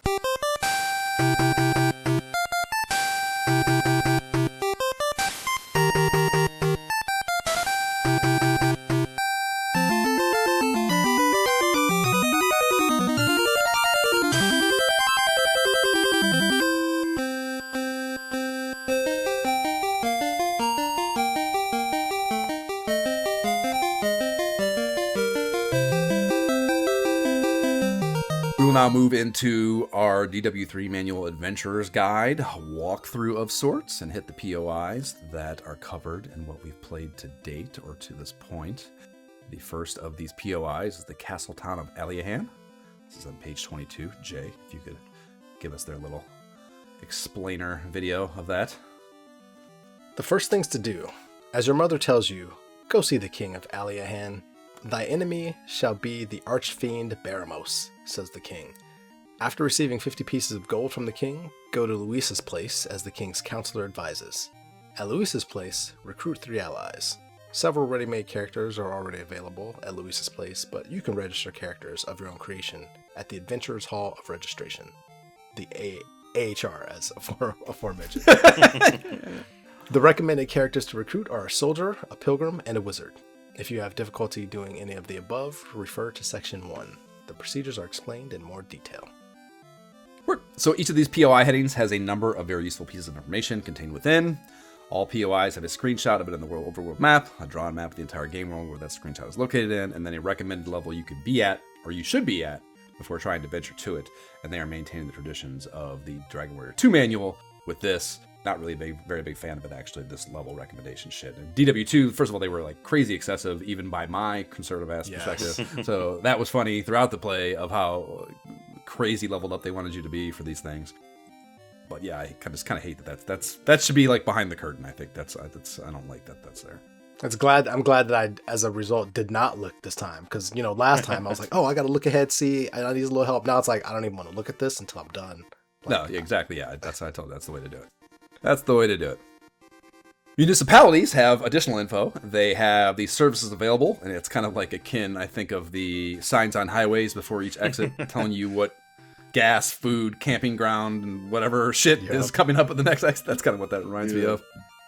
Now move into our DW3 Manual Adventurer's Guide walkthrough of sorts and hit the POIs that are covered in what we've played to date or to this point. The first of these POIs is the Castle Town of Aliahan. This is on page 22. Jay, if you could give us their little explainer video of that. The first things to do, as your mother tells you, go see the king of Aliahan. Thy enemy shall be the archfiend Baramos, says the king. After receiving 50 pieces of gold from the king, go to Luis's place as the king's counselor advises. At Luis's place, recruit 3 allies. Several ready-made characters are already available at Luis's place, but you can register characters of your own creation at the Adventurers Hall of Registration, the AHR as aforementioned. The recommended characters to recruit are a soldier, a pilgrim, and a wizard. If you have difficulty doing any of the above, refer to section 1. The procedures are explained in more detail. So each of these POI headings has a number of very useful pieces of information contained within. All POIs have a screenshot of it in the overworld map, a drawn map of the entire game world where that screenshot is located in, and then a recommended level you could be at, or you should be at, before trying to venture to it. And they are maintaining the traditions of the Dragon Warrior 2 manual with this. Not really a very big fan of it, actually, this level recommendation shit. And DW2, first of all, they were like crazy excessive, even by my conservative ass perspective. So that was funny throughout the play of how crazy leveled up they wanted you to be for these things. But yeah, I kind of hate that should be like behind the curtain. I think that's I don't like that's there. I'm glad that I, as a result, did not look this time. Because, last time I was like, oh, I got to look ahead, see, I need a little help. Now it's like, I don't even want to look at this until I'm done. No, exactly. Yeah, that's what I told you. That's the way to do it. That's the way to do it. Municipalities have additional info. They have these services available, and it's kind of like akin, I think, of the signs on highways before each exit telling you what gas, food, camping ground, and whatever shit is coming up at the next exit. That's kind of what that reminds me of.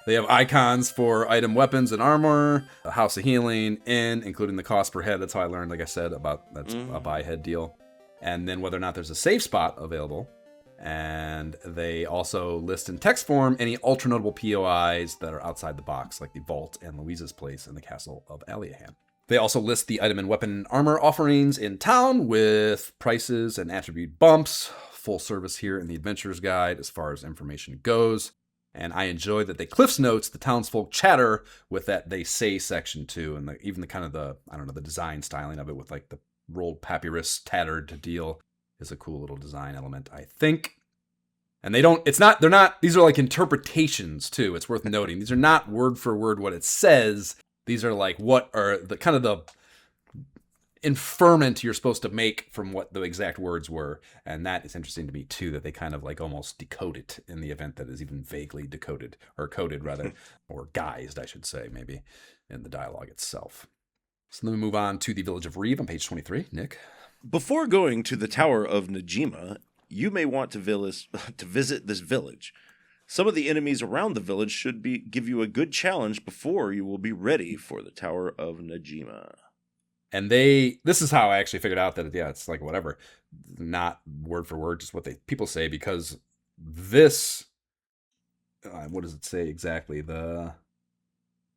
They have icons for item weapons and armor, a house of healing, including the cost per head. That's how I learned, like I said, about that's a buy head deal. And then whether or not there's a save spot available. And they also list in text form any ultra notable POIs that are outside the box, like the Vault and Louisa's Place in the Castle of Aliahan. They also list the item and weapon armor offerings in town with prices and attribute bumps. Full service here in the Adventurer's Guide as far as information goes. And I enjoy that they Cliff's Notes the townsfolk chatter with that they say section too, and even the kind of the design styling of it with like the rolled papyrus tattered deal is a cool little design element, I think. And they're not, these are like interpretations too. It's worth noting. These are not word for word what it says. These are like what are the kind of the inferment you're supposed to make from what the exact words were. And that is interesting to me too, that they kind of like almost decode it in the event that is even vaguely decoded, or coded rather, or guised, I should say, maybe, in the dialogue itself. So let me move on to the village of Reeve on page 23. Nick? Before going to the Tower of Najima, you may want to visit this village. Some of the enemies around the village should give you a good challenge before you will be ready for the Tower of Najima. And this is how I actually figured out that, it's like whatever, not word for word, just what people say, because this, what does it say exactly? There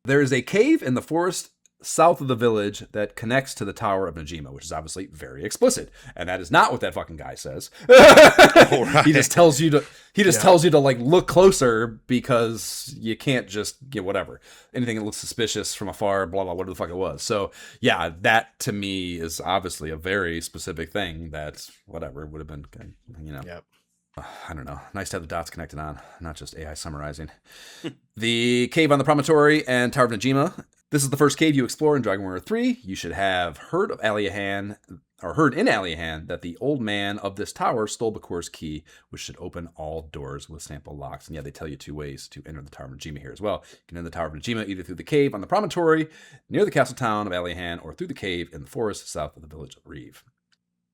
is a cave in the forest south of the village that connects to the Tower of Najima, which is obviously very explicit, and that is not what that fucking guy says. Right. He just tells you to like look closer, because you can't just get whatever, anything that looks suspicious from afar, blah blah, whatever the fuck it was. So yeah, that to me is obviously a very specific thing that whatever would have been, Yep. I don't know. Nice to have the dots connected on, not just AI summarizing. The cave on the promontory and Tower of Najima. This is the first cave you explore in Dragon Warrior 3. You should have heard in Aliahan that the old man of this tower stole Bakur's key, which should open all doors with sample locks. And yeah, they tell you 2 ways to enter the Tower of Najima here as well. You can enter the Tower of Najima either through the cave on the promontory near the castle town of Aliahan, or through the cave in the forest south of the village of Reeve.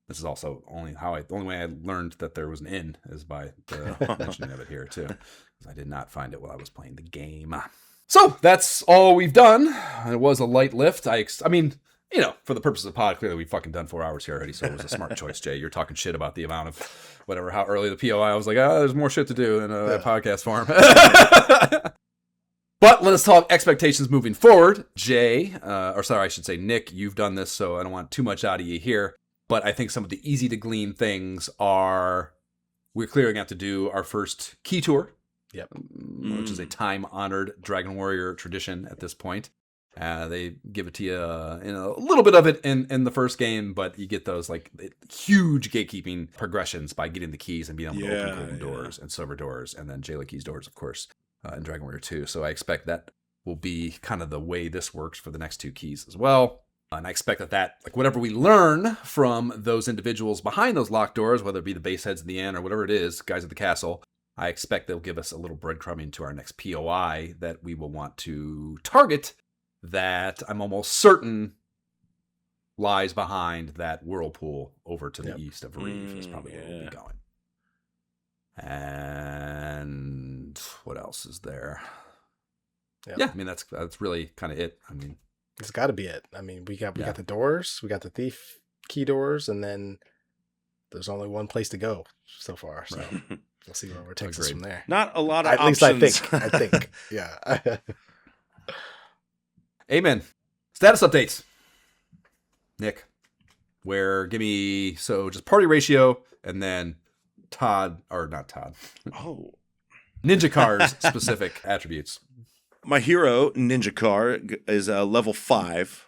This is also the only way I learned that there was an inn is by the mentioning of it here too, because I did not find it while I was playing the game. So that's all we've done. It was a light lift. I mean, for the purposes of pod, clearly we've fucking done 4 hours here already, so it was a smart choice, Jay. You're talking shit about the amount of how early the POI. I was like, there's more shit to do in a podcast form. But let us talk expectations moving forward. Jay, I should say Nick, you've done this, so I don't want too much out of you here. But I think some of the easy to glean things are we're clearly going to have to do our first key tour. Yep. Which is a time-honored Dragon Warrior tradition at this point. They give it to you in a little bit of it in the first game, but you get those like huge gatekeeping progressions by getting the keys and being able to open golden doors and silver doors, and then Jayla Keys doors, of course, in Dragon Warrior 2. So I expect that will be kind of the way this works for the next 2 keys as well. And I expect that like whatever we learn from those individuals behind those locked doors, whether it be the base heads in the end or whatever it is, guys at the castle, I expect they'll give us a little breadcrumbing to our next POI that we will want to target, that I'm almost certain lies behind that whirlpool over to the east of Reeve is probably where we'll be going. And what else is there? Yep. Yeah, I mean that's really kind of it. I mean, it's got to be it. I mean, we got the doors, we got the thief key doors, and then there's only one place to go so far. So we'll see where it takes us from there. Not a lot of At options. least I think. Yeah. Amen. Status updates. Nick, give me just party ratio and then not Todd. Oh. Ninja Car's specific attributes. My hero, Ninja Car, is level 5,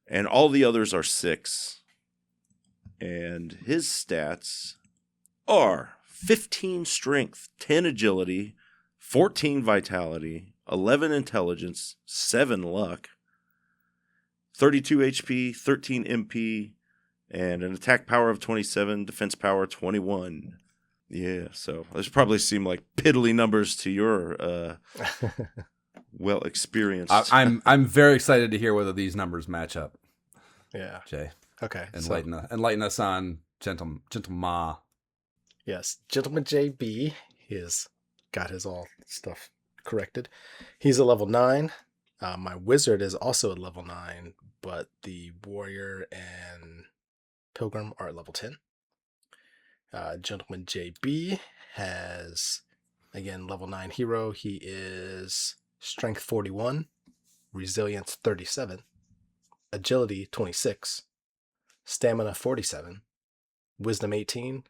and all the others are 6. And his stats are 15 strength, 10 agility, 14 vitality, 11 intelligence, 7 luck, 32 HP, 13 MP, and an attack power of 27, defense power 21. Yeah, so those probably seem like piddly numbers to your well experienced. I'm very excited to hear whether these numbers match up. Yeah. Jay, Okay. enlighten us on Gentle Ma. Yes, Gentleman JB. He has got his all stuff corrected. He's a level 9. My wizard is also a level 9, but the warrior and pilgrim are at level 10. Gentleman JB has, again, level 9 hero. He is strength 41, resilience 37, agility 26, stamina 47, wisdom 18,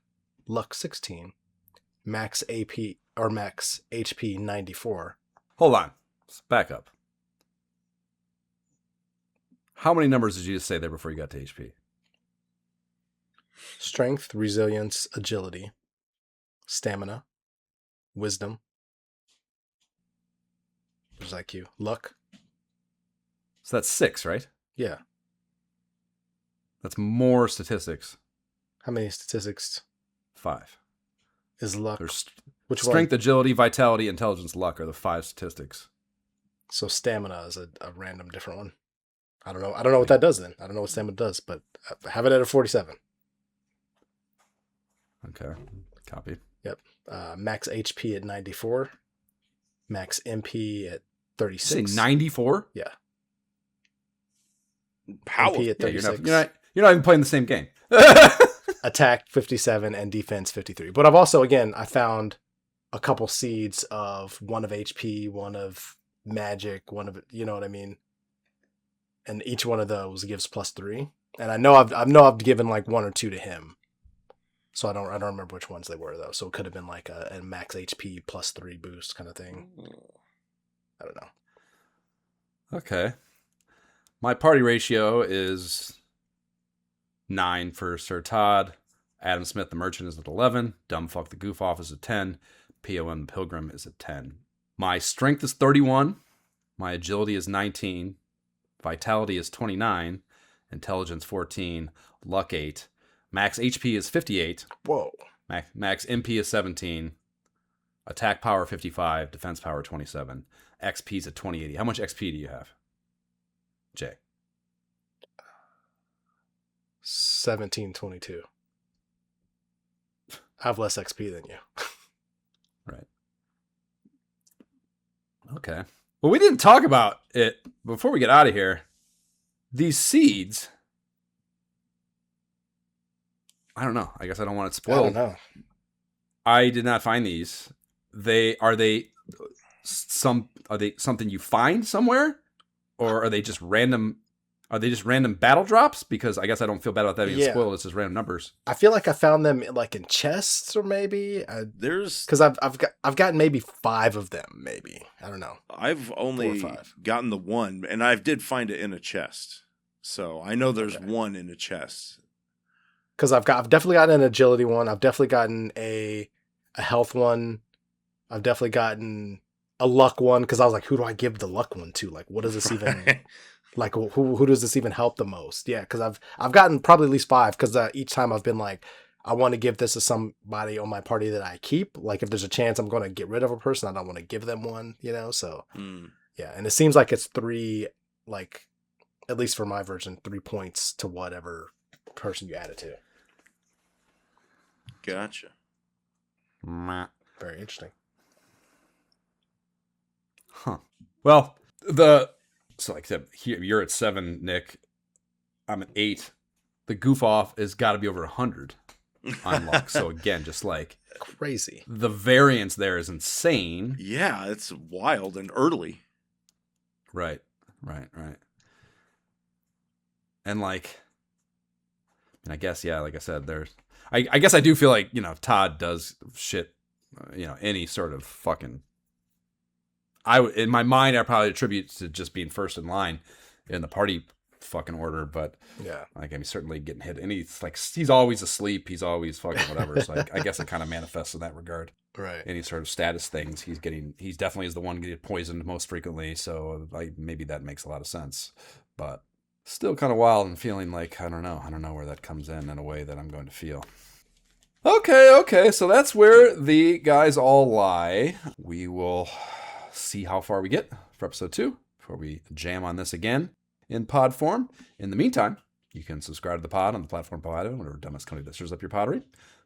luck 16, max AP or max HP 94. Hold on. Let's back up. How many numbers did you just say there before you got to HP? Strength, resilience, agility, stamina, wisdom, which is IQ, luck. So that's 6, right? Yeah. That's more statistics. How many statistics 5. is luck? There's Which strength, one? agility, vitality, intelligence, luck are the 5 statistics. So stamina is a random different one. I don't know. I don't know what that does then. I don't know what stamina does, but I have it at a 47. Okay. Copy. Yep. Max HP at 94. Max MP at 36. Say 94? Yeah. Power. MP at Yeah, 36. you're not even playing the same game. Attack 57 and defense 53. But I've also, again, I found a couple seeds of one of HP, one of magic, one of, you know what I mean? And each one of those gives +3. And I know I've given like 1 or 2 to him. So I don't remember which ones they were though. So it could have been like a max HP +3 boost kind of thing. I don't know. Okay. My party ratio is 9 for Sir Todd. Adam Smith the Merchant is at 11. Dumbfuck the Goof Off is at 10. POM the Pilgrim is at 10. My strength is 31. My agility is 19. Vitality is 29. Intelligence 14. Luck 8. Max HP is 58. Whoa. Max MP is 17. Attack power 55. Defense power 27. XP is at 2080. How much XP do you have, Jay? 1722. I have less XP than you. Right. Okay. Well, we didn't talk about it before we get out of here. These seeds, I don't know. I guess I don't want it I spoiled. don't know. I did not find these. Are they something you find somewhere, or are they just random? Are they just random battle drops? Because I guess I don't feel bad about that being Yeah. spoiled. It's just random numbers. I feel like I found them like in chests or maybe There's because I've gotten maybe 5 of them. Maybe I don't know. I've only 4 or 5. gotten the one, and I did find it in a chest. So I know there's Okay. one in a chest. Because I've definitely gotten an agility one. I've definitely gotten a health one. I've definitely gotten a luck one because I was like, who do I give the luck one to? Like, what does this even like? Who does this even help the most? Yeah, because I've gotten probably at least 5 because each time I've been like, I want to give this to somebody on my party that I keep. Like, if there's a chance I'm going to get rid of a person, I don't want to give them one. You know, so yeah. And it seems like it's 3, like at least for my version, 3 points to whatever person you add it to. Gotcha. Very interesting. Huh. Well, so like I said, here you're at 7, Nick. I'm at 8. The Goof Off has got to be over 100 on luck. So again, just like Crazy. the variance there is insane. Yeah, it's wild and early. Right. And like, and I guess, yeah, like I said, I guess I do feel like, Todd does shit, any sort of fucking, in my mind, I probably attribute to just being first in line in the party fucking order, but Yeah. like, he's certainly getting hit, and he's always asleep, he's always fucking whatever, so I guess it kind of manifests in that regard. Right. Any sort of status things, he's definitely is the one getting poisoned most frequently, so maybe that makes a lot of sense, but still kind of wild and feeling like, I don't know where that comes in a way that I'm going to feel. Okay, so that's where the guys all lie. We will see how far we get for episode 2 before we jam on this again in pod form. In the meantime, you can subscribe to the pod on the platform provided, whatever dumbest company that stirs up your pottery.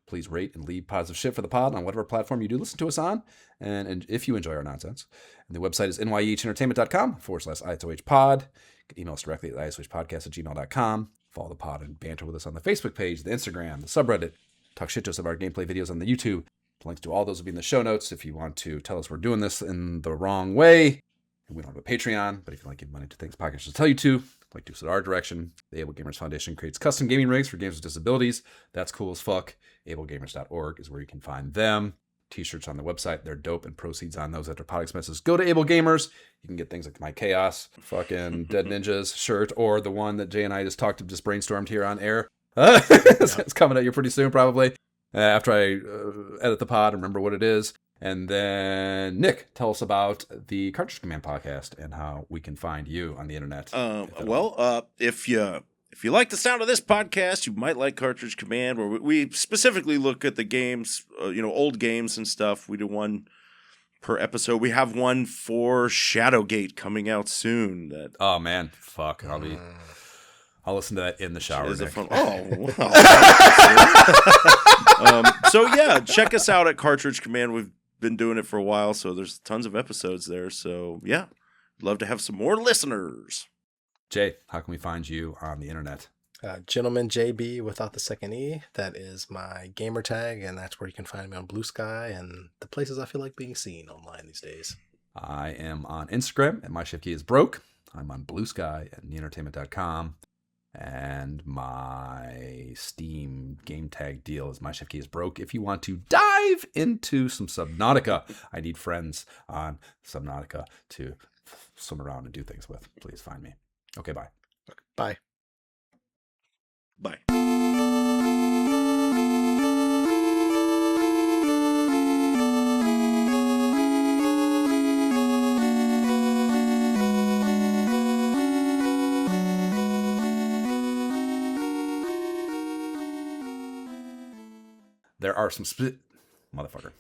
Please rate and leave positive shit for the pod on whatever platform you do listen to us on. And if you enjoy our nonsense, and the website is nyehentertainment.com/ISOH pod. You can email us directly at isohpodcast@gmail.com. Follow the pod and banter with us on the Facebook page, the Instagram, the subreddit. Talk shit to us about our gameplay videos on the YouTube. The links to all those will be in the show notes if you want to tell us we're doing this in the wrong way. And we don't have a Patreon, but if you like giving money to things podcasts will tell you to, like do so in our direction. The AbleGamers Foundation creates custom gaming rigs for games with disabilities. That's cool as fuck. AbleGamers.org is where you can find them. T-shirts on the website. They're dope, and proceeds on those after pod expenses go to AbleGamers. You can get things like my Chaos, fucking Dead Ninjas shirt, or the one that Jay and I just brainstormed here on air. It's coming at you pretty soon, probably. After I edit the pod and remember what it is. And then, Nick, tell us about the Cartridge Command podcast and how we can find you on the internet. If you like the sound of this podcast, you might like Cartridge Command, where we specifically look at the games, old games and stuff. We do one per episode. We have one for Shadowgate coming out soon. Oh man, fuck! I'll listen to that in the shower. Is it fun? Oh, wow. So yeah, check us out at Cartridge Command. We've been doing it for a while, so there's tons of episodes there. So yeah, love to have some more listeners. Jay, how can we find you on the internet? Gentleman JB without the second E. That is my gamer tag, and that's where you can find me on Blue Sky and the places I feel like being seen online these days. I am on Instagram at MyShiftKeyIsBroke. I'm on Blue Sky at NeEntertainment.com. And my Steam game tag deal is MyShiftKeyIsBroke. If you want to dive into some Subnautica, I need friends on Subnautica to swim around and do things with. Please find me. Okay, bye. Bye. Bye. There are some motherfucker.